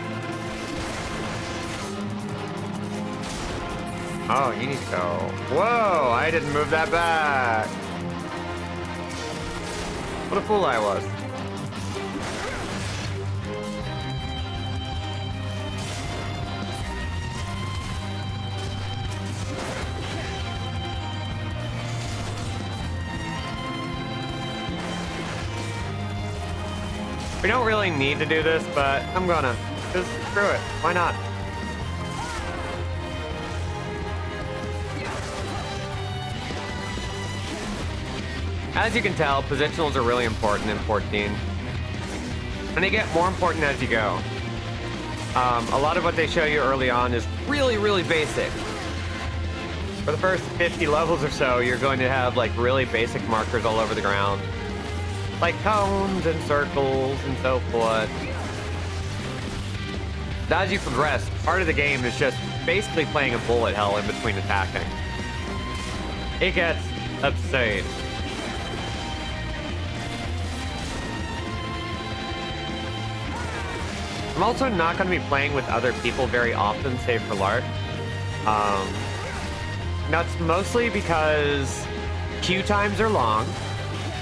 Oh, you need to go. Whoa, I didn't move that back. What a fool I was. We don't really need to do this, but I'm gonna. Just screw it. Why not? As you can tell, positionals are really important in 14. And they get more important as you go. A lot of what they show you early on is really, really basic. For the first 50 levels or so, you're going to have like really basic markers all over the ground. Like cones and circles and so forth. As you progress, part of the game is just basically playing a bullet hell in between attacking. It gets absurd. I'm also not going to be playing with other people very often, save for LARP. That's mostly because queue times are long,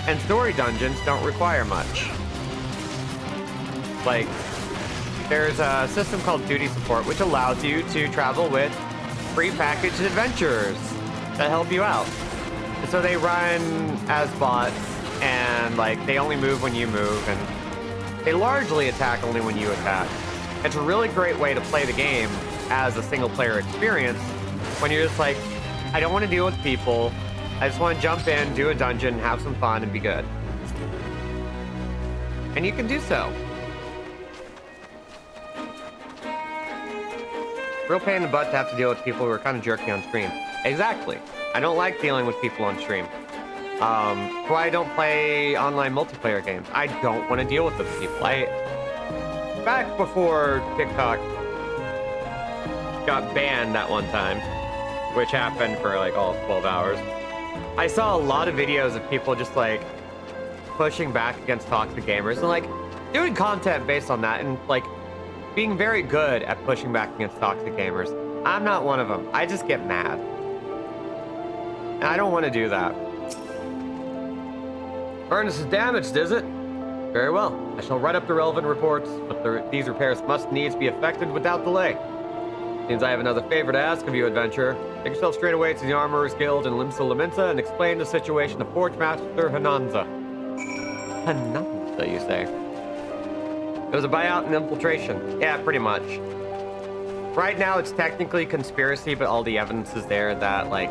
and story dungeons don't require much. Like, there's a system called Duty Support, which allows you to travel with pre-packaged adventurers that help you out. And so they run as bots, and like they only move when you move, and they largely attack only when you attack. It's a really great way to play the game as a single-player experience when you're just like, I don't want to deal with people. I just want to jump in, do a dungeon, have some fun, and be good. And you can do so. Real pain in the butt to have to deal with people who are kind of jerky on stream. Exactly. I don't like dealing with people on stream. That's why I don't play online multiplayer games. I don't want to deal with those people. Back before TikTok got banned that one time, which happened for like all 12 hours. I saw a lot of videos of people just like pushing back against toxic gamers and like doing content based on that and like being very good at pushing back against toxic gamers. I'm not one of them. I just get mad. And I don't want to do that. Furnace is damaged, is it? Very well. I shall write up the relevant reports, but these repairs must needs be effected without delay. Seems I have another favor to ask of you, adventurer. Take yourself straight away to the Armorer's Guild in Limsa Laminsa and explain the situation to Forge Master Hananza. Hananza, you say? It was a buyout and infiltration. Yeah, pretty much. Right now, it's technically conspiracy, but all the evidence is there that, like,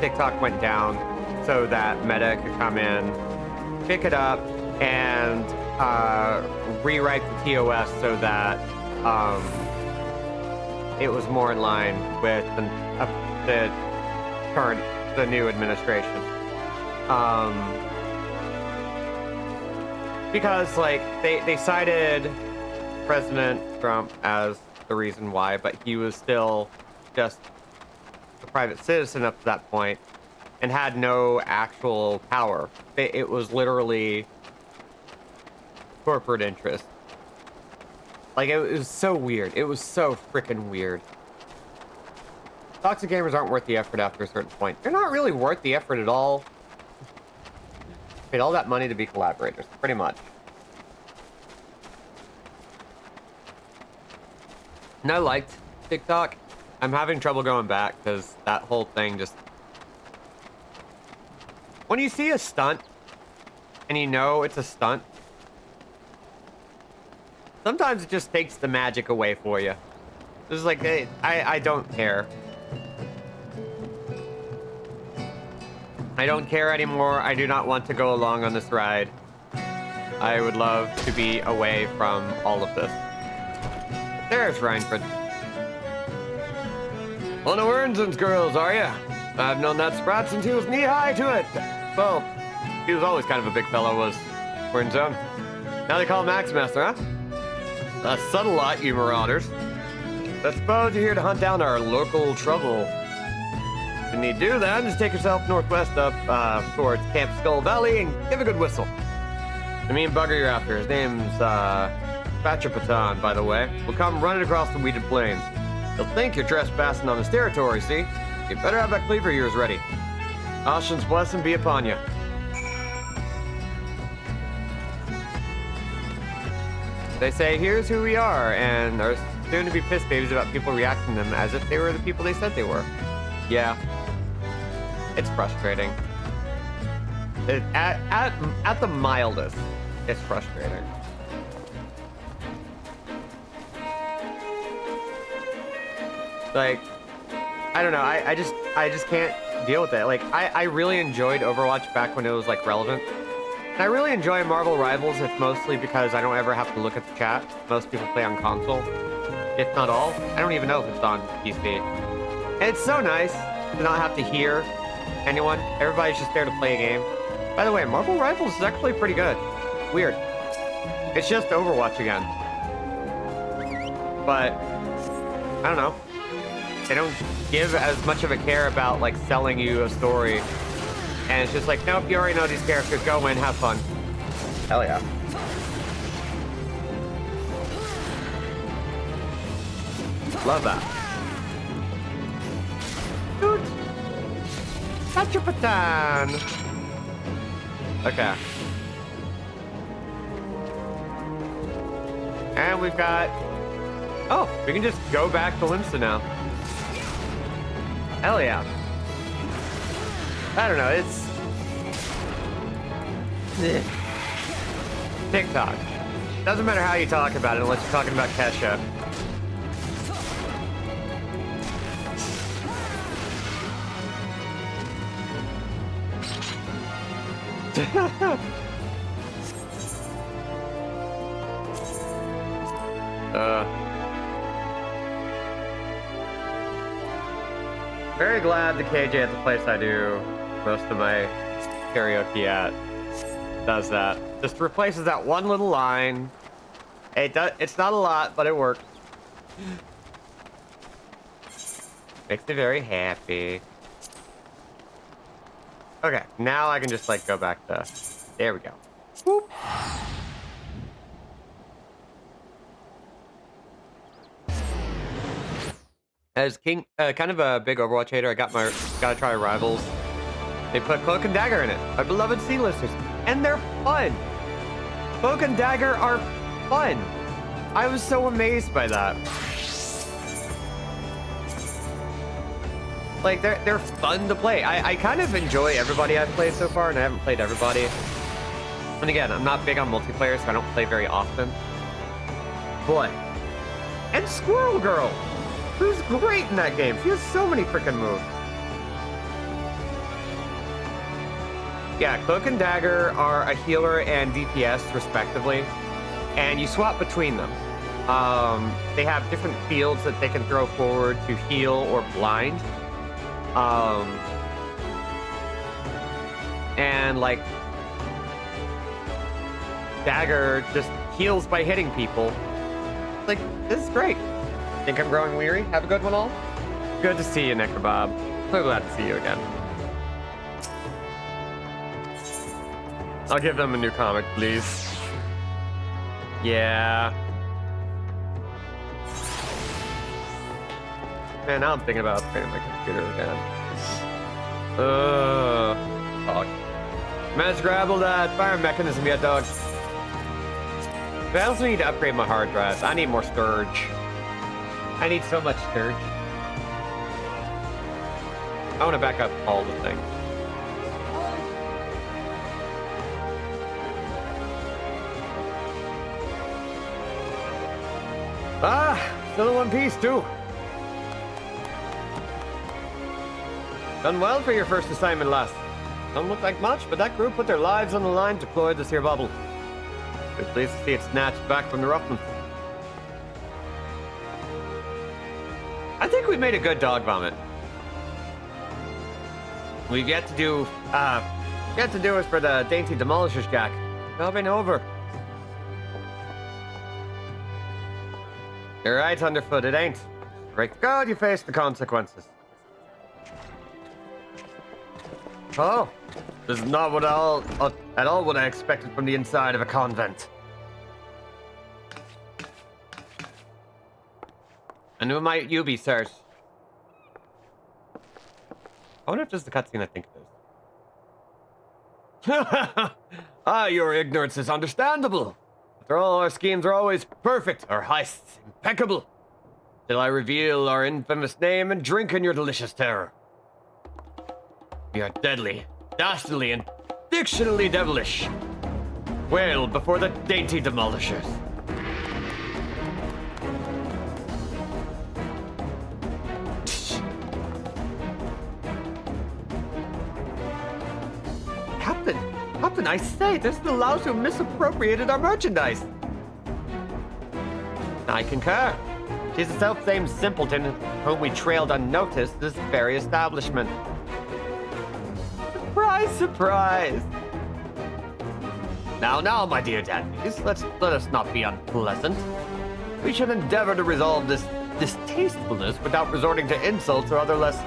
TikTok went down so that Meta could come in, pick it up, and rewrite the TOS so that it was more in line with the new administration. Because like they cited President Trump as the reason why, but he was still just a private citizen up to that point and had no actual power. It was literally corporate interest. Like, it was so weird. It was so freaking weird. Toxic gamers aren't worth the effort after a certain point. They're not really worth the effort at all. Paid all that money to be collaborators, pretty much. And I liked TikTok. I'm having trouble going back because that whole thing just... When you see a stunt and you know it's a stunt, sometimes it just takes the magic away for you. It's like, hey, I don't care. I don't care anymore. I do not want to go along on this ride. I would love to be away from all of this. There's Reinford. One of Ernson's girls, are ya? I've known that sprat since he was knee-high to it. Well, he was always kind of a big fellow, was Wernson. Now they call him Axmaster, huh? A subtle lot, you marauders. I suppose you're here to hunt down our local trouble. If you need to do that, just take yourself northwest up towards Camp Skull Valley and give a good whistle. The mean bugger you're after, his name's Patan, by the way, will come running across the weeded plains. He'll think you're trespassing on his territory, see? You better have that cleaver of yours ready. Ashen's blessing be upon you. They say, here's who we are, and are soon to be piss babies about people reacting to them as if they were the people they said they were. Yeah. It's frustrating. At the mildest, it's frustrating. Like, I don't know, I just can't deal with it. Like, I really enjoyed Overwatch back when it was, like, relevant. And I really enjoy Marvel Rivals, if mostly because I don't ever have to look at the chat. Most people play on console, if not all. I don't even know if it's on PC. And it's so nice to not have to hear anyone. Everybody's just there to play a game. By the way, Marvel Rivals is actually pretty good. Weird. It's just Overwatch again. But, I don't know. They don't give as much of a care about, like, selling you a story. And it's just like, nope, you already know these characters. Go in, have fun. Hell yeah. Love that. Dude. Patan. Okay. And we've got... Oh, we can just go back to Limsa now. Hell yeah. I don't know, it's... TikTok. Doesn't matter how you talk about it unless you're talking about Kesha. Very glad the KJ at the place I do most of my karaoke at does that. Just replaces that one little line. It's not a lot, but it works. Makes me very happy. Okay, now I can just like go back to. There we go. Whoop. As King, kind of a big Overwatch hater, I gotta try Rivals. They put Cloak and Dagger in it, my beloved C-listers, and they're fun. Cloak and Dagger are fun. I was so amazed by that. Like they're fun to play. I kind of enjoy everybody I've played so far, and I haven't played everybody. And again, I'm not big on multiplayer, so I don't play very often. But and Squirrel Girl, who's great in that game. She has so many freaking moves. Yeah, Cloak and Dagger are a healer and DPS respectively, and you swap between them. They have different fields that they can throw forward to heal or blind. And like Dagger just heals by hitting people. Like, this is great. Think I'm growing weary? Have a good one all? Good to see you, Necrobob. So glad to see you again. I'll give them a new comic, please. Yeah. Man, now I'm thinking about upgrading my computer again. Fuck. Managed to grapple that fire mechanism yet, dog. But I also need to upgrade my hard drive. I need more storage. I need so much storage. I want to back up all the things. Still in one piece, too. Done well for your first assignment, lass. Don't look like much, but that group put their lives on the line to deploy this here bubble. We're pleased to see it snatched back from the Ruffman. I think we made a good dog vomit. We've yet to do is for the dainty demolishers, Jack. Job ain't over. You're right, Underfoot, it ain't. Break the code, you face the consequences. Oh, this is not at all what I expected from the inside of a convent. And who might you be, sirs? I wonder if this is the cutscene I think it is. Your ignorance is understandable. After all, our schemes are always perfect, our heists impeccable. Till I reveal our infamous name and drink in your delicious terror. We are deadly, dastardly, and fictionally devilish. Wail before the dainty demolishers. Captain, I say, this is the louse who misappropriated our merchandise. I concur. She's the self-same simpleton whom we trailed unnoticed this very establishment. Surprise, surprise. Now, my dear Dandies, let us not be unpleasant. We should endeavor to resolve this distastefulness without resorting to insults or other less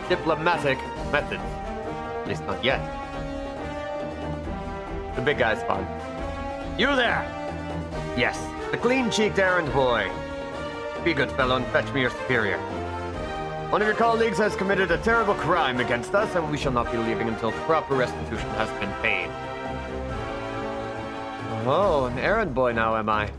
diplomatic methods. At least not yet. The big guy's fun. You there! Yes, the clean-cheeked errand boy. Be good fellow and fetch me your superior. One of your colleagues has committed a terrible crime against us, and we shall not be leaving until proper restitution has been paid. Oh, an errand boy now, am I?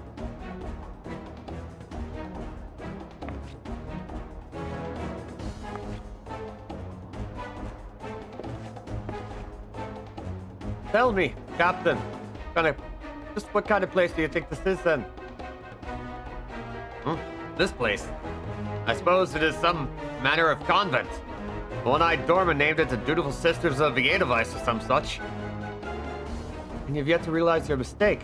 Tell me, Captain, just what kind of place do you think this is, then? This place? I suppose it is some manner of convent. The one-eyed doorman named it the Dutiful Sisters of the Edelweiss or some such. And you've yet to realize your mistake.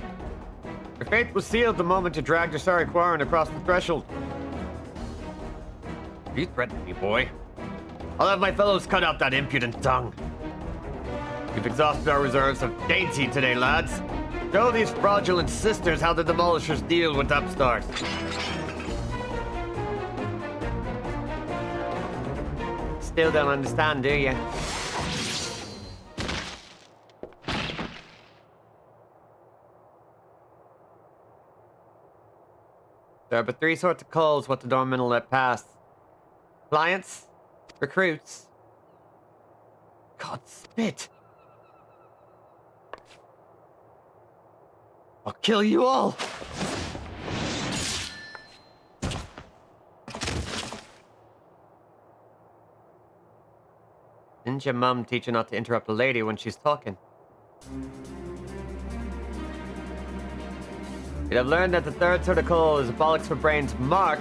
Your fate was sealed the moment you dragged your sorry Quarren across the threshold. You threatened me, boy. I'll have my fellows cut out that impudent tongue. We've exhausted our reserves of dainty today, lads. Show these fraudulent sisters how the demolishers deal with upstarts. still don't understand, do you? There are but three sorts of calls what the doorman will let pass. Clients, recruits. God, spit. I'll kill you all. Didn't your mum teach you not to interrupt a lady when she's talking? You'd have learned that the third sort of call is a bollocks for brains mark,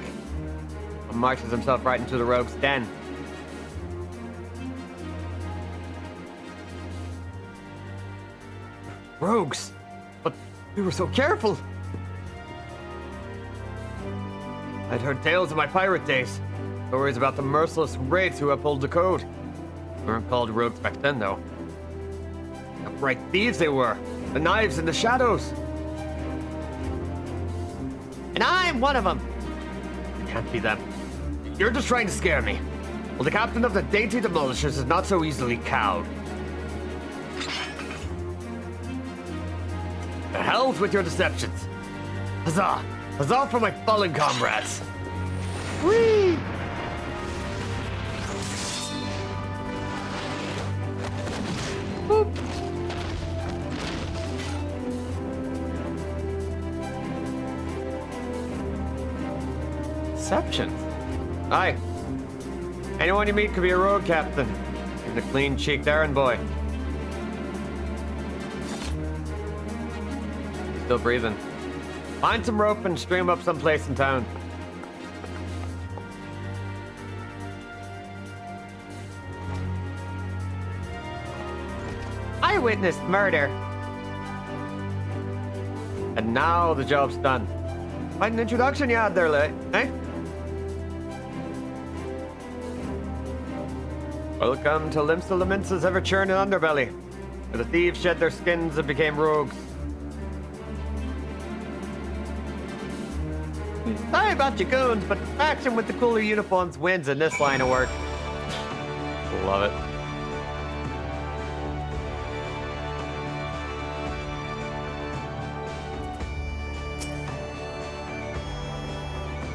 and marches himself right into the rogue's den. Rogues? But we were so careful! I'd heard tales of my pirate days. Stories about the merciless raids who uphold the code. They weren't called rogues back then, though. Upright thieves they were. The knives in the shadows. And I'm one of them. It can't be them. You're just trying to scare me. Well, the captain of the Dainty Demolishers is not so easily cowed. The hell's with your deceptions. Huzzah! Huzzah for my fallen comrades! Whee! Boop. Deceptions? Aye. Anyone you meet could be a rogue captain. Even a clean-cheeked errand boy. Still breathing. Find some rope and stream up someplace in town. I witnessed murder. And now the job's done. Quite an introduction you had there, eh? Welcome to Limsa Laminsa's ever-churning underbelly, where the thieves shed their skins and became rogues. Sorry about your goons, but faction with the cooler uniforms wins in this line of work. Love it.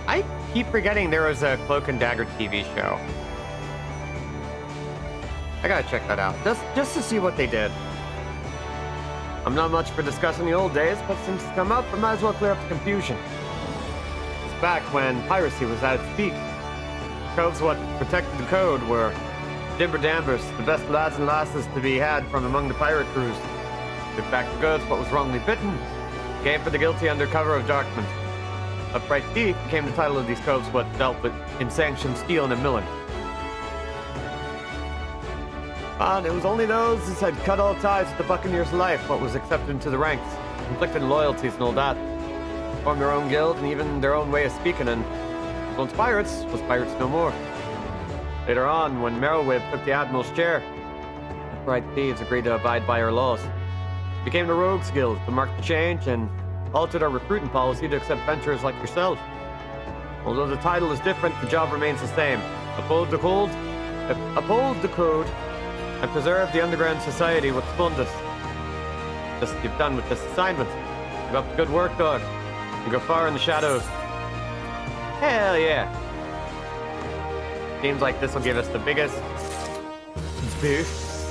I keep forgetting there was a Cloak and Dagger TV show. I gotta check that out, just to see what they did. I'm not much for discussing the old days, but since it's come up, I might as well clear up the confusion. It's back when piracy was at its peak. Coves what protected the code were dimber dambers, the best lads and lasses to be had from among the pirate crews. Took back the goods what was wrongly bitten, gave for the guilty under cover of darkness. Upright thief became the title of these coves what dealt with insanction, stealing, and milling. And it was only those who had cut all ties with the Buccaneers' life what was accepted into the ranks, conflicted loyalties and all that. Formed their own guild and even their own way of speaking, and once pirates was pirates no more. Later on, when Merrillwib took the Admiral's chair, upright thieves agreed to abide by our laws. It became the Rogues Guild to mark the change and altered our recruiting policy to accept venturers like yourself. Although the title is different, the job remains the same. Uphold the code, and preserve the underground society with Fundus. Just as you've done with this assignment. Keep up the good work, dog. You go far in the shadows. Hell yeah. Seems like this will give us the biggest boost.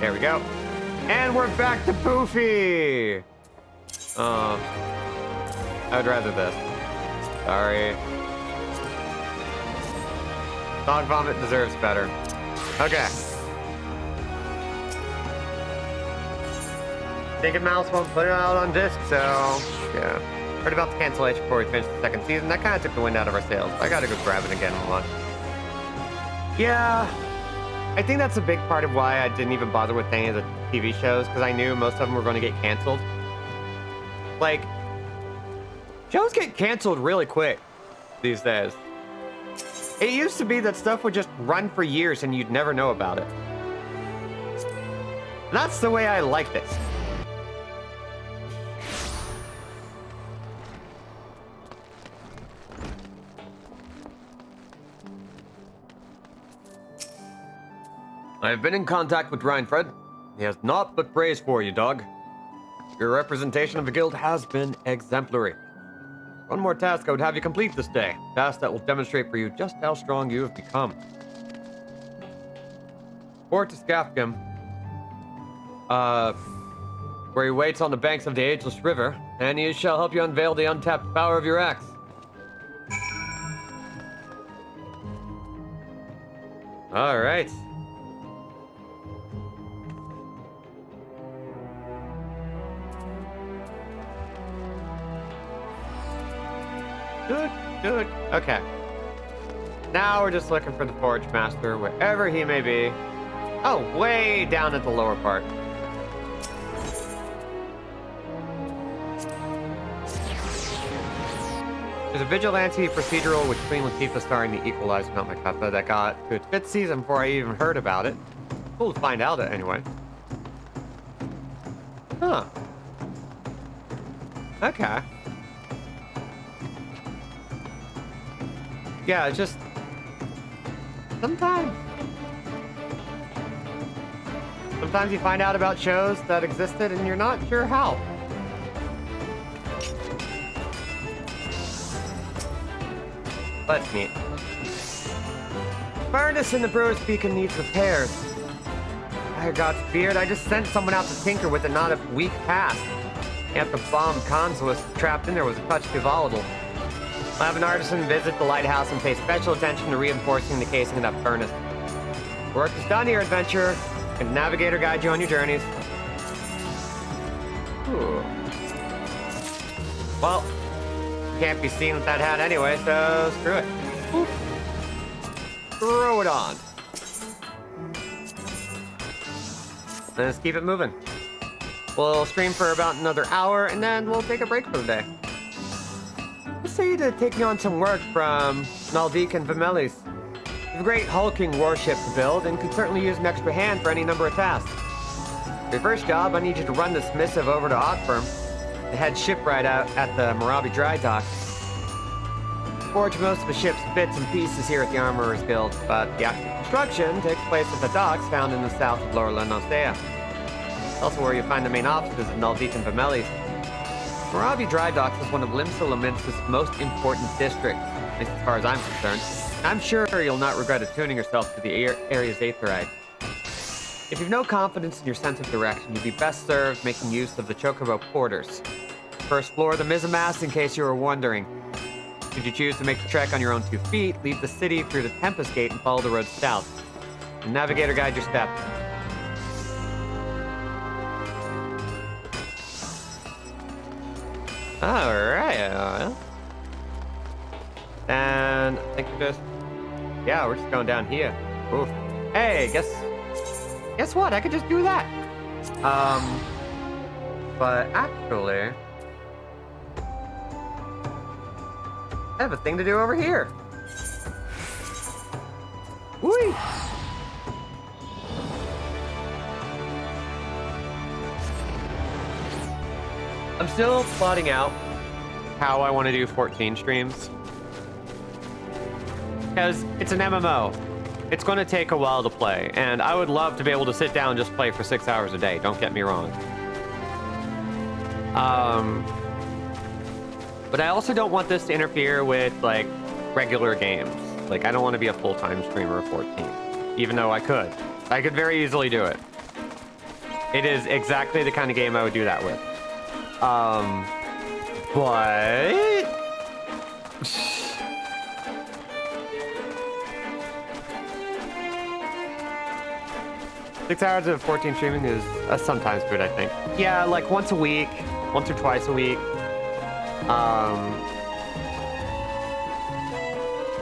There we go. And we're back to Poofy! I would rather this. Sorry. Dog Vomit deserves better. Okay. Thinking Mouse won't put it out on disc, so yeah. Heard about the cancellation before we finished the second season. That kind of took the wind out of our sails. I gotta go grab it again in one. Yeah. I think that's a big part of why I didn't even bother with any of the TV shows, because I knew most of them were going to get canceled. Like, shows get canceled really quick these days. It used to be that stuff would just run for years and you'd never know about it. And that's the way I like this. I have been in contact with Reinfred. He has naught but praise for you, dog. Your representation of the guild has been exemplary. One more task I would have you complete this day. A task that will demonstrate for you just how strong you have become. Report to Skafgim, where he waits on the banks of the Ageless River, and he shall help you unveil the untapped power of your axe. All right. Good. Okay. Now we're just looking for the Forge Master, wherever he may be. Oh, way down at the lower part. There's a vigilante procedural with Queen Latifah starring the Equalizer, not my cup, that got to its 5th season before I even heard about it. Cool to find out it anyway. Huh. Okay. Yeah, it's just sometimes you find out about shows that existed and you're not sure how. But it's neat. Furnace in the Brewer's Beacon needs repairs. By God's beard, I just sent someone out to tinker with it not a week past. Yet the bomb consulate trapped in there was a touch too volatile. I'll have an artisan visit the lighthouse and pay special attention to reinforcing the casing of that furnace. Work is done here, adventurer. Can the navigator guide you on your journeys? Ooh. Well, can't be seen with that hat anyway, so screw it. Ooh. Throw it on. Let's keep it moving. We'll stream for about another hour, and then we'll take a break for the day. Let's say you to take me on some work from Naldik and Vimelis. You have a great hulking warship to build, and could certainly use an extra hand for any number of tasks. For your first job, I need you to run this missive over to Otfirm, the head shipwright out at the Morabi Dry Dock. Forge most of the ship's bits and pieces here at the Armorers Guild, but the actual construction takes place at the docks found in the south of Lower Lenosea. It's also where you find the main offices of Naldik and Vimelis. Morabi Dry Docks is one of Limsa Lominsa's most important districts, at least as far as I'm concerned. I'm sure you'll not regret attuning yourself to the area's aetherite. If you've no confidence in your sense of direction, you'd be best served making use of the Chocobo Porters. First floor of the Mizamast, in case you were wondering. Should you choose to make the trek on your own 2 feet, leave the city through the Tempest Gate and follow the road south. The navigator guide your steps. Alright, and I think we're just going down here. Oof. Hey, guess what? I could just do that. But actually, I have a thing to do over here. Whee! I'm still plotting out how I want to do 14 streams. Because it's an MMO. It's going to take a while to play, and I would love to be able to sit down and just play for 6 hours a day, don't get me wrong. But I also don't want this to interfere with, like, regular games. Like, I don't want to be a full-time streamer of 14, even though I could. I could very easily do it. It is exactly the kind of game I would do that with. But... 6 hours of 14 streaming is sometimes good, I think. Yeah, like once a week, once or twice a week.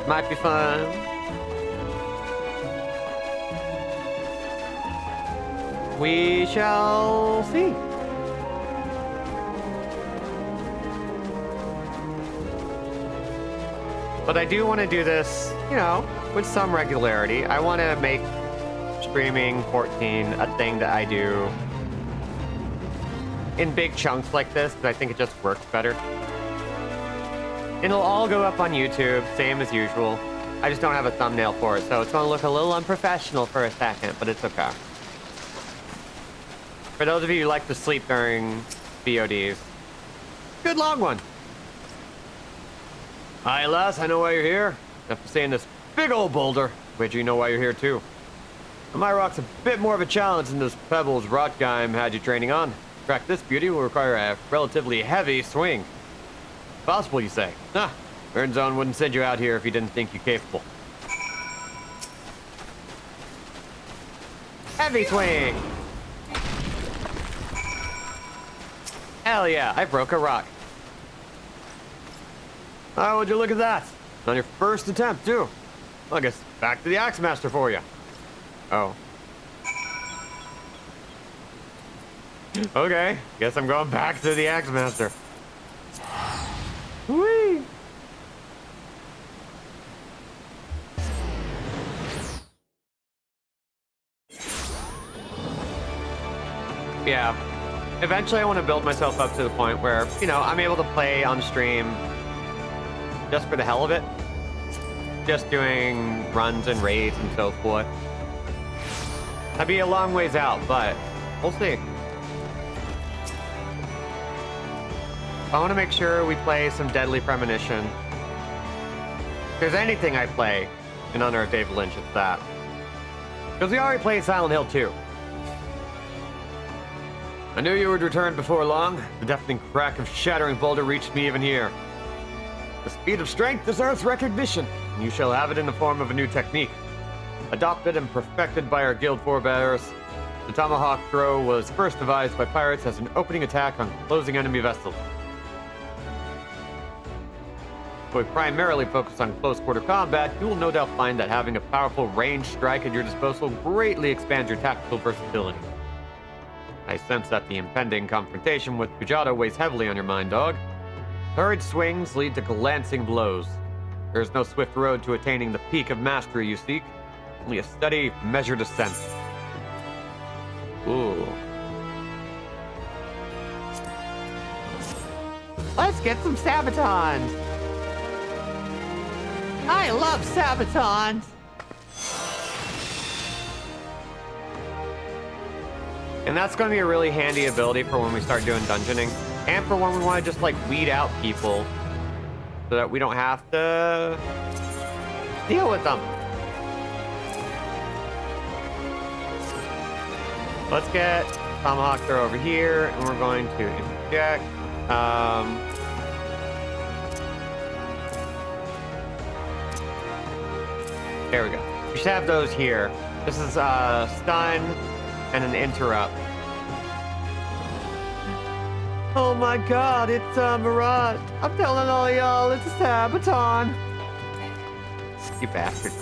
Might be fun. We shall see. But I do want to do this, you know, with some regularity. I want to make streaming 14 a thing that I do in big chunks like this, because I think it just works better. It'll all go up on YouTube, same as usual. I just don't have a thumbnail for it, so it's gonna look a little unprofessional for a second, but it's okay. For those of you who like to sleep during VODs, good long one. Hi, lass, I know why you're here. After seeing this big old boulder, wager you know why you're here too. My rock's a bit more of a challenge than those pebbles Rotgeim had you training on. In fact, this beauty will require a relatively heavy swing. Possible, you say? Nah, Burnzone wouldn't send you out here if he didn't think you capable. Heavy swing! Hell yeah, I broke a rock. Oh, would you look at that? On your first attempt, too. Well, I guess back to the Axe Master for you. Oh. Okay, guess I'm going back to the Axe Master. Whee! Yeah. Eventually I want to build myself up to the point where, you know, I'm able to play on stream just for the hell of it. Just doing runs and raids and so forth. That'd be a long ways out, but we'll see. I want to make sure we play some Deadly Premonition. If there's anything I play in Unearthed David Lynch, it's that. Because we already played Silent Hill 2. I knew you would return before long. The deafening crack of shattering boulder reached me even here. The speed of strength deserves recognition, and you shall have it in the form of a new technique. Adopted and perfected by our guild forebears, the tomahawk throw was first devised by pirates as an opening attack on closing enemy vessels. If we primarily focus on close-quarter combat, you will no doubt find that having a powerful ranged strike at your disposal greatly expands your tactical versatility. I sense that the impending confrontation with Pujata weighs heavily on your mind, dog. Hurried swings lead to glancing blows. There is no swift road to attaining the peak of mastery you seek, only a steady, measured ascent. Ooh. Let's get some Sabatons! I love Sabatons! And that's going to be a really handy ability for when we start doing dungeoning. And for when we want to just, like, weed out people. So that we don't have to deal with them. Let's get Tomahawk Throw over here. And we're going to interject. There we go. We should have those here. This is stun and an interrupt. Oh my god, it's Mirage. I'm telling all y'all, it's a Sabaton. You bastard.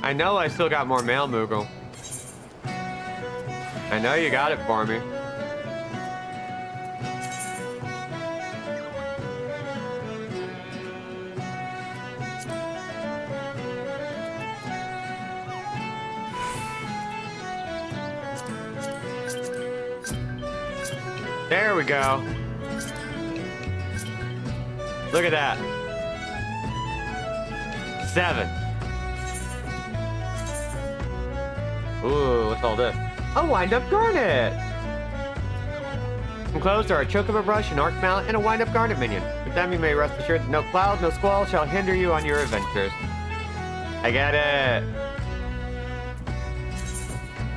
I know I still got more mail, Moogle. I know you got it for me. There we go. Look at that. 7. Ooh, what's all this? A wind-up garnet! Enclosed are a chocobo brush, an arc mallet, and a wind-up garnet minion. With them you may rest assured that no cloud, no squall shall hinder you on your adventures. I get it!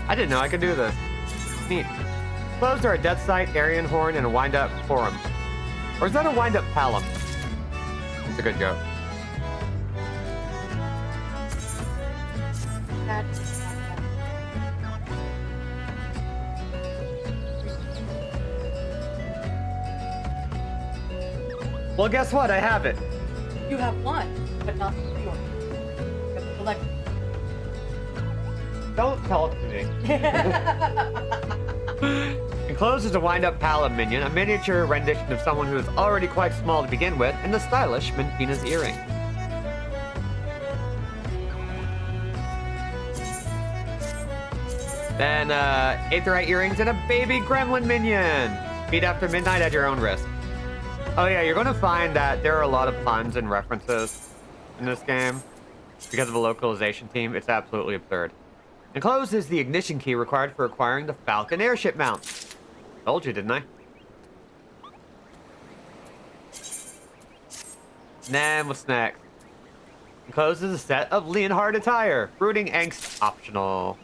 I didn't know I could do this. Neat. Enclosed are a death sight, Aryan horn, and a wind-up forum. Or is that a wind-up palum? It's a good joke. Well, guess what? I have it. You have one, but not the pure. You have the collector. Don't talk to me. Enclosed is a wind-up Palam minion, a miniature rendition of someone who is already quite small to begin with, and the stylish Minfina's earring. Then, Aetheryte earrings and a baby gremlin minion! Feed after midnight at your own risk. Oh yeah, you're gonna find that there are a lot of puns and references in this game. Because of the localization team, it's absolutely absurd. Enclosed is the ignition key required for acquiring the Falcon airship mount. Told you, didn't I? And then what's next? Enclosed is a set of Leonhard attire. Brooding angst optional.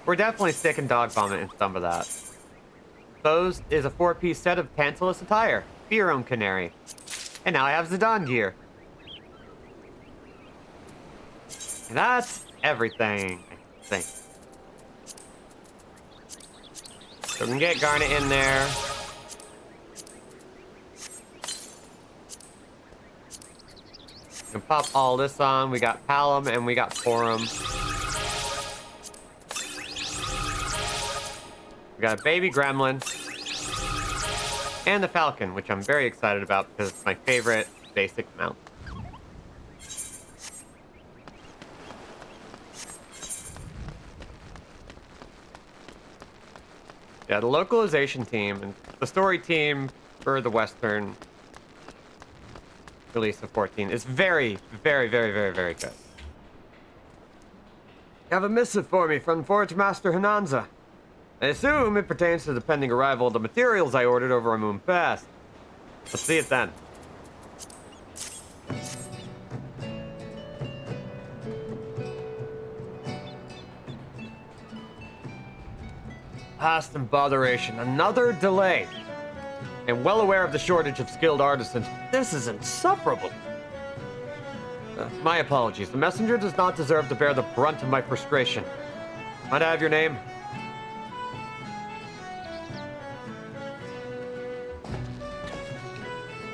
We're definitely sticking dog vomit in some of that. Enclosed is a 4-piece set of Tantalus attire. Be your own canary. And now I have Zidane gear. And that's everything, I think. So we can get Garnet in there. We can pop all this on. We got Palam and we got Forum. We got a baby gremlin. And the Falcon, which I'm very excited about because it's my favorite basic mount. Yeah, the localization team and the story team for the Western release of 14 is very, very, very, very, very good. You have a missive for me from Forge Master Hananza. I assume it pertains to the pending arrival of the materials I ordered over on Moon Pass. Let's see it then. Past and botheration, another delay. I'm well aware of the shortage of skilled artisans. This is insufferable. My apologies. The messenger does not deserve to bear the brunt of my frustration. Might I have your name?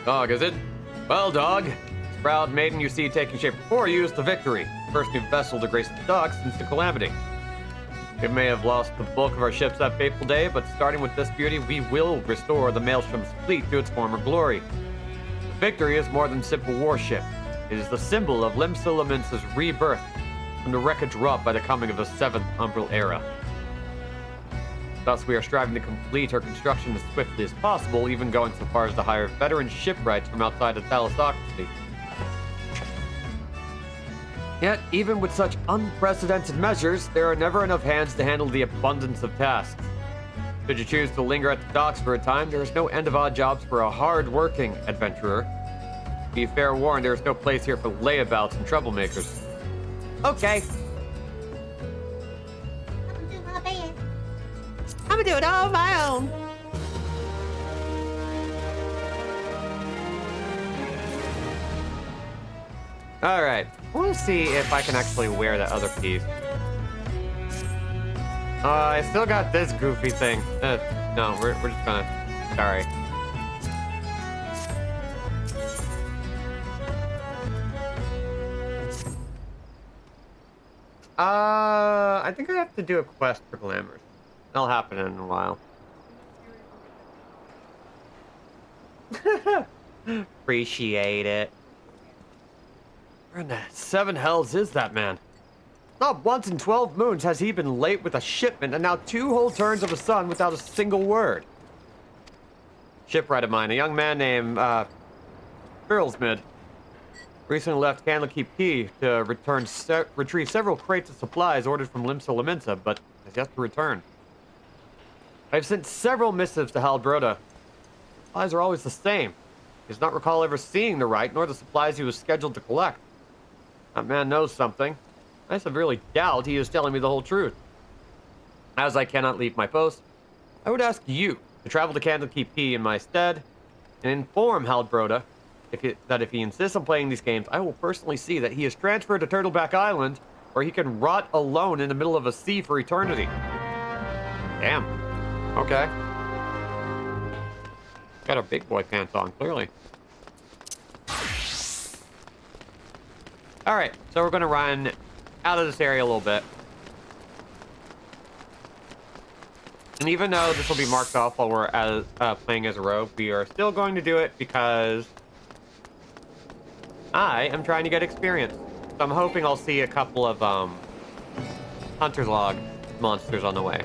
Dog, is it? Well, Dog. This proud maiden you see taking shape before you is the Victory, first new vessel to grace the docks since the calamity. We may have lost the bulk of our ships that fateful day, but starting with this beauty, we will restore the Maelstrom's fleet to its former glory. The Victory is more than simple warship. It is the symbol of Limsa Lominsa's rebirth from the wreckage wrought by the coming of the 7th Umbral Era. Thus, we are striving to complete our construction as swiftly as possible, even going so far as to hire veteran shipwrights from outside the Thalassocracy. Yet, even with such unprecedented measures, there are never enough hands to handle the abundance of tasks. Should you choose to linger at the docks for a time, there is no end of odd jobs for a hard-working adventurer. Be fair warned, there is no place here for layabouts and troublemakers. Okay. I'm gonna do it all on my own. Alright. I want to see if I can actually wear that other piece. I still got this goofy thing. No, we're just gonna... Sorry. I think I have to do a quest for glamours. That'll happen in a while. Appreciate it. Where in the 7 hells is that man? Not once in 12 moons has he been late with a shipment, and now 2 whole turns of the sun without a single word. Shipwright of mine, a young man named, Birlsmid, recently left Candlekeep Key to retrieve several crates of supplies ordered from Limsa Lominsa, but has yet to return. I've sent several missives to Halbroda. Supplies are always the same. He does not recall ever seeing the right, nor the supplies he was scheduled to collect. That man knows something. I severely doubt he is telling me the whole truth. As I cannot leave my post, I would ask you to travel to Candlekeep Key in my stead and inform Halbroda that if he insists on playing these games, I will personally see that he is transferred to Turtleback Island, where he can rot alone in the middle of a sea for eternity. Damn. Okay. Got our big boy pants on, clearly. Alright, so we're gonna run out of this area a little bit. And even though this will be marked off while we're playing as a rogue, we are still going to do it because I am trying to get experience. So I'm hoping I'll see a couple of Hunter's Log monsters on the way.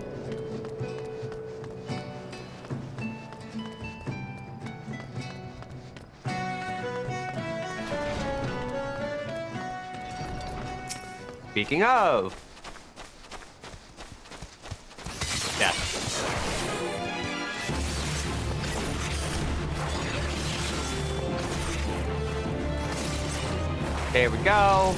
Speaking of... Yes. There we go.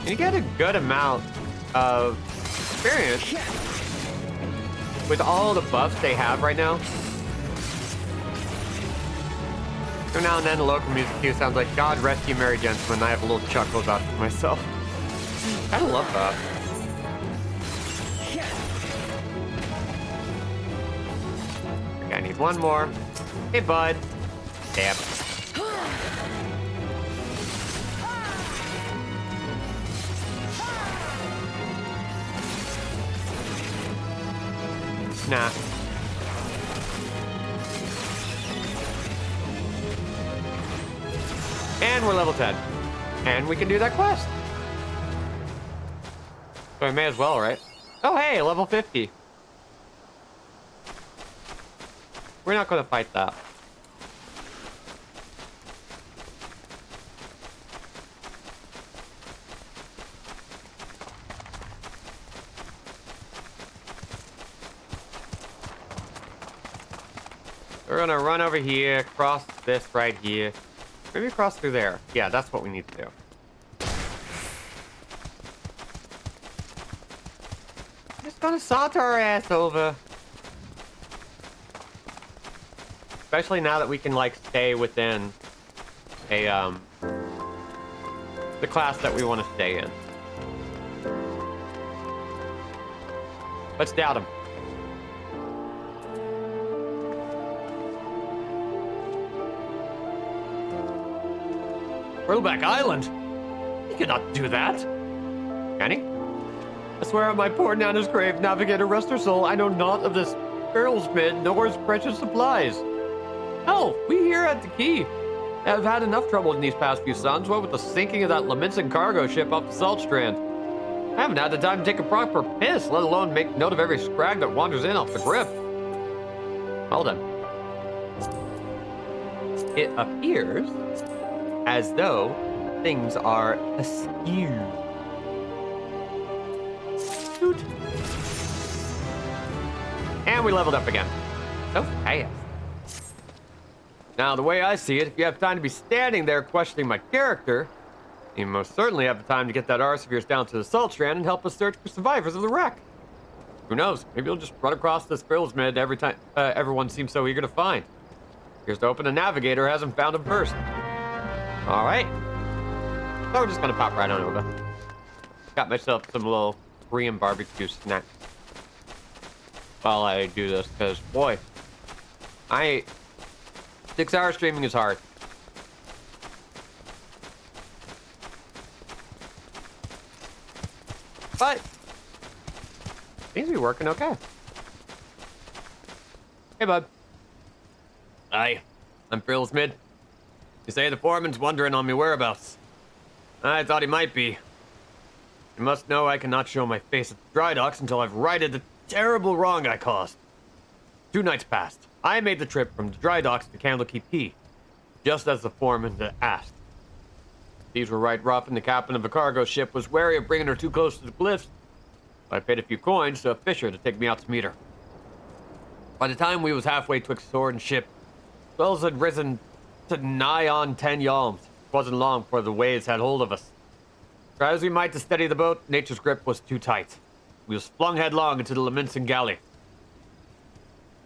You get a good amount of experience with all the buffs they have right now. Every now and then the local music cue sounds like God Rest You Merry Gentlemen. I have a little chuckles out to myself. I love that. Okay, I need one more. Hey, bud. Damn. Nah. And we're level 10. And we can do that quest. So I may as well, right? Oh, hey, level 50. We're not going to fight that. We're going to run over here, cross this right here. Maybe cross through there. Yeah, that's what we need to do. Just gonna saunter our ass over. Especially now that we can, like, stay within a, the class that we want to stay in. Let's doubt him. Rollback Island? You cannot do that. Can he? I swear on my poor Nana's grave, navigator, rest her soul, I know naught of this barrel's mid, nor its precious supplies. Hell, we here at the quay have had enough trouble in these past few suns, what with the sinking of that Lamentin cargo ship off the Salt Strand. I haven't had the time to take a proper piss, let alone make note of every scrag that wanders in off the grip. Well then. It appears as though things are askew. Shoot. And we leveled up again. So fast. Now, the way I see it, if you have time to be standing there questioning my character, you most certainly have the time to get that Arseviers down to the Salt Strand and help us search for survivors of the wreck. Who knows? Maybe you'll just run across this Frills mid every time everyone seems so eager to find. Here's to hoping the navigator hasn't found him first. All right. So we're just gonna pop right on over. Got myself some little Korean barbecue snacks while I do this, because boy, 6-hour streaming is hard. But seems to be working okay. Hey, bud. Hi, I'm Frills Mid. You say the foreman's wondering on me whereabouts. I thought he might be. You must know I cannot show my face at the dry docks until I've righted the terrible wrong I caused. 2 nights passed. I made the trip from the dry docks to Candlekeep Quay, just as the foreman had asked. These were right rough, and the captain of a cargo ship was wary of bringing her too close to the cliffs. So I paid a few coins to a fisher to take me out to meet her. By the time we was halfway twixt sword and ship, swells had risen to nigh on 10 yalms. It wasn't long before the waves had hold of us. Try as we might to steady the boat, nature's grip was too tight. We was flung headlong into the Lamentin galley.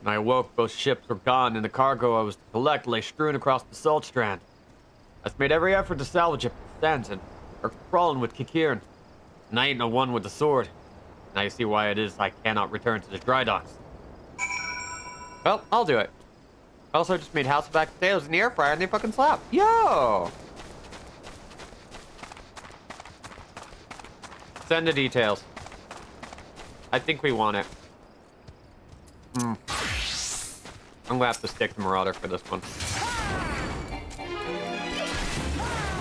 When I awoke, both ships were gone, and the cargo I was to collect lay strewn across the Salt Strand. I've made every effort to salvage it, but the sands and are crawling with Kikirin. And I ain't no one with the sword. Now you see why it is I cannot return to the dry docks. Well, I'll do it. Also just made house back potatoes in the air fryer and they fucking slap. Yo! Send the details. I think we want it. I'm gonna have to stick to Marauder for this one.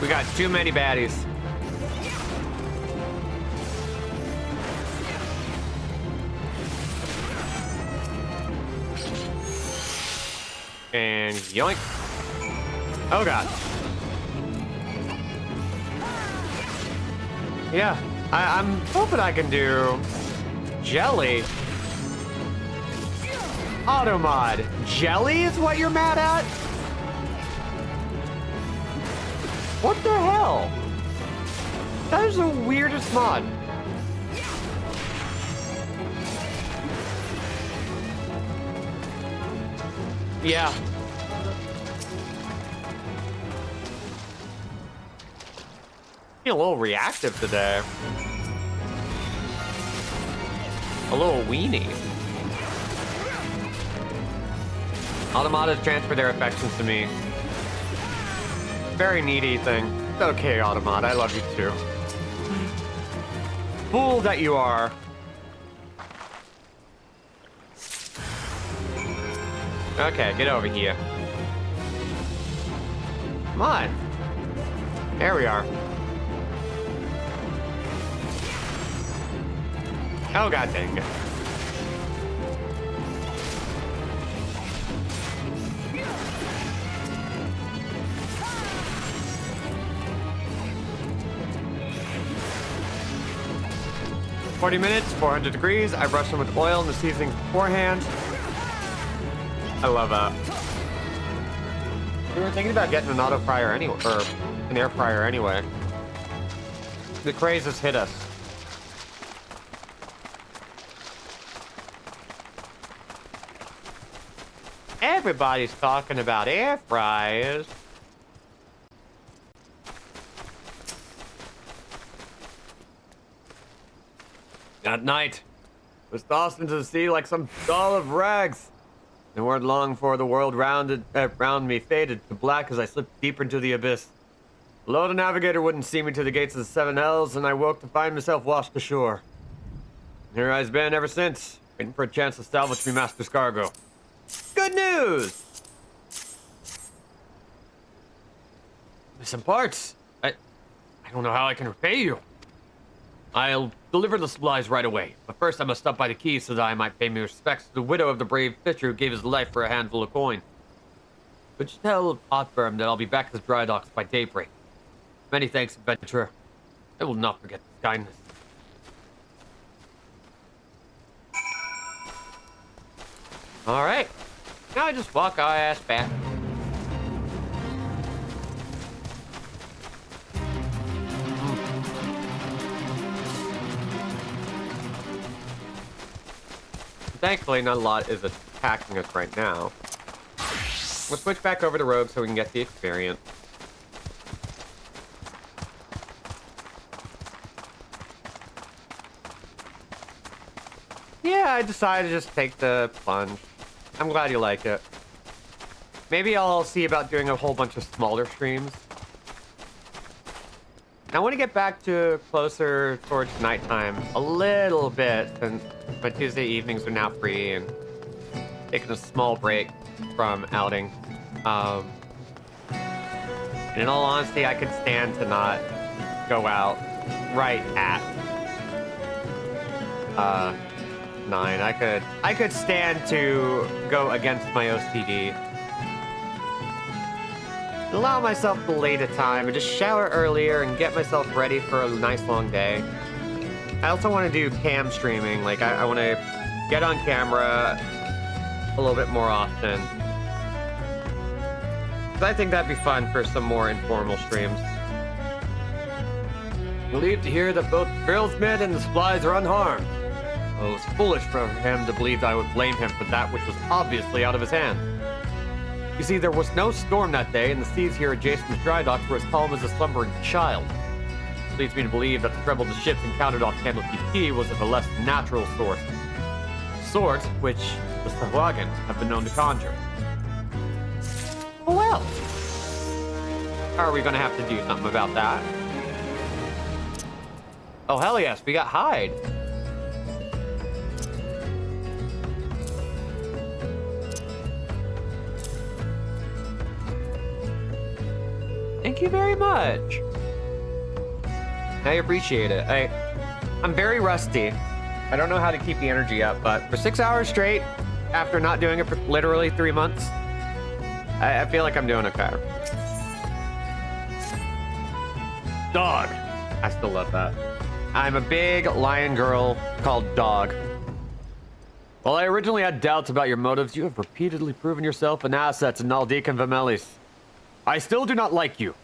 We got too many baddies. And yoink. Oh god. Yeah, I'm hoping I can do jelly. Automod. Jelly is what you're mad at? What the hell? That is the weirdest mod. Yeah. Being a little reactive today. A little weenie. Automatas transfer their affections to me. Very needy thing. It's okay, Automata. I love you too. Fool that you are. Okay, get over here. Come on. There we are. Oh, god dang it. 40 minutes, 400 degrees. I brush them with oil and the seasonings beforehand. I love that. We were thinking about getting an auto fryer anyway, or an air fryer anyway. The craze has hit us. Everybody's talking about air fryers. That night was tossed into the sea like some doll of rags. It weren't long before the world around me faded to black as I slipped deeper into the abyss. Below, the navigator wouldn't see me to the gates of the Seven Hells, and I woke to find myself washed ashore. Here I've been ever since, waiting for a chance to salvage me master's cargo. Good news! Some parts. I don't know how I can repay you. I'll deliver the supplies right away, but first I must stop by the quay so that I might pay my respects to the widow of the brave fisher who gave his life for a handful of coin. Could you tell Otberm that I'll be back at the dry docks by daybreak? Many thanks, adventurer. I will not forget this kindness. Alright. Now I just walk our ass back. Thankfully, not a lot is attacking us right now. We'll switch back over to Rogue so we can get the experience. Yeah, I decided to just take the plunge. I'm glad you like it. Maybe I'll see about doing a whole bunch of smaller streams. I want to get back to closer towards nighttime a little bit, since my Tuesday evenings are now free and taking a small break from outing. And in all honesty, I could stand to not go out right at 9. I could stand to go against my OCD. Allow myself to lay the time and just shower earlier and get myself ready for a nice long day. I also want to do cam streaming. Like, I want to get on camera a little bit more often. So I think that'd be fun for some more informal streams. Relieved to hear that both Drillsmith and the supplies are unharmed. Well, it was foolish for him to believe that I would blame him for that which was obviously out of his hands. You see, there was no storm that day, and the seas here adjacent to dry docks were as calm as a slumbering child. This leads me to believe that the trouble the ships encountered off Candlekeep Key was of a less natural source. Sort which the Sahuagin have been known to conjure. Well, how are we going to have to do something about that? Oh, hell yes, we got hide. Thank you very much. I appreciate it. I'm very rusty. I don't know how to keep the energy up, but for 6 hours straight, after not doing it for literally 3 months, I feel like I'm doing okay. Dog. I still love that. I'm a big lion girl called Dog. While I originally had doubts about your motives, you have repeatedly proven yourself an asset to Naldecan Vamelis. I still do not like you,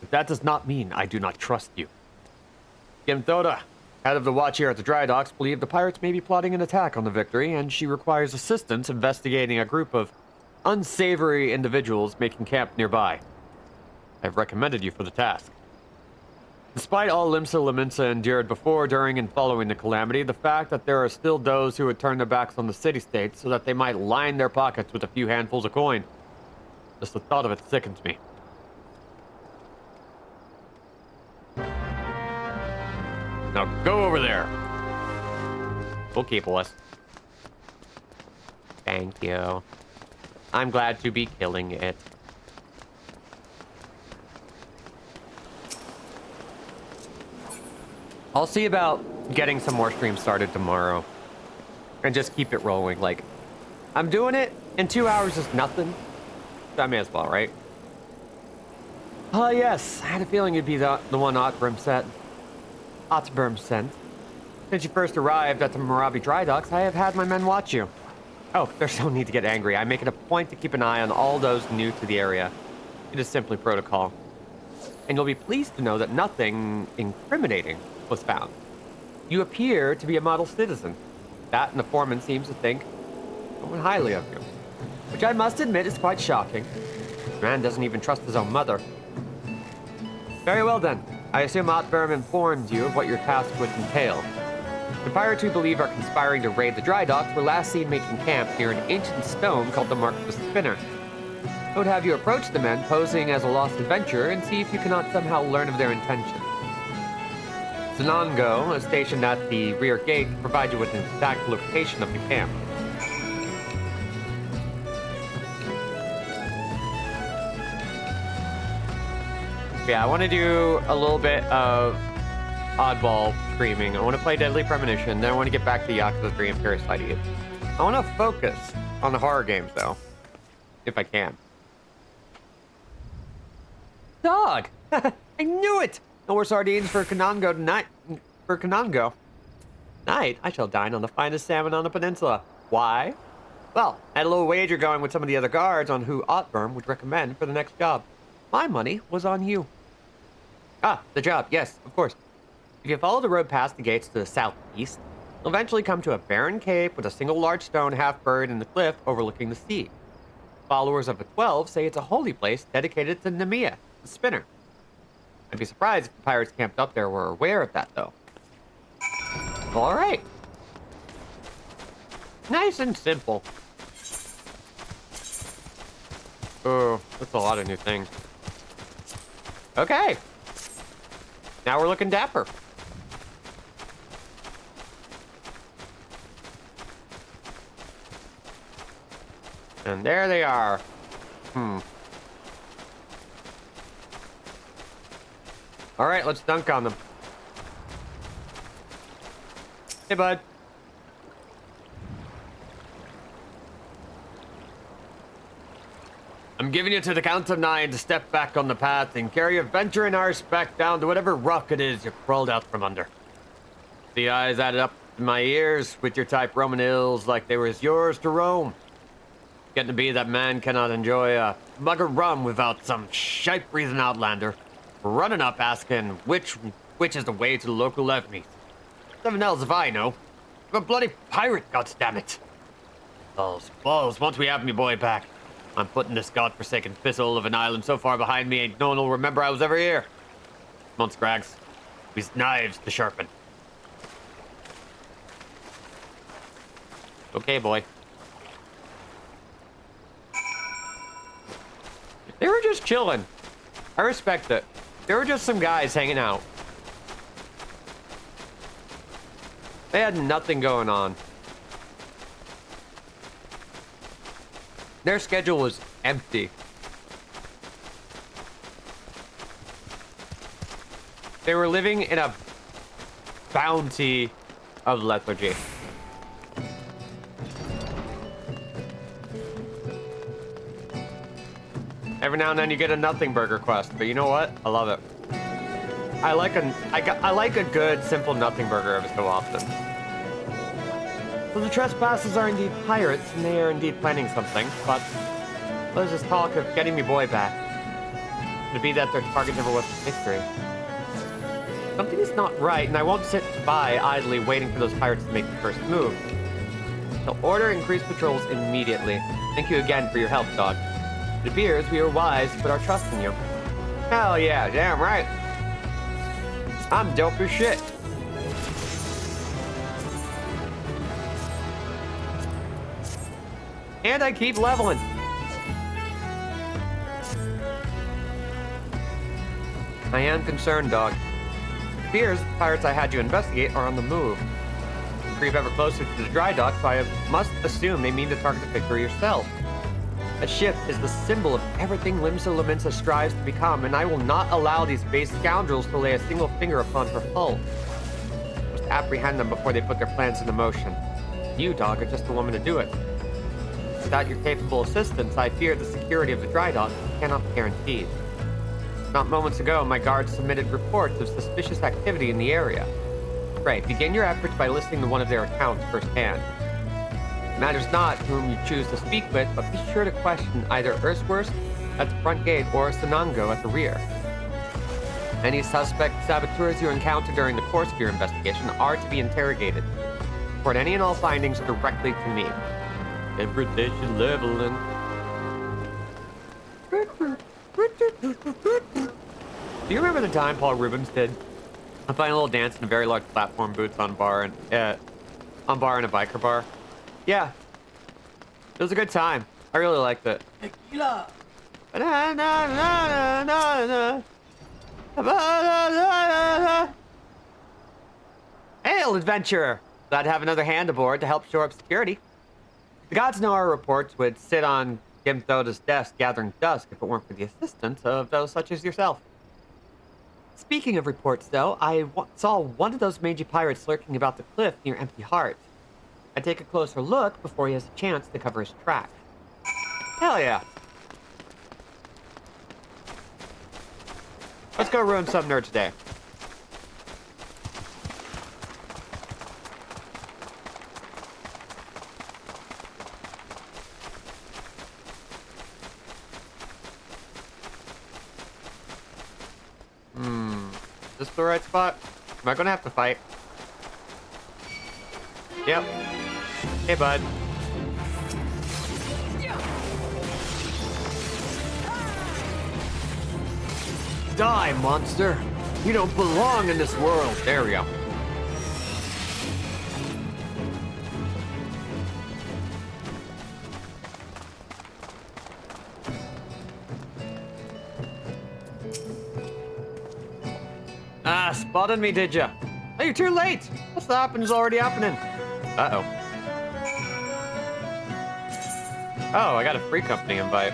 but that does not mean I do not trust you. Gimthoda, head of the watch here at the dry docks, believe the pirates may be plotting an attack on the Victory, and she requires assistance investigating a group of unsavory individuals making camp nearby. I've recommended you for the task. Despite all Limsa Laminsa endured before, during, and following the calamity, the fact that there are still those who would turn their backs on the city-states so that they might line their pockets with a few handfuls of coin. Just the thought of it sickens me. Now go over there. We'll keep Wes. Thank you. I'm glad to be killing it. I'll see about getting some more streams started tomorrow. And just keep it rolling. Like, I'm doing it, and 2 hours is nothing. So I may as well, right? Oh, yes. I had a feeling you'd be the one Otberm sent. Since you first arrived at the Marabi dry docks, I have had my men watch you. Oh, there's no need to get angry. I make it a point to keep an eye on all those new to the area. It is simply protocol. And you'll be pleased to know that nothing incriminating was found. You appear to be a model citizen. That and the foreman seems to think someone highly of you. Which I must admit is quite shocking. The man doesn't even trust his own mother. Very well then. I assume Otberm informed you of what your task would entail. The pirates we believe are conspiring to raid the dry docks were last seen making camp near an ancient stone called the Mark of the Spinner. I would have you approach the men posing as a lost adventurer and see if you cannot somehow learn of their intentions. Zanongo, stationed at the rear gate, can provide you with an exact location of the camp. Yeah, I want to do a little bit of oddball streaming. I want to play Deadly Premonition, then I want to get back to Yakuza 3 and Parasite Eve. I want to focus on the horror games, though, if I can. Dog! I knew it! No more sardines for Kanango tonight. For Kanango. Tonight, I shall dine on the finest salmon on the peninsula. Why? Well, I had a little wager going with some of the other guards on who Otberm would recommend for the next job. My money was on you. Ah, the job, yes, of course. If you follow the road past the gates to the southeast, you'll eventually come to a barren cape with a single large stone half buried in the cliff overlooking the sea. Followers of the 12 say it's a holy place dedicated to Nemea, the spinner. I'd be surprised if the pirates camped up there were aware of that, though. All right. Nice and simple. Oh, that's a lot of new things. Okay. Now we're looking dapper. And there they are. All right, let's dunk on them. Hey, bud. I'm giving you to the count of 9 to step back on the path and carry your venturing arse back down to whatever rock it is you crawled out from under. The eyes added up in my ears with your type roaming hills like they was yours to roam. Getting to be that man cannot enjoy a mug of rum without some shite-breathing outlander running up asking which is the way to the local levmeet. Seven else if I know. I'm a bloody pirate, goddammit. Balls, once we have me boy back. I'm putting this godforsaken fizzle of an island so far behind me ain't no one will remember I was ever here. Come on, Scrags. We've knives to sharpen. Okay, boy. They were just chilling. I respect it. They were just some guys hanging out. They had nothing going on. Their schedule was empty. They were living in a bounty of lethargy. Every now and then you get a nothing burger quest, but you know what? I love it. I like a good, simple nothing burger every so often. So the trespassers are indeed pirates, and they are indeed planning something, but there's this talk of getting me boy back. To be that their target never was victory. Something is not right, and I won't sit by idly waiting for those pirates to make the first move. So order increased patrols immediately. Thank you again for your help, dog. It appears we are wise to put our trust in you. Hell yeah, damn right. I'm dope as shit. And I keep leveling. I am concerned, dog. It appears the pirates I had you investigate are on the move. You creep ever closer to the dry dock, so I must assume they mean to target the victory yourself. A ship is the symbol of everything Limsa Lominsa strives to become, and I will not allow these base scoundrels to lay a single finger upon her hull. I must apprehend them before they put their plans into motion. You, dog, are just the woman to do it. Without your capable assistance, I fear the security of the dry dock cannot be guaranteed. Not moments ago, my guards submitted reports of suspicious activity in the area. Pray, begin your efforts by listening to one of their accounts firsthand. It matters not whom you choose to speak with, but be sure to question either Ursworth at the front gate or Sanango at the rear. Any suspect saboteurs you encounter during the course of your investigation are to be interrogated. Report any and all findings directly to me. Interpretation leveling. Do you remember the time Paul Rubens did a fine little dance in a very large platform boots on bar in a biker bar? Yeah, it was a good time. I really liked it. Tequila. Hail, adventurer! Glad to have another hand aboard to help shore up security. The gods know our reports would sit on Gimthoda's desk gathering dust if it weren't for the assistance of those such as yourself. Speaking of reports, though, I saw one of those mangy pirates lurking about the cliff near Empty Heart. I'd take a closer look before he has a chance to cover his track. Hell yeah. Let's go ruin some nerd today. Is this the right spot? Am I gonna have to fight? Yep. Hey, bud. Die, monster! You don't belong in this world. There we go. Ah, spotted me, did ya? Oh, you're too late! What's that happening's already happening. Uh-oh. Oh, I got a free company invite.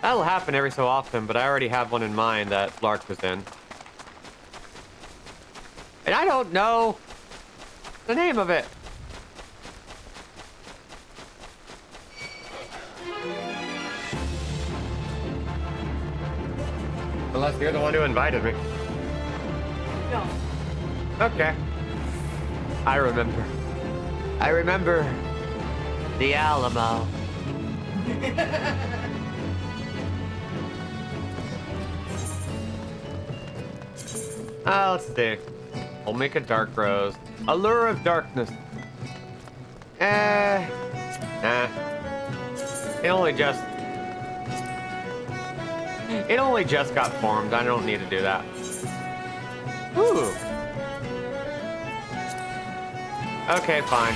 That'll happen every so often, but I already have one in mind that Lark was in. And I don't know the name of it. Unless you're the one who invited me. No. Okay. I remember. I remember the Alamo. Let's see. We'll make a dark rose. Allure of darkness. Nah. It only just got formed. I don't need to do that. Ooh. Okay, fine.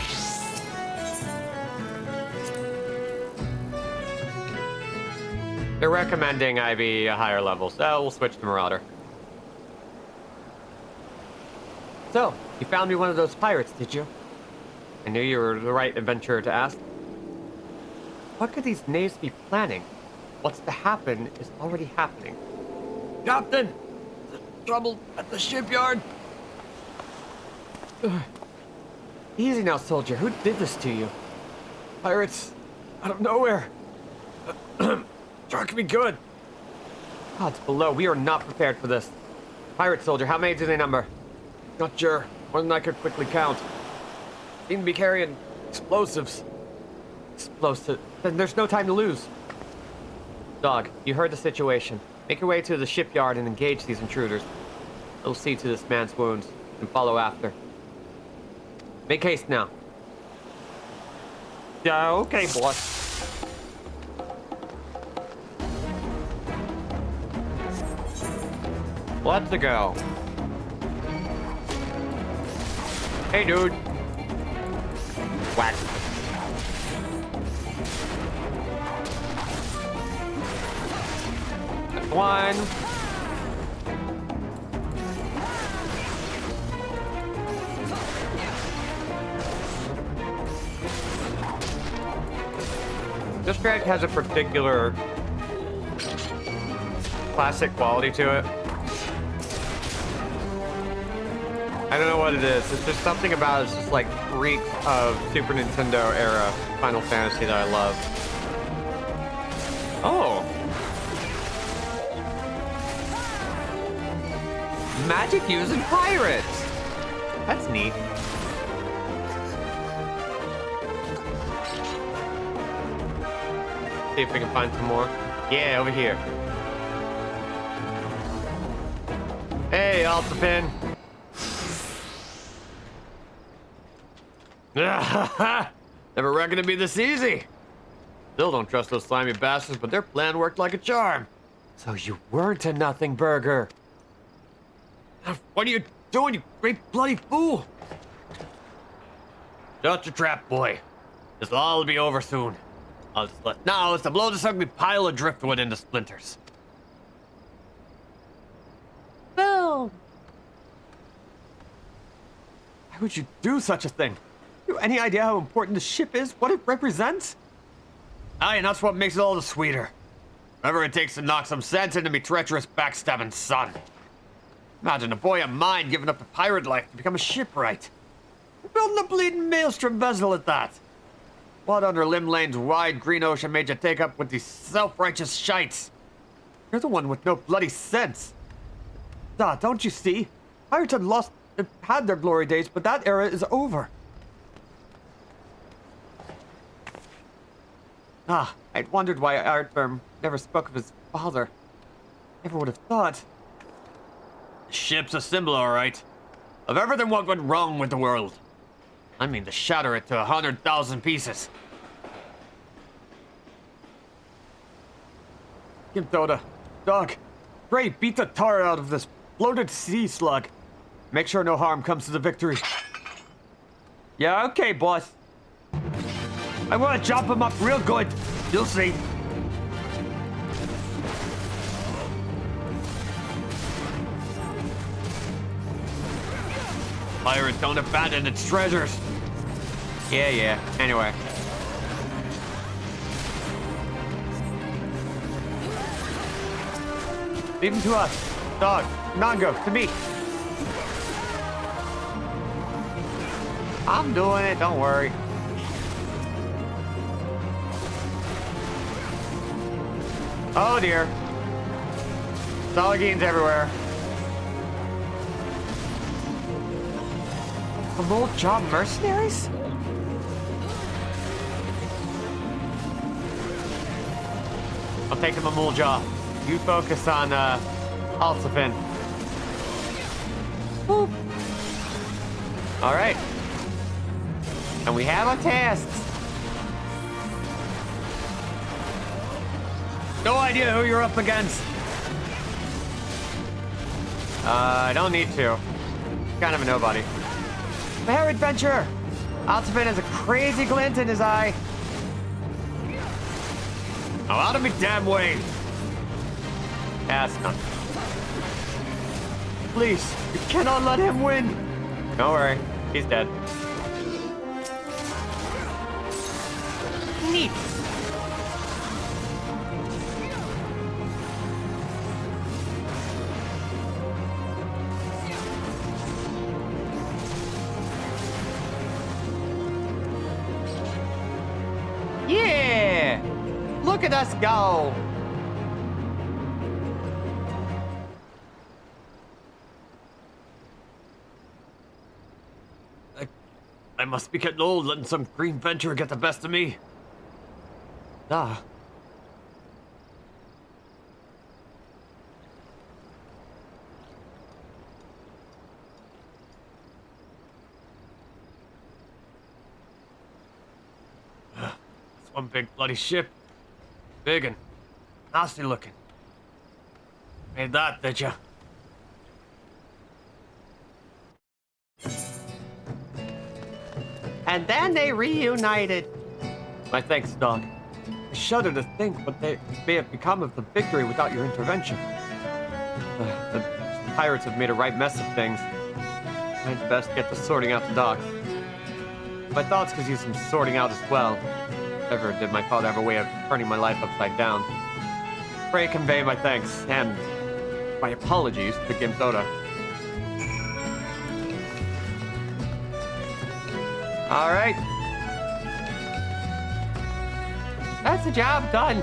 They're recommending I be a higher level, so we'll switch to Marauder. So, you found me one of those pirates, did you? I knew you were the right adventurer to ask. What could these knaves be planning? What's to happen is already happening. Captain! There's trouble at the shipyard! Easy now, soldier. Who did this to you? Pirates out of nowhere. Struck me good. Gods below, we are not prepared for this. Pirate soldier, how many do they number? Not sure. More than I could quickly count. Seem to be carrying explosives. Explosives. Then there's no time to lose. Dog, you heard the situation. Make your way to the shipyard and engage these intruders. We'll see to this man's wounds and follow after. Make haste now. Yeah, okay, boss. Let's go. Hey, dude. Whack. That's one. This drag has a particular classic quality to it. I don't know what it is. It's just something about it. It's just like reeks of Super Nintendo era Final Fantasy that I love. Oh. Magic using pirates. That's neat. See if we can find some more. Yeah, over here. Hey, Alpha Never reckoned it'd be this easy. Still don't trust those slimy bastards, but their plan worked like a charm. So you weren't a nothing burger. What are you doing, you great bloody fool? Shut your trap, boy. This'll all be over soon. I'll just let now is to blow this ugly pile of driftwood into splinters. Boom! Why would you do such a thing? You have any idea how important the ship is? What it represents? Aye, and that's what makes it all the sweeter. Whatever it takes to knock some sense into me treacherous backstabbing son. Imagine a boy of mine giving up the pirate life to become a shipwright. Building a bleeding maelstrom vessel at that. What under Lim Lane's wide green ocean made you take up with these self-righteous shites? You're the one with no bloody sense. Don't you see? Pirates had their glory days, but that era is over. I'd wondered why Artburn never spoke of his father. Never would have thought. The ship's a symbol, all right, of everything what went wrong with the world. I mean to shatter it to 100,000 pieces. Gimtoda, dog, pray beat the tar out of this bloated sea slug. Make sure no harm comes to the victory. Yeah, okay, boss. I want to chop him up real good. You'll see. Pirate don't abandon its treasures. Yeah. Anyway. Leave him to us. Dog, Nango, to me. I'm doing it, don't worry. Oh dear. Saлагines everywhere. Remote job mercenaries? I'll take him a mole jaw. You focus on Alsafin. Boop. All right. And we have a test. No idea who you're up against. I don't need to. Kind of a nobody. Fair adventure. Alsafin has a crazy glint in his eye. Oh, out of me damn way. That's not. Please, you cannot let him win. Don't worry, he's dead. Neat. Yeah! Look at us go! I must be getting old, letting some green venture get the best of me. Ah. That's one big bloody ship. Big and nasty looking. Made that, did ya? And then they reunited. My thanks, Doc. I shudder to think what they may have become of the victory without your intervention. The pirates have made a right mess of things. I'd best get to sorting out the docks. My thoughts could use some sorting out as well. Never did my father have a way of turning my life upside down. Pray convey my thanks and my apologies to Gimsoda. All right. That's the job done.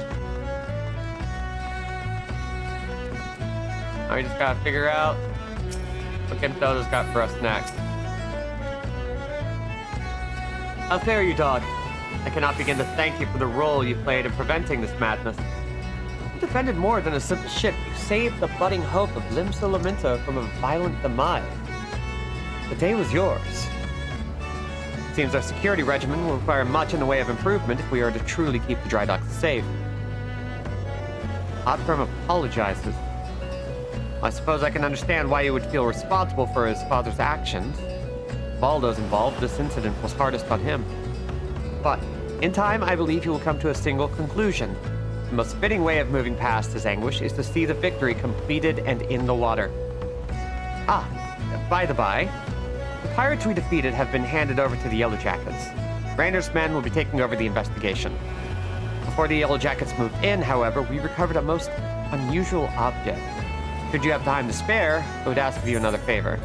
Now we just gotta figure out what Gimsoda's got for us next. How fair you, dog. I cannot begin to thank you for the role you played in preventing this madness. You defended more than a simple ship. You saved the budding hope of Limsa Lominsa from a violent demise. The day was yours. It seems our security regimen will require much in the way of improvement if we are to truly keep the dry docks safe. Hotbrim apologizes. I suppose I can understand why you would feel responsible for his father's actions. If Baldo's involved, this incident was hardest on him. But in time, I believe he will come to a single conclusion. The most fitting way of moving past his anguish is to see the victory completed and in the water. Ah, by the by, the pirates we defeated have been handed over to the Yellow Jackets. Rainer's men will be taking over the investigation. Before the Yellow Jackets moved in, however, we recovered a most unusual object. Should you have time to spare, I would ask of you another favor.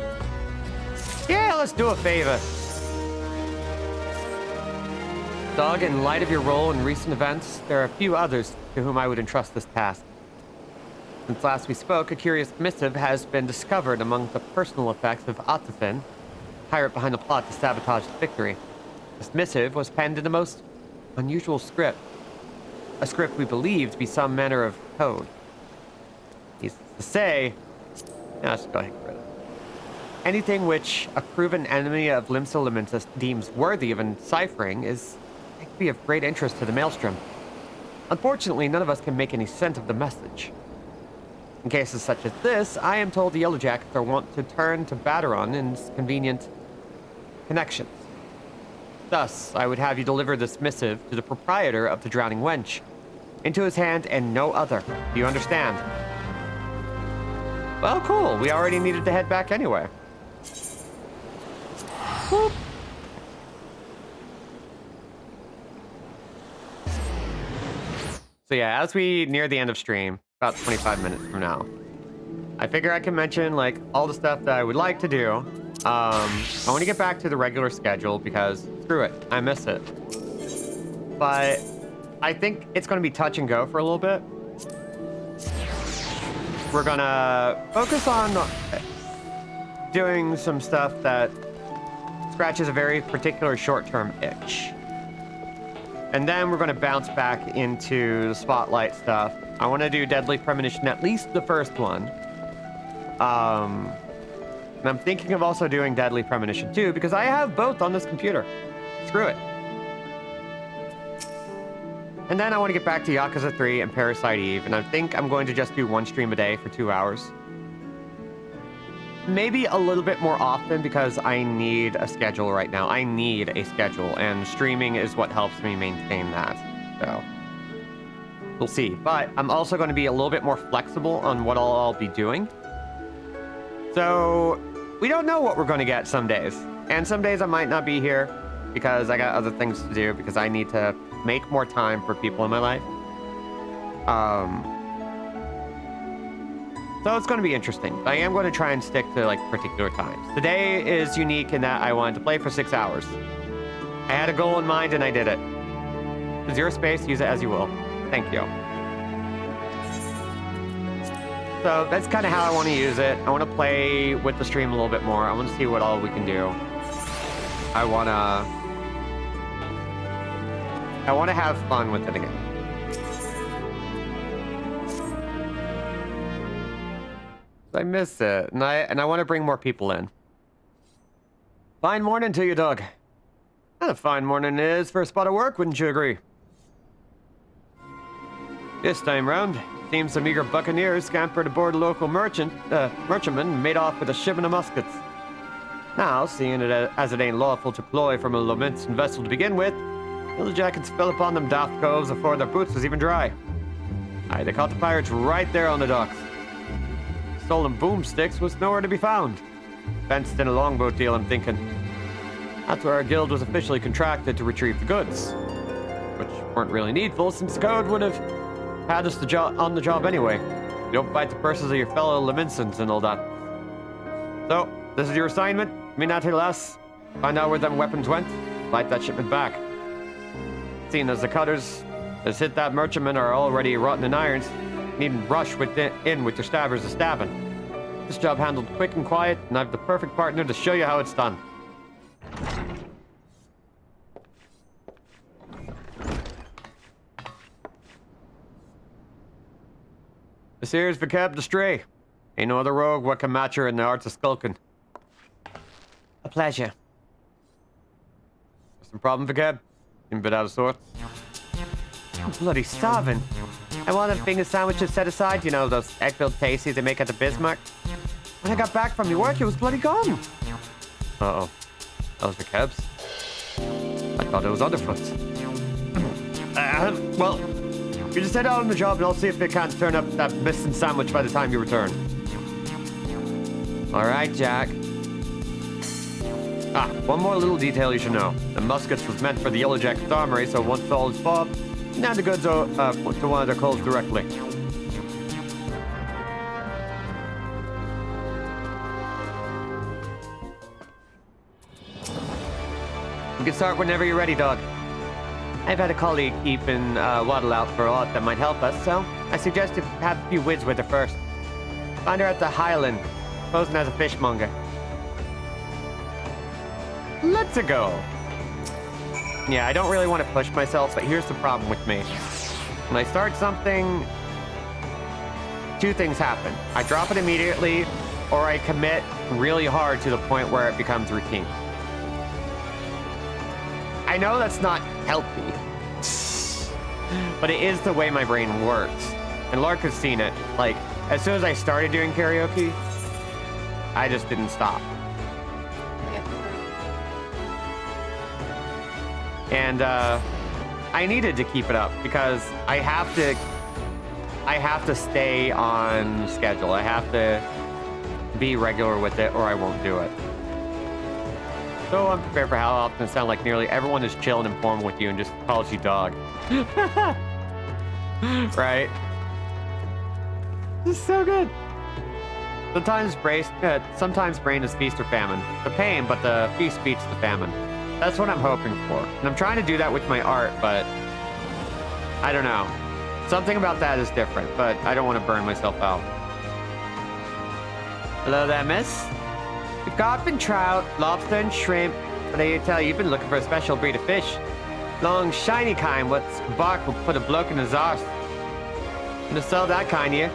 Yeah, let's do a favor. Dog, in light of your role in recent events, there are a few others to whom I would entrust this task. Since last we spoke, a curious missive has been discovered among the personal effects of Atafin, pirate behind the plot to sabotage the victory. This missive was penned in a most unusual script. A script we believe to be some manner of code. He's to say... No, let's go ahead and get rid of it. Anything which a proven enemy of Limsa Lominsa deems worthy of enciphering is to be of great interest to the Maelstrom. Unfortunately, none of us can make any sense of the message. In cases such as this, I am told the Yellow Jackets are wont to turn to Bateron in convenient connections. Thus, I would have you deliver this missive to the proprietor of the Drowning Wench, into his hand and no other. Do you understand? Well, cool. We already needed to head back anyway. Whoop. So yeah, as we near the end of stream, about 25 minutes from now, I figure I can mention like all the stuff that I would like to do. I want to get back to the regular schedule because screw it, I miss it. But I think it's going to be touch and go for a little bit. We're gonna focus on doing some stuff that scratches a very particular short-term itch. And then we're going to bounce back into the spotlight stuff. I want to do Deadly Premonition, at least the first one. And I'm thinking of also doing Deadly Premonition 2 because I have both on this computer. Screw it. And then I want to get back to Yakuza 3 and Parasite Eve, and I think I'm going to just do one stream a day for 2 hours. Maybe a little bit more often because I need a schedule right now. I need a schedule, and streaming is what helps me maintain that. So, we'll see. But I'm also going to be a little bit more flexible on what I'll be doing. So, we don't know what we're going to get some days. And some days I might not be here because I got other things to do, because I need to make more time for people in my life. So it's going to be interesting. I am going to try and stick to like particular times. Today is unique in that I wanted to play for 6 hours. I had a goal in mind and I did it. It's your space, use it as you will. Thank you. So that's kind of how I want to use it. I want to play with the stream a little bit more. I want to see what all we can do. I want to have fun with it again. I miss it, and I want to bring more people in. Fine morning to you, Doug. What a fine morning it is for a spot of work, wouldn't you agree? This time round, seems some eager buccaneers scampered aboard a local merchantman and made off with a shipment of muskets. Now, seeing it as it ain't lawful to ploy from a Lominsan vessel to begin with, the jackets fell upon them daft coves before their boots was even dry. Aye, they caught the pirates right there on the docks. Stolen boomsticks was nowhere to be found. Fenced in a longboat deal, I'm thinking. That's where our guild was officially contracted to retrieve the goods. Which weren't really needful, since the code would have had us on the job anyway. You don't bite the purses of your fellow Leminsons and all that. So, this is your assignment. Me not here less. Find out where them weapons went. Fight that shipment back. Seeing as the cutters that hit that merchantman are already rotten in irons, needn't rush in with your stabbers a stabbing. This job handled quick and quiet, and I've the perfect partner to show you how it's done. This here's Vicab the Stray. Ain't no other rogue what can match her in the arts of skulking. A pleasure. Some problem, Vicab? Seem a bit out of sorts. I'm bloody starving. I want them finger sandwiches set aside, you know, those egg-filled pasties they make at the Bismarck. When I got back from your work, it was bloody gone. Uh-oh. That was Vicab's. I thought it was Underfoot's. Well, you just head out on the job and I'll see if they can't turn up that missing sandwich by the time you return. All right, Jack. One more little detail you should know. The muskets was meant for the Yellow Jacket's armory, so once all is bob, hand the goods to one of their calls directly. You can start whenever you're ready, Dog. I've had a colleague keeping Waddle out for aught that might help us, so I suggest you have a few wids with her first. Find her at the Highland, posing as a fishmonger. Let's go. Yeah, I don't really want to push myself, but here's the problem with me. When I start something, two things happen. I drop it immediately, or I commit really hard to the point where it becomes routine. I know that's not healthy, but it is the way my brain works. And Lark has seen it. Like, as soon as I started doing karaoke, I just didn't stop. And I needed to keep it up because I have to stay on schedule. I have to be regular with it or I won't do it. So I'm prepared for how often it sounds like nearly everyone is chilling and formal with you and just calls you Dog. Right? This is so good. Sometimes brain is feast or famine. The pain, but the feast beats the famine. That's what I'm hoping for. And I'm trying to do that with my art, but I don't know. Something about that is different, but I don't want to burn myself out. Hello there, miss. We've got trout, lobster, and shrimp. But I tell you, you've been looking for a special breed of fish. Long, shiny kind, what's bark will put a bloke in his arse. Gonna sell that kind here.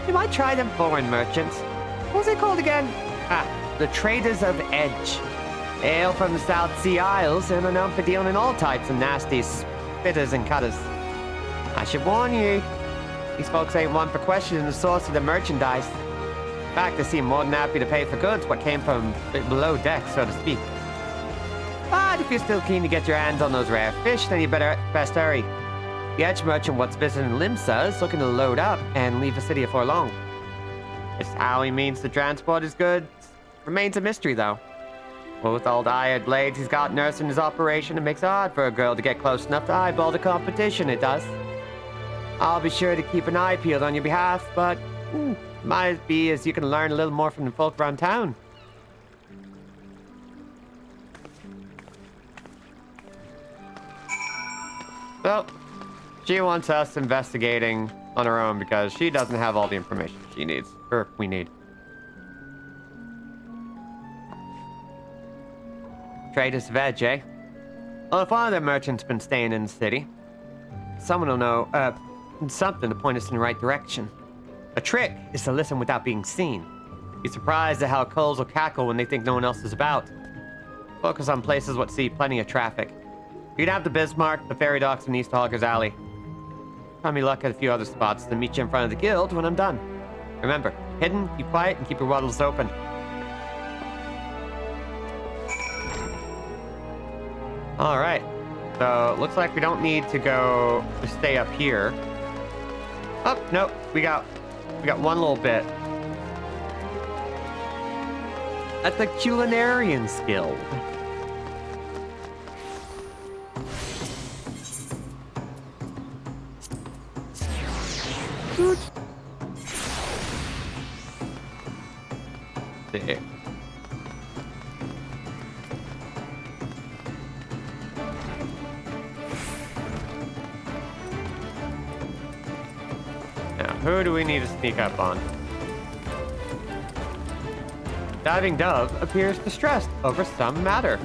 You might try them foreign merchants. What's it called again? The Traders of Edge. Ale from the South Sea Isles and are known for dealing in all types of nasty spitters and cutters. I should warn you, these folks ain't one for questioning the source of the merchandise. In fact, they seem more than happy to pay for goods what came from below deck, so to speak. But if you're still keen to get your hands on those rare fish, then you best hurry. The edge merchant what's visiting Limsa is looking to load up and leave the city before long. It's how he means to transport his goods Remains a mystery, though. Well, with all the iron blades he's got nursing his operation, it makes it hard for a girl to get close enough to eyeball the competition, it does. I'll be sure to keep an eye peeled on your behalf, but might be as you can learn a little more from the folk around town. Well, she wants us investigating on her own because she doesn't have all the information she needs, or we need. Traders veg, eh? Well, if one of the merchants been staying in the city, someone will know, something to point us in the right direction. A trick is to listen without being seen. Be surprised at how culls will cackle when they think no one else is about. Focus on places what see plenty of traffic. You'd have the Bismarck, the ferry docks, and East Hogger's Alley. Try me luck at a few other spots, then meet you in front of the guild when I'm done. Remember, hidden, keep quiet, and keep your waddles open. Alright, so looks like we don't need to go to stay up here. Oh, nope, we got one little bit. At the Culinarians Guild. There. Now, who do we need to sneak up on? Diving Dove appears distressed over some matter.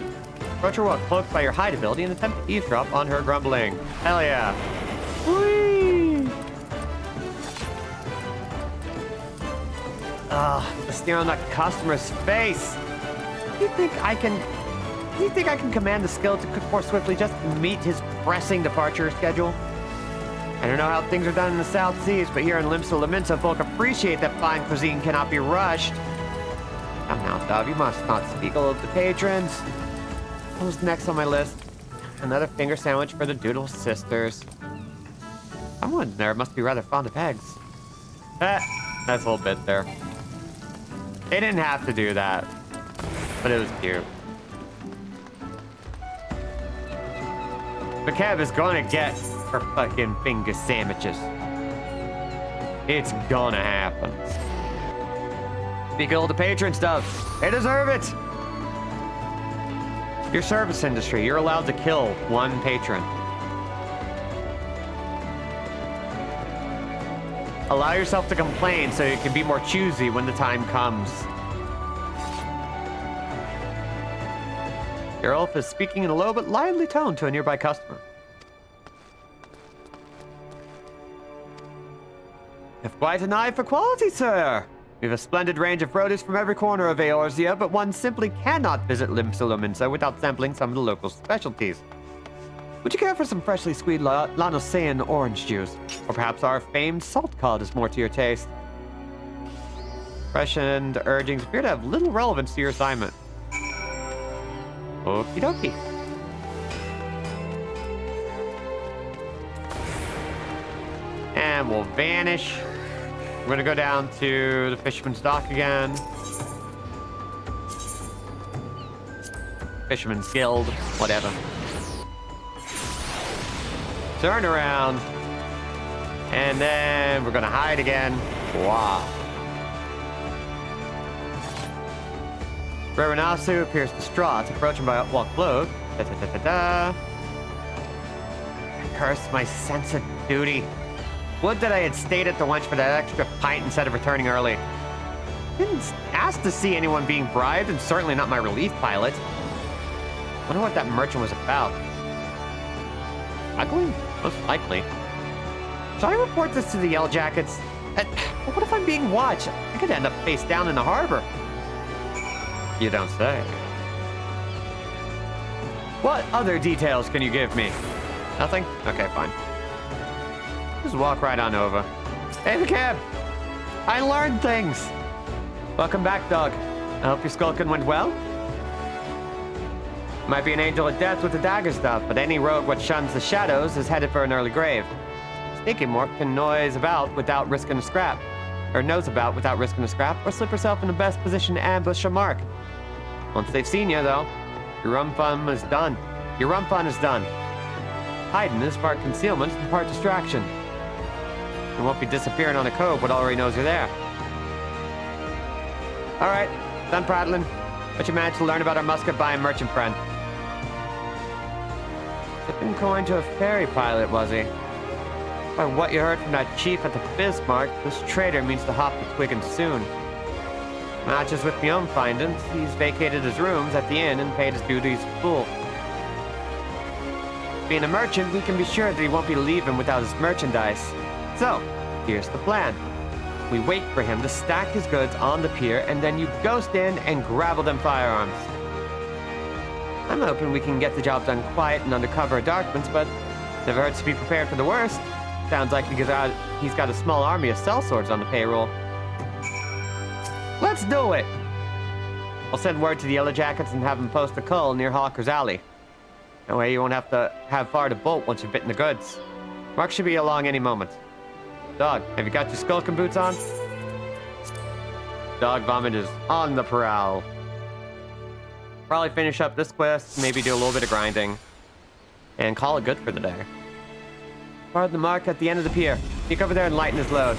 Approach her while cloaked by your hide ability and attempt to eavesdrop on her grumbling. Hell yeah. Whee! The sneer on that customer's face. Do you think I can command the skill to cook more swiftly just to meet his pressing departure schedule? I don't know how things are done in the South Seas, but here in Limsa Laminsa, folk appreciate that fine cuisine cannot be rushed. Come now, Dove, you must not speak ill of the patrons. Who's next on my list? Another finger sandwich for the Doodle sisters. Someone there must be rather fond of eggs. Nice little bit there. They didn't have to do that, but it was cute. McCab is gonna get her fucking finger sandwiches. It's gonna happen. Speak ill of the patrons, Dove. They deserve it. Your service industry, you're allowed to kill one patron. Allow yourself to complain so you can be more choosy when the time comes. Your elf is speaking in a low but lively tone to a nearby customer. Have quite an eye for quality, sir. We have a splendid range of produce from every corner of Eorzea, but one simply cannot visit Limsa Lominsa without sampling some of the local specialties. Would you care for some freshly squeezed Lanosean orange juice? Or perhaps our famed salt cod is more to your taste? Freshened urgings appear to have little relevance to your assignment. Okie dokie. And we'll vanish. We're gonna go down to the Fisherman's Dock again. Fisherman's Guild, whatever. Turn around. And then we're gonna hide again. Wow. Rerenasu appears distraught, approaching by upwalk cloak. I curse my sense of duty. Would that I had stayed at the wench for that extra pint instead of returning early. Didn't ask to see anyone being bribed, and certainly not my relief pilot. Wonder what that merchant was about. Ugly? Most likely. Should I report this to the Yellow Jackets? What if I'm being watched? I could end up face down in the harbor. You don't say. What other details can you give me? Nothing? Okay, fine. Just walk right on over. Hey, the cab! I learned things! Welcome back, dog. I hope your skulking went well. Might be an angel of death with the dagger stuff, but any rogue what shuns the shadows is headed for an early grave. Sneaky morph can noise about without risking a scrap. or knows about without risking a scrap, or slip herself in the best position to ambush a mark. Once they've seen you, though, your rum fun is done. Your rum fun is done. Hiding is part concealment and part distraction. You won't be disappearing on a cove but already knows you're there. Alright, done prattling. What you managed to learn about our musket-buying merchant friend? Tipping coin to a ferry pilot, was he? By what you heard from that chief at the Bismarck, this trader means to hop the Twiggin soon. Matches with my own findings, he's vacated his rooms at the inn and paid his duties full. Being a merchant, we can be sure that he won't be leaving without his merchandise. So, here's the plan. We wait for him to stack his goods on the pier, and then you ghost in and grabble them firearms. I'm hoping we can get the job done quiet and under cover of darkness, but never hurts to be prepared for the worst. Sounds like he's got a small army of sellswords on the payroll. Let's do it! I'll send word to the Yellow Jackets and have them post a cull near Hawker's Alley. That way you won't have to have far to bolt once you've bitten the goods. Mark should be along any moment. Dog, have you got your skulking boots on? Dog Vomit is on the prowl. Probably finish up this quest, maybe do a little bit of grinding, and call it good for the day. Guard the mark at the end of the pier. Sneak over there and lighten his load.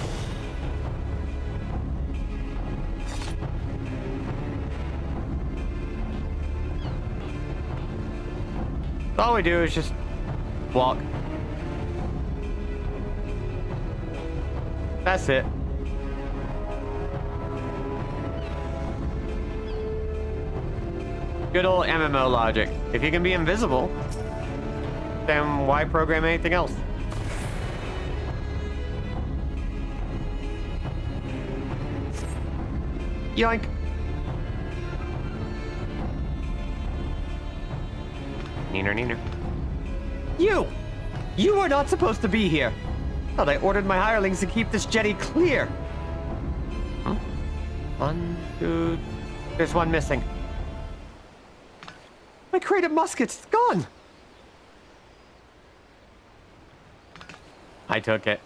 All we do is just walk. That's it. Good old MMO logic. If you can be invisible, then why program anything else? Yoink. Neener, neener. You! You are not supposed to be here! Thought I ordered my hirelings to keep this jetty clear. Huh? 1, 2... There's one missing. My crate of muskets, it's gone! I took it.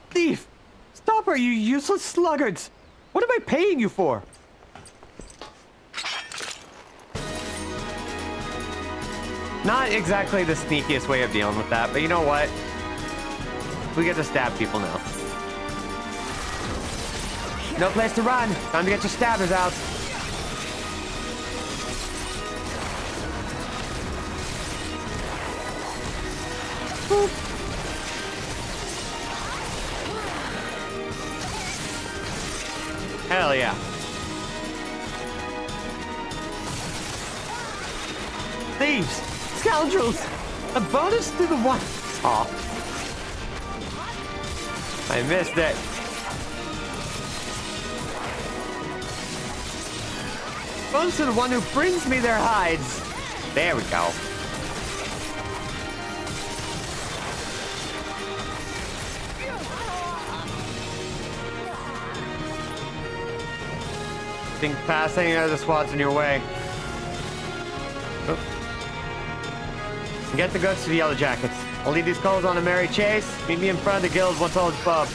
Thief! Stop her, you useless sluggards! What am I paying you for? Not exactly the sneakiest way of dealing with that, but you know what? We get to stab people now. No place to run. Time to get your stabbers out. Boop. Hell yeah. Thieves! Scoundrels! A bonus to the one. Aw. I missed it. Bonus to the one who brings me their hides. There we go. Think past any other squads in your way. Oh. Get the goods to the Yellow Jackets. I'll lead these calls on a merry chase. Meet me in front of the guild once all is pub.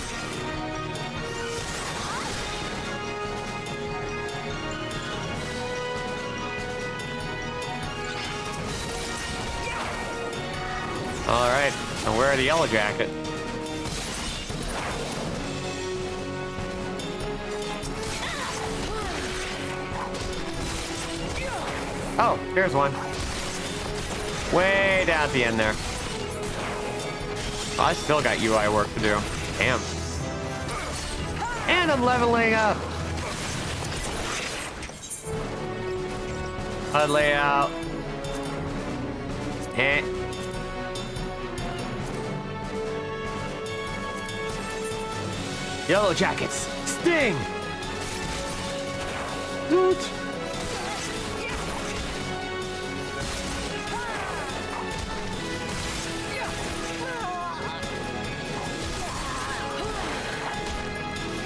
Alright, and where are the Yellow Jackets? Oh, here's one. Way down at the end there. Oh, I still got UI work to do. Damn. And I'm leveling up. HUD layout. Yellow Jackets. Sting! Doot!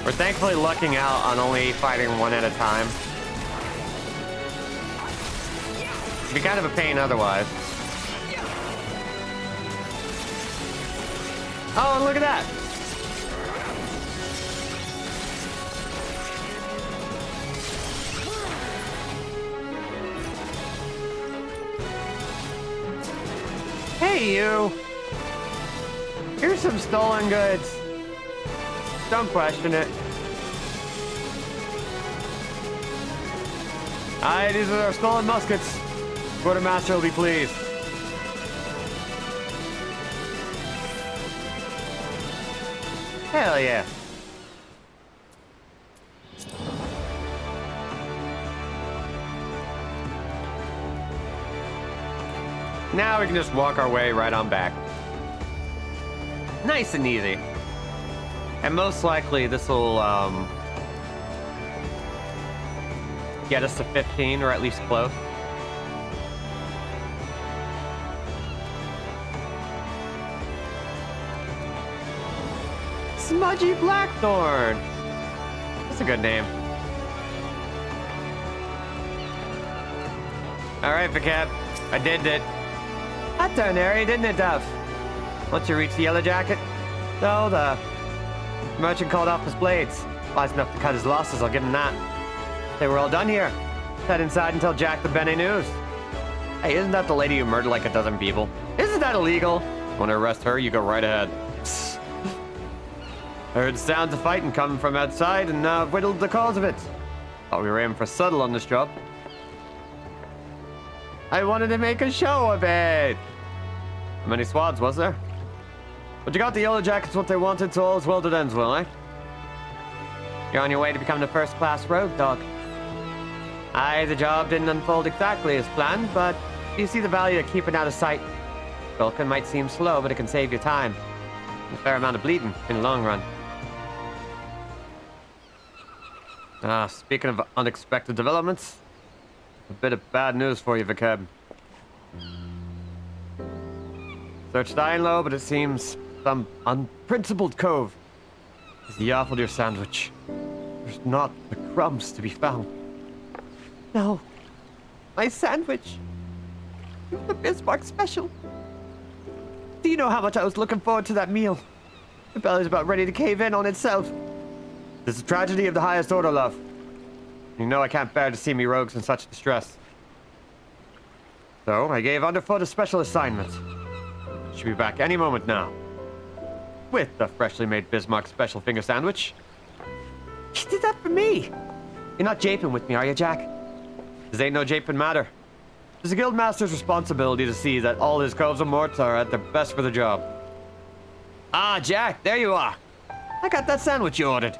We're thankfully lucking out on only fighting one at a time. It'd be kind of a pain otherwise. Oh, and look at that! Hey, you! Here's some stolen goods. Don't question it. Aye, these are our stolen muskets. Quartermaster will be pleased. Hell yeah. Now we can just walk our way right on back. Nice and easy. And most likely this will get us to 15 or at least close. Smudgy Blackthorn. That's a good name. All right, Vicap. I did it. That turned airy, didn't it, Duff? Once you reach the Yellow Jacket, no, the merchant called off his blades. Wise enough to cut his losses, I'll give him that. They were all done here. Head inside and tell Jack the Bene news. Hey, isn't that the lady who murdered like a dozen people? Isn't that illegal? Want to arrest her, you go right ahead. Psst. Heard sounds of fighting coming from outside and whittled the cause of it. Thought we were aiming for subtle on this job. I wanted to make a show of it. How many swads was there? But you got the Yellow Jackets what they wanted, so all's well that ends well, eh? You're on your way to become the first-class rogue dog. Aye, the job didn't unfold exactly as planned, but you see the value of keeping out of sight. Vulcan might seem slow, but it can save you time. And a fair amount of bleeding in the long run. Speaking of unexpected developments, a bit of bad news for you, Vicab. Searched high and low, but it seems some unprincipled cove is the offal your sandwich. There's not the crumbs to be found. No, my sandwich. The Bismarck special. Do you know how much I was looking forward to that meal? The belly's about ready to cave in on itself. This is a tragedy of the highest order, love. You know I can't bear to see me rogues in such distress. So I gave Underfoot a special assignment. Should be back any moment now. With the freshly made Bismarck special finger sandwich. You did that for me. You're not japing with me, are you, Jack? This ain't no japing matter. It's the Guildmaster's responsibility to see that all his coves and morts are at their best for the job. Ah, Jack, there you are. I got that sandwich you ordered.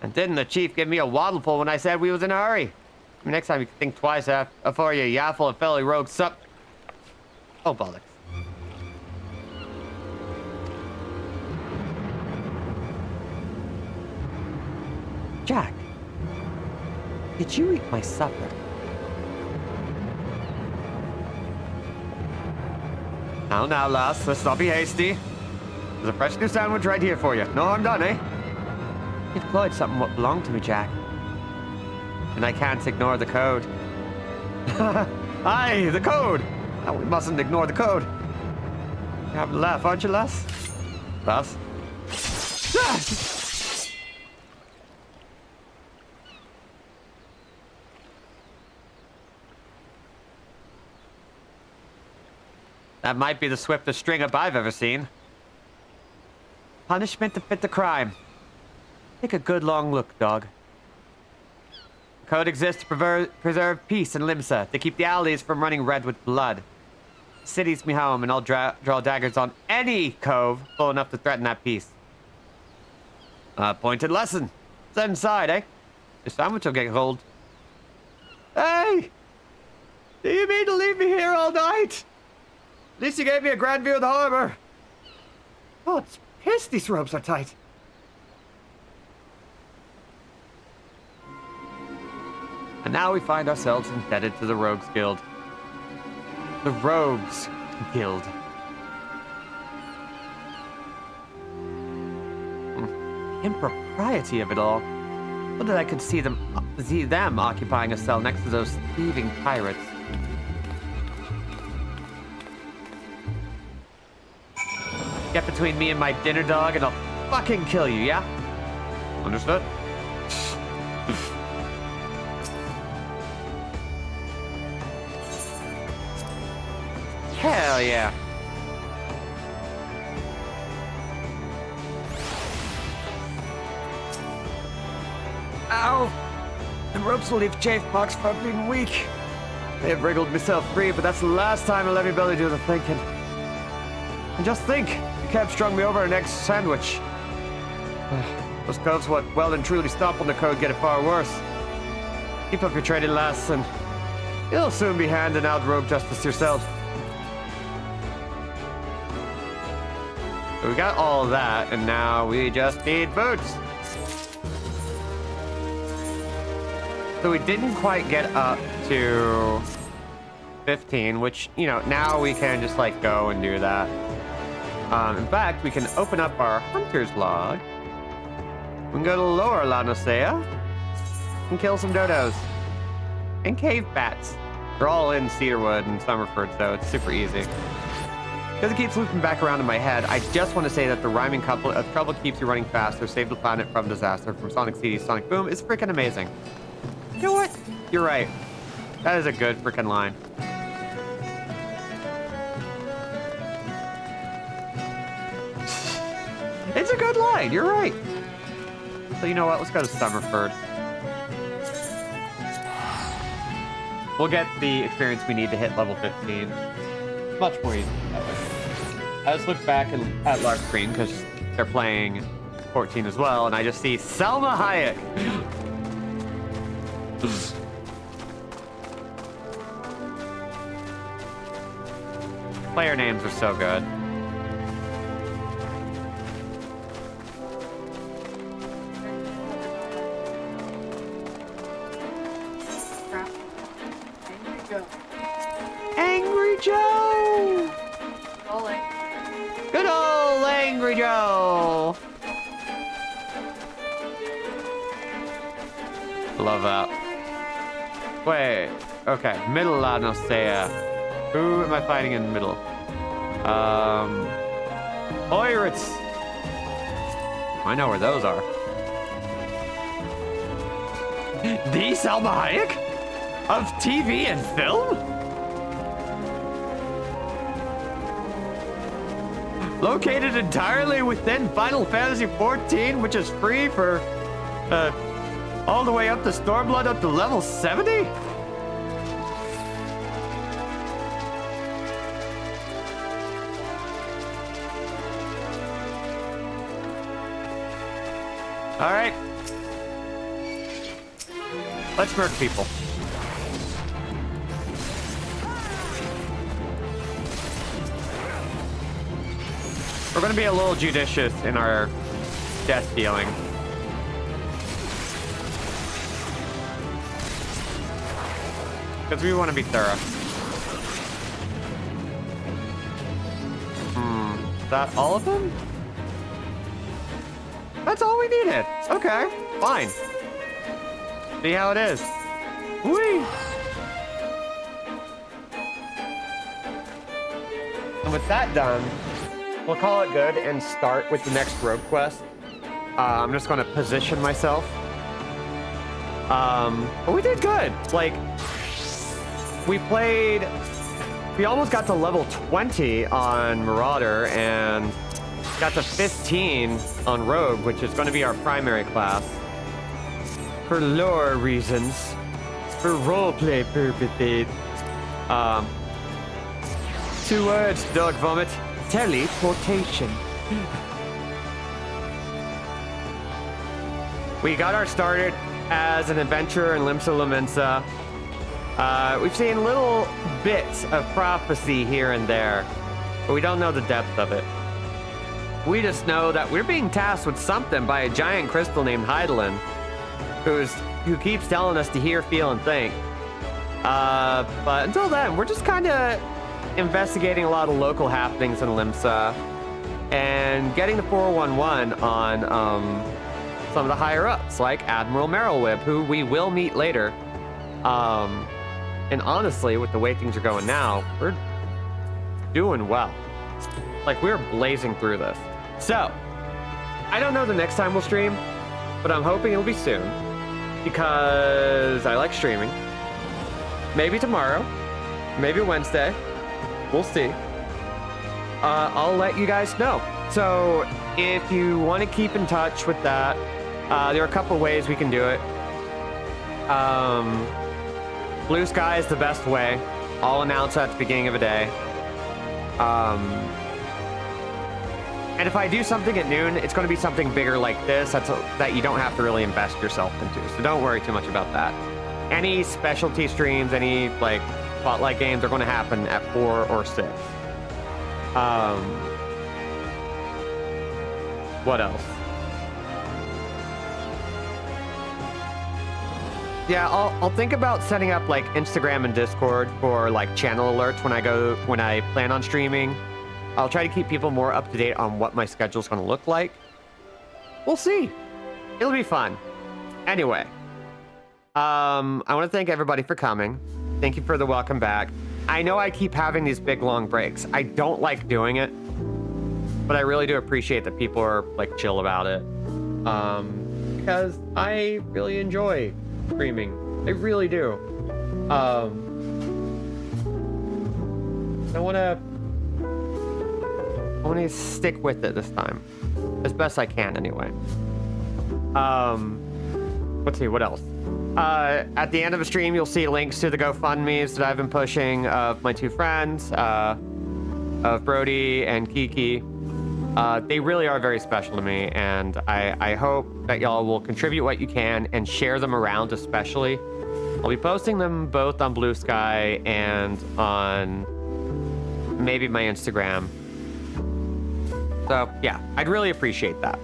And didn't the chief give me a waddleful when I said we was in a hurry? Next time you can think twice before you yaffle a fellow rogue sup. Oh, bollocks. Jack, did you eat my supper? Now, lass, let's not be hasty. There's a fresh new sandwich right here for you. No harm done, eh? You've clawed something what belonged to me, Jack. And I can't ignore the code. Aye, the code! No, we mustn't ignore the code. You're having a laugh, aren't you, lass? Lass? Ah! That might be the swiftest string-up I've ever seen. Punishment to fit the crime. Take a good long look, dog. The code exists to preserve peace in Limsa, to keep the alleys from running red with blood. The city's me home, and I'll draw daggers on any cove full enough to threaten that peace. Pointed lesson. Set inside, eh? Your sandwich will get cold. Hey! Do you mean to leave me here all night? At least you gave me a grand view of the harbor. Oh, it's pissed these ropes are tight. And now we find ourselves indebted to the Rogues Guild. The Rogues Guild. Impropriety of it all. What did I could see them occupying a cell next to those thieving pirates? Get between me and my dinner dog and I'll fucking kill you, yeah? Understood? Hell yeah. Ow! The ropes will leave chafe marks for being weak. I have wriggled myself free, but that's the last time I'll let me belly do the thinking. And just think, the cab strung me over an egg sandwich. Those coves what well and truly stop on the code get it far worse. Keep up your training, lass, and you'll soon be handing out rogue justice yourself. So we got all that, and now we just need boots. So we didn't quite get up to 15, which, you know, now we can just like go and do that. In fact, we can open up our hunter's log. We can go to Lower La Nosea and kill some dodos and cave bats. They're all in Cedarwood and Summerford, so it's super easy. Because it keeps looping back around in my head, I just want to say that the rhyming couplet of Trouble Keeps You Running Faster, Save the Planet from Disaster from Sonic CD's Sonic Boom is freaking amazing. You know what? You're right. That is a good freaking line. It's a good line. You're right. So you know what? Let's go to Summerford. We'll get the experience we need to hit level 15. Much more easy that way. I just look back at Lark's screen because they're playing 14 as well, and I just see Selma Hayek. Player names are so good. Crap. Angry Joe. Angry Joe! Rolling. Good old Angry Joe! Love that. Wait, okay, middle La Nosea. Who am I fighting in the middle? Pirates! I know where those are. The Salma Hayek? Of TV and film? Located entirely within Final Fantasy XIV, which is free for, all the way up to Stormblood up to level 70? All right. Let's murk people. We're going to be a little judicious in our death dealing. Because we want to be thorough. Is that all of them? That's all we needed. Okay, fine. See how it is. Whee! And with that done, we'll call it good and start with the next rogue quest. I'm just going to position myself. But we did good. Like, we almost got to level 20 on Marauder and got to 15 on Rogue, which is going to be our primary class. For lore reasons. For roleplay purposes. 2 words, dog vomit. Teleportation. We got our started as an adventurer in Limsa Lominsa. We've seen little bits of prophecy here and there, but we don't know the depth of it. We just know that we're being tasked with something by a giant crystal named Heidelin, who keeps telling us to hear, feel, and think. But until then, we're just kind of investigating a lot of local happenings in Limsa and getting the 411 on some of the higher ups, like Admiral Merrillwhip, who we will meet later. And honestly, with the way things are going now, we're doing well. Like, we're blazing through this. So, I don't know the next time we'll stream, but I'm hoping it'll be soon, because I like streaming. Maybe tomorrow, maybe Wednesday. We'll see. I'll let you guys know. So if you want to keep in touch with that, there are a couple ways we can do it. Blue Sky is the best way. I'll announce at the beginning of a day. And if I do something at noon, it's going to be something bigger like this that you don't have to really invest yourself into. So don't worry too much about that. Any specialty streams, any like spotlight games are going to happen at 4 or 6. What else? Yeah, I'll think about setting up like Instagram and Discord for like channel alerts when I plan on streaming. I'll try to keep people more up to date on what my schedule's going to look like. We'll see. It'll be fun. Anyway, I want to thank everybody for coming. Thank you for the welcome back. I know I keep having these big long breaks. I don't like doing it, but I really do appreciate that people are like chill about it. Because I really enjoy streaming. I really do. I want to stick with it this time, as best I can anyway. Let's see, what else? At the end of the stream, you'll see links to the GoFundMes that I've been pushing of my 2 friends, of Brody and Kiki. They really are very special to me, and I hope that y'all will contribute what you can and share them around, especially. I'll be posting them both on Blue Sky and on maybe my Instagram. So, yeah, I'd really appreciate that.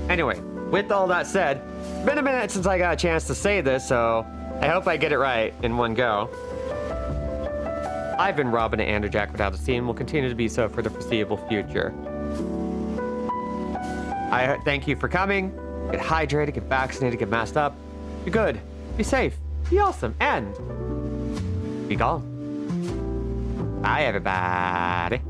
Anyway, with all that said, it's been a minute since I got a chance to say this, so I hope I get it right in one go. I've been Robin and Andrewjack without a C, and will continue to be so for the foreseeable future. I thank you for coming. Get hydrated, get vaccinated, get masked up. Be good, be safe, be awesome, and be gone. Bye, everybody.